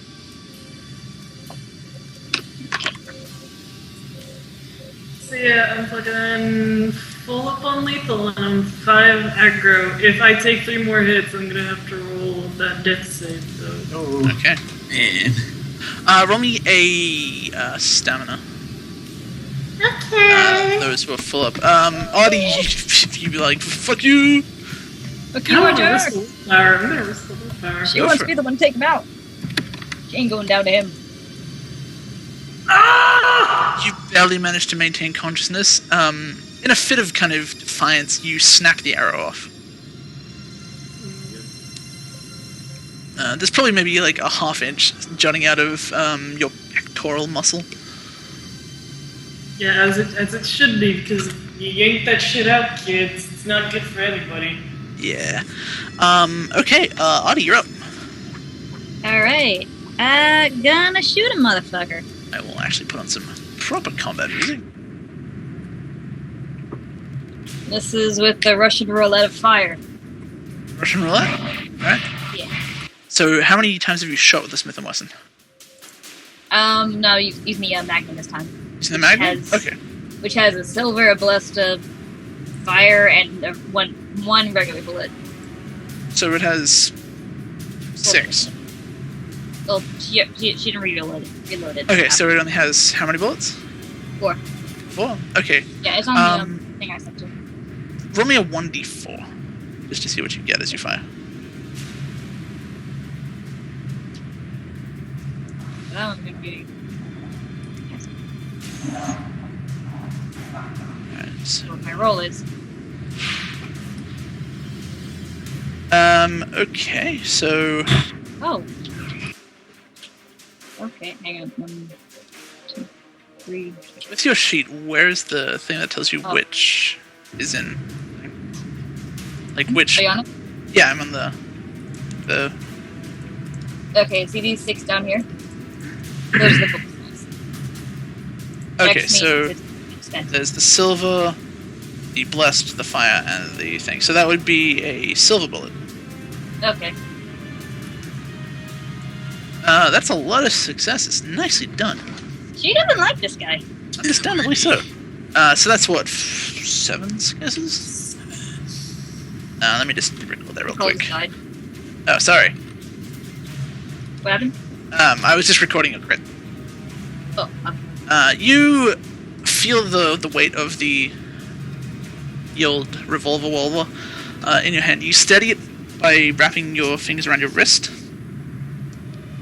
So yeah, I'm fucking full up on lethal and I'm 5 aggro. If I take 3 more hits, I'm gonna have to roll that death save, so. Okay. Man. Roll me a stamina. Okay. Those who are full up. Audie, you'd be like, fuck you! Fuck you, Roger! I'm gonna risk the willpower. She Go wants for to be the one to take him out. She ain't going down to him. You barely managed to maintain consciousness. In a fit of kind of defiance, you snap the arrow off. There's probably maybe like a ½ inch jutting out of your pectoral muscle. Yeah, as it should be, because you yank that shit out, kids. It's not good for anybody. Yeah. Okay, Audie, you're up. Alright. Gonna shoot a motherfucker. I will actually put on some proper combat music. This is with the Russian roulette of fire. Russian roulette? Alright. Yeah. So, how many times have you shot with the Smith & Wesson? No, use me a Magnum this time. Using the Magnum? Has- Okay. Which has a silver, a ballista, fire, and one regular bullet. So it has 6. Well, she didn't reload it. Okay, so it only has how many bullets? 4. 4? Okay. Yeah, it's on the thing I sent you. Roll me a 1d4. Just to see what you get as you fire. That one's gonna be. Alright, so, What my roll is. okay, so... Oh. Okay, hang on. 1, 2, 3. With your sheet, where's the thing that tells you Oh. which is in? Like which? Are you on it? Yeah, I'm on the. Okay, see these 6 down here? Those are the focus ones. Okay, X so means it's expensive. there's the silver, the blessed, the fire, and the thing. So that would be a silver bullet. Okay. That's a lot of successes. Nicely done. She doesn't like this guy. Understandably so. So that's what, 7 successes? Let me just record that real Cold quick. side. Oh, sorry. What happened? I was just recording a crit. Oh, okay. You feel the weight of the old revolver in your hand. You steady it by wrapping your fingers around your wrist.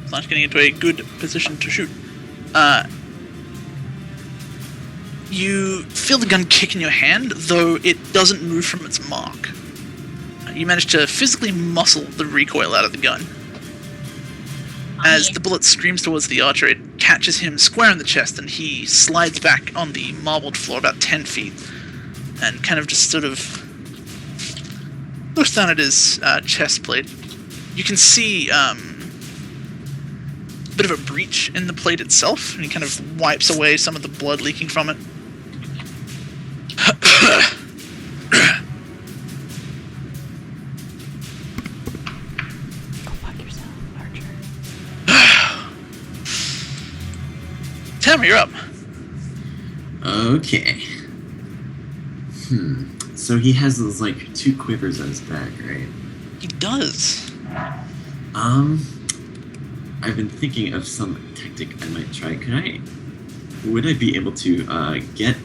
It's not getting into a good position to shoot. You feel the gun kick in your hand, though it doesn't move from its mark. You manage to physically muscle the recoil out of the gun. As the bullet screams towards the archer, it catches him square in the chest, and he slides back on the marbled floor about 10 feet, and kind of just sort of looks down at his chest plate. You can see a bit of a breach in the plate itself, and he kind of wipes away some of the blood leaking from it. Go fuck yourself, Archer. Tamara, you're up. Okay. So he has those, like, 2 quivers on his back, right? He does. I've been thinking of some tactic I might try. Would I be able to, get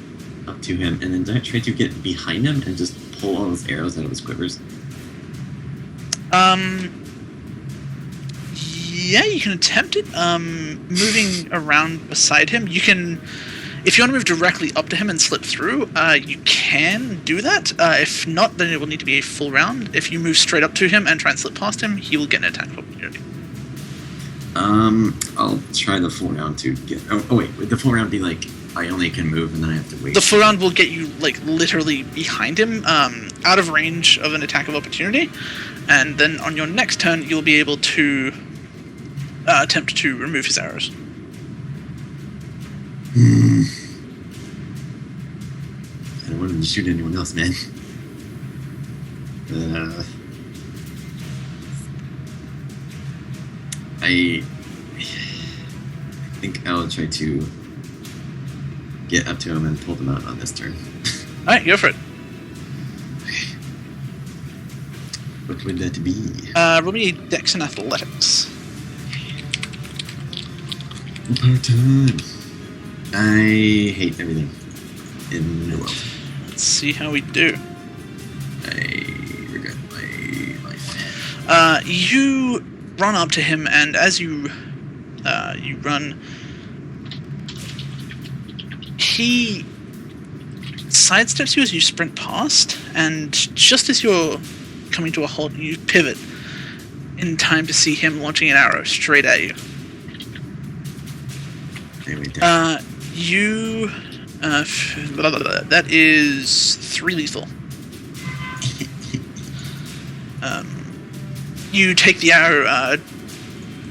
up to him and then try to get behind him and just pull all those arrows out of his quivers? Yeah, you can attempt it. Moving around beside him, you can... If you want to move directly up to him and slip through, you can do that. If not, then it will need to be a full round. If you move straight up to him and try and slip past him, he will get an attack of opportunity. I'll try the full round to get... Oh, wait, would the full round be like, I only can move and then I have to wait? The full round will get you, like, literally behind him, out of range of an attack of opportunity, and then on your next turn, you'll be able to attempt to remove his arrows. I don't want him to shoot anyone else, man. I think I'll try to get up to him and pull them out on this turn. Alright, go for it. What would that be? Roll me Dex and Athletics. Part time. I hate everything in the world. Let's see how we do. I regret my life. You run up to him, and as you run, he sidesteps you as you sprint past, and just as you're coming to a halt, you pivot in time to see him launching an arrow straight at you. That is 3 lethal. You take the arrow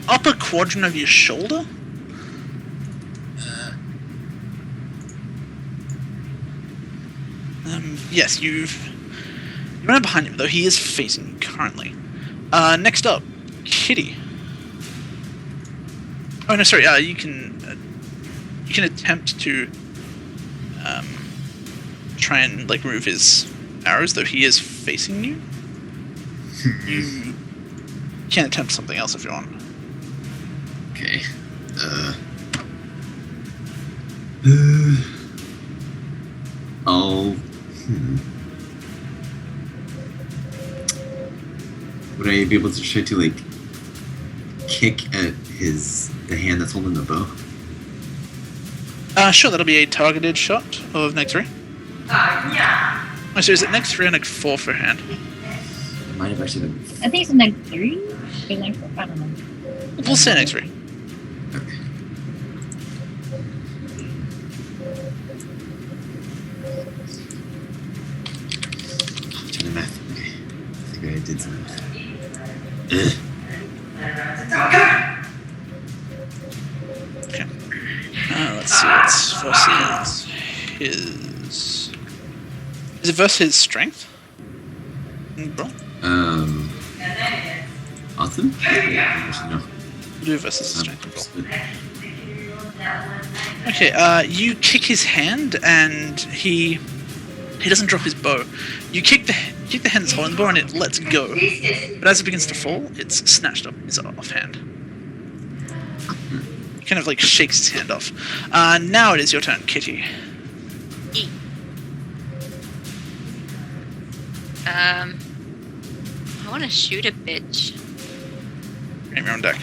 upper quadrant of your shoulder. Yes, you run behind him, though he is facing you currently. Next up, Kitty. Oh no, sorry. You can attempt to try and like remove his arrows, though he is facing you. You can attempt something else if you want. Okay. I'll. Would I be able to try to like kick at the hand that's holding the bow? Sure, that'll be a targeted shot of neg 3. Yeah. Oh, so is it neg 3 or neg 4 for hand? It might have actually been. I think it's neg 3 or neg 4. I don't know. We'll say neg 3. Okay. Trying to math. Okay. Okay. Let's see. It's versus his. Is it versus his strength? Bro? Awesome? No. We'll do versus his strength. Bro. Okay, you kick his hand and he doesn't drop his bow. You kick the hand that's holding the bow and it lets go. But as it begins to fall, it's snatched up his offhand. Kind of like shakes his hand off. Now it is your turn, Kitty. I want to shoot a bitch. Name your own deck.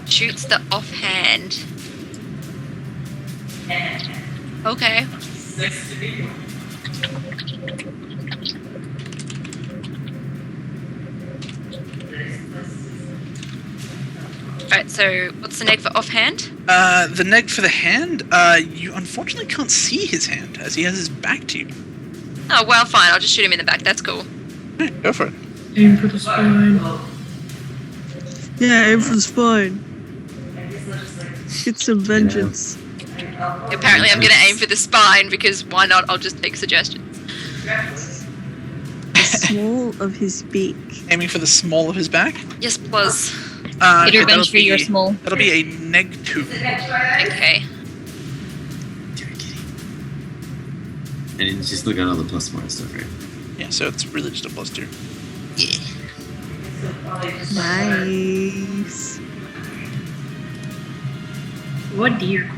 Shoots the offhand. Okay. Alright, so what's the neg for offhand? The neg for the hand, you unfortunately can't see his hand as he has his back to you. Oh, well, fine. I'll just shoot him in the back. That's cool. Alright, go for it. Aim for the spine. Yeah, aim for the spine. Get some vengeance. Apparently, I'm going to aim for the spine because why not? I'll just take suggestions. The small of his beak. Aiming for the small of his back. Yes, plus. Get revenge that'll for your be- small. That'll be a neg 2. Okay. And just look at all the plus more stuff, right? Yeah, so it's really just a +2. Nice. What dear?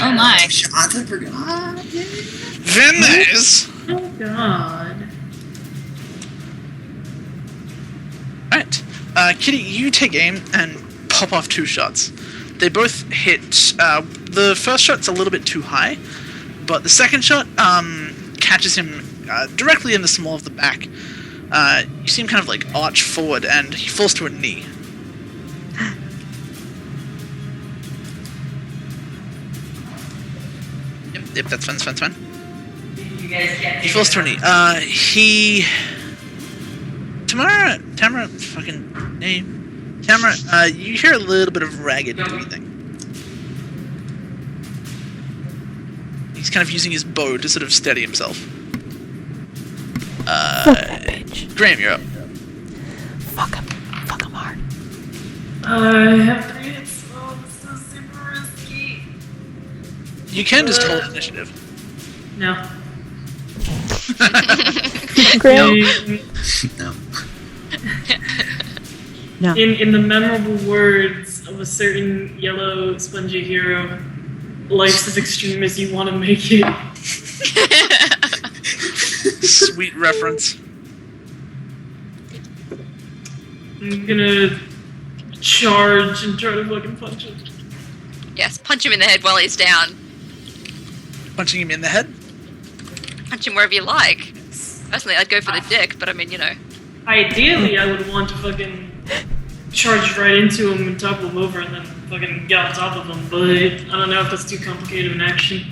Oh my. Shots, I forgot. Venice! Oh god. Alright. Kitty, you take aim and pop off 2 shots. They both hit. The first shot's a little bit too high, but the second shot catches him directly in the small of the back. You see him kind of like arch forward, and he falls to a knee. Yep, that's fine. He falls to a knee. Tamara, fucking name. Tamara, you hear a little bit of ragged breathing. He's kind of using his bow to sort of steady himself. Fuck that bitch. Graham, you're up. Fuck him. Fuck him hard. I have 3 hits. Oh, this is super risky. You can just hold initiative. No. Graham? No. No. In the memorable words of a certain yellow spongy hero, life's as extreme as you want to make it. Sweet reference. I'm gonna charge and try to fucking punch him. Yes, punch him in the head while he's down. Punching him in the head. Punch him wherever you like. Personally, I'd go for the dick, but I mean, you know. Ideally, I would want to fucking charge right into him and topple him over and then fucking get on top of him, but I don't know if that's too complicated of an action.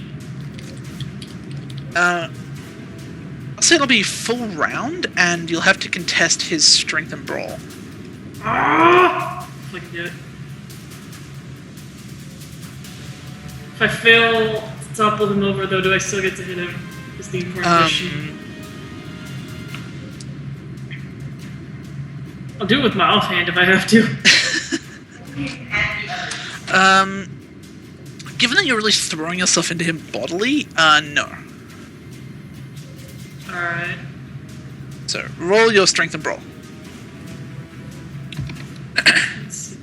I'll say it'll be full round, and you'll have to contest his strength and brawl. Ah! If I can do it. If I fail to topple him over, though, do I still get to hit him? Is the important question. I'll do it with my offhand if I have to. Given that you're really throwing yourself into him bodily, no. Alright. So, roll your strength and brawl. Let's see.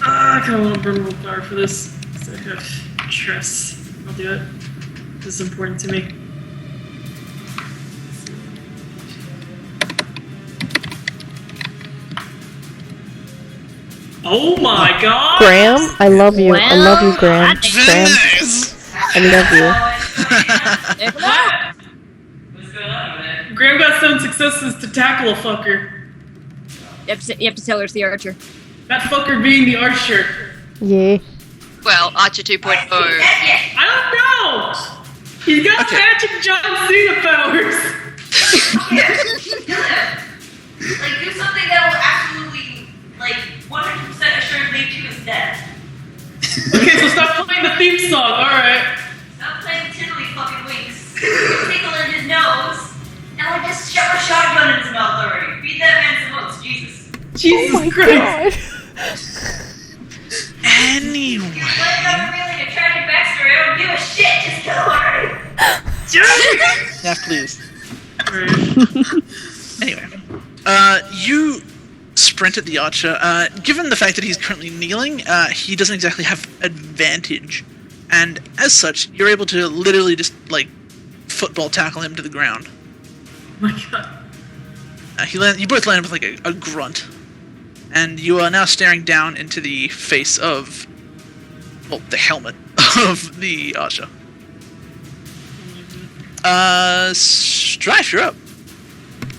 I kind of want to burn willpower for this. So I have stress. I'll do it. This is important to me. Oh my god! Graham, I love you. I love you, Graham. Graham, Venice! I love you. Graham got 7 successes to tackle a fucker. You have to tell her it's the archer. That fucker being the archer. Yeah. Well, Archer 2.0. I don't know! He's got magic John Cena powers! Like, do something that will absolutely, like, 100% assure lead to his death. Okay, so stop playing the theme song, alright. Stop playing tiddly fucking winks. Tickle in his nose, and like just shove a shotgun in his mouth already. Feed that man some oats, Jesus. Jesus Oh my Christ. god. Anyway. You're playing up really a tragic backstory. I don't give a shit. Just kill him already. Yeah, please. Anyway, you sprint at the archer. Given the fact that he's currently kneeling, he doesn't exactly have advantage, and as such, you're able to literally just like football tackle him to the ground. Oh my god. You both land with like a grunt, and you are now staring down into the face of, well, the helmet of the archer. Strife, you're up.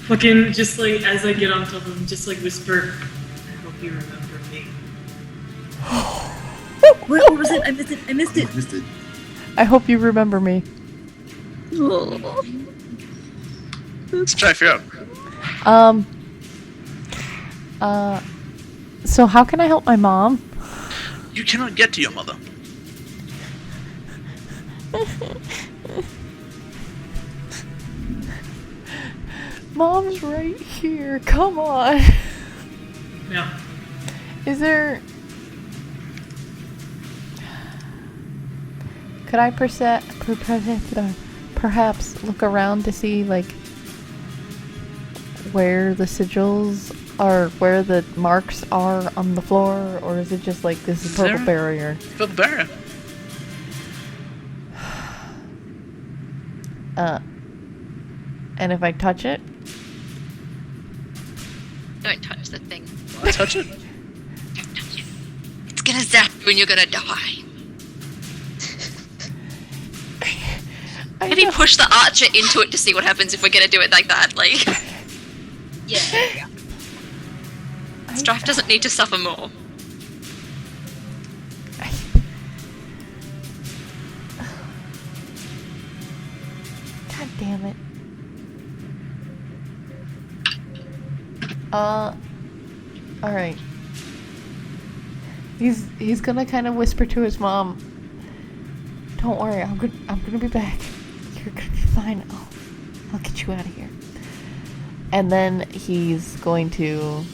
Fucking, just like, as I get on top of him, just like whisper, I hope you remember me. What was it? I missed it. I missed it. I hope you remember me. Strife, you're up. So how can I help my mom? You cannot get to your mother. Mom's right here. Come on. Yeah. Is there... Could I perhaps look around to see, like, where the sigils are, where the marks are on the floor, or is it just like this is purple barrier? Purple barrier. And if I touch it? Don't touch the thing. Touch it. Don't touch it. It's gonna zap you and you're gonna die. Maybe push the archer into it to see what happens if we're gonna do it like that. Like, Yeah. Strife doesn't need to suffer more. God damn it. Alright. He's gonna kind of whisper to his mom, "Don't worry, I'm gonna be back. You're gonna be fine. I'll get you out of here." And then he's going to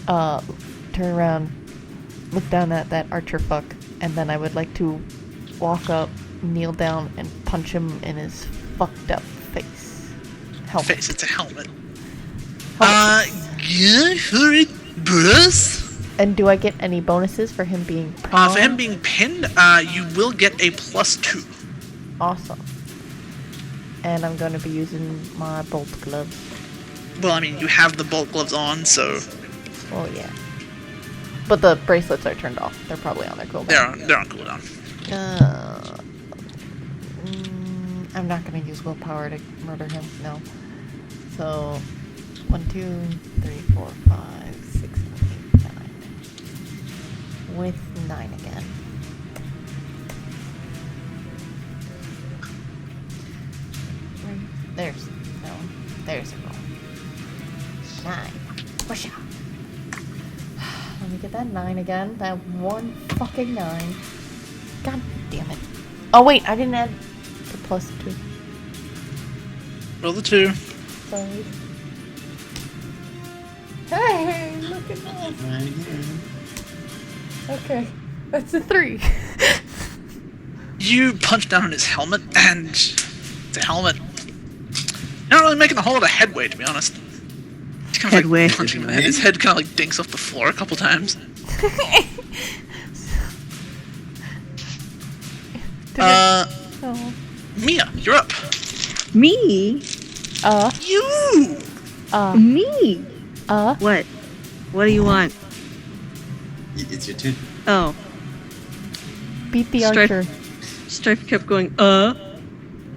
turn around, look down at that archer fuck, and then I would like to walk up, kneel down, and punch him in his fucked up face. Helmet. Face, it's a helmet. Yeah, for it, Bruce. And do I get any bonuses for him being pinned? For him being pinned, you will get a +2. Awesome. And I'm going to be using my bolt gloves. Well, I mean, you have the bolt gloves on, so Well, yeah. But the bracelets are turned off. They're probably on their cooldown. they're on cooldown. I'm not going to use willpower to murder him. No. So, 1, 2, 3, 4, 5, 6, 7, 8, 9. With 9 again. There's a roll. 9. Push out. Let me get that 9 again. That one fucking 9. God damn it. Oh wait, I didn't add the +2. Roll the 2. Sorry. Hey, look at that. Okay, that's a 3. You punch down on his helmet, and the helmet. You're not really making a whole lot of headway, to be honest. It's kind of Headway. like punching him in the head. His head kind of like dinks off the floor a couple times. Oh. Mia, you're up. Me? You. Me? What? What do you want? It's your turn. Oh. Beat the Strife. archer. Strife kept going, but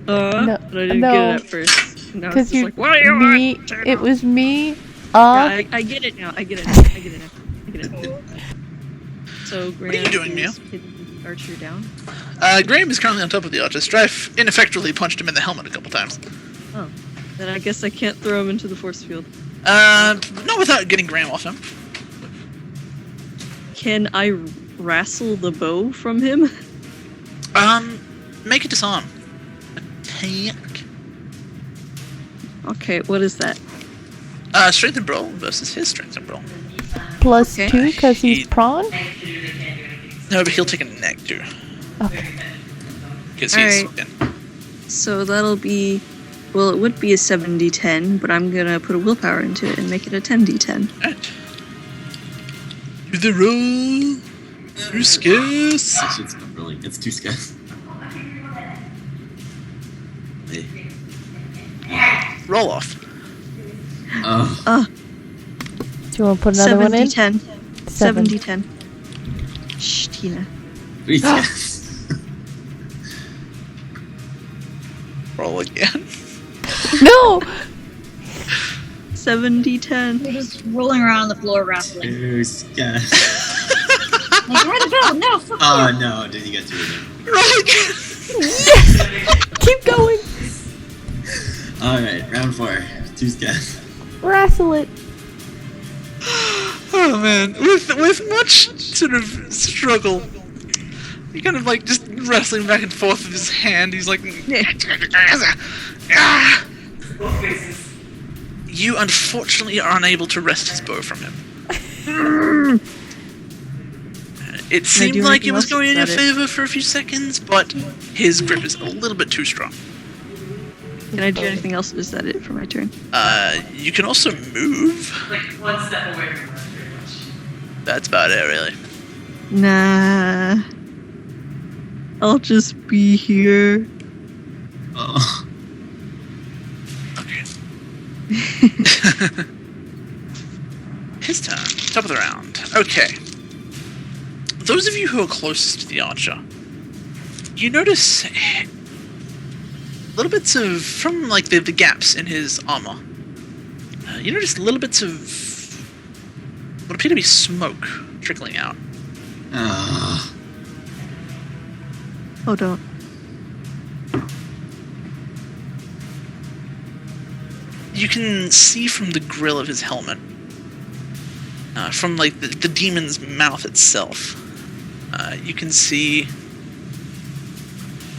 I didn't get it at first. And now it's Because just like, what do you want? It was me, Yeah, I get it now. I get it now. I get it now. I get it now. So Graham What are you doing, Mia? is hitting the archer down. Graham is currently on top of the archer. Strife ineffectually punched him in the helmet a couple times. Oh. Then I guess I can't throw him into the force field. Not without getting Graham off him. Can I wrestle the bow from him? Make a disarm. Attack. Okay, what is that? Strength and brawl versus his strength and brawl. Plus Okay. 2 because he's He- prawn? No, but he'll take a neg too. Okay. Because he's. Alright. So that'll be... Well, it would be a 7d10, but I'm gonna put a willpower into it and make it a 10d10. Alright. Do the roll. Too scarce. That shit's not rolling. It's too scarce. Hey. Roll off. Oh. Do you want to put another one in? 7d10. 7. 7d10. Shh, Tina. 3 scarce. Roll again. No! 7d10. We're just rolling around on the floor, wrestling. 2 scarce. Like, where the bell? No, fuck Oh no, did you get 2 again? Roll again. Keep going! Alright, round 4. 2 scarce. Wrestle it! Oh man, with much sort of struggle, he kind of like just wrestling back and forth with his hand. He's like, "Ah." You unfortunately are unable to wrest his bow from him. It seemed do like it anything was else going in your about it? favor for a few seconds, but his grip is a little bit too strong. Can I do anything else? Is that it for my turn? You can also move. Like one step away from us, pretty much. That's about it, really. Nah. I'll just be here. Oh. Okay. His turn. Top of the round. Okay. Those of you who are closest to the archer, you notice little bits of, from like the gaps in his armor, you notice little bits of what appear to be smoke trickling out. Ah. Oh, don't. You can see from the grill of his helmet, from like the demon's mouth itself, you can see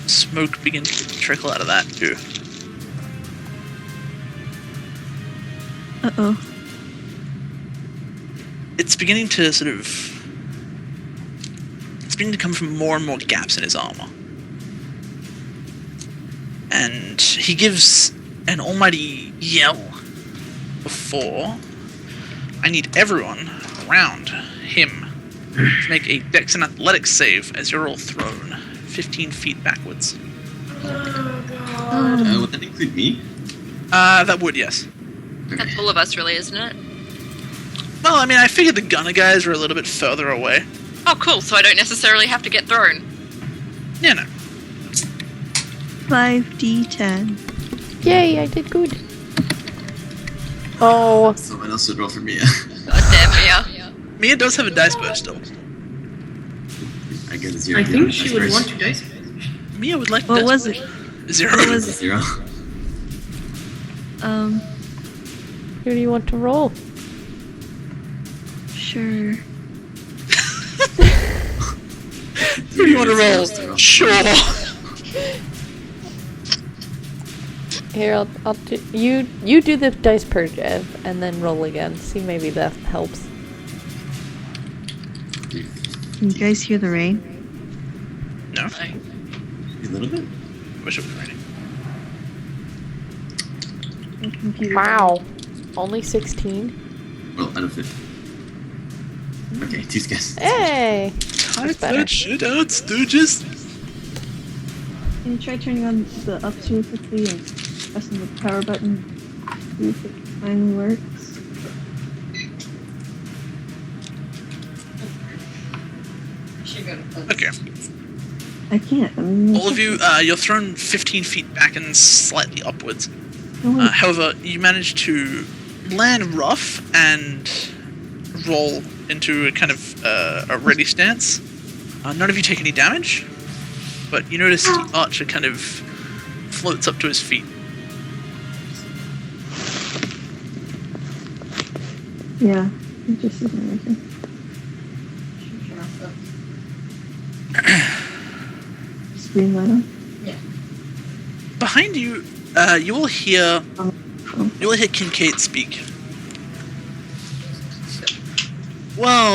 smoke begin to trickle out of that too. Uh-oh. It's beginning to sort of... It's beginning to come from more and more gaps in his armor. And he gives an almighty yell before... I need everyone around him to make a dex and athletics save as you're all thrown 15 feet backwards. Would that include me? That would, yes. That's all of us, really, isn't it? Well, I mean, I figured the gunner guys were a little bit further away. Oh, cool. So I don't necessarily have to get thrown. Yeah, no. 5d10. Yay, I did good. Oh, Someone else should roll for Mia. God damn, yeah. Mia does have a dice burst still. I get a 0. I think she would want to dice. Mia would like What dice was burst. it? 0. What was it? 0. who do you want to roll? Sure. Who do you want to roll? Sure. Here, I'll do, you do the dice purge, Ev, and then roll again. See, maybe that helps. Can you guys hear the rain? No. A little bit? Wish it was raining. My computer. Wow. Only 16? Well, out of 50. Okay, 2 scares. Hey! Type better. that shit out, Stooges. Can you try turning on the ups real quickly and pressing the power button? See if it finally works. Okay. I can't. I mean, All of you, you're thrown 15 feet back and slightly upwards. no one- However, you manage to land rough and roll into a kind of a ready stance. None of you take any damage, but you notice the archer kind of floats up to his feet. Yeah, it just isn't working. Screen light on? Behind you, you will hear Kincaid speak. Well,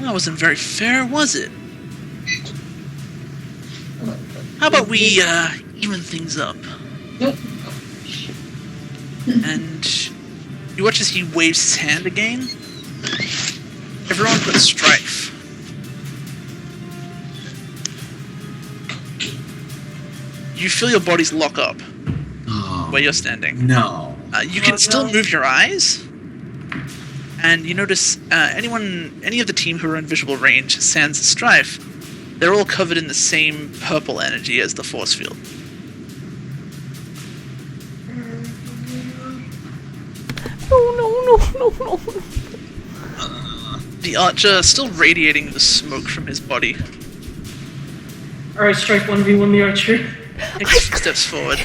that wasn't very fair, was it? How about we even things up? And you watch as he waves his hand again. Everyone but Strife. You feel your bodies lock up where you're standing. No. You can still move your eyes, and you notice any of the team who are in visible range, sans Strife, they're all covered in the same purple energy as the force field. No. The archer still radiating the smoke from his body. Alright, strike 1v1 the archer. Takes a few steps forward.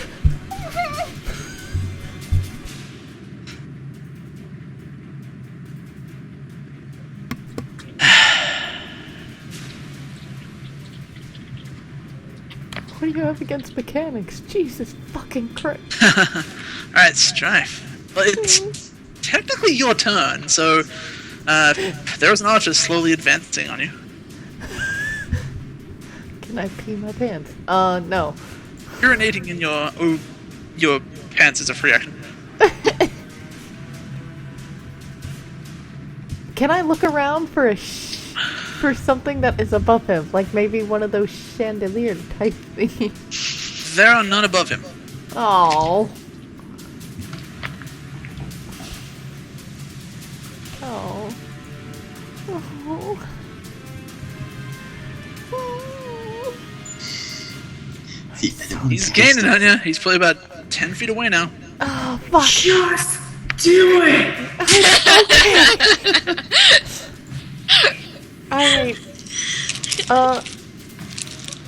What do you have against mechanics? Jesus fucking Christ. Alright, Strife. Well, it's technically your turn, so there's an archer slowly advancing on you. Can I pee my pants? No. Urinating in your pants is a free action. Can I look around for for something that is above him? Like maybe one of those chandelier type thingies? There are none above him. Oh. Oh. Oh. He's gaining on you. He's probably about 10 feet away now. Oh, fuck. Just do it! Alright.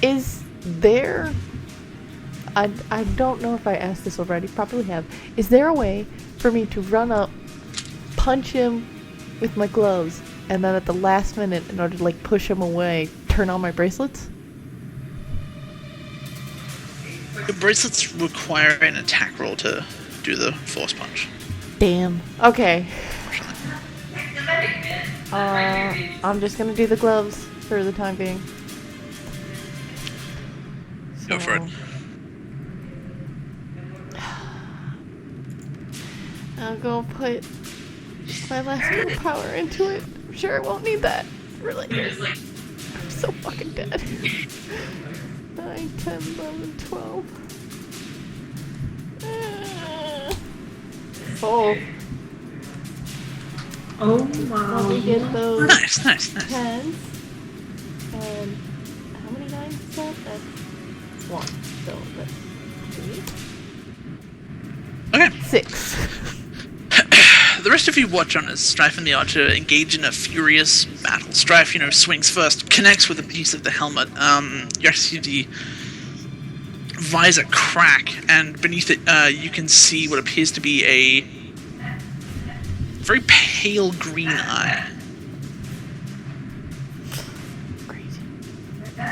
Is there... I don't know if I asked this already, probably have. Is there a way for me to run up, punch him with my gloves, and then at the last minute, in order to like push him away, turn on my bracelets? The bracelets require an attack roll to do the force punch. Damn. Okay. I'm just gonna do the gloves for the time being. Go for it. I'll go put my last bit of power into it. I'm sure I won't need that. Really. I'm so fucking dead. 9, 10, 11, 12. Oh. Oh wow. Let me get those Nice. 10s. And how many 9s is that? That's 1. So that's 3. Okay. 6. The rest of you watch on as Strife and the Archer engage in a furious battle. Strife, swings first, connects with a piece of the helmet. You actually see the visor crack, and beneath it, you can see what appears to be a very pale green eye.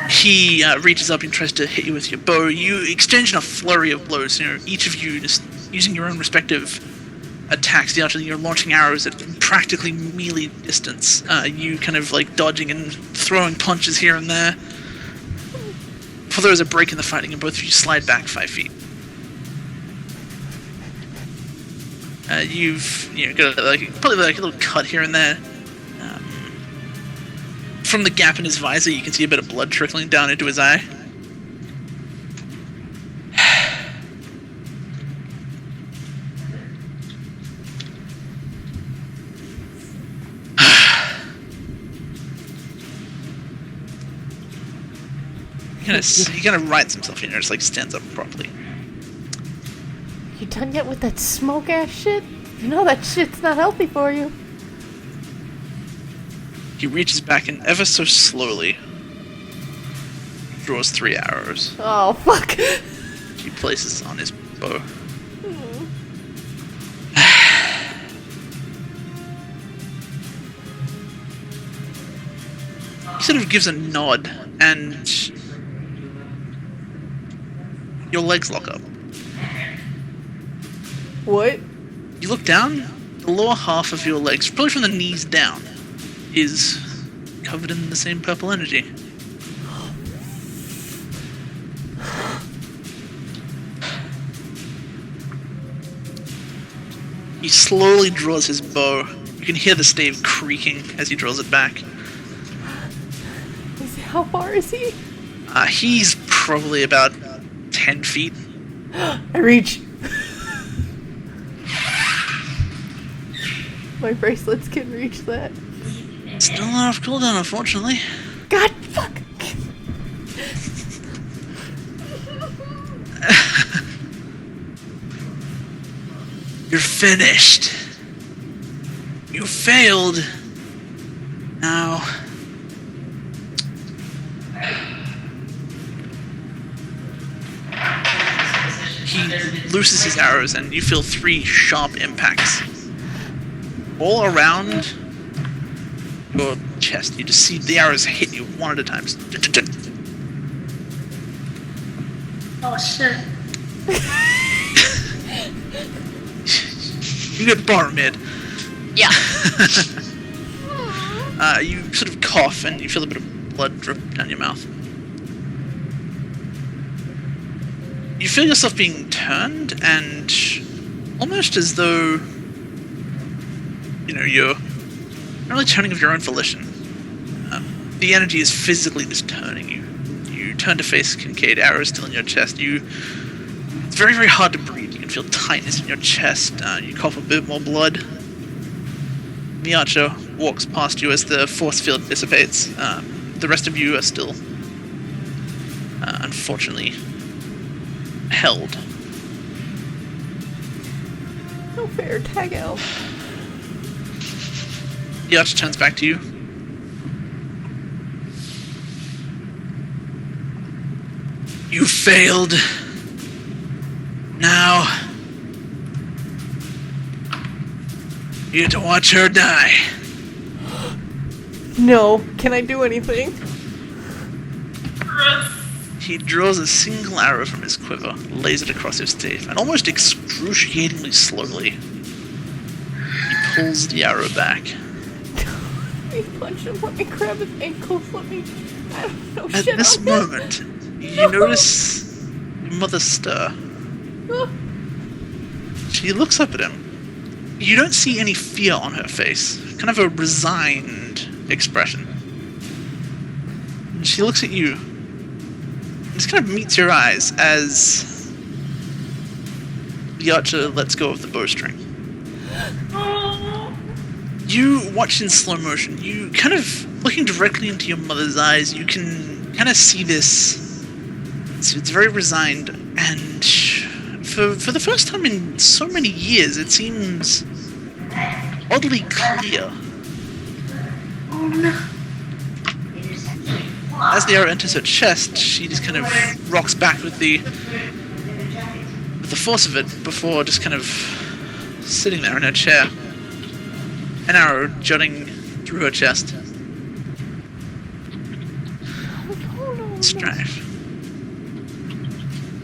He reaches up and tries to hit you with your bow. You exchange in a flurry of blows. Each of you just using your own respective attacks. The Archer, you're launching arrows at practically melee distance. You kind of like dodging and throwing punches here and there. Before there is a break in the fighting, and both of you slide back 5 feet. You've got probably like a little cut here and there. From the gap in his visor, you can see a bit of blood trickling down into his eye. He kind of rights himself, just like stands up properly. You done yet with that smoke ass shit? You know that shit's not healthy for you. He reaches back and ever so slowly draws 3 arrows. Oh, fuck. He places on his bow. He sort of gives a nod, and your legs lock up. What? You look down, the lower half of your legs, probably from the knees down, is covered in the same purple energy. He slowly draws his bow. You can hear the stave creaking as he draws it back. How far is he? He's probably about 10 feet. I reach. My bracelets can reach that. Still not off cooldown, unfortunately. God, fuck. You're finished. You failed. Now... He looses his arrows and you feel 3 sharp impacts. All around your chest. You just see the arrows hit you one at a time. Oh shit. You get Boromir. Yeah. You sort of cough and you feel a bit of blood drip down your mouth. You feel yourself being turned, and almost as though, you know, you're not really turning of your own volition. The energy is physically just turning you. You turn to face Kincaid, arrow still in your chest. It's very, very hard to breathe. You can feel tightness in your chest. You cough a bit more blood. The archer walks past you as the force field dissipates. The rest of you are still, unfortunately, held. No fair, tag out. The archer turns back to you. You failed. Now, you get to watch her die. No. Can I do anything? He draws a single arrow from his quiver, lays it across his teeth, and almost excruciatingly slowly, he pulls the arrow back. Let me punch him, let me grab his ankles, let me... I don't know, At shit this on him. moment, you notice your mother stir. She looks up at him. You don't see any fear on her face, kind of a resigned expression. And she looks at you. Just kind of meets your eyes as the archer lets go of the bowstring. You watch in slow motion. You kind of, looking directly into your mother's eyes, you can kind of see this. It's very resigned, and for the first time in so many years, it seems oddly clear. As the arrow enters her chest, she just kind of rocks back with the force of it before just kind of sitting there in her chair. An arrow jutting through her chest. Strife.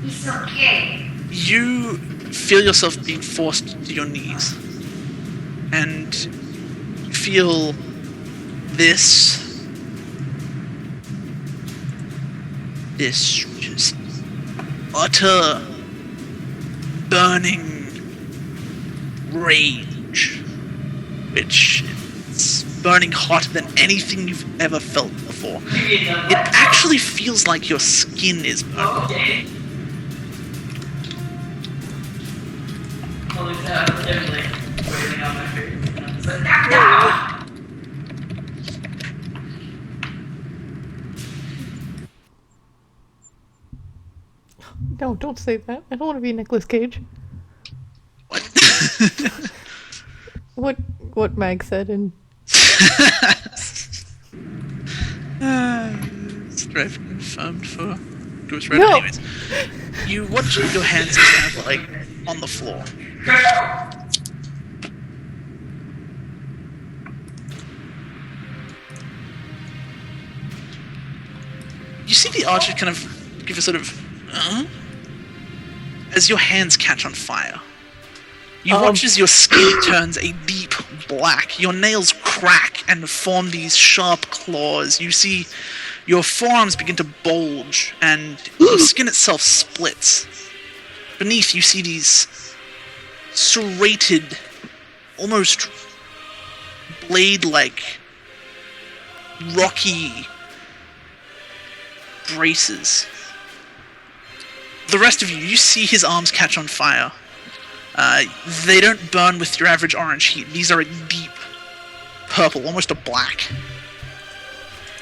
He's okay. You feel yourself being forced to your knees. And you feel this just utter burning rage, which is burning hotter than anything you've ever felt before. It actually feels like your skin is burning. Okay. No, don't say that. I don't want to be Nicolas Cage. What Mag said and Strife confirmed for Ghost Rider. No! Anyways, you watch your hands kind of like on the floor. You see the archer kind of give a sort of as your hands catch on fire. You watch as your skin turns a deep black. Your nails crack and form these sharp claws. You see your forearms begin to bulge, and your skin itself splits. Beneath, you see these serrated, almost blade-like, rocky braces. The rest of you, you see his arms catch on fire. They don't burn with your average orange heat. These are a deep purple, almost a black.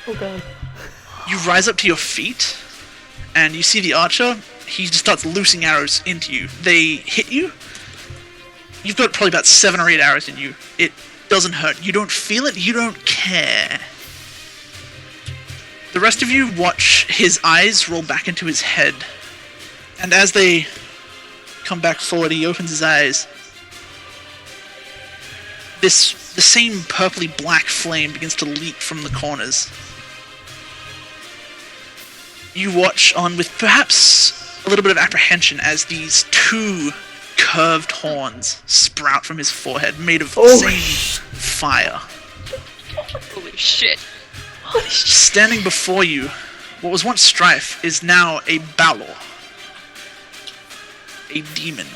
oh god. You rise up to your feet, and you see the archer. He just starts loosing arrows into you. They hit you. You've got probably about 7 or 8 arrows in you. It doesn't hurt. You don't feel it. You don't care. The rest of you watch his eyes roll back into his head. And as they come back forward, he opens his eyes. The same purpley black flame begins to leap from the corners. You watch on with perhaps a little bit of apprehension as these 2 curved horns sprout from his forehead, made of the same fire. Holy shit. Standing before you, what was once Strife is now a Balor. A demon.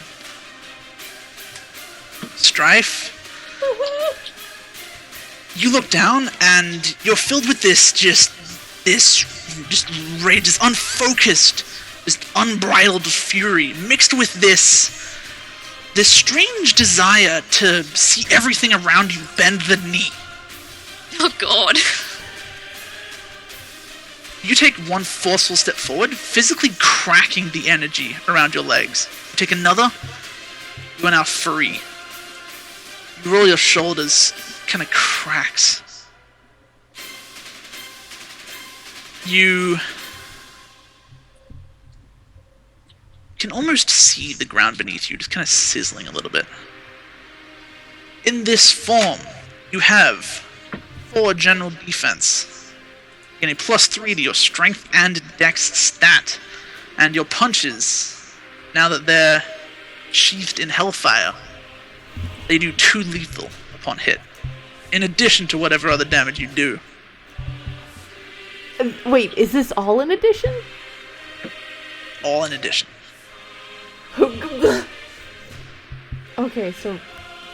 Strife, you look down and you're filled with this rage, this unfocused, this unbridled fury, mixed with this strange desire to see everything around you bend the knee. Oh god. You take one forceful step forward, physically cracking the energy around your legs. You take another, you are now free. You roll your shoulders, kind of cracks. You can almost see the ground beneath you, just kind of sizzling a little bit. In this form, you have 4 general defense. Gain a +3 to your strength and dex stat. And your punches, now that they're sheathed in hellfire, they do 2 lethal upon hit, in addition to whatever other damage you do. Wait, is this all in addition? All in addition. Okay, so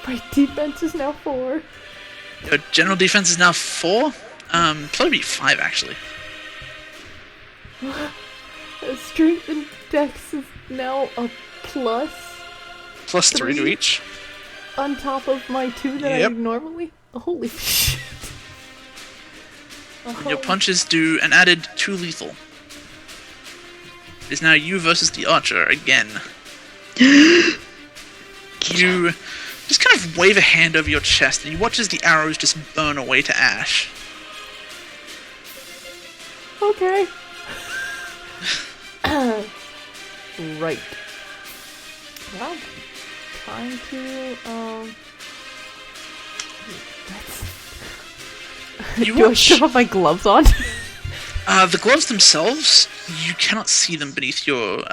my defense is now 4. Your general defense is now 4. Probably 5 actually. Strength and dex is now a plus. +3 to each. On top of my 2 that I normally... Holy shit. Your punches do an added 2 lethal. It is now you versus the archer again. You just kind of wave a hand over your chest, and you watch as the arrows just burn away to ash. Okay. Right. Well, time to, You do I watch... still have my gloves on? The gloves themselves, you cannot see them beneath your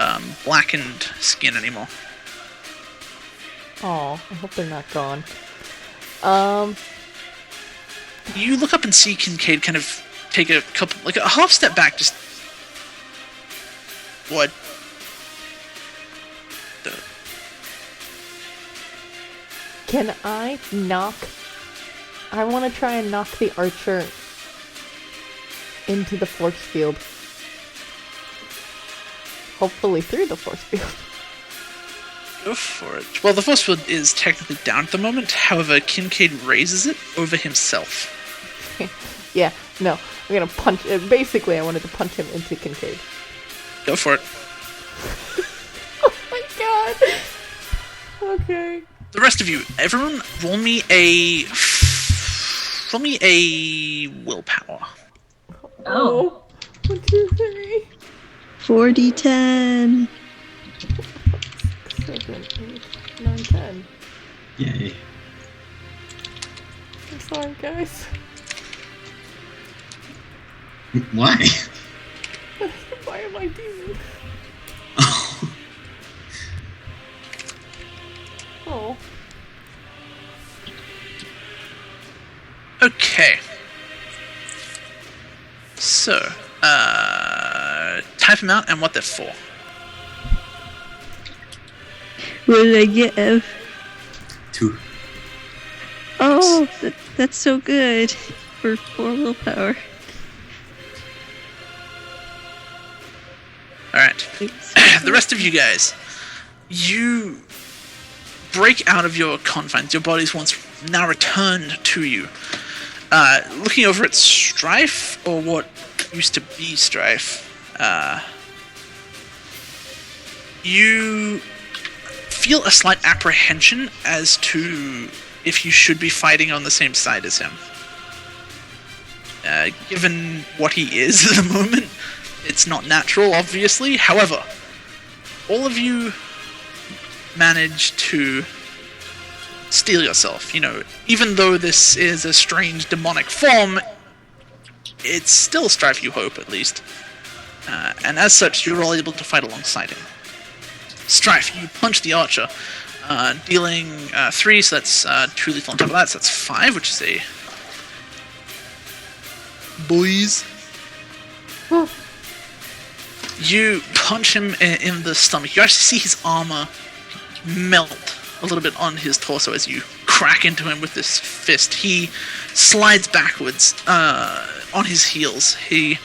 blackened skin anymore. Oh, I hope they're not gone. You look up and see Kincaid kind of take a couple, like a half step back, just... What? Can I knock... I want to try and knock the archer into the force field. Hopefully through the force field. Go for it. Well, the force field is technically down at the moment, however, Kincaid raises it over himself. Yeah, no, I'm gonna punch... basically, I wanted to punch him into Kincaid. Go for it. Oh my god! Okay. The rest of you, everyone, roll me a willpower. Oh. 1, 2, 3. 4d10. 7, 8, 9, 10. Yay. I'm sorry, guys. Why? Why am I demon? Oh. Okay. So, type them out and what they're for. What did I get, Ev? 2. Oh, that's so good. For 4 willpower. Alright. The rest of you guys, you break out of your confines. Your bodies once now returned to you. Looking over at Strife, or what used to be Strife, you feel a slight apprehension as to if you should be fighting on the same side as him. Given what he is at the moment, it's not natural, obviously. However, all of you manage to steel yourself. You know, even though this is a strange demonic form, it's still Strife, you hope, at least. And as such, you're all able to fight alongside him. Strife, you punch the archer, dealing 3, so that's 2 lethal on top of that, so that's 5, which is a... boys. Oh. You punch him in the stomach. You actually see his armor melt a little bit on his torso as you crack into him with this fist. He slides backwards on his heels. He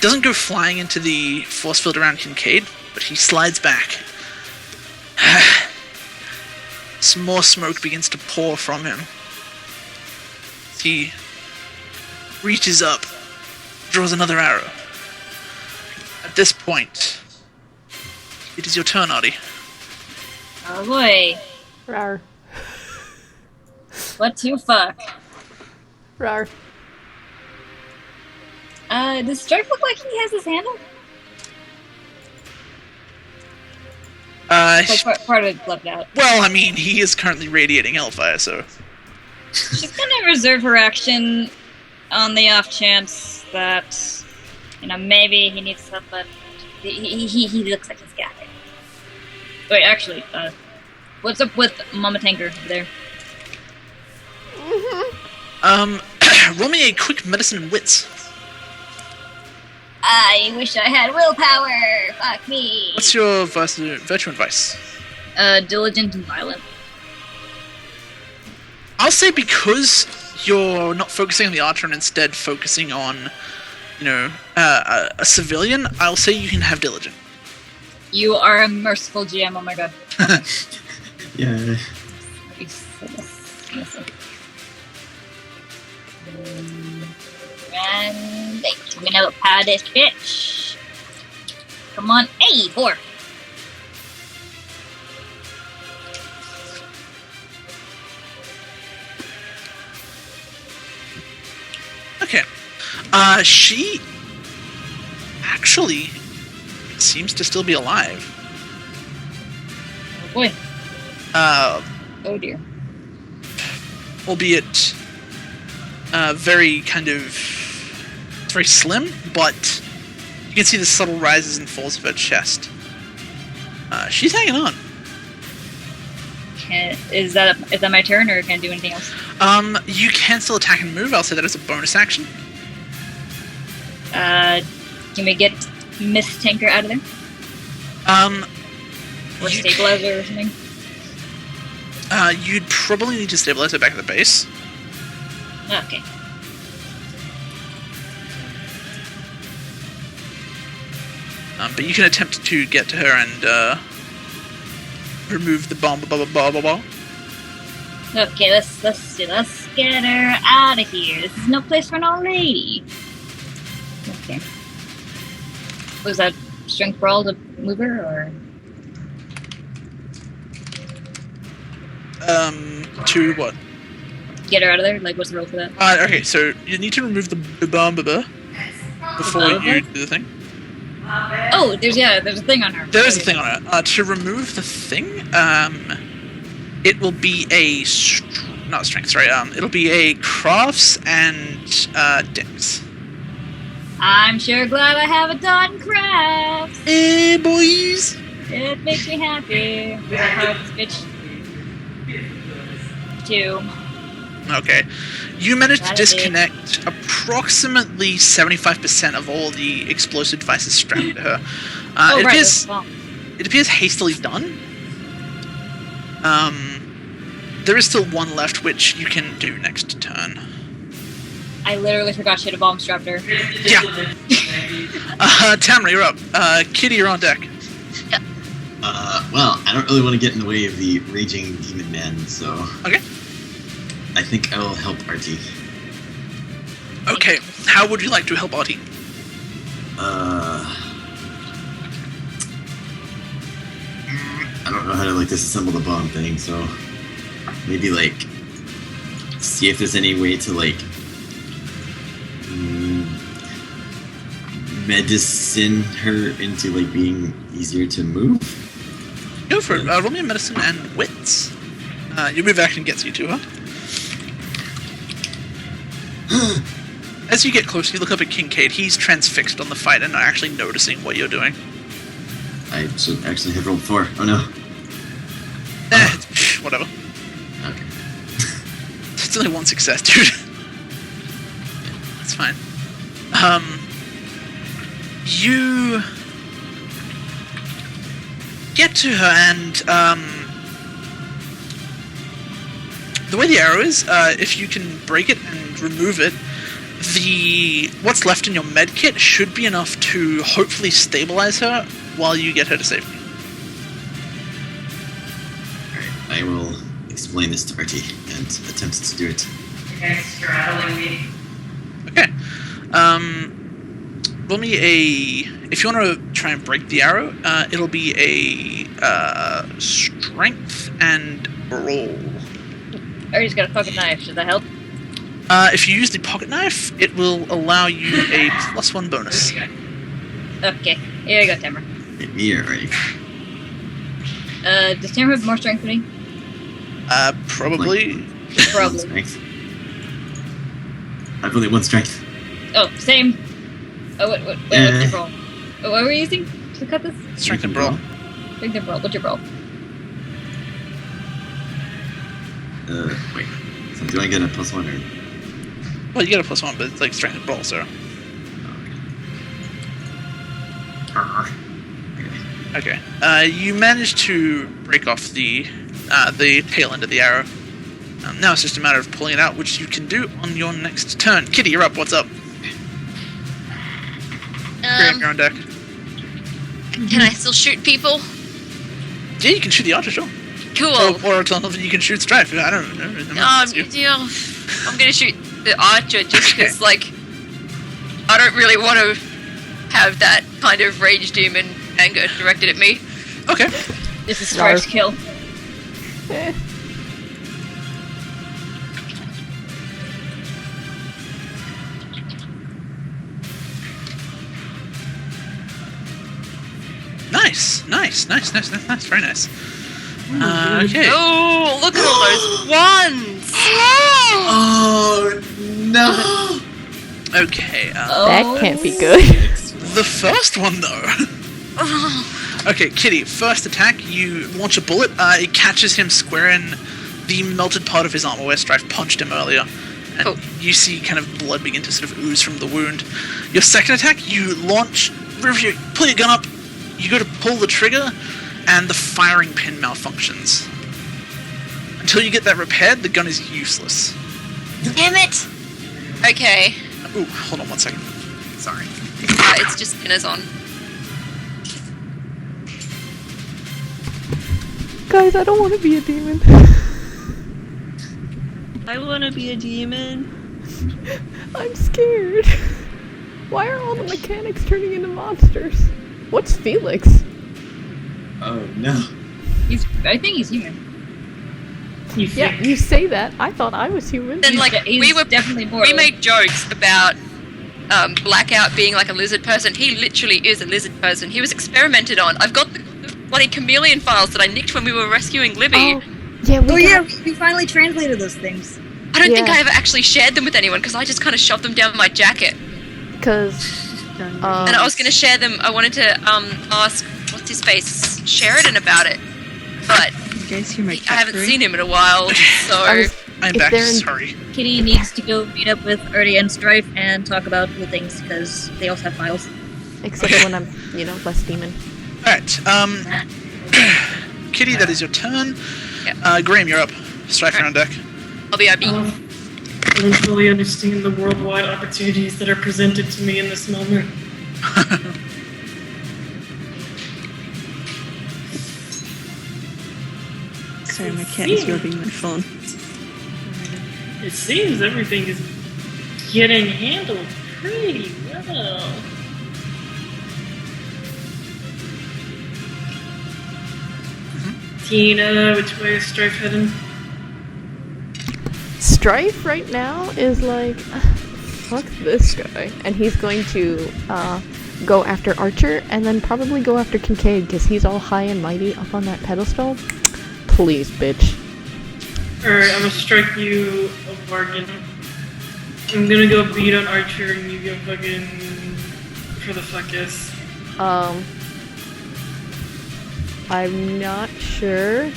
doesn't go flying into the force field around Kincaid, but he slides back. Some more smoke begins to pour from him. He reaches up, draws another arrow. At this point, it is your turn, Artie. Oh boy. Rar. What to fuck? Rar. Does Strife look like he has his handle? Like part of it left out. Well, I mean, he is currently radiating hellfire, so... She's gonna reserve her action on the off chance that, you know, maybe he needs help, but he looks like he's got it. Wait, actually, what's up with Mama Tanker over there? Roll me a quick medicine and wits. I wish I had willpower! Fuck me! What's your virtue and vice? Diligent and violent. I'll say because you're not focusing on the archer and instead focusing on, you know, a civilian, I'll say you can have diligent. You are a merciful GM, oh my god. Yeah. And we know how this bitch. Come on, hey, 4. Okay. She actually seems to still be alive. Oh boy. Oh dear. Albeit very kind of... It's very slim, but you can see the subtle rises and falls of her chest. She's hanging on. Is that my turn, or can I do anything else? You can still attack and move. I'll say that as a bonus action. Can we get Miss Tanker out of there? Or stabilize her or something? You'd probably need to stabilize her back at the base. Okay. But you can attempt to get to her and remove the bomb. Okay, let's get her out of here. This is no place for an old lady. Okay. Was that strength brawl to move her, or? To what? Get her out of there? Like, what's the roll for that? Okay, so you need to remove the before you do the thing. Oh, there's a thing on her. There is a thing on it. To remove the thing, it will be a not strength. Sorry. It'll be a crafts and dex. I'm sure glad I have a dot in crafts. Hey, boys. It makes me happy. We are part of this bitch. 2. Okay. You managed to That is disconnect approximately 75% of all the explosive devices strapped to her. Oh, it right. appears Well, it appears hastily done. There is still one left, which you can do next turn. I literally forgot she had a bomb strapped to her. Yeah. Tamara, you're up. Kitty, you're on deck. Well, I don't really want to get in the way of the raging demon man, so Okay. I think I will help Artie. Okay. How would you like to help Artie? I don't know how to like disassemble the bomb thing, so maybe like see if there's any way to like medicine her into like being easier to move. Go for it. Roll me a medicine and wits. Your move action gets you to her. As you get closer, you look up at Kincaid. He's transfixed on the fight and not actually noticing what you're doing. I should actually have rolled 4. Oh no. Whatever. Okay. It's only one success, dude. It's fine. You get to her and, the way the arrow is, if you can break it and remove it, what's left in your med kit should be enough to hopefully stabilize her while you get her to safety. Alright, I will explain this to Artie and attempt to do it. You guys straddling me. Okay. Roll me if you want to try and break the arrow, it'll be a strength and brawl. I already got a fucking knife. Should that help? If you use the pocket knife, it will allow you a +1 bonus. Okay, here you go, Tamara. Hit me already. Does Tamara have more strength than me? Probably. Probably. Strength. I've only 1 strength. Oh, same. Oh, what's your roll? Oh, what were you using to cut this? Strength and brawl. Strength and brawl. What's your brawl? Wait. So do I get a +1 or? Well, you get a +1, but it's like strength and brawl, so. Okay. You managed to break off the tail end of the arrow. Now it's just a matter of pulling it out, which you can do on your next turn. Kitty, you're up. What's up? You're on deck. Can I still shoot people? Yeah, you can shoot the archer, sure. Cool. Or alternatively, you can shoot Strife. I don't know. Yeah, I'm gonna shoot the archer just because, like, I don't really want to have that kind of rage demon anger directed at me. Okay. This is Strife's kill. Nice. Very nice. Okay. Oh, look at all those ones! Oh no! Okay. That can't be good. The first one, though. Okay, Kitty. First attack, you launch a bullet. It catches him square in the melted part of his armor where Strife punched him earlier. And you see kind of blood begin to sort of ooze from the wound. Your second attack, you pull your gun up, you go to pull the trigger, and the firing pin malfunctions. Until you get that repaired, the gun is useless. Damn it! Okay. Ooh, hold on 1 second. Sorry. It's just spinners on. Guys, I don't want to be a demon. I want to be a demon. I'm scared. Why are all the mechanics turning into monsters? What's Felix? Oh no! I think he's human. You Yeah, think? you say that. I thought I was human. Then like He's we were definitely we mortal. made jokes about Blackout being like a lizard person. He literally is a lizard person. He was experimented on. I've got the bloody chameleon files that I nicked when we were rescuing Libby. Oh, yeah, we Oh yeah, got- we finally translated those things. I don't think yeah. I ever actually shared them with anyone because I just kind of shoved them down my jacket. Cause And I was going to share them. I wanted to ask what's his face Sheridan about it, but You guys hear my I cat haven't purring? seen him in a while. So I was, I'm if back. they're in- Sorry. Kitty needs to go meet up with Ernie and Strife and talk about cool things because they also have files. except Okay. when I'm, less demon. Alright, Kitty, that is your turn. Yeah. Graham, you're up. Striker on deck. I'll be IB. I don't fully understand the worldwide opportunities that are presented to me in this moment. Sorry, my cat is rubbing my phone. It seems everything is getting handled pretty well. Tina, which way is Strife heading? Strife right now is like, fuck this guy, and he's going to go after Archer and then probably go after Kincaid because he's all high and mighty up on that pedestal. Please, bitch. Alright, I'm gonna strike you a bargain. I'm gonna go beat on Archer and you go fucking for the fuck is. I'm not sure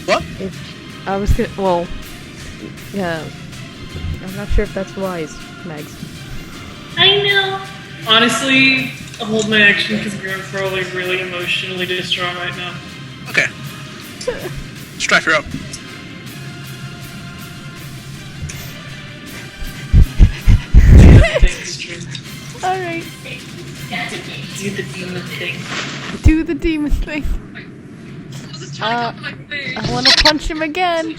What? if I was gonna. Well, yeah, I'm not sure if that's wise, Megs. I know. Honestly, I'll hold my action because Graham's probably really emotionally distraught right now. Okay. Strife, you're up. Thanks, Drew. All right, Do the demon thing. do the demon thing. I want to punch him again.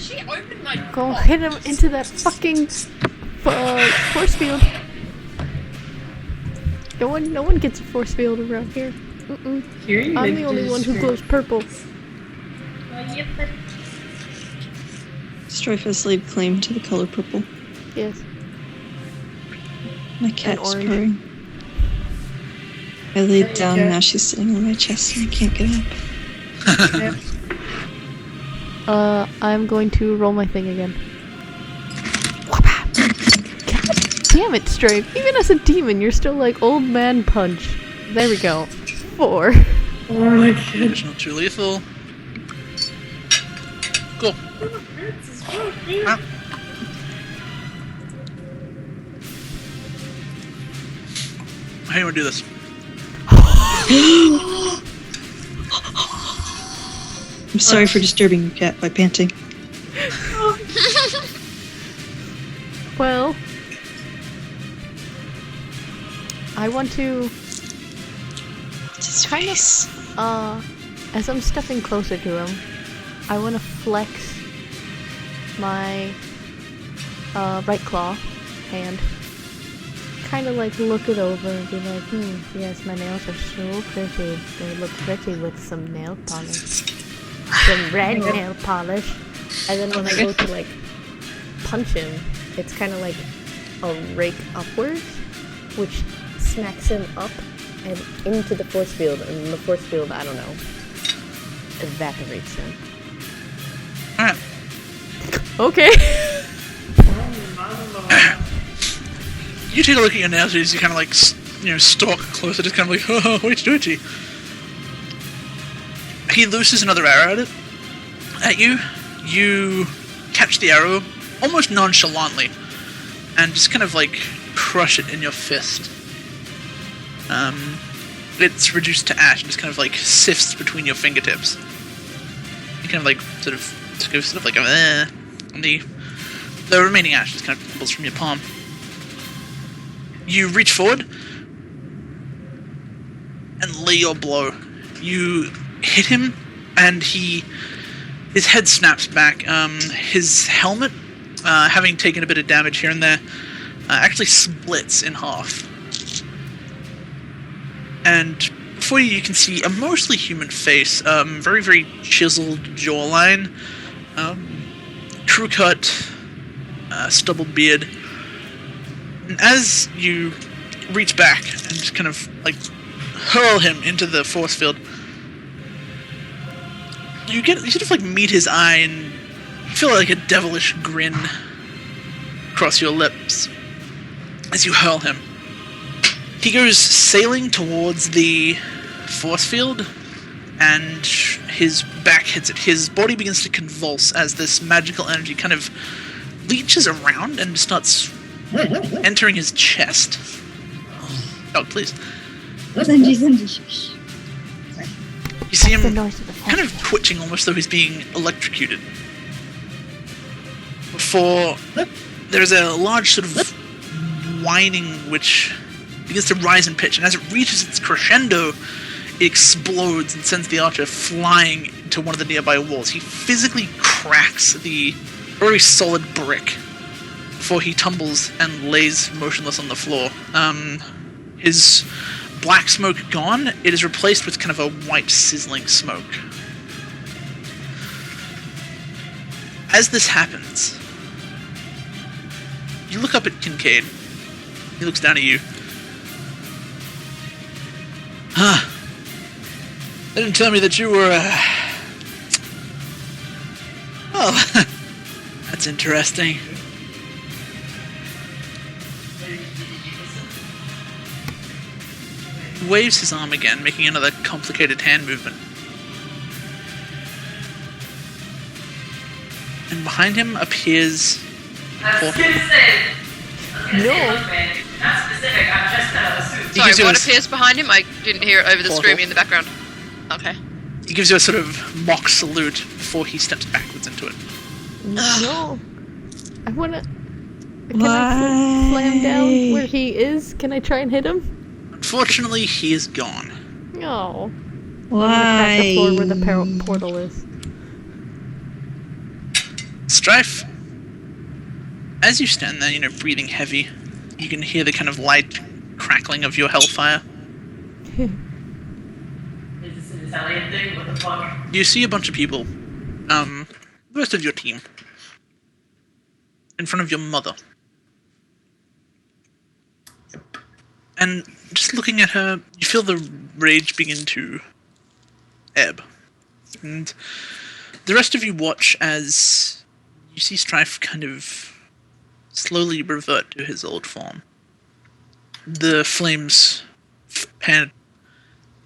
Go hit him into that fucking force field. No one gets a force field around here. Here you I'm make the only one who Drew. glows purple. Strife has laid claim to the color purple. Yes. My cat is orange. purring. I laid down and now she's sitting on my chest and I can't get up. I'm going to roll my thing again. God damn it, Stripe. Even as a demon, you're still like old man punch. There we go. 4. Oh my god. Additional 2 lethal. Cool. Ah. How do you want to do this? I'm sorry for disturbing your cat by panting. Well, I want to kind of, as I'm stepping closer to him, I want to flex my right claw hand. Kind of like look it over and be like, yes, my nails are so pretty. They look pretty with some nail polish. Some red nail polish. And then when I go to like punch him, it's kind of like a rake upwards, which smacks him up and into the force field. And the force field, I don't know, evaporates him. Alright. Okay. You take a look at your nails as you kind of like, stalk closer, just kind of like, oh, wait, twitchy. He looses another arrow at you. You catch the arrow almost nonchalantly and just kind of like crush it in your fist. It's reduced to ash and just kind of like sifts between your fingertips. You kind of like just goes sort of like and the remaining ash just kind of tumbles from your palm. You reach forward and lay your blow. You hit him, and his head snaps back. His helmet, having taken a bit of damage here and there, actually splits in half. And before you, you can see a mostly human face, very, very chiseled jawline, crew cut, stubbled beard. And as you reach back and just kind of like hurl him into the force field, you sort of like meet his eye and you feel like a devilish grin across your lips as you hurl him. He goes sailing towards the force field, and his back hits it. His body begins to convulse as this magical energy kind of leeches around and starts entering his chest. Oh, please. You see him kind of twitching almost though he's being electrocuted. Before there's a large sort of whining which begins to rise in pitch, and as it reaches its crescendo, it explodes and sends the archer flying into one of the nearby walls. He physically cracks the very solid brick before he tumbles and lays motionless on the floor. His black smoke gone, it is replaced with kind of a white sizzling smoke. As this happens, you look up at Kincaid. He looks down at you. Huh. They didn't tell me that you were, Oh, that's interesting. He waves his arm again, making another complicated hand movement. And behind him appears... That's specific. Not specific, I'm just assuming. Sorry, what appears behind him? I didn't hear it over the screaming in the background. Okay. He gives you a sort of mock salute before he steps backwards into it. No. I wanna... Can I slam down where he is? Can I try and hit him? Unfortunately, he is gone. No. Why? The floor where the portal is. Strife, as you stand there, breathing heavy, you can hear the kind of light crackling of your hellfire. Is this an Italian thing? What the fuck? You see a bunch of people, the rest of your team, in front of your mother. And just looking at her, you feel the rage begin to ebb. And the rest of you watch as you see Strife kind of slowly revert to his old form. The flames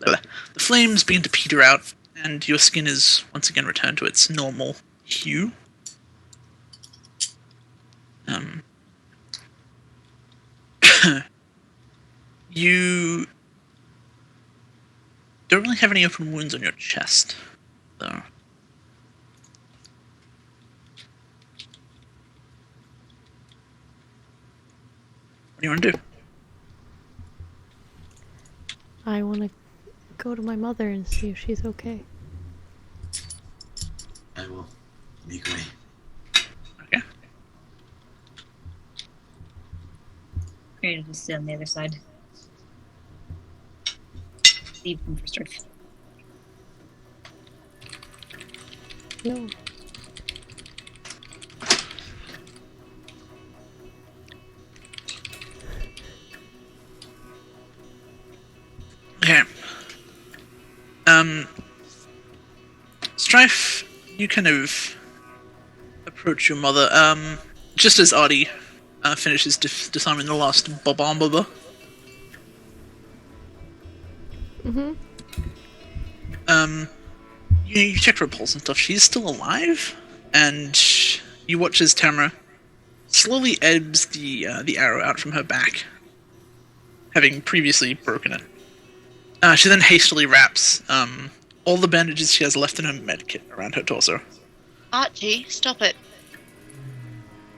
the flames begin to peter out, and your skin is once again returned to its normal hue. You don't really have any open wounds on your chest, though. What do you want to do? I want to go to my mother and see if she's okay. I will make way. Okay. We're gonna sit on the other side. Leave him for Strife. No. Okay. Strife, you kind of approach your mother, just as Artie finishes disarming the last bomb. You check for a pulse and stuff. She's still alive, and you watch as Tamara slowly ebbs the arrow out from her back, having previously broken it. She then hastily wraps all the bandages she has left in her medkit around her torso. Archie, stop it.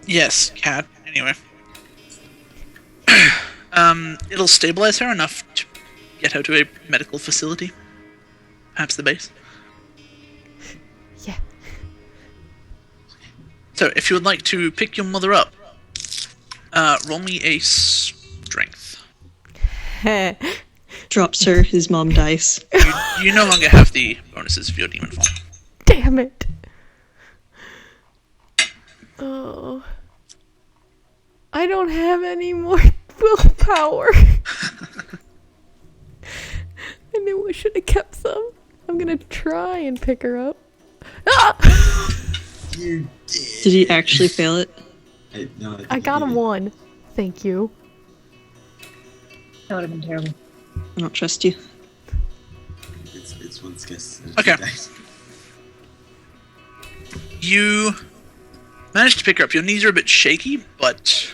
Yes, cat. Anyway. It'll stabilize her enough to get her to a medical facility. Perhaps the base. Yeah. So, if you would like to pick your mother up, roll me a strength. Drops her his mom dice. You no longer have the bonuses of your demon form. Damn it. Oh. I don't have any more willpower. I knew I should have kept some. I'm gonna try and pick her up. Ah! You did. Did he actually fail it? No, I got a 1. Thank you. That would have been terrible. I don't trust you. It's one's guess. Okay. You managed to pick her up. Your knees are a bit shaky, but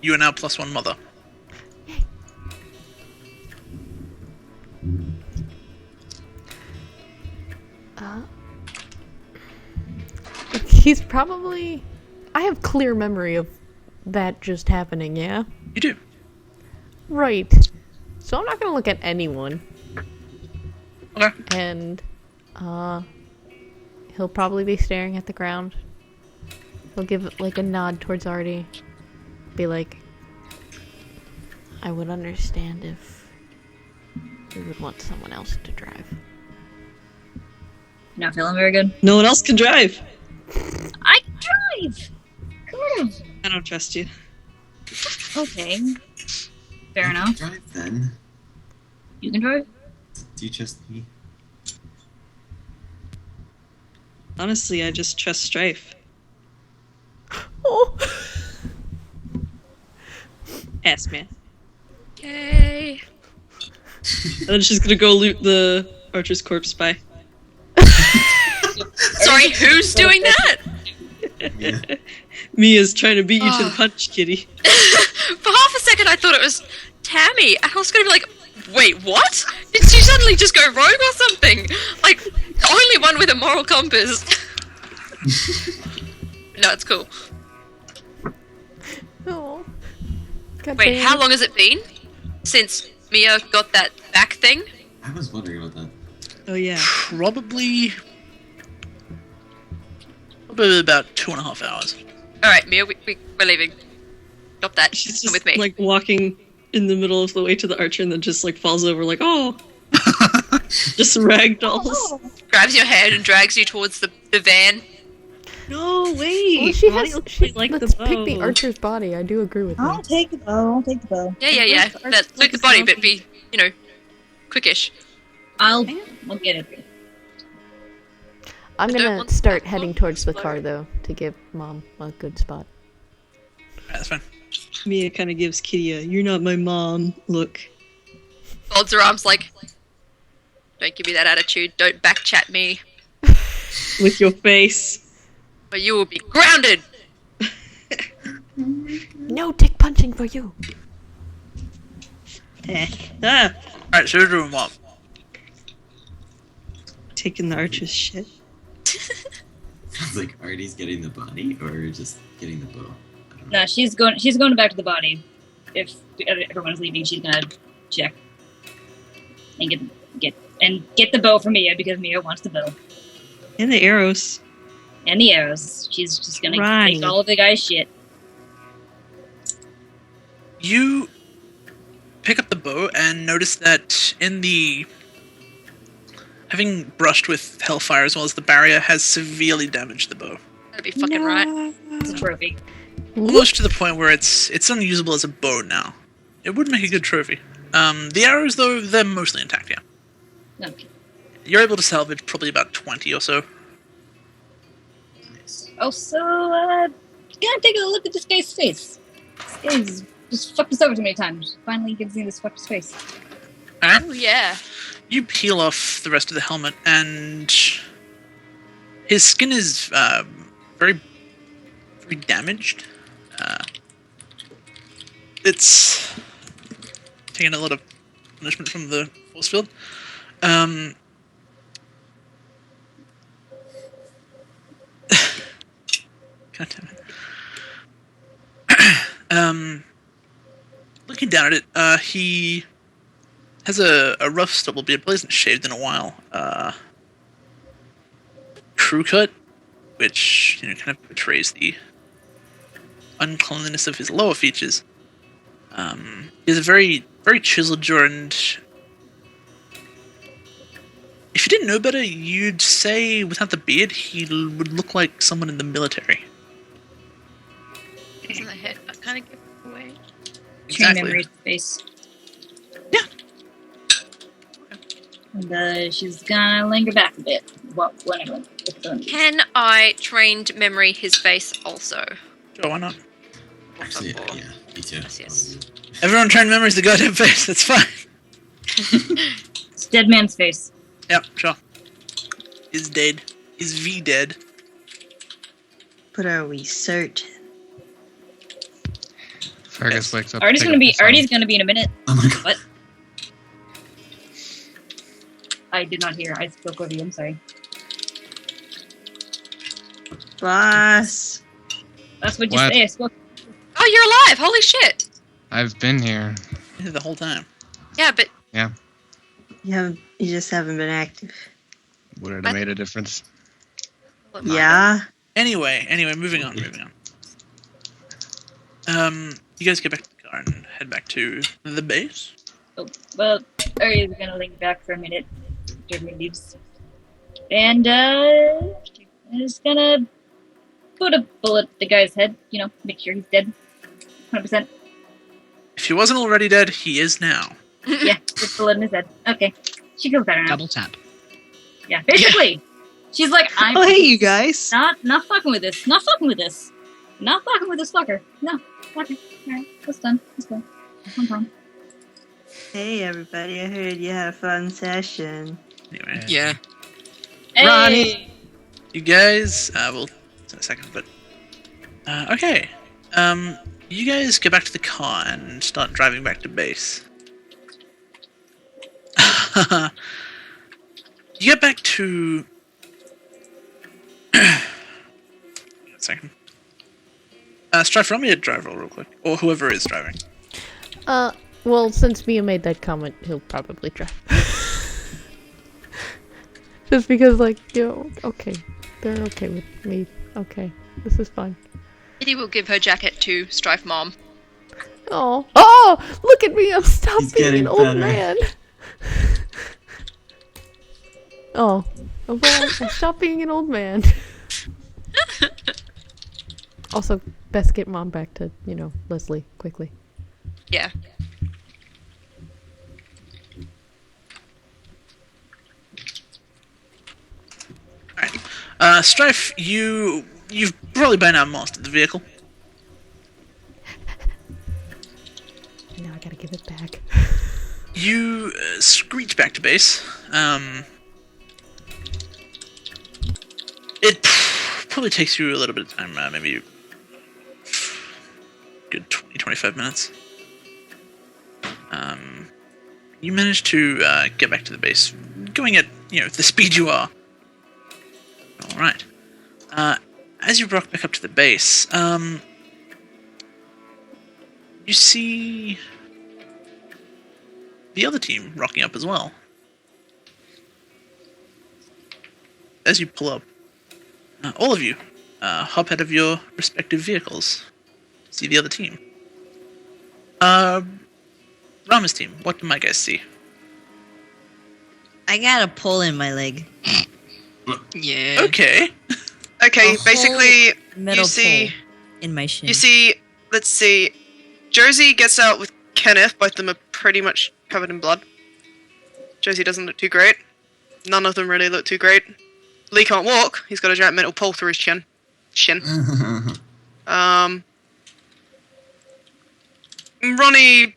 you are now +1 mother. He's probably... I have clear memory of that just happening, yeah? You do. Right. So I'm not gonna look at anyone. Okay. And, he'll probably be staring at the ground. He'll give, like, a nod towards Artie. Be like, I would understand if we would want someone else to drive. Not feeling very good. No one else can drive. I can drive! Come on. I don't trust you. Okay. Fair enough. Drive then. You can drive? Do you trust me? Honestly, I just trust Strife. Oh! Ass man. Yay. I'm just gonna go loot the Archer's corpse by. Sorry, who's doing that? Yeah. Mia's trying to beat you to the punch, kitty. For half a second, I thought it was Tammy, and I was gonna be like, wait, what? Did she suddenly just go rogue or something? Like, only one with a moral compass. No, it's cool. Oh. God Wait, damn. how long has it been since Mia got that back thing? I was wondering about that. Oh yeah. Probably about 2.5 hours. Alright, Mia, we're leaving. Stop that. She's Come just with me. like walking in the middle of the way to the Archer and then just like falls over like, oh. Just ragdolls. Grabs your hand and drags you towards the van. No, wait. Well, she Bonnie has. looks She, like let's the pick the bow. archer's body. I do agree with I'll you. take the bow. I'll take the bow. Yeah. That took the body, but be, quickish. I'll get it. I'm I don't gonna want start that heading one. towards the Slow. car though to give Mom a good spot. Alright, that's fine. Mia kind of gives Kitty a "you're not my mom" look. Folds her arms like, don't give me that attitude. Don't backchat me, With your face. or you will be grounded. No dick punching for you. Ah, Alright, so we're doing what? taking the Archer's shit. Sounds like Artie's getting the body or just getting the bow. I don't know. No, she's going back to the body. If everyone's leaving, she's gonna check and get the bow for Mia because Mia wants the bow And the arrows. and the arrows. She's just gonna Right. take all of the guy's shit. You pick up the bow and notice that having brushed with hellfire as well as the barrier has severely damaged the bow. That'd be fucking right. It's a trophy. Almost to the point where it's unusable as a bow now. It would make a good trophy. The arrows, though, they're mostly intact, yeah. Okay. You're able to salvage probably about 20 or so. Nice. Oh, so gonna take a look at this guy's face. This guy's just fucked us over too many times. Finally, gets in this fucked face. Alright? Oh yeah. You peel off the rest of the helmet, and his skin is very, very damaged. It's taking a lot of punishment from the force field. God damn it. Looking down at it, he has a rough stubble beard, but hasn't shaved in a while. Crew cut, which kind of betrays the uncleanliness of his lower features. He has a very, very chiseled jaw, and if you didn't know better, you'd say without the beard, he would look like someone in the military. Doesn't the head kind of give it away? Train Exactly. memory space. Yeah. And she's gonna linger back a bit. Well, whenever. Can I trained memory his face also? Sure, why not? Actually, yeah, me too. Yes. Everyone try and memorize the goddamn face. That's fine. It's dead man's face. Yep, sure. Is dead. Is V dead? But are we certain? Fergus wakes up. Artie's pick gonna up be. the phone. Artie's gonna be in a minute. Oh my god. What? I did not hear. I spoke over you. I'm sorry. Boss. That's what you What? say. I spoke. Oh, you're alive! Holy shit! I've been here. The whole time. Yeah, but You just haven't been active. Would it have made a difference? Yeah. Anyway, moving on. You guys get back to the car and head back to the base. Oh, well, Artie's gonna linger back for a minute. Jeremy leaves. And is gonna put a bullet at the guy's head. You know, make sure he's dead. 100%. If he wasn't already dead, he is now. Yeah, just bullet in his head. Okay. She feels better now. Double tap. Yeah, basically. She's like, I'm Oh, hey, you guys. not fucking with this. Not fucking with this. Not fucking with this fucker. No. Okay. Alright. That's done. Let's go. I'm fine. Hey, everybody. I heard you had a fun session. Anyway, Yeah. Hey! Ronnie. you guys, we'll in a second, but okay. You guys get back to the car and start driving back to base. You get back to. Hang on a second. Strife, run me a drive roll real quick, or whoever is driving. Well, since Mia made that comment, he'll probably try. Just because, like, okay. They're okay with me. Okay. This is fine. Kitty will give her jacket to Strife Mom. Oh, look at me! I'm stop He's being getting an old better. man. Well, stop being an old man. Also, best get Mom back to, Leslie quickly. Yeah. Alright. Strife, you've probably by now mastered the vehicle. Now I gotta give it back. You screech back to base. It probably takes you a little bit of time, maybe a good 20-25 minutes. You manage to get back to the base, going at the speed you are. All right. As you rock back up to the base, you see the other team rocking up as well. As you pull up, all of you hop out of your respective vehicles. See the other team. Rama's team, what do my guys see? I got a pull in my leg. Yeah. Okay. Okay, A basically, Metal you see, pull in my shin. you see, let's see, Josie gets out with Kenneth, both of them are pretty much covered in blood. Josie doesn't look too great. None of them really look too great. Lee can't walk, he's got a giant metal pole through his chin. Ronnie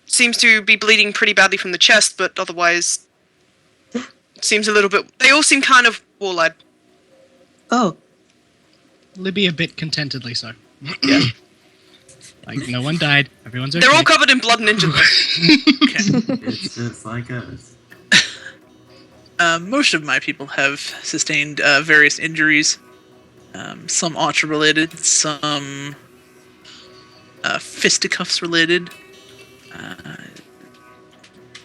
seems to be bleeding pretty badly from the chest, but otherwise seems a little bit... They all seem kind of wall-eyed. Oh. Libby a bit contentedly so. Yeah. Like, no one died. Everyone's okay. They're all covered in blood and injured. It's just like us. Most of my people have sustained various injuries. Some archer-related, some fisticuffs-related.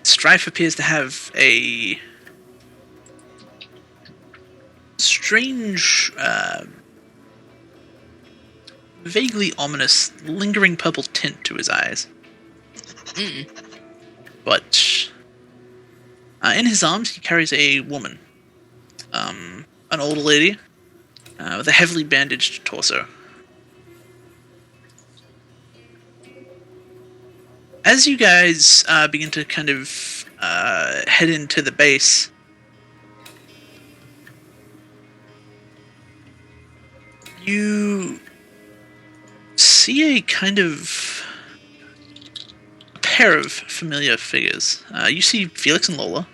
Strife appears to have a strange, vaguely ominous, lingering purple tint to his eyes. But in his arms, he carries a woman, an older lady, with a heavily bandaged torso. as you guys begin to kind of head into the base, you see a kind of pair of familiar figures. You see Felix and Lola.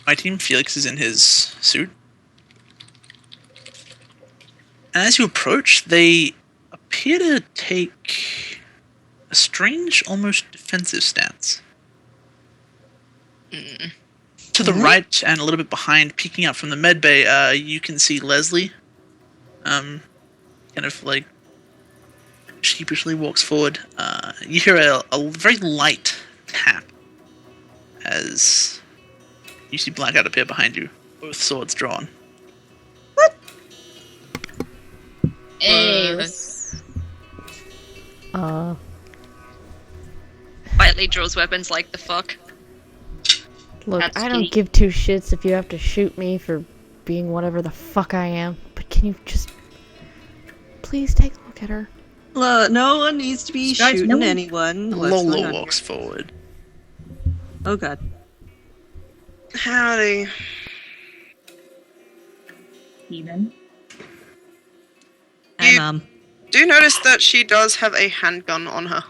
My team, Felix is in his suit. And as you approach, they appear to take a strange, almost defensive stance. To the right and a little bit behind, peeking out from the med bay, you can see Leslie. Kind of like sheepishly walks forward. You hear a very light tap as you see Blackout appear behind you, both swords drawn. Hey, Quietly draws weapons like the fuck. Look, That's I don't sweet. give two shits if you have to shoot me for being whatever the fuck I am, but can you just please take a look at her? No one needs to be Guys, shooting no one- anyone. What's going Lola on walks here? forward. Oh god. Howdy. Demon. Hi, You- Mom. Do you notice that she does have a handgun on her?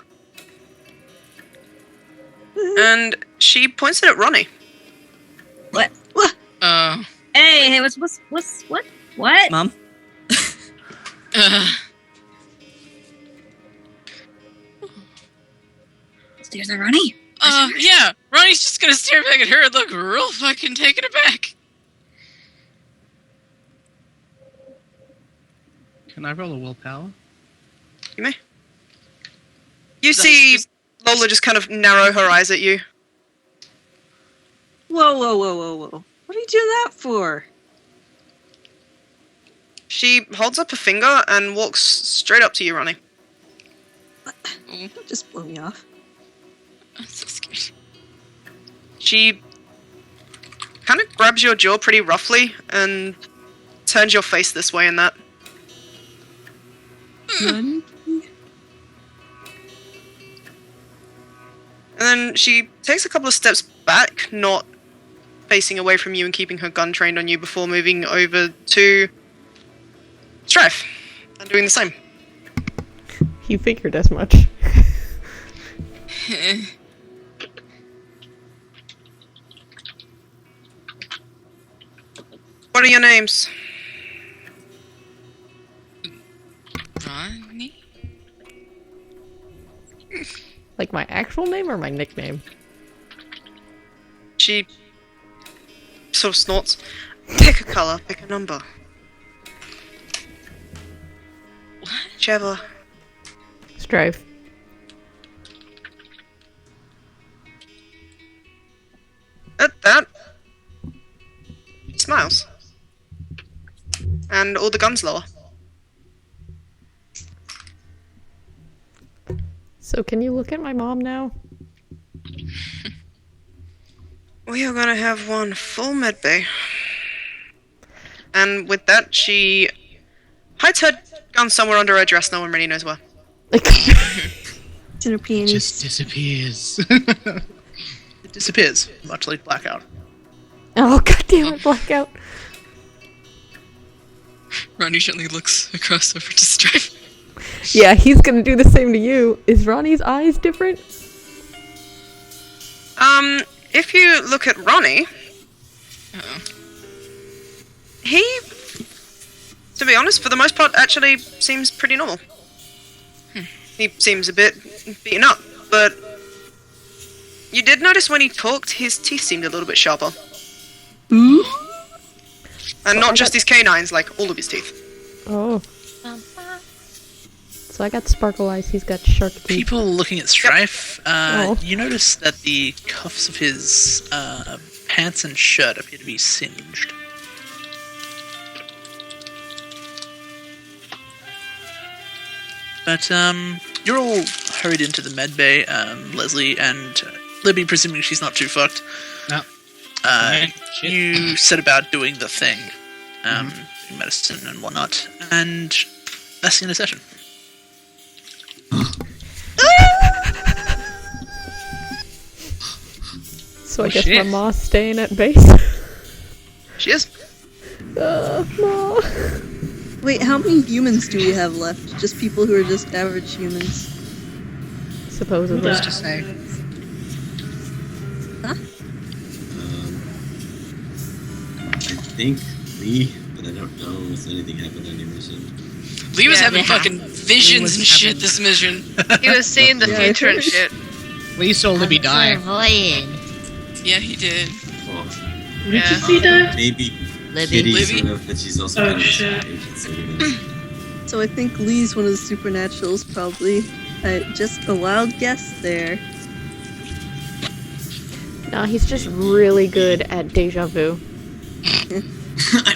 And she points it at Ronnie. What? Uh, Hey, what? What? Mom? There's a Ronnie. yeah. Ronnie's just gonna stare back at her and look real fucking taken aback. Can I roll a willpower? You may. You see Lola just kind of narrow her eyes at you. Whoa, whoa, whoa, whoa, whoa. What are you doing that for? She holds up a finger and walks straight up to you, Ronnie. Don't just blow me off. I'm so scared. She kind of grabs your jaw pretty roughly and turns your face this way and that. Run. And then she takes a couple of steps back, not facing away from you and keeping her gun trained on you before moving over to Strife and doing the same. He figured as much. What are your names? Ronnie? Like my actual name or my nickname? She sort of snorts. Pick a color, pick a number. What? Whichever. Strife. At that, she smiles. And all the guns lower. So can you look at my mom now? We are gonna have one full med bay. And with that, she hides her gun somewhere under her dress. No one really knows where. It's in her peonies. Just disappears. It disappears, much like Blackout. Oh goddamn it, Blackout. Ronnie gently looks across over to Strife. Yeah, he's gonna do the same to you. Is Ronnie's eyes different? If you look at Ronnie, Uh-oh. he, to be honest, for the most part, actually seems pretty normal. He seems a bit beaten up, but you did notice when he talked, his teeth seemed a little bit sharper. Ooh. And not just his canines, like all of his teeth. Oh. So I got sparkle eyes, he's got shark teeth. People looking at Strife, Oh. you notice that the cuffs of his pants and shirt appear to be singed. But you're all hurried into the med bay. Leslie and Libby, presuming she's not too fucked. No. Uh, Shit. you set about doing the thing, medicine and whatnot, and that's the end of session. So I Oh, guess shit. my ma's staying at base. She is. Ma. Wait, how many humans do we have left? Just people who are just average humans. Supposedly. Who's to say? I think Lee, but I don't know if anything happened on your mission. Lee was Yeah. having fucking visions was and shit having- this mission. He was seeing the Yeah, I future and heard. shit. We saw Libby die. Yeah, he did. Well, What did Yeah. you see that? maybe Libby. Kitty Libby? sort of, but she's also Oh, kind of a shit. agent, so we don't- So I think Lee's one of the supernaturals, probably. Just a wild guess there. No, he's just really good at deja vu. I